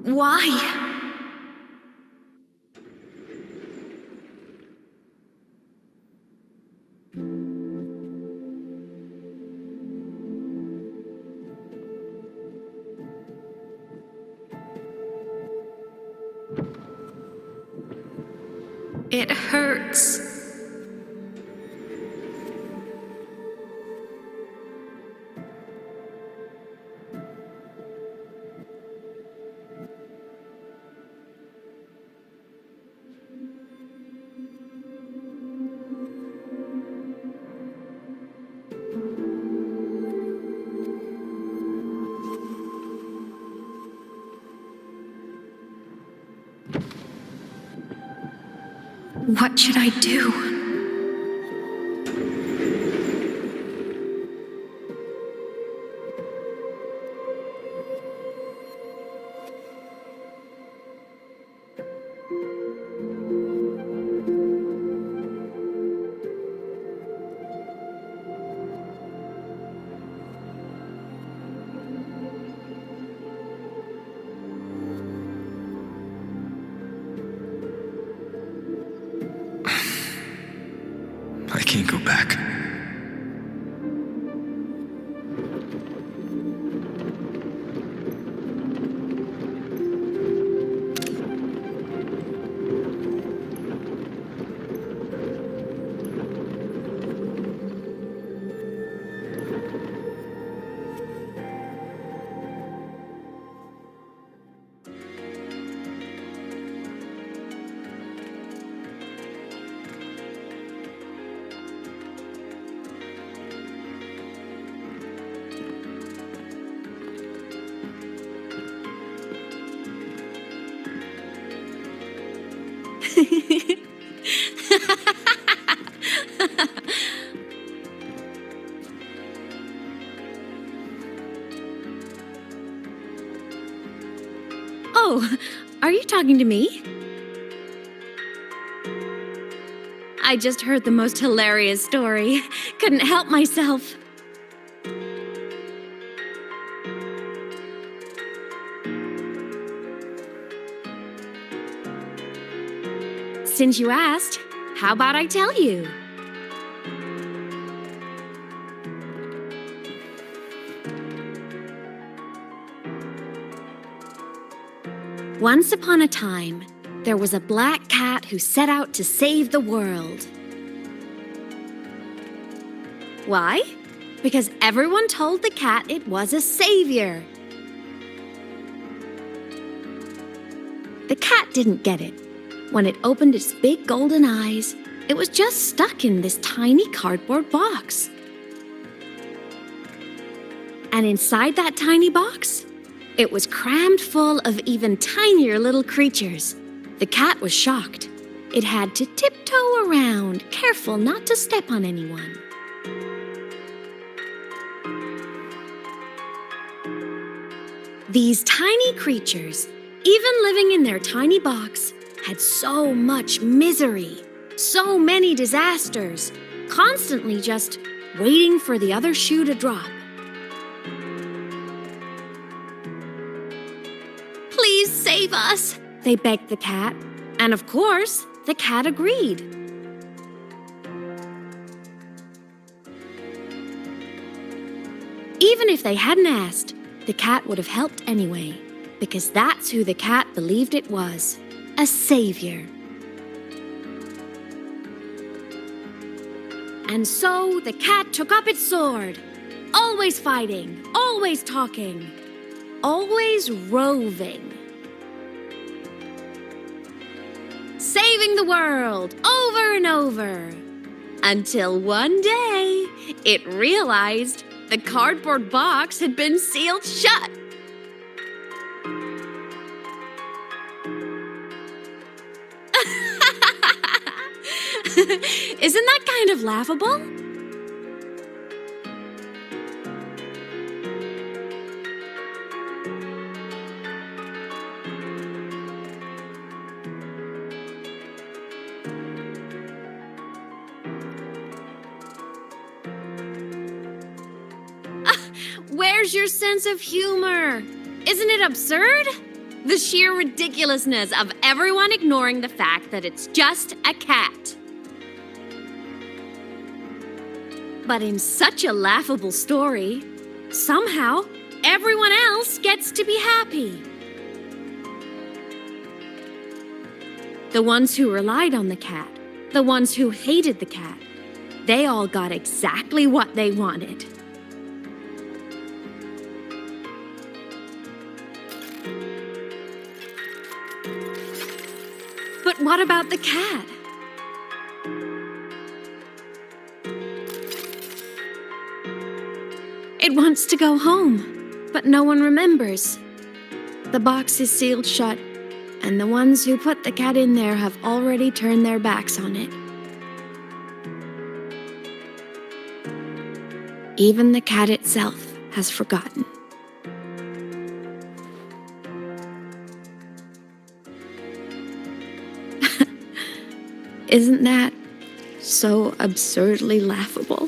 Why? It hurts. What should I do? I can't go back. Oh, are you talking to me? I just heard the most hilarious story. Couldn't help myself. Since you asked, how about I tell you? Once upon a time, there was a black cat who set out to save the world. Why? Because everyone told the cat it was a savior. The cat didn't get it. When it opened its big golden eyes, it was just stuck in this tiny cardboard box. And inside that tiny box, it was crammed full of even tinier little creatures. The cat was shocked. It had to tiptoe around, careful not to step on anyone. These tiny creatures, even living in their tiny box, had so much misery, so many disasters, constantly just waiting for the other shoe to drop. Please save us, they begged the cat. And of course, the cat agreed. Even if they hadn't asked, the cat would have helped anyway, because that's who the cat believed it was, a savior. And so the cat took up its sword, always fighting, always talking, always roving. Saving the world over and over. Until one day, it realized the cardboard box had been sealed shut. Isn't that kind of laughable? Where's your sense of humor? Isn't it absurd? The sheer ridiculousness of everyone ignoring the fact that it's just a cat. But in such a laughable story, somehow everyone else gets to be happy. The ones who relied on the cat, the ones who hated the cat, they all got exactly what they wanted. But what about the cat? It wants to go home, but no one remembers. The box is sealed shut, and the ones who put the cat in there have already turned their backs on it. Even the cat itself has forgotten. Isn't that so absurdly laughable?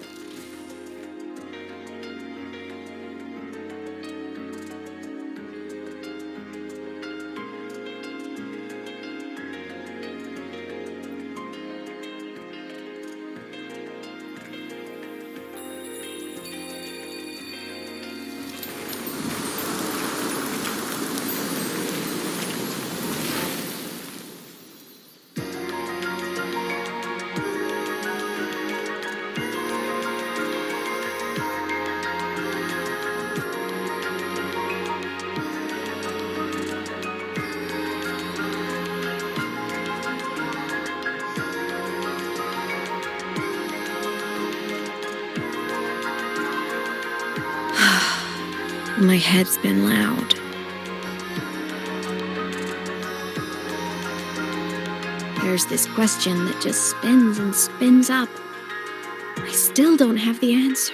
My head's been loud. There's this question that just spins and spins up. I still don't have the answer.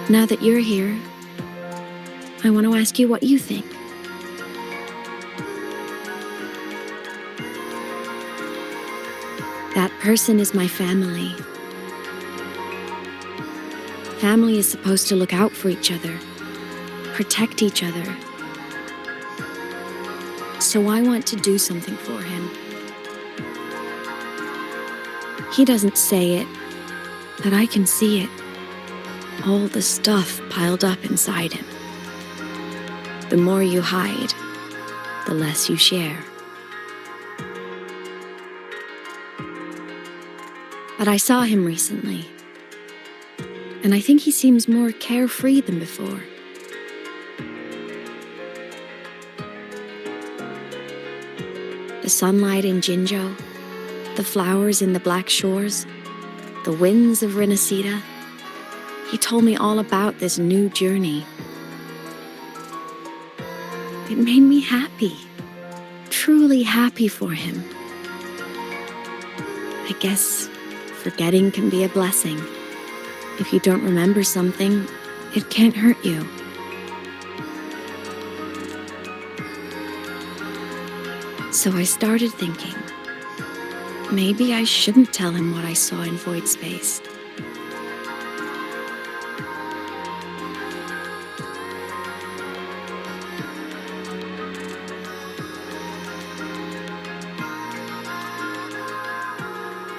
Now that you're here, I want to ask you what you think. That person is my family. Family is supposed to look out for each other, protect each other. So I want to do something for him. He doesn't say it, but I can see it. All the stuff piled up inside him. The more you hide, the less you share. But I saw him recently, and I think he seems more carefree than before. The sunlight in Jinzhou, The flowers in the Black Shores, the winds of Renacida. He told me all about this new journey. It made me happy, truly happy for him. I guess forgetting can be a blessing. If you don't remember something, it can't hurt you. So I started thinking, maybe I shouldn't tell him what I saw in void space.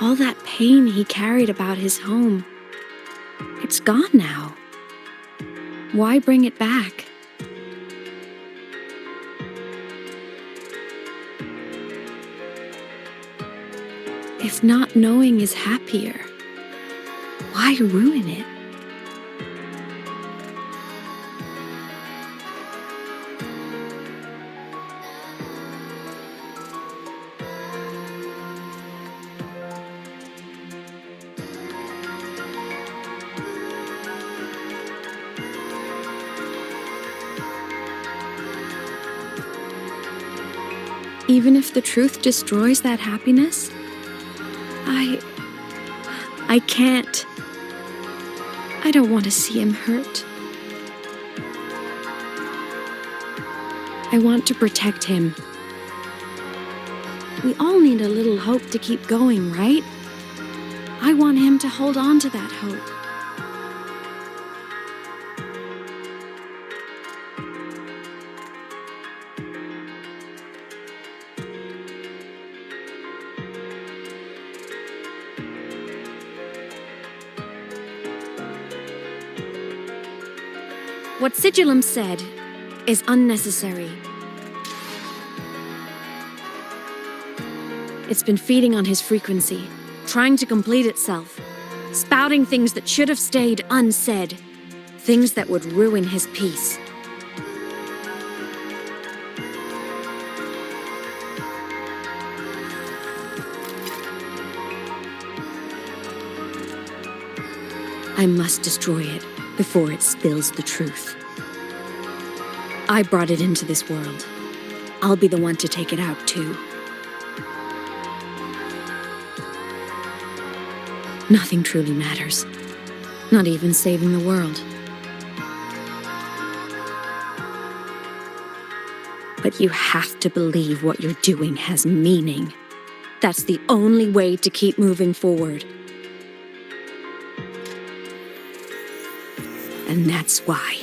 All that pain he carried about his home, it's gone now. Why bring it back? If not knowing is happier, why ruin it? Even if the truth destroys that happiness, I can't. I don't want to see him hurt. I want to protect him. We all need a little hope to keep going, right? I want him to hold on to that hope. What Sigillum said is unnecessary. It's been feeding on his frequency, trying to complete itself, spouting things that should have stayed unsaid, things that would ruin his peace. I must destroy it before it spills the truth. I brought it into this world. I'll be the one to take it out, too. Nothing truly matters. Not even saving the world. But you have to believe what you're doing has meaning. That's the only way to keep moving forward. And that's why.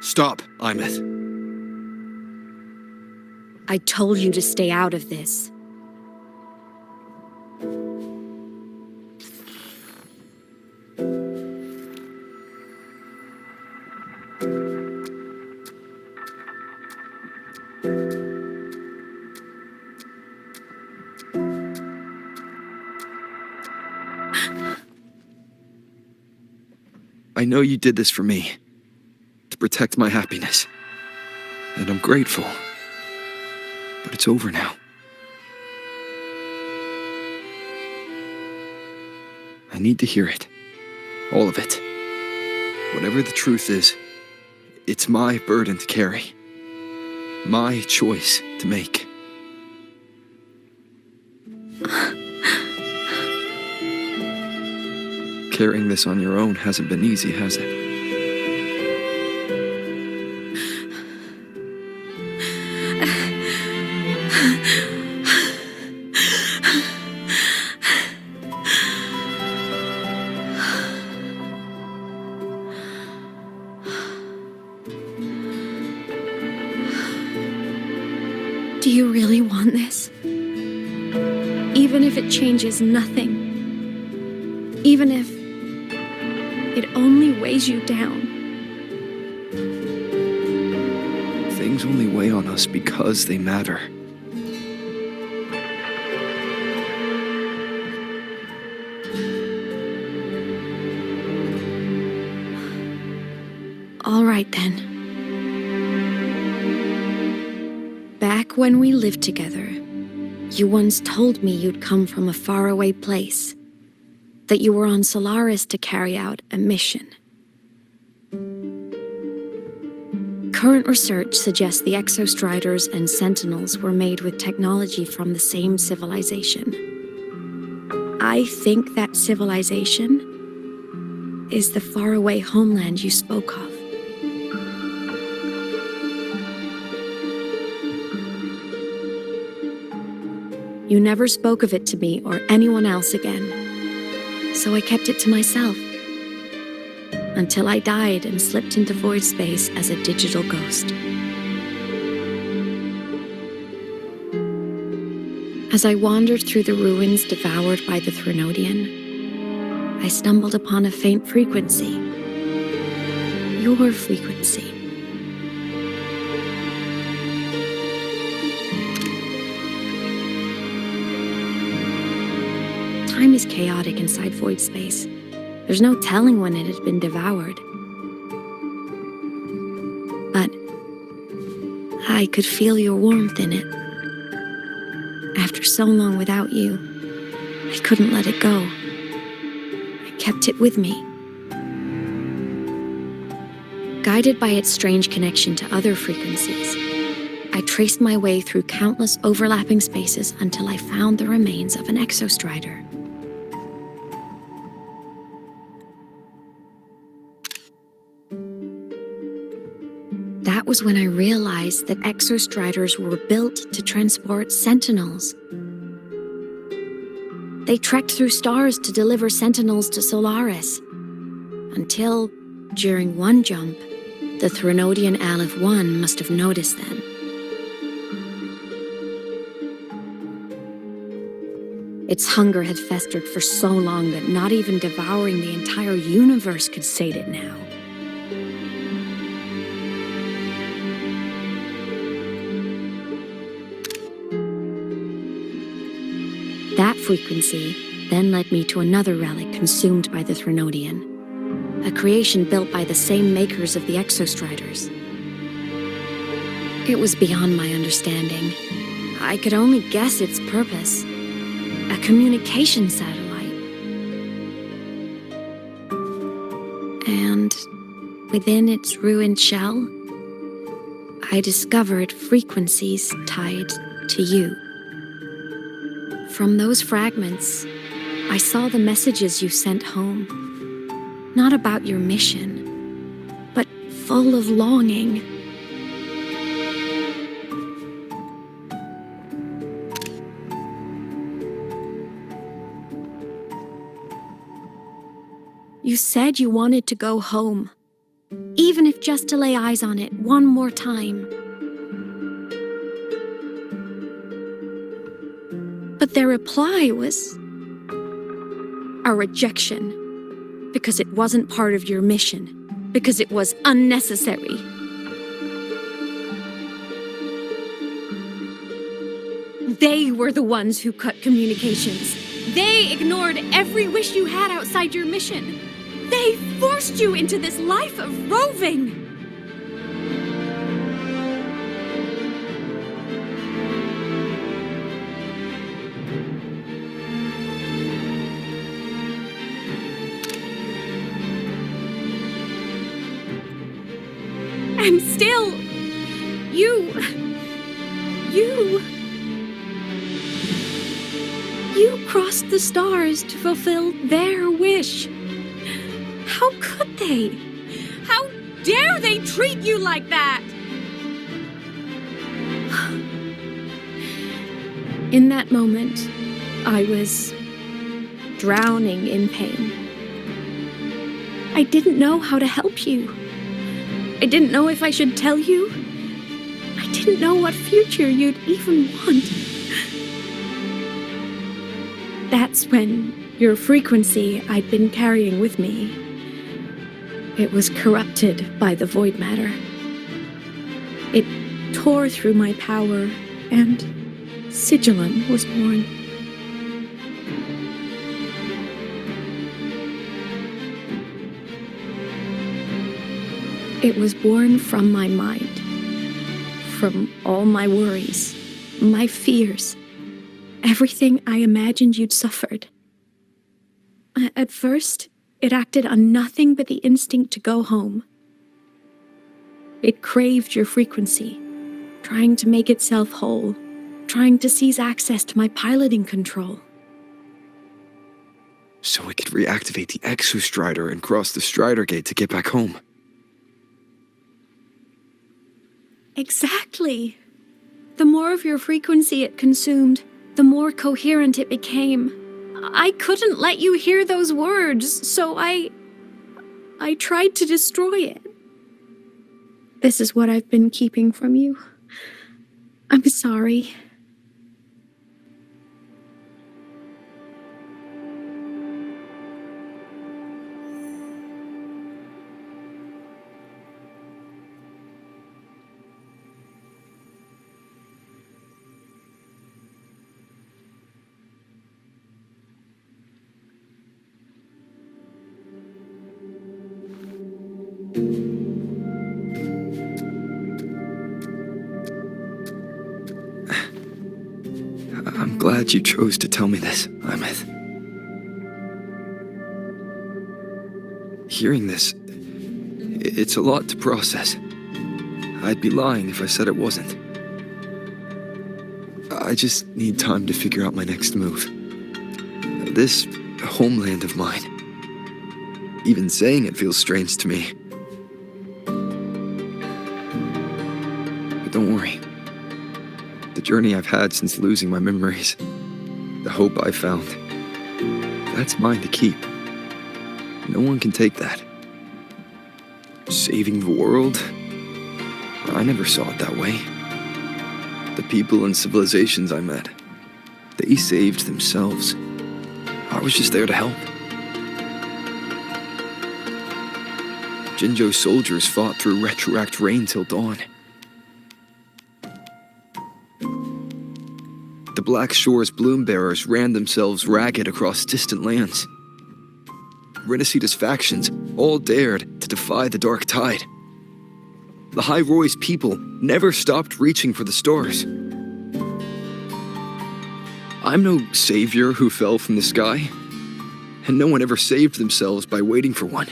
Stop, Imeth. I told you to stay out of this. I know you did this for me, to protect my happiness, and I'm grateful. But it's over now. I need to hear it. All of it. Whatever the truth is, it's my burden to carry. My choice to make. Carrying this on your own hasn't been easy, has it? Do you really want this? Even if it changes nothing? Even if it only weighs you down? Things only weigh on us because they matter. All right then. Back when we lived together, you once told me you'd come from a faraway place, that you were on Solaris to carry out a mission. Current research suggests the Exostriders and Sentinels were made with technology from the same civilization. I think that civilization is the faraway homeland you spoke of. You never spoke of it to me or anyone else again, so I kept it to myself. Until I died and slipped into void space as a digital ghost. As I wandered through the ruins devoured by the Threnodian, I stumbled upon a faint frequency. Your frequency. Time is chaotic inside void space. There's no telling when it had been devoured. But I could feel your warmth in it. After so long without you, I couldn't let it go. I kept it with me. Guided by its strange connection to other frequencies, I traced my way through countless overlapping spaces until I found the remains of an Exostrider. That was when I realized that Exostriders were built to transport Sentinels. They trekked through stars to deliver Sentinels to Solaris, until, during one jump, the Threnodian Aleph 1 must have noticed them. Its hunger had festered for so long that not even devouring the entire universe could sate it now. That frequency then led me to another relic consumed by the Threnodian, a creation built by the same makers of the Exostriders. It was beyond my understanding. I could only guess its purpose. A communication satellite. And within its ruined shell, I discovered frequencies tied to you. From those fragments, I saw the messages you sent home. Not about your mission, but full of longing. You said you wanted to go home, even if just to lay eyes on it one more time. But their reply was a rejection, because it wasn't part of your mission, because it was unnecessary. They were the ones who cut communications. They ignored every wish you had outside your mission. They forced you into this life of roving. And still, you crossed the stars to fulfill their wish. How could they? How dare they treat you like that? In that moment, I was drowning in pain. I didn't know how to help you. I didn't know if I should tell you. I didn't know what future you'd even want. That's when your frequency I'd been carrying with me, it was corrupted by the void matter. It tore through my power, and Sigillum was born. It was born from my mind, from all my worries, my fears, everything I imagined you'd suffered. At first, it acted on nothing but the instinct to go home. It craved your frequency, trying to make itself whole, trying to seize access to my piloting control. So it could reactivate the Exostrider and cross the Strider Gate to get back home. Exactly. The more of your frequency it consumed, the more coherent it became. I couldn't let you hear those words, so I tried to destroy it. This is what I've been keeping from you. I'm sorry. I'm glad you chose to tell me this, Imeth. Hearing this, it's a lot to process. I'd be lying if I said it wasn't. I just need time to figure out my next move. This homeland of mine, even saying it feels strange to me. But don't worry. The journey I've had since losing my memories, the hope I found, that's mine to keep. No one can take that. Saving the world? I never saw it that way. The people and civilizations I met, they saved themselves. I was just there to help. Jinzhou soldiers fought through retroact rain till dawn. The Black Shore's bloom bearers ran themselves ragged across distant lands. Rinasita's factions all dared to defy the dark tide. Lahai Roi's people never stopped reaching for the stars. I'm no savior who fell from the sky, and no one ever saved themselves by waiting for one.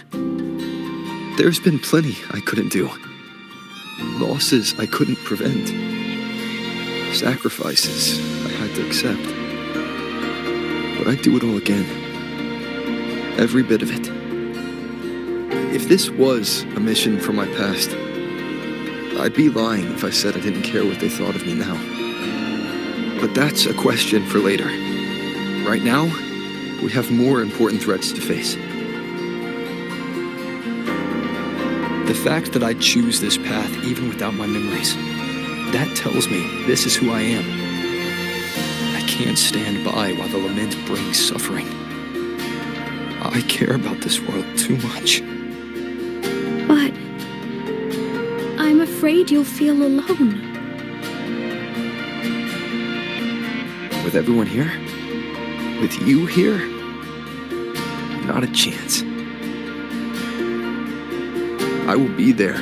There's been plenty I couldn't do. Losses I couldn't prevent. Sacrifices I had to accept. But I'd do it all again. Every bit of it. If this was a mission from my past, I'd be lying if I said I didn't care what they thought of me now. But that's a question for later. Right now, we have more important threats to face. The fact that I choose this path even without my memories, that tells me this is who I am. I can't stand by while the lament brings suffering. I care about this world too much. But I'm afraid you'll feel alone. With everyone here? With you here? Not a chance. I will be there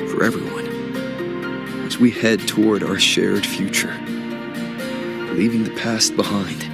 for everyone as we head toward our shared future, leaving the past behind.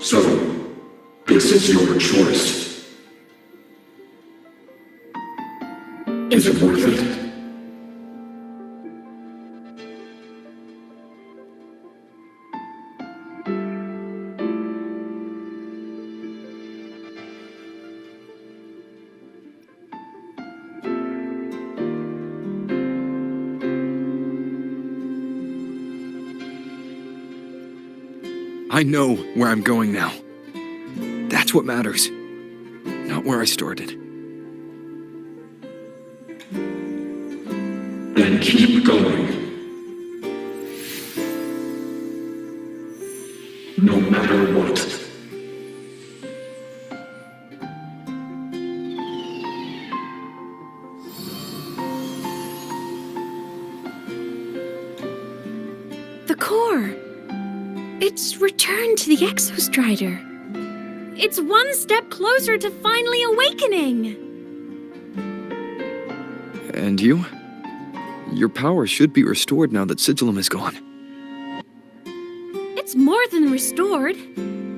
So, this is your choice. Is it worth it? I know where I'm going now. That's what matters. Not where I started. Then keep going. No matter what. The core. It's returned to the Exostrider. It's one step closer to finally awakening. And you? Your power should be restored now that Sigillum is gone. It's more than restored.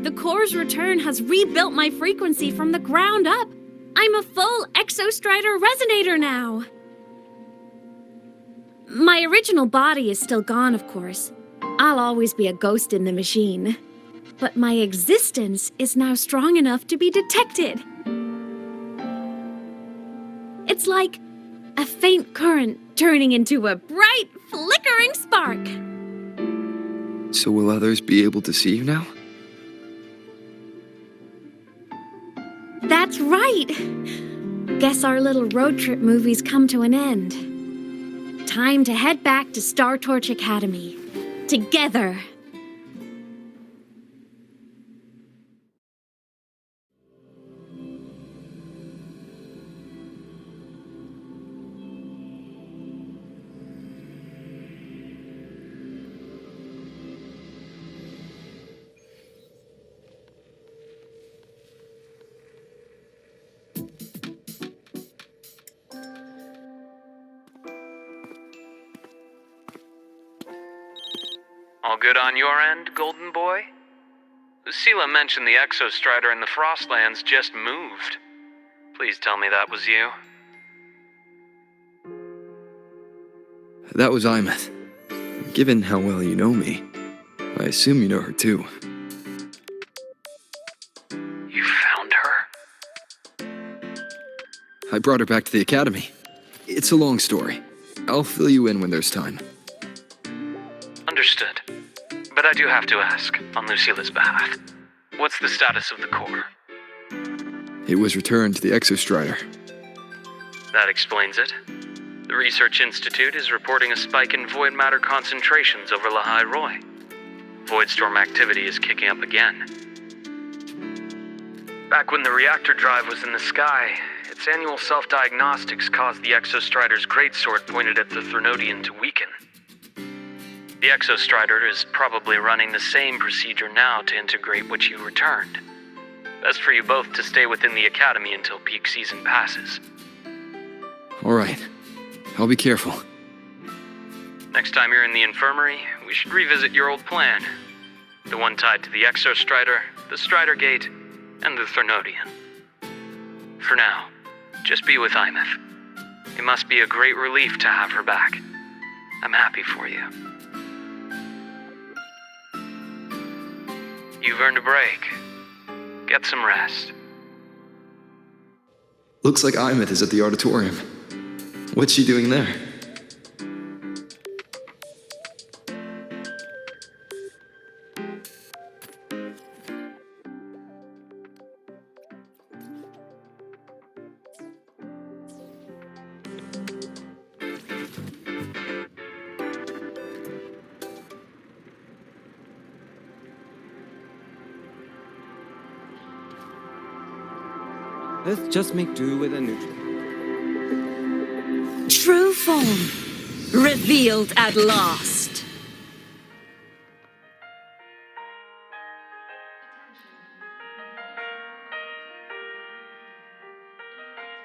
The core's return has rebuilt my frequency from the ground up. I'm a full Exostrider resonator now. My original body is still gone, of course. I'll always be a ghost in the machine. But my existence is now strong enough to be detected. It's like a faint current turning into a bright, flickering spark. So will others be able to see you now? That's right. Guess our little road trip movie's come to an end. Time to head back to Star Torch Academy. Together. All good on your end, Golden Boy? Lucilla mentioned the Exostrider in the Frostlands just moved. Please tell me that was you. That was Imeth. Given how well you know me, I assume you know her too. You found her? I brought her back to the academy. It's a long story. I'll fill you in when there's time. Understood. But I do have to ask, on Lucilla's behalf, what's the status of the core? It was returned to the Exostrider. That explains it. The Research Institute is reporting a spike in void matter concentrations over Lahai Roi. Voidstorm activity is kicking up again. Back when the reactor drive was in the sky, its annual self-diagnostics caused the Exostrider's greatsword pointed at the Threnodian to weaken. The Exostrider is probably running the same procedure now to integrate what you returned. Best for you both to stay within the Academy until peak season passes. All right. I'll be careful. Next time you're in the infirmary, we should revisit your old plan. The one tied to the Exostrider, the Strider Gate, and the Threnodian. For now, just be with Imeth. It must be a great relief to have her back. I'm happy for you. You've earned a break. Get some rest. Looks like Imeth is at the auditorium. What's she doing there? Let's just make do with a neutral. True form, revealed at last.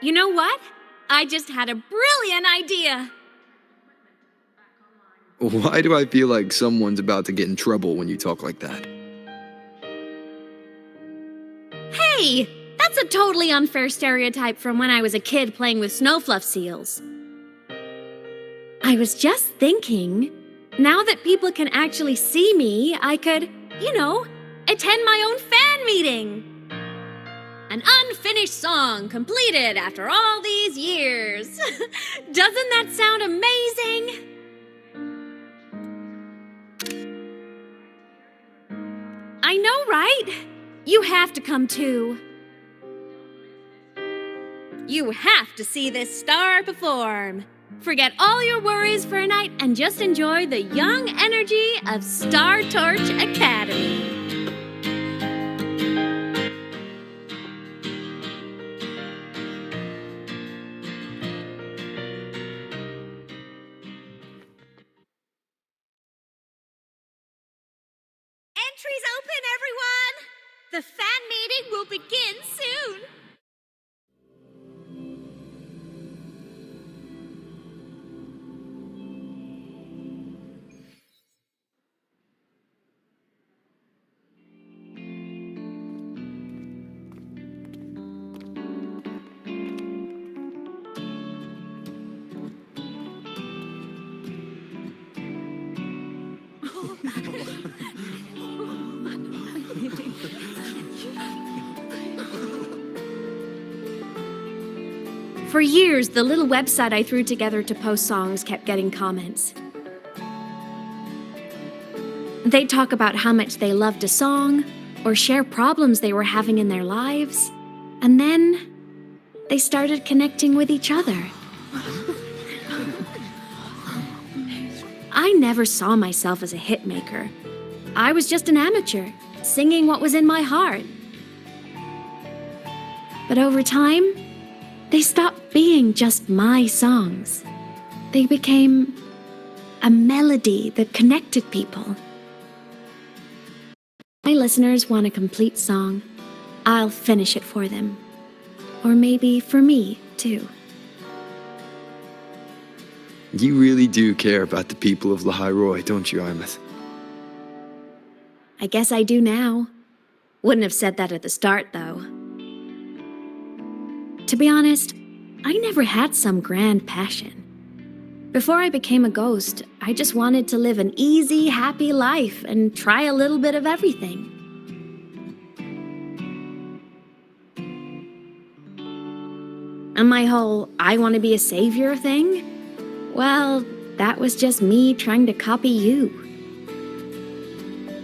You know what? I just had a brilliant idea. Why do I feel like someone's about to get in trouble when you talk like that? Hey! That's a totally unfair stereotype from when I was a kid playing with snowfluff seals. I was just thinking, now that people can actually see me, I could, attend my own fan meeting. An unfinished song completed after all these years. Doesn't that sound amazing? I know, right? You have to come too. You have to see this star perform. Forget all your worries for a night and just enjoy the young energy of Star Torch Academy. Entries open, everyone! The fan meeting will begin soon! For years, the little website I threw together to post songs kept getting comments. They'd talk about how much they loved a song, or share problems they were having in their lives, and then they started connecting with each other. I never saw myself as a hitmaker. I was just an amateur, singing what was in my heart. But over time, they stopped being just my songs. They became a melody that connected people. My listeners want a complete song. I'll finish it for them. Or maybe for me, too. You really do care about the people of Lahai Roi, don't you, Imeth? I guess I do now. Wouldn't have said that at the start, though. To be honest, I never had some grand passion. Before I became a ghost, I just wanted to live an easy, happy life and try a little bit of everything. And my whole I want to be a savior thing? Well, that was just me trying to copy you.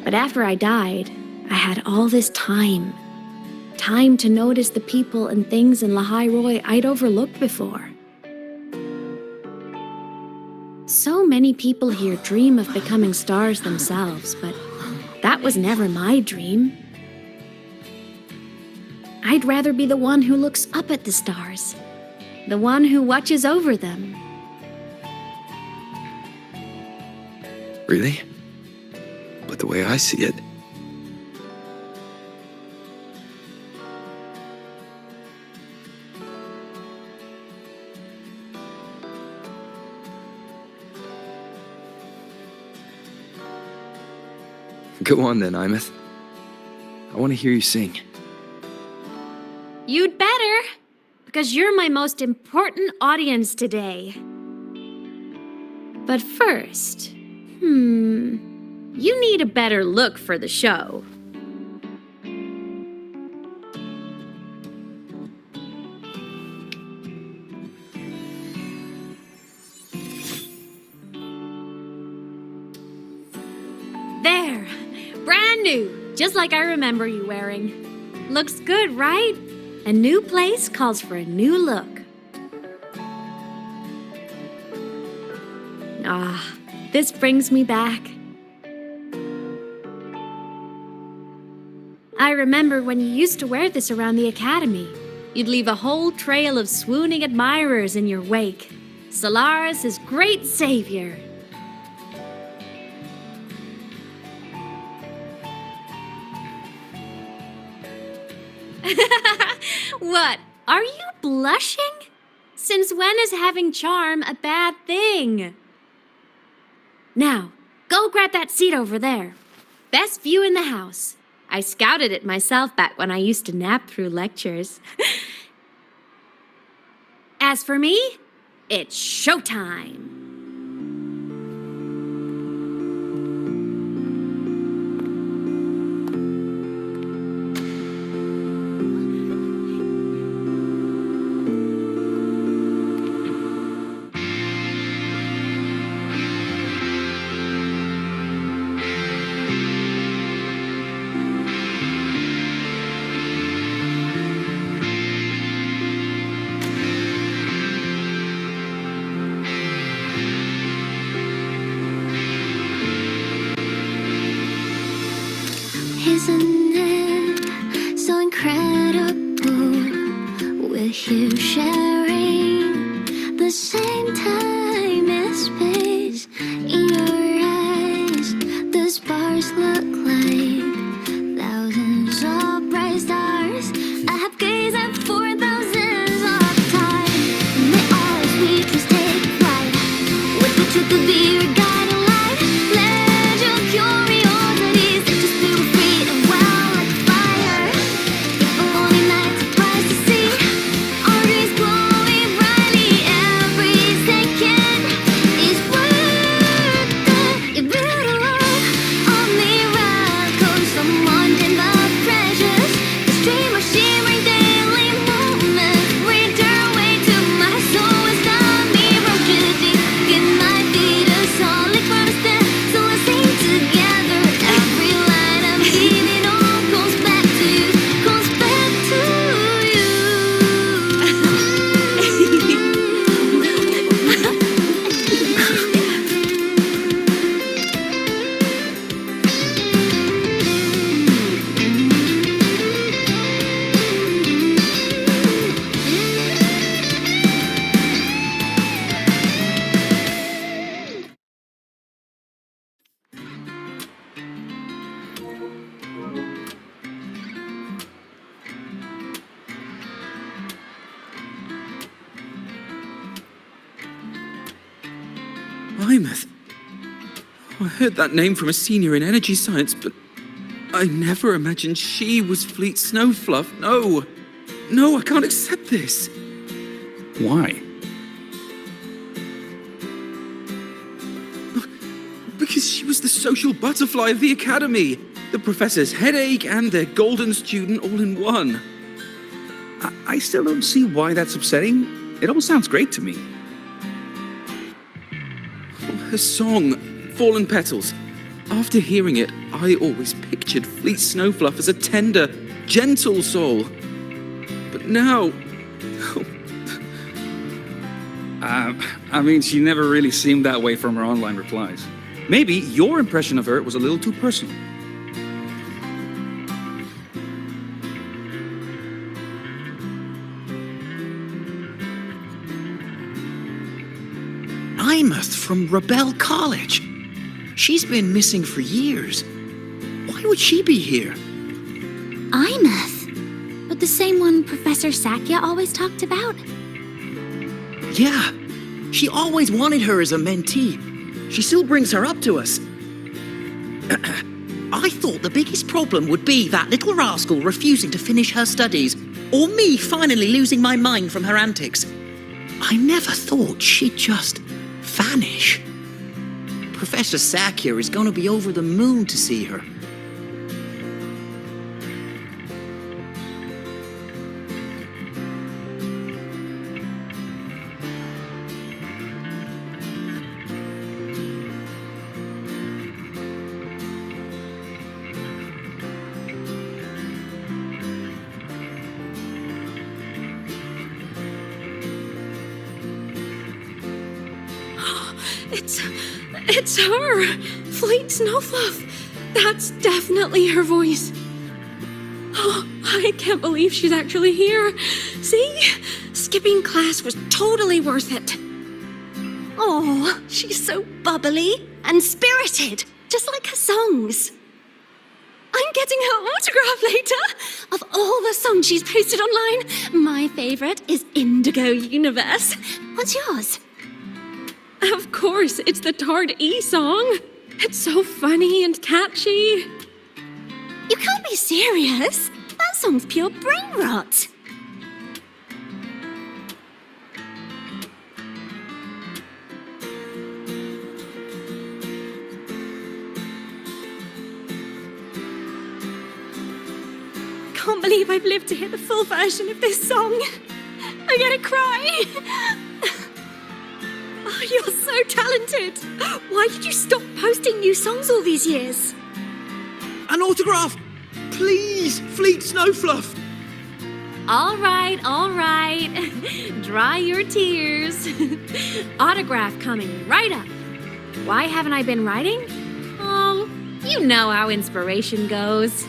But after I died, I had all this time. Time to notice the people and things in Lahai Roi I'd overlooked before. So many people here dream of becoming stars themselves, but that was never my dream. I'd rather be the one who looks up at the stars, the one who watches over them. Really? But the way I see it, go on then, Imeth. I want to hear you sing. You'd better, because you're my most important audience today. But first, you need a better look for the show. There, brand new, just like I remember you wearing. Looks good, right? A new place calls for a new look. This brings me back. I remember when you used to wear this around the academy. You'd leave a whole trail of swooning admirers in your wake. Solaris' great savior. What? Are you blushing? Since when is having charm a bad thing? Now, go grab that seat over there. Best view in the house. I scouted it myself back when I used to nap through lectures. As for me, it's showtime. Isn't it so incredible? We're here sharing the same time and space. In your eyes, the sparks look like thousands of bright stars. I have gazed at for thousands of time, and they all sweet to take flight. With the truth to be your guiding light, let your curiosity set your spirit free and well like fire. If a lonely night surprised to see our dreams glowing brightly, every second is worth it. You're beautiful, a miracle, someone in the precious. The stream of shimmering daily moments return way to my soul. It's got me roasted in my feet, a solid constant. So let's sing together. Every line I'm giving on goes back to you, goes back to you. Imeth. I heard that name from a senior in energy science, but I never imagined she was Fleet Snowfluff. No. No, I can't accept this. Why? Because she was the social butterfly of the academy, the professor's headache and their golden student all in one. I still don't see why that's upsetting. It all sounds great to me. Her song, Fallen Petals. After hearing it, I always pictured Fleet Snowfluff as a tender, gentle soul. But now... I mean, she never really seemed that way from her online replies. Maybe your impression of her was a little too personal. Imeth from Rebel College. She's been missing for years. Why would she be here? Imeth? But the same one Professor Sakya always talked about? Yeah, she always wanted her as a mentee. She still brings her up to us. I thought the biggest problem would be that little rascal refusing to finish her studies, or me finally losing my mind from her antics. I never thought she'd just vanish. Professor Sakya is going to be over the moon to see her. It's her! Fleet Snowfluff! That's definitely her voice. Oh, I can't believe she's actually here. See? Skipping class was totally worth it. Oh, she's so bubbly and spirited, just like her songs. I'm getting her autograph later. Of all the songs she's posted online, my favorite is Indigo Universe. What's yours? Of course, it's the Tard E song. It's so funny and catchy. You can't be serious. That song's pure brain rot. Can't believe I've lived to hear the full version of this song. I'm gonna cry. Oh, you're so talented. Why did you stop posting new songs all these years? An autograph! Please, Fleet Snowfluff! All right, all right. Dry your tears. Autograph coming right up. Why haven't I been writing? Oh, you know how inspiration goes.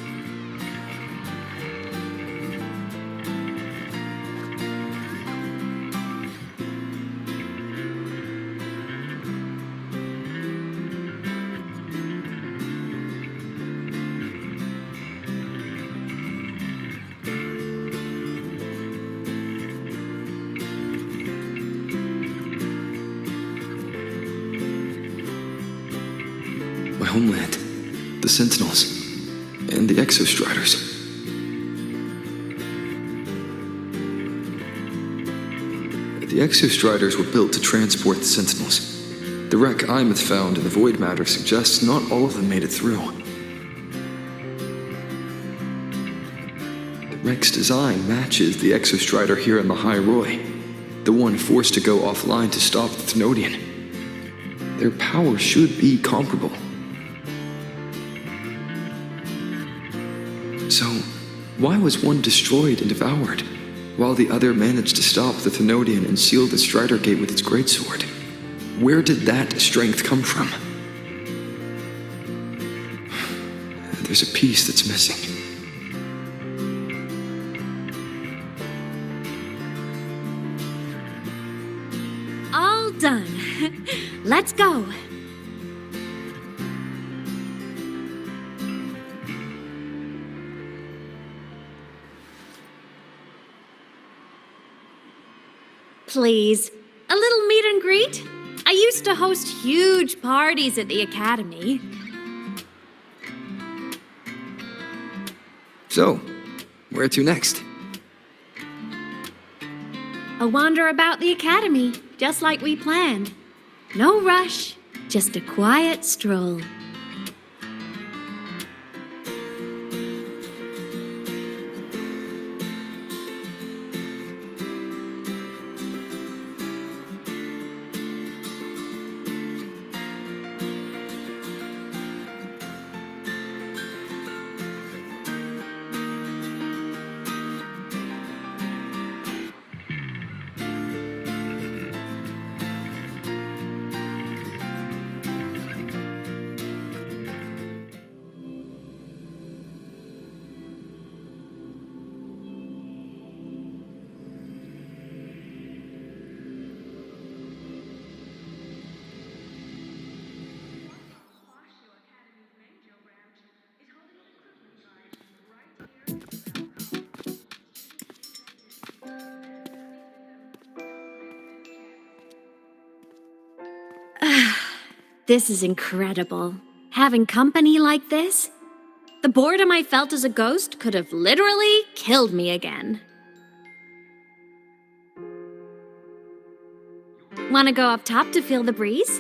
My homeland, the Sentinels, and the Exostriders. The Exostriders were built to transport the Sentinels. The wreck Imeth found in the Void Matter suggests not all of them made it through. The wreck's design matches the Exostrider here in Lahai Roi, the one forced to go offline to stop the Thenodian. Their power should be comparable. So, why was one destroyed and devoured, while the other managed to stop the Thenodian and seal the Strider Gate with its greatsword? Where did that strength come from? There's a piece that's missing. All done. Let's go. Please, a little meet and greet? I used to host huge parties at the academy. So, where to next? A wander about the academy, just like we planned. No rush, just a quiet stroll. This is incredible. Having company like this? The boredom I felt as a ghost could have literally killed me again. Want to go up top to feel the breeze?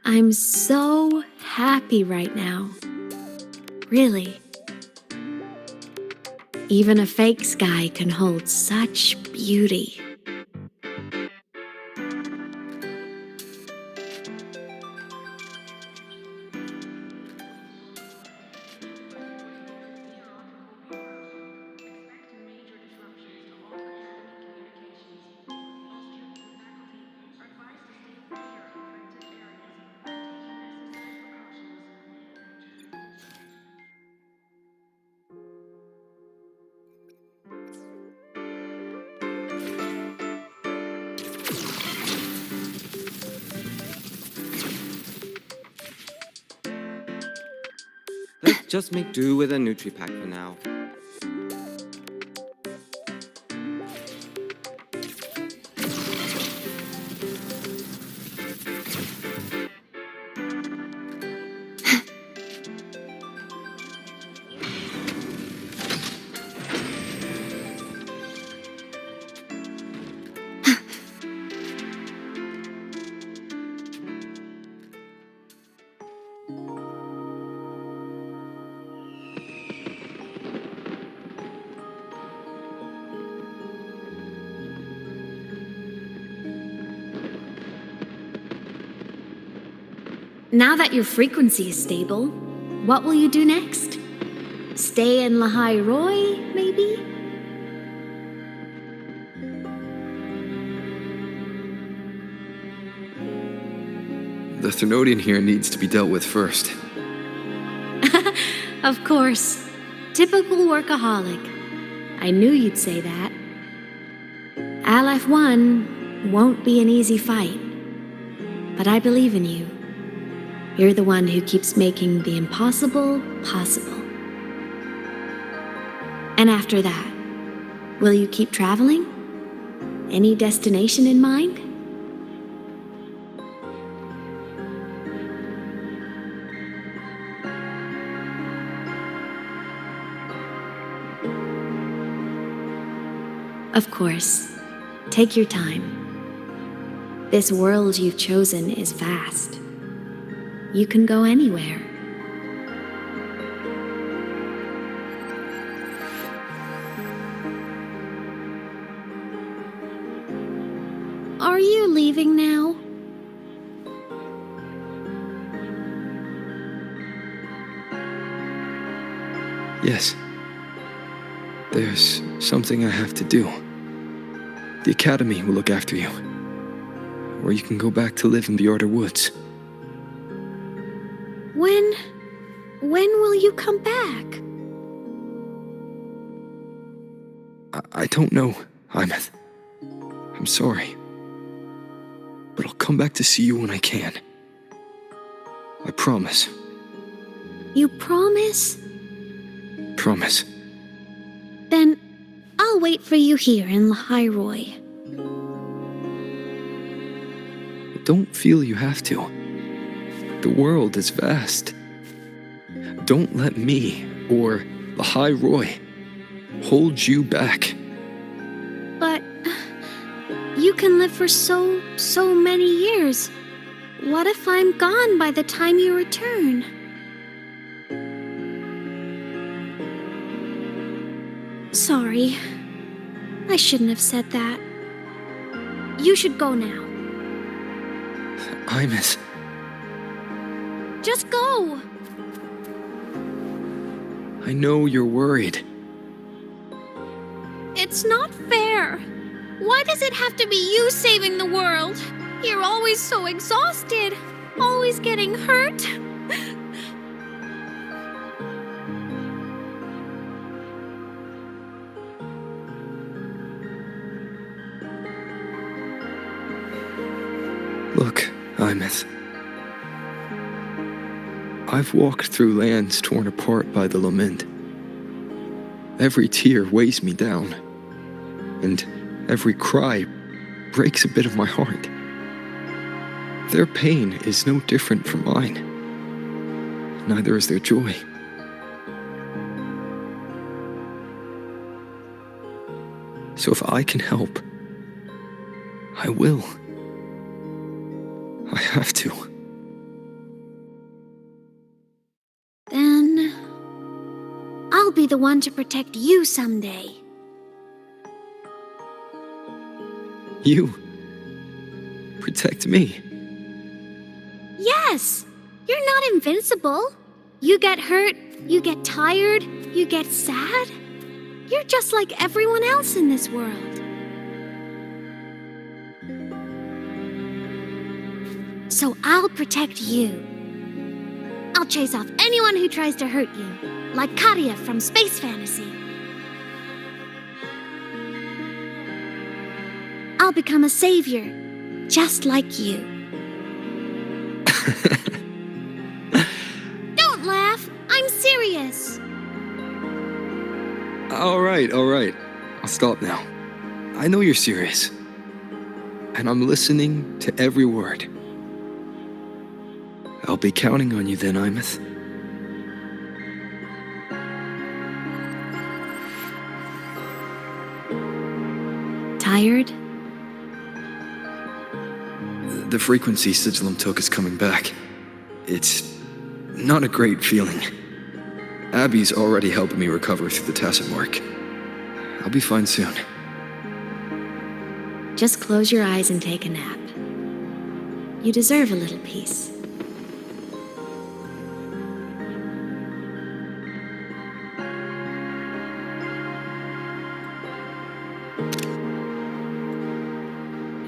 I'm so happy right now. Really. Even a fake sky can hold such beauty. Let's just make do with a Nutri-Pack for now. Now that your frequency is stable, what will you do next? Stay in Lahai Roi, maybe? The Thermodian here needs to be dealt with first. Of course. Typical workaholic. I knew you'd say that. LF1 won't be an easy fight. But I believe in you. You're the one who keeps making the impossible possible. And after that, will you keep traveling? Any destination in mind? Of course. Take your time. This world you've chosen is vast. You can go anywhere. Are you leaving now? Yes. There's something I have to do. The Academy will look after you. Or you can go back to live in the Bjorder Woods. When will you come back? I don't know, Imeth. I'm sorry. But I'll come back to see you when I can. I promise. You promise? Promise. Then I'll wait for you here in Lahai Roi. Don't feel you have to. The world is vast. Don't let me or Lahai Roi hold you back. But you can live for so many years. What if I'm gone by the time you return? Sorry. I shouldn't have said that. You should go now. Imeth. Just go. I know you're worried. It's not fair. Why does it have to be you saving the world? You're always so exhausted. Always getting hurt. Look, Imeth. I've walked through lands torn apart by the lament. Every tear weighs me down, and every cry breaks a bit of my heart. Their pain is no different from mine. Neither is their joy. So if I can help, I will. I have to. Then I'll be the one to protect you someday. You protect me. Yes! You're not invincible. You get hurt, you get tired, you get sad. You're just like everyone else in this world. So I'll protect you. I'll chase off anyone who tries to hurt you, like Karia from Space Fantasy. I'll become a savior, just like you. Don't laugh, I'm serious. All right. I'll stop now. I know you're serious. And I'm listening to every word. I'll be counting on you then, Imeth. Tired? The frequency Sigillum took is coming back. It's not a great feeling. Abby's already helping me recover through the tacit mark. I'll be fine soon. Just close your eyes and take a nap. You deserve a little peace.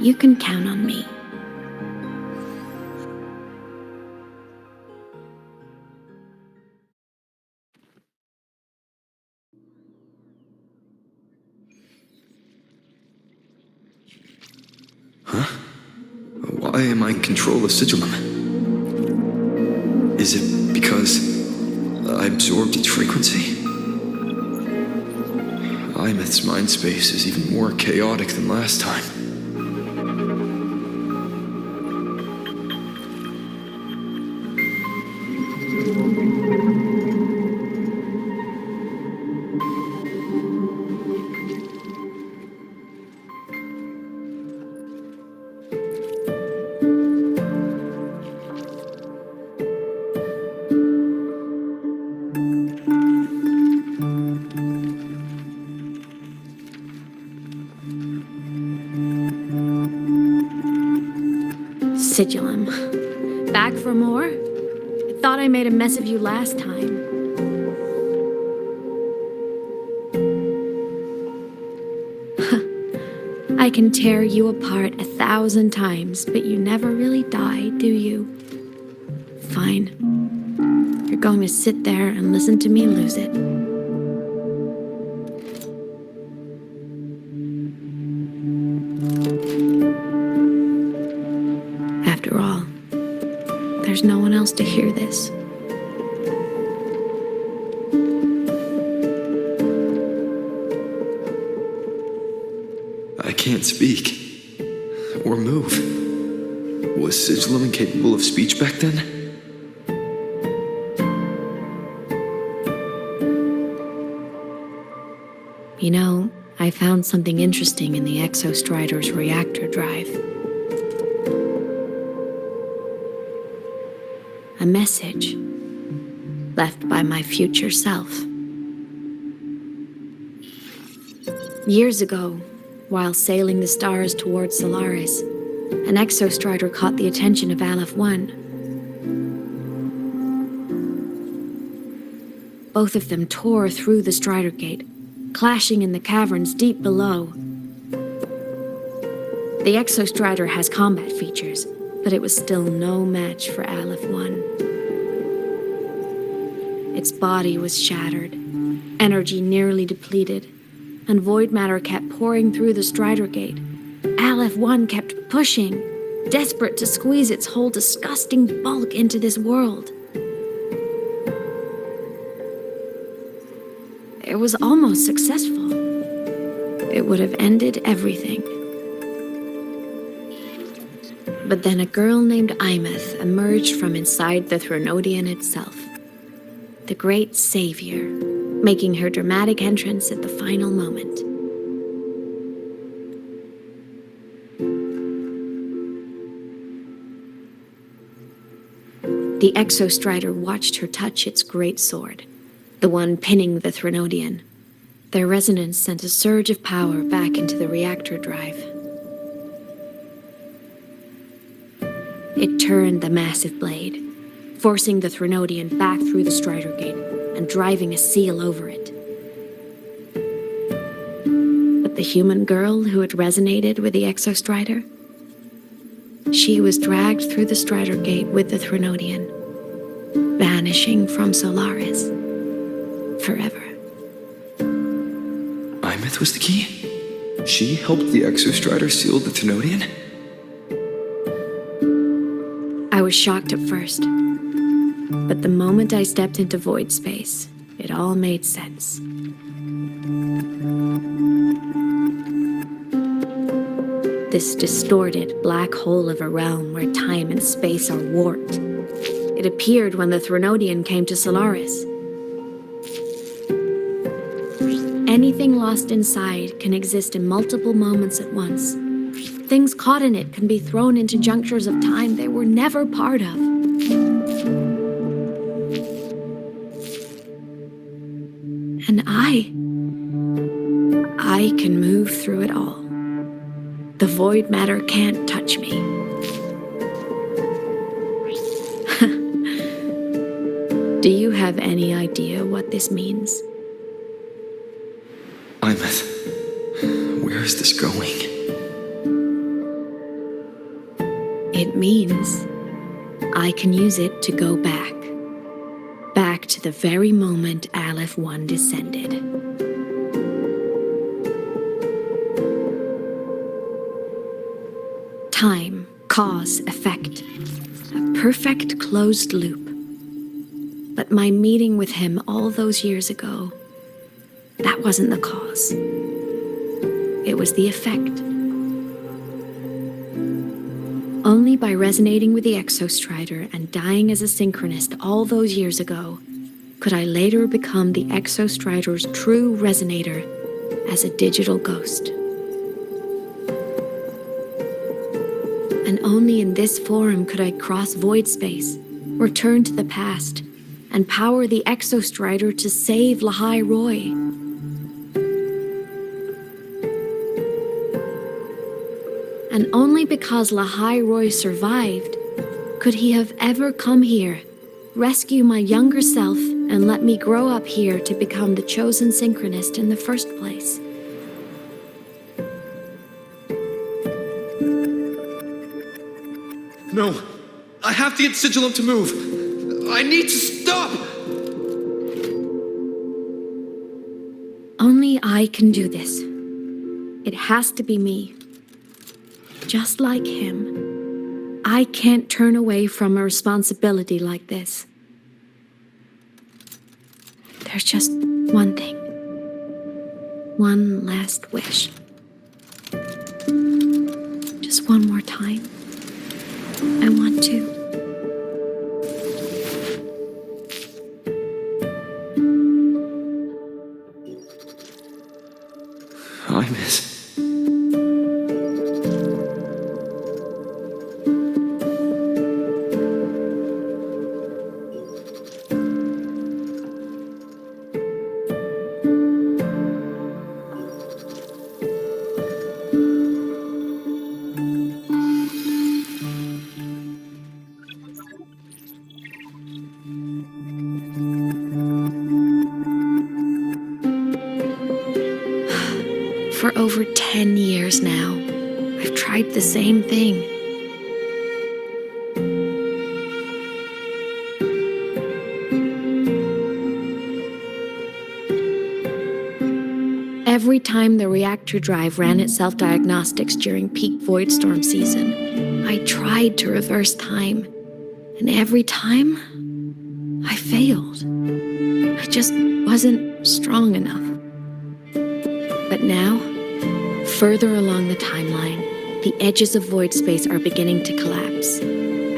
You can count on me. Why am I in control of Sigillum? Is it because I absorbed its frequency? Imeth's mind space is even more chaotic than last time. Sigillum. Back for more? I thought I made a mess of you last time. I can tear you apart 1,000 times, but you never really die, do you? Fine. You're going to sit there and listen to me lose it. After all, there's no one else to hear this. I can't speak or move. Was Sigillum incapable of speech back then? You know, I found something interesting in the Exostrider's reactor drive. A message left by my future self. Years ago, while sailing the stars towards Solaris, an Exostrider caught the attention of Aleph 1. Both of them tore through the Strider Gate, clashing in the caverns deep below. The Exostrider has combat features, but it was still no match for Aleph 1. Its body was shattered, energy nearly depleted, and void matter kept pouring through the Strider Gate. Aleph 1 kept pushing, desperate to squeeze its whole disgusting bulk into this world. It was almost successful. It would have ended everything. But then a girl named Imeth emerged from inside the Threnodian itself. The great savior, making her dramatic entrance at the final moment. The Exostrider watched her touch its great sword, the one pinning the Threnodian. Their resonance sent a surge of power back into the reactor drive. It turned the massive blade, forcing the Threnodian back through the Strider Gate and driving a seal over it. But the human girl who had resonated with the Exostrider? She was dragged through the Strider Gate with the Threnodian, vanishing from Solaris forever. Imeth was the key? She helped the Exostrider seal the Threnodian? I was shocked at first, but the moment I stepped into void space, it all made sense. This distorted black hole of a realm where time and space are warped. It appeared when the Threnodian came to Solaris. Anything lost inside can exist in multiple moments at once. Things caught in it can be thrown into junctures of time they were never part of. And I can move through it all. The void matter can't touch me. Do you have any idea what this means? Imeth, where is this going? It means I can use it to go back. Back to the very moment Aleph 1 descended. Time, cause, effect. A perfect closed loop. But my meeting with him all those years ago, that wasn't the cause. It was the effect. Only by resonating with the Exostrider and dying as a synchronist all those years ago could I later become the Exostrider's true resonator as a digital ghost. And only in this form could I cross void space, return to the past, and power the Exostrider to save Lahai Roi. And only because Lahai Roi survived could he have ever come here, rescue my younger self, and let me grow up here to become the chosen synchronist in the first place. No, I have to get Sigilum to move. I need to stop! Only I can do this. It has to be me. Just like him, I can't turn away from a responsibility like this. There's just one thing. One last wish. Just one more time. I want to. I miss. For over 10 years now, I've tried the same thing. Every time the reactor drive ran its self-diagnostics during peak void storm season, I tried to reverse time. And every time, I failed. I just wasn't strong enough. But now, further along the timeline, the edges of void space are beginning to collapse.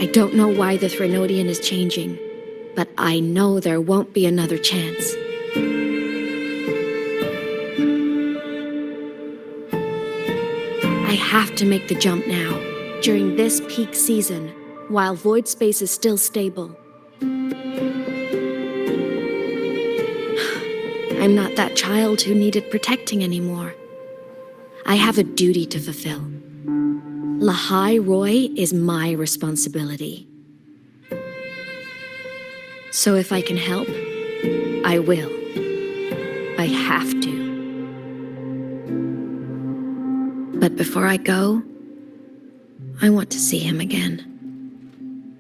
I don't know why the Threnodian is changing, but I know there won't be another chance. I have to make the jump now, during this peak season, while void space is still stable. I'm not that child who needed protecting anymore. I have a duty to fulfill. Lahai Roi is my responsibility. So if I can help, I will. I have to. But before I go, I want to see him again.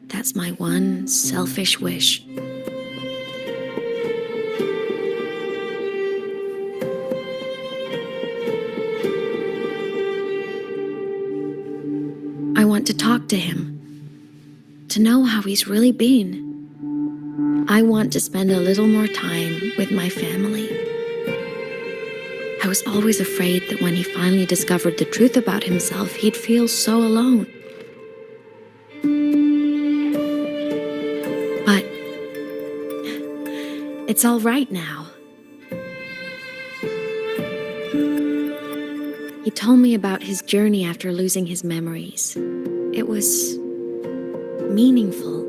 That's my one selfish wish. I want to talk to him, to know how he's really been. I want to spend a little more time with my family. I was always afraid that when he finally discovered the truth about himself, he'd feel so alone. But it's all right now. He told me about his journey after losing his memories. It was meaningful.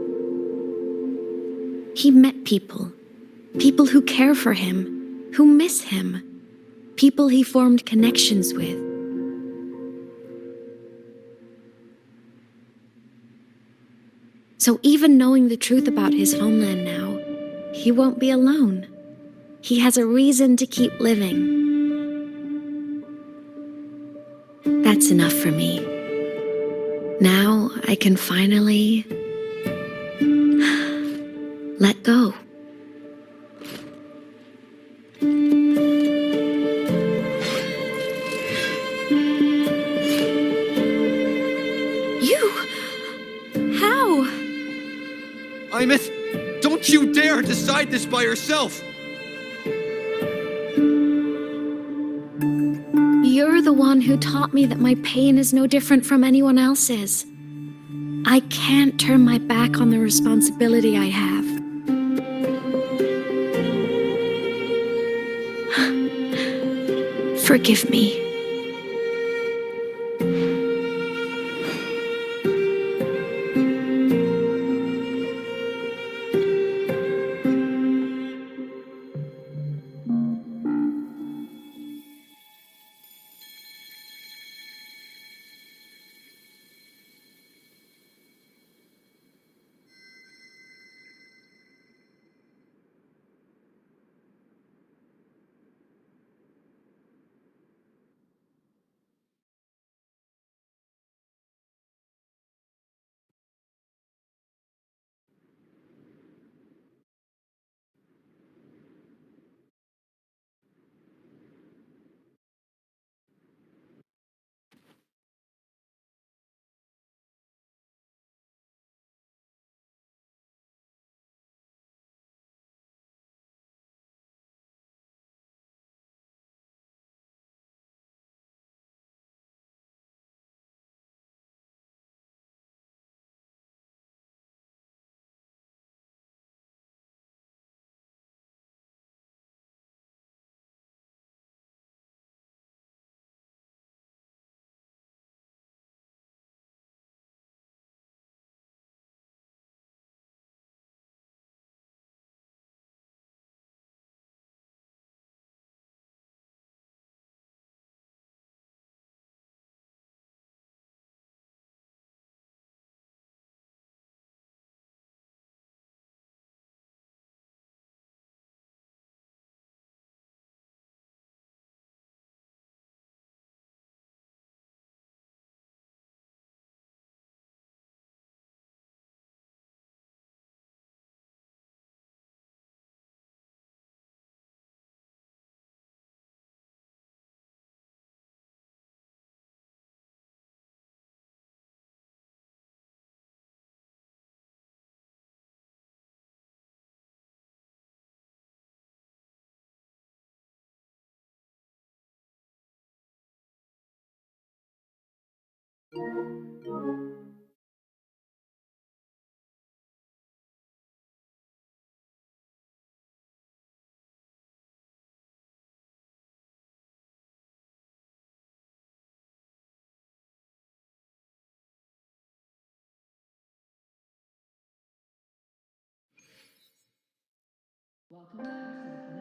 He met people who care for him, who miss him, people he formed connections with. So even knowing the truth about his homeland now, he won't be alone. He has a reason to keep living. That's enough for me. Now I can finally let go. How? Imeth, don't you dare decide this by yourself! You're the one who taught me that my pain is no different from anyone else's. I can't turn my back on the responsibility I have. Forgive me.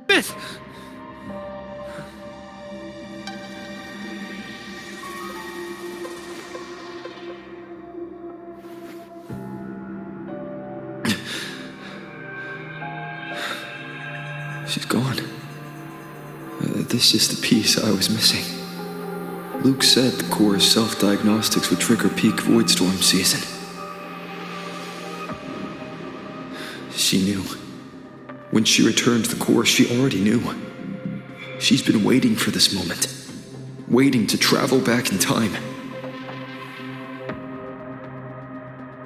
Myth! She's gone. This is the piece I was missing. Luke said the core's self-diagnostics would trigger peak void storm season. She knew. When she returned to the core, she already knew. She's been waiting for this moment. Waiting to travel back in time.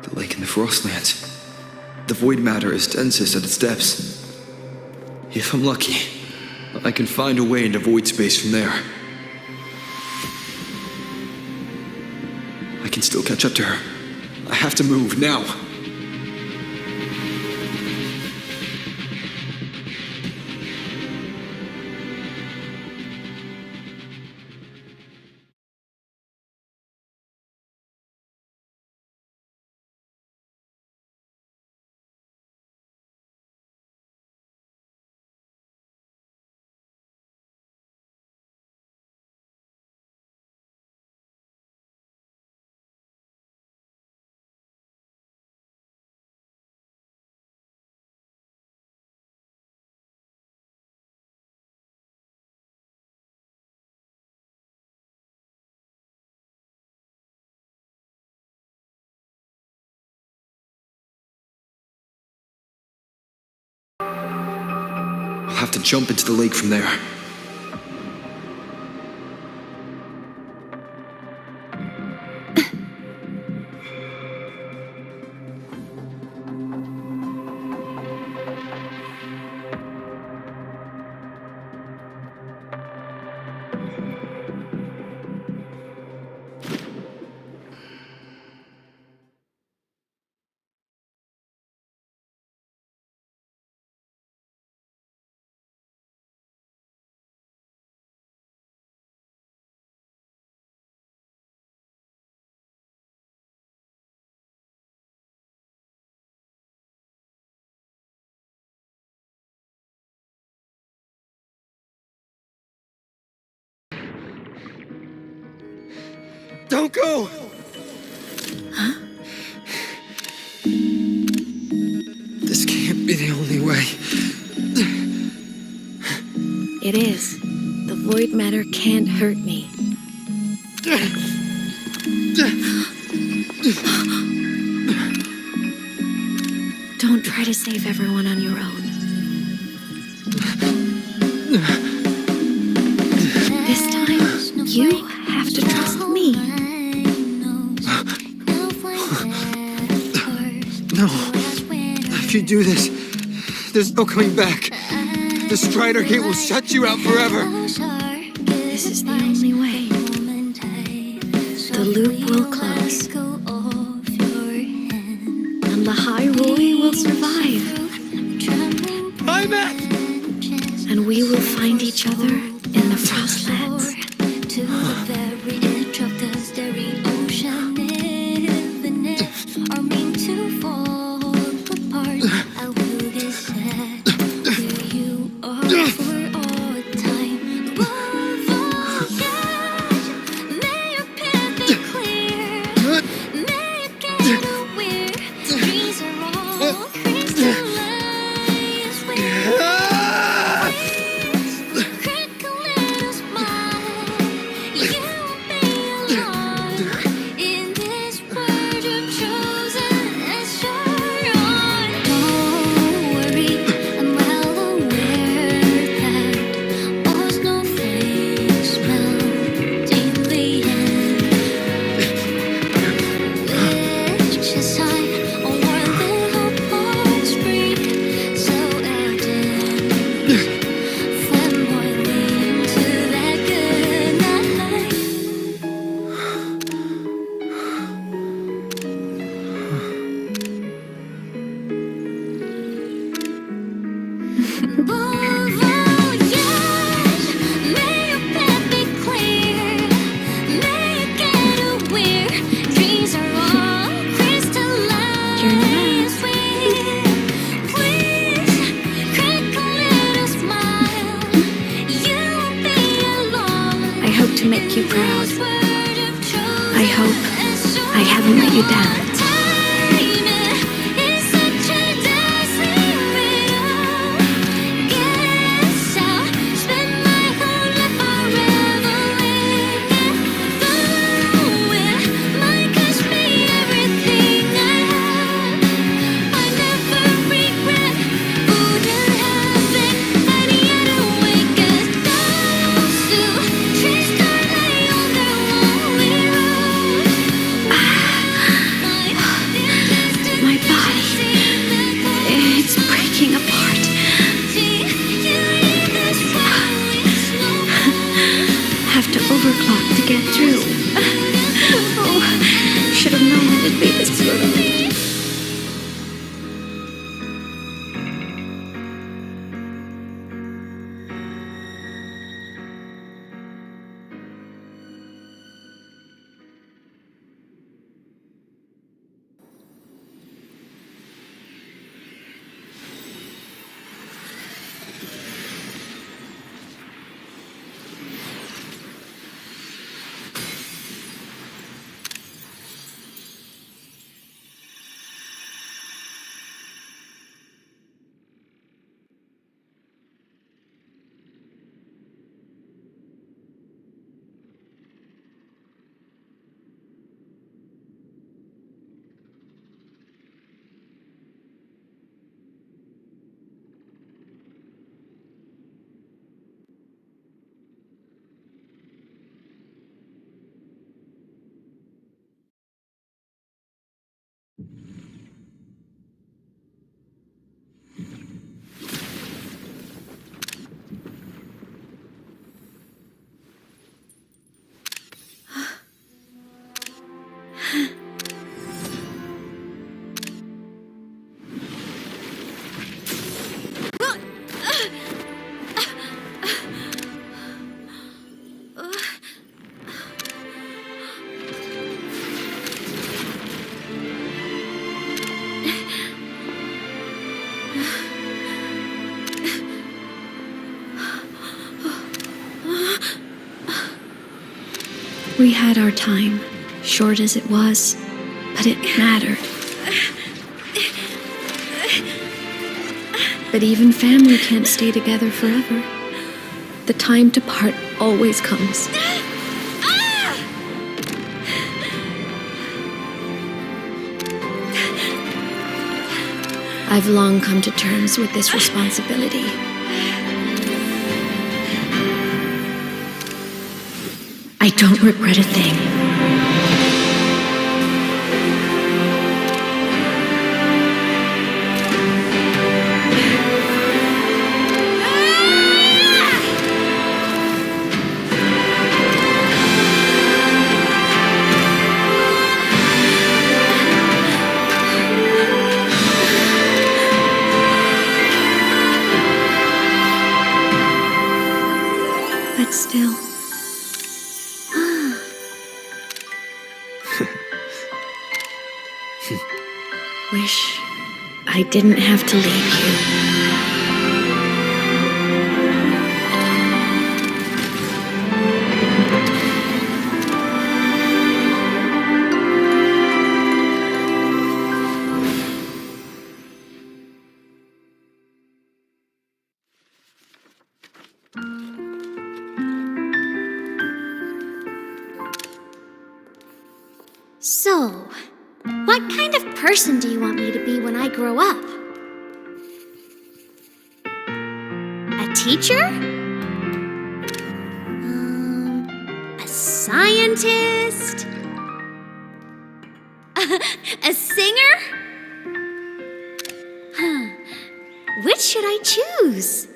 The lake in the Frostlands. The void matter is densest at its depths. If I'm lucky, I can find a way into void space from there. I can still catch up to her. I have to move now. have to jump into the lake from there. Don't go! Huh? This can't be the only way. It is. The void matter can't hurt me. Don't try to save everyone on your own. This time, you have to trust me. No. If you do this, there's no coming back. The Strider Gate will shut you out forever. This is the only way. The loop will close. And Lahai Roi will survive. I'm it! And we will find each other in the Frostlands. To the very edge of the starry ocean, even if are meant to fall apart, I will get sad where you are for all time. Above all else, may your path be clear. May you get aware. Dreams are all crystallized. To make you proud. I hope I haven't let you down. We had our time, short as it was, but it mattered. But even family can't stay together forever. The time to part always comes. I've long come to terms with this responsibility. I don't regret a thing. But still. Wish I didn't have to leave you. So, what kind of person do you want me to be when I grow up? A teacher? A scientist? A singer? Which should I choose?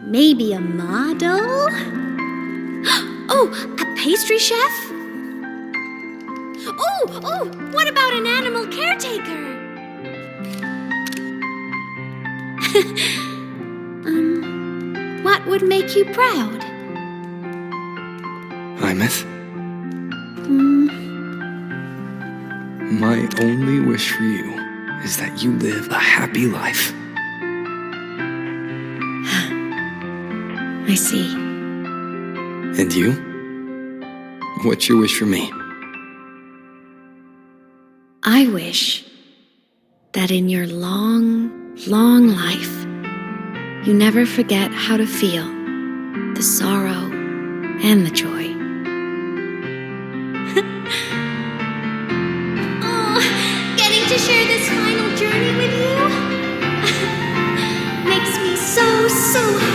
Maybe a model? Oh, a pastry chef? Oh, what about an animal caretaker? What would make you proud? Imeth? My only wish for you is that you live a happy life. I see. And you? What's your wish for me? I wish that in your long, long life, you never forget how to feel the sorrow and the joy. Oh, getting to share this final journey with you makes me so happy.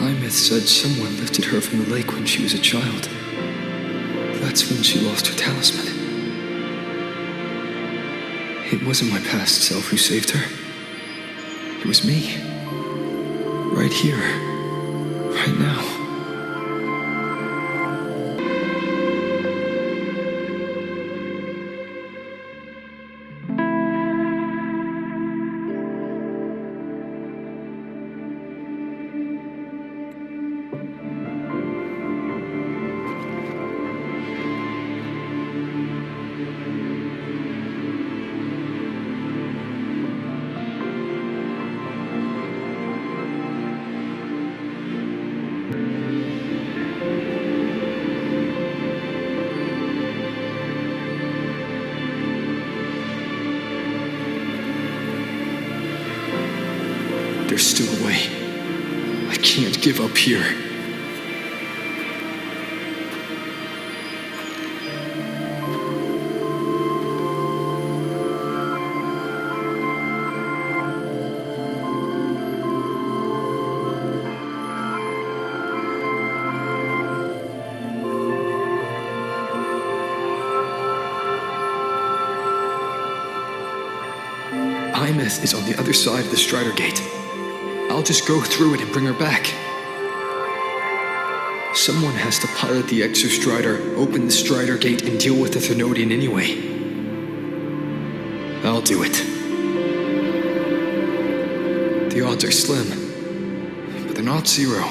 Imeth said someone lifted her from the lake when she was a child. That's when she lost her talisman. It wasn't my past self who saved her. It was me. Right here. right now. There's still a way. I can't give up here. Imeth is on the other side of the Strider Gate. I'll just go through it and bring her back. Someone has to pilot the Exostrider, open the Strider Gate, and deal with the Thenodian anyway. I'll do it. The odds are slim, but they're not zero.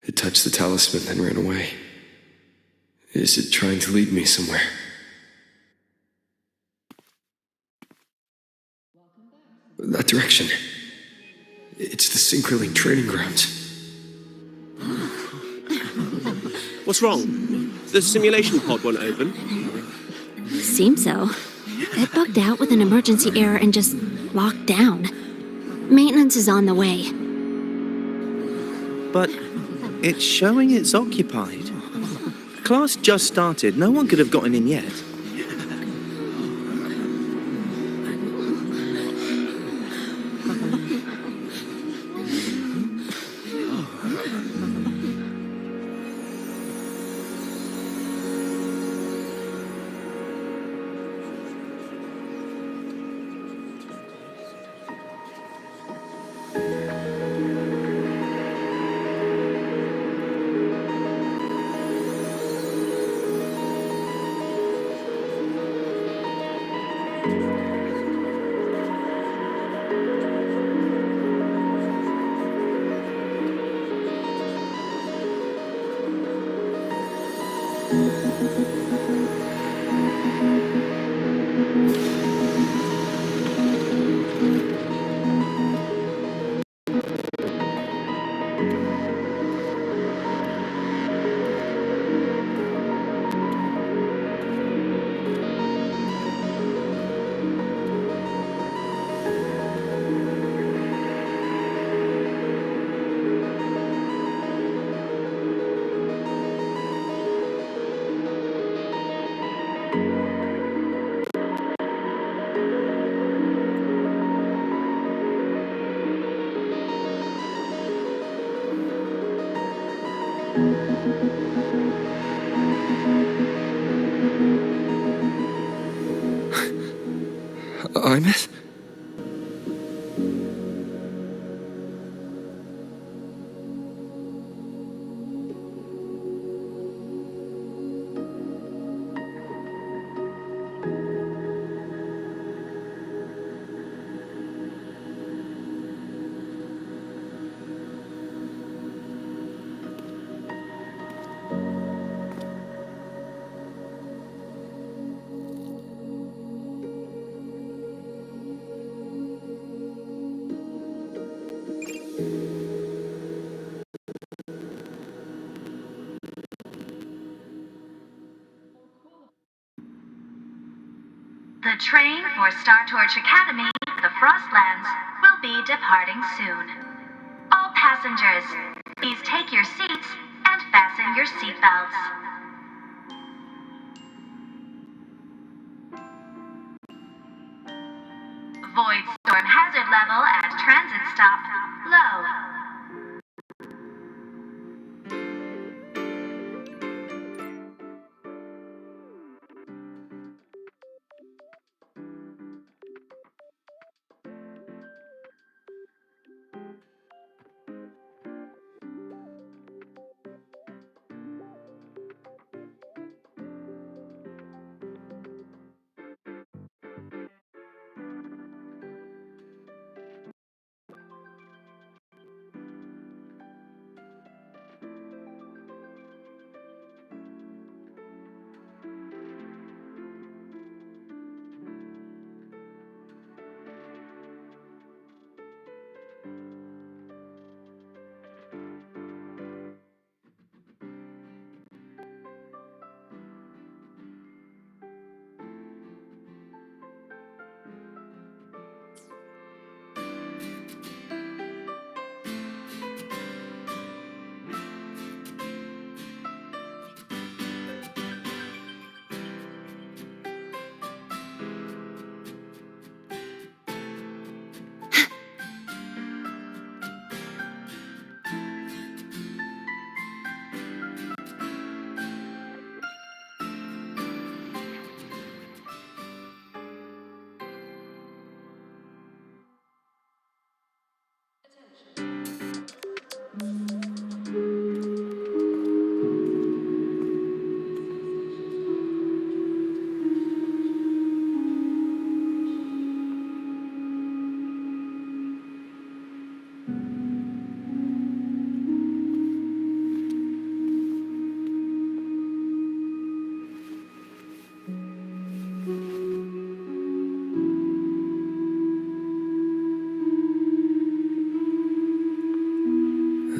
It touched the talisman, then ran away. Is it trying to lead me somewhere? That direction. It's the Synchroling training grounds. What's wrong? The simulation pod won't open? Seems so. It bugged out with an emergency error and just locked down. Maintenance is on the way. But it's showing it's occupied. Class just started. No one could have gotten in yet. Imeth? The train for Star Torch Academy, the Frostlands, will be departing soon. All passengers, please take your seats and fasten your seatbelts. Void storm hazard level at transit stop low.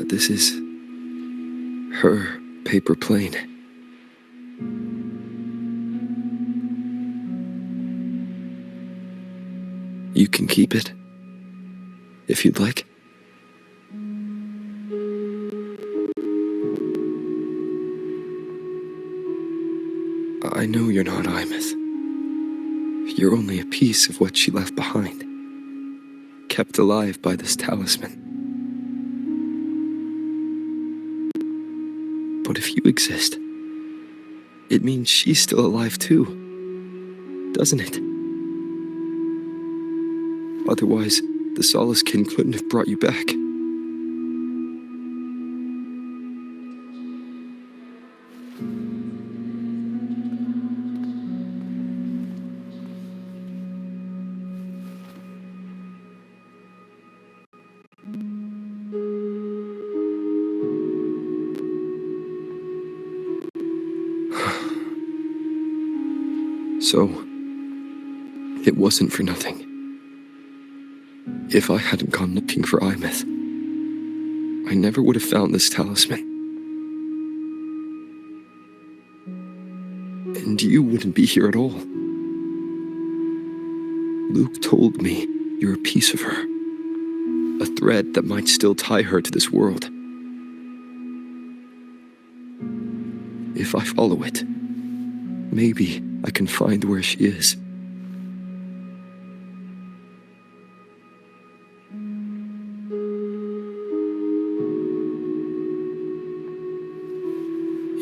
This is her paper plane. You can keep it, if you'd like. I know you're not Imeth. You're only a piece of what she left behind, kept alive by this talisman. But if you exist, it means she's still alive too, doesn't it? Otherwise, the Solace Kin couldn't have brought you back. So, it wasn't for nothing. If I hadn't gone looking for Imeth, I never would have found this talisman. And you wouldn't be here at all. Luke told me you're a piece of her, a thread that might still tie her to this world. If I follow it, maybe I can find where she is.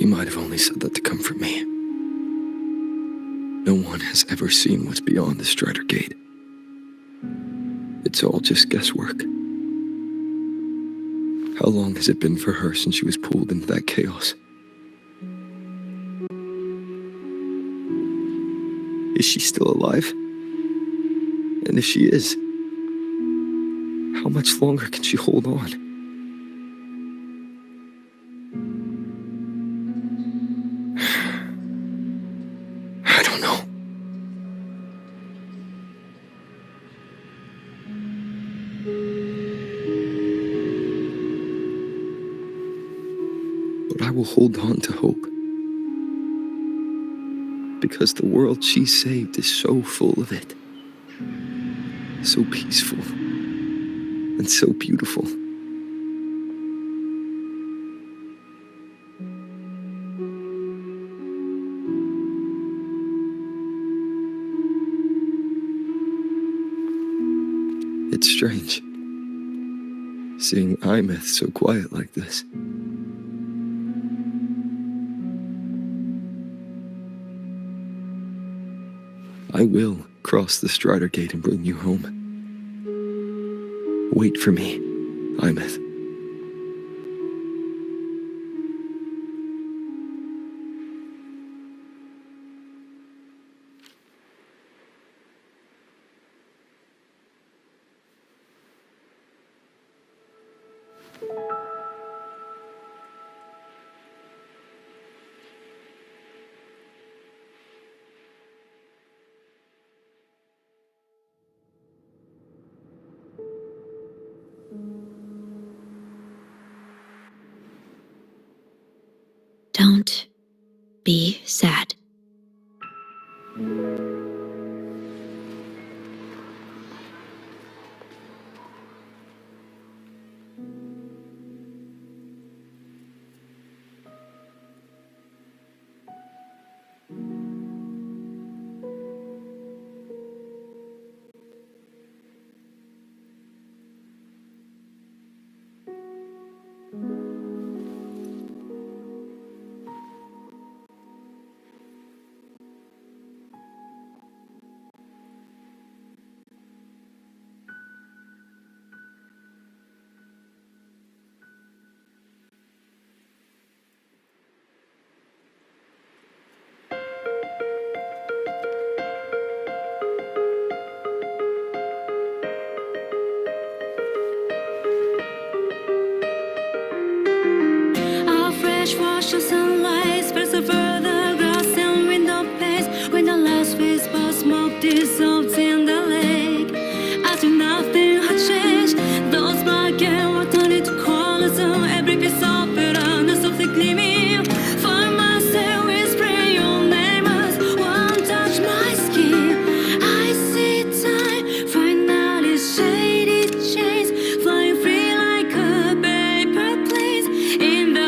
You might have only said that to comfort me. No one has ever seen what's beyond the Strider Gate. It's all just guesswork. How long has it been for her since she was pulled into that chaos? Is she still alive? And if she is, how much longer can she hold on? I don't know. But I will hold on to hope. Because the world she saved is so full of it. So peaceful. And so beautiful. It's strange, seeing Imeth so quiet like this. I will cross the Strider Gate and bring you home. Wait for me, Imeth. Don't be sad. Wash the sunlight, spreads over the grass and window panes. When the last whisper of smoke dissolves in the lake, as if nothing had changed, those black and white turned into colors on every piece of pattern, softly gleaming. Find myself whispering your name as one touch my skin. I see time finally shaded chains, flying free like a paper planes in the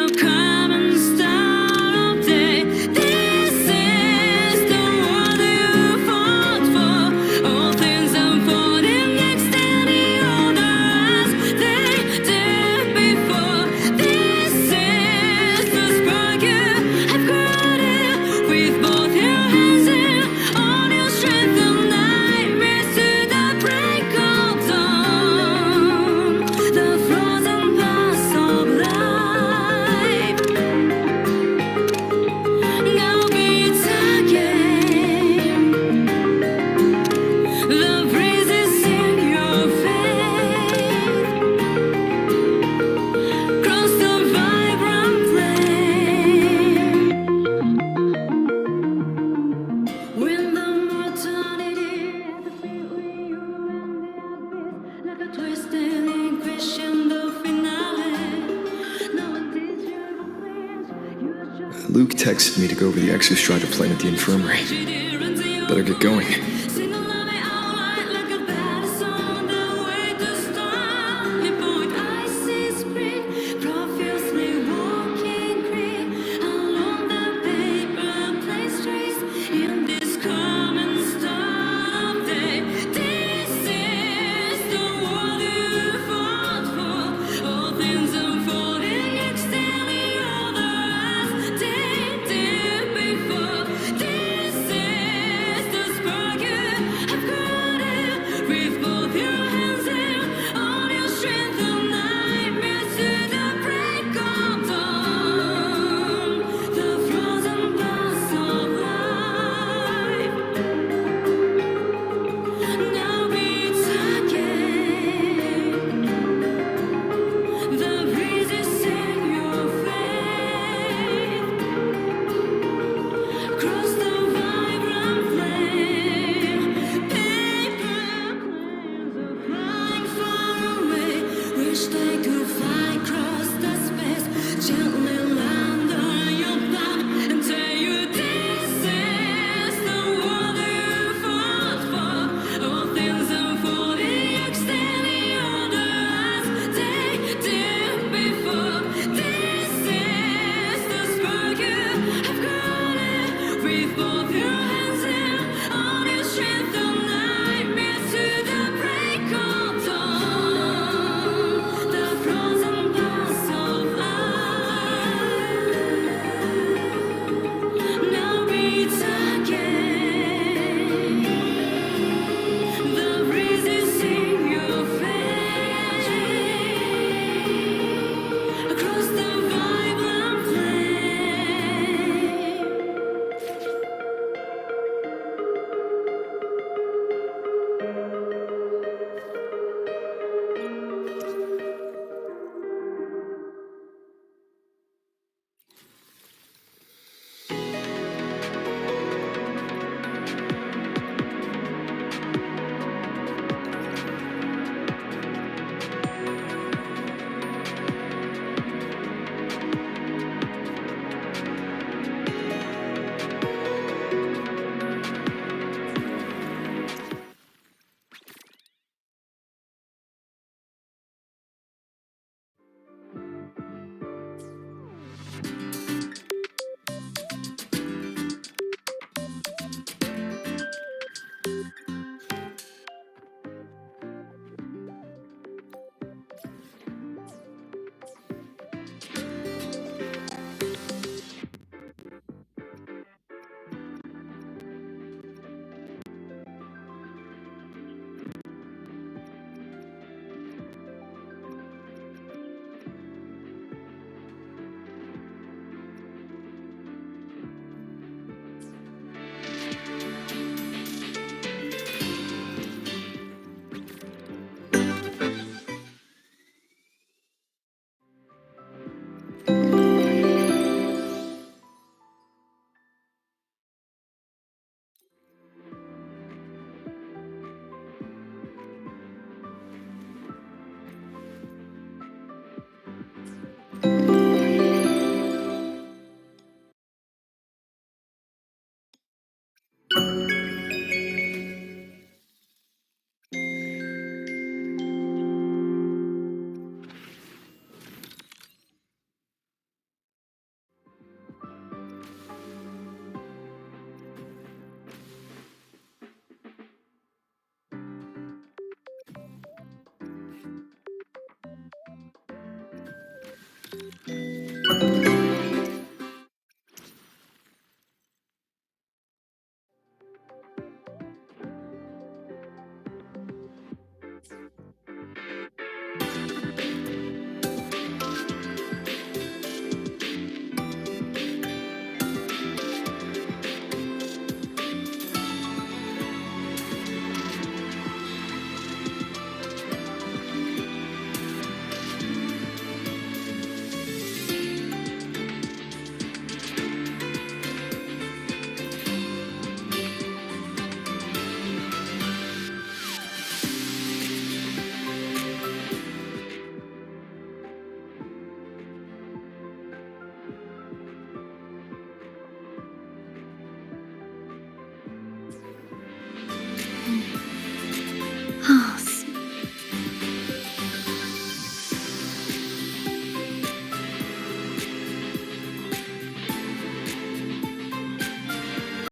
Luke texted me to go over the Exostrider plan at the infirmary. Better get going.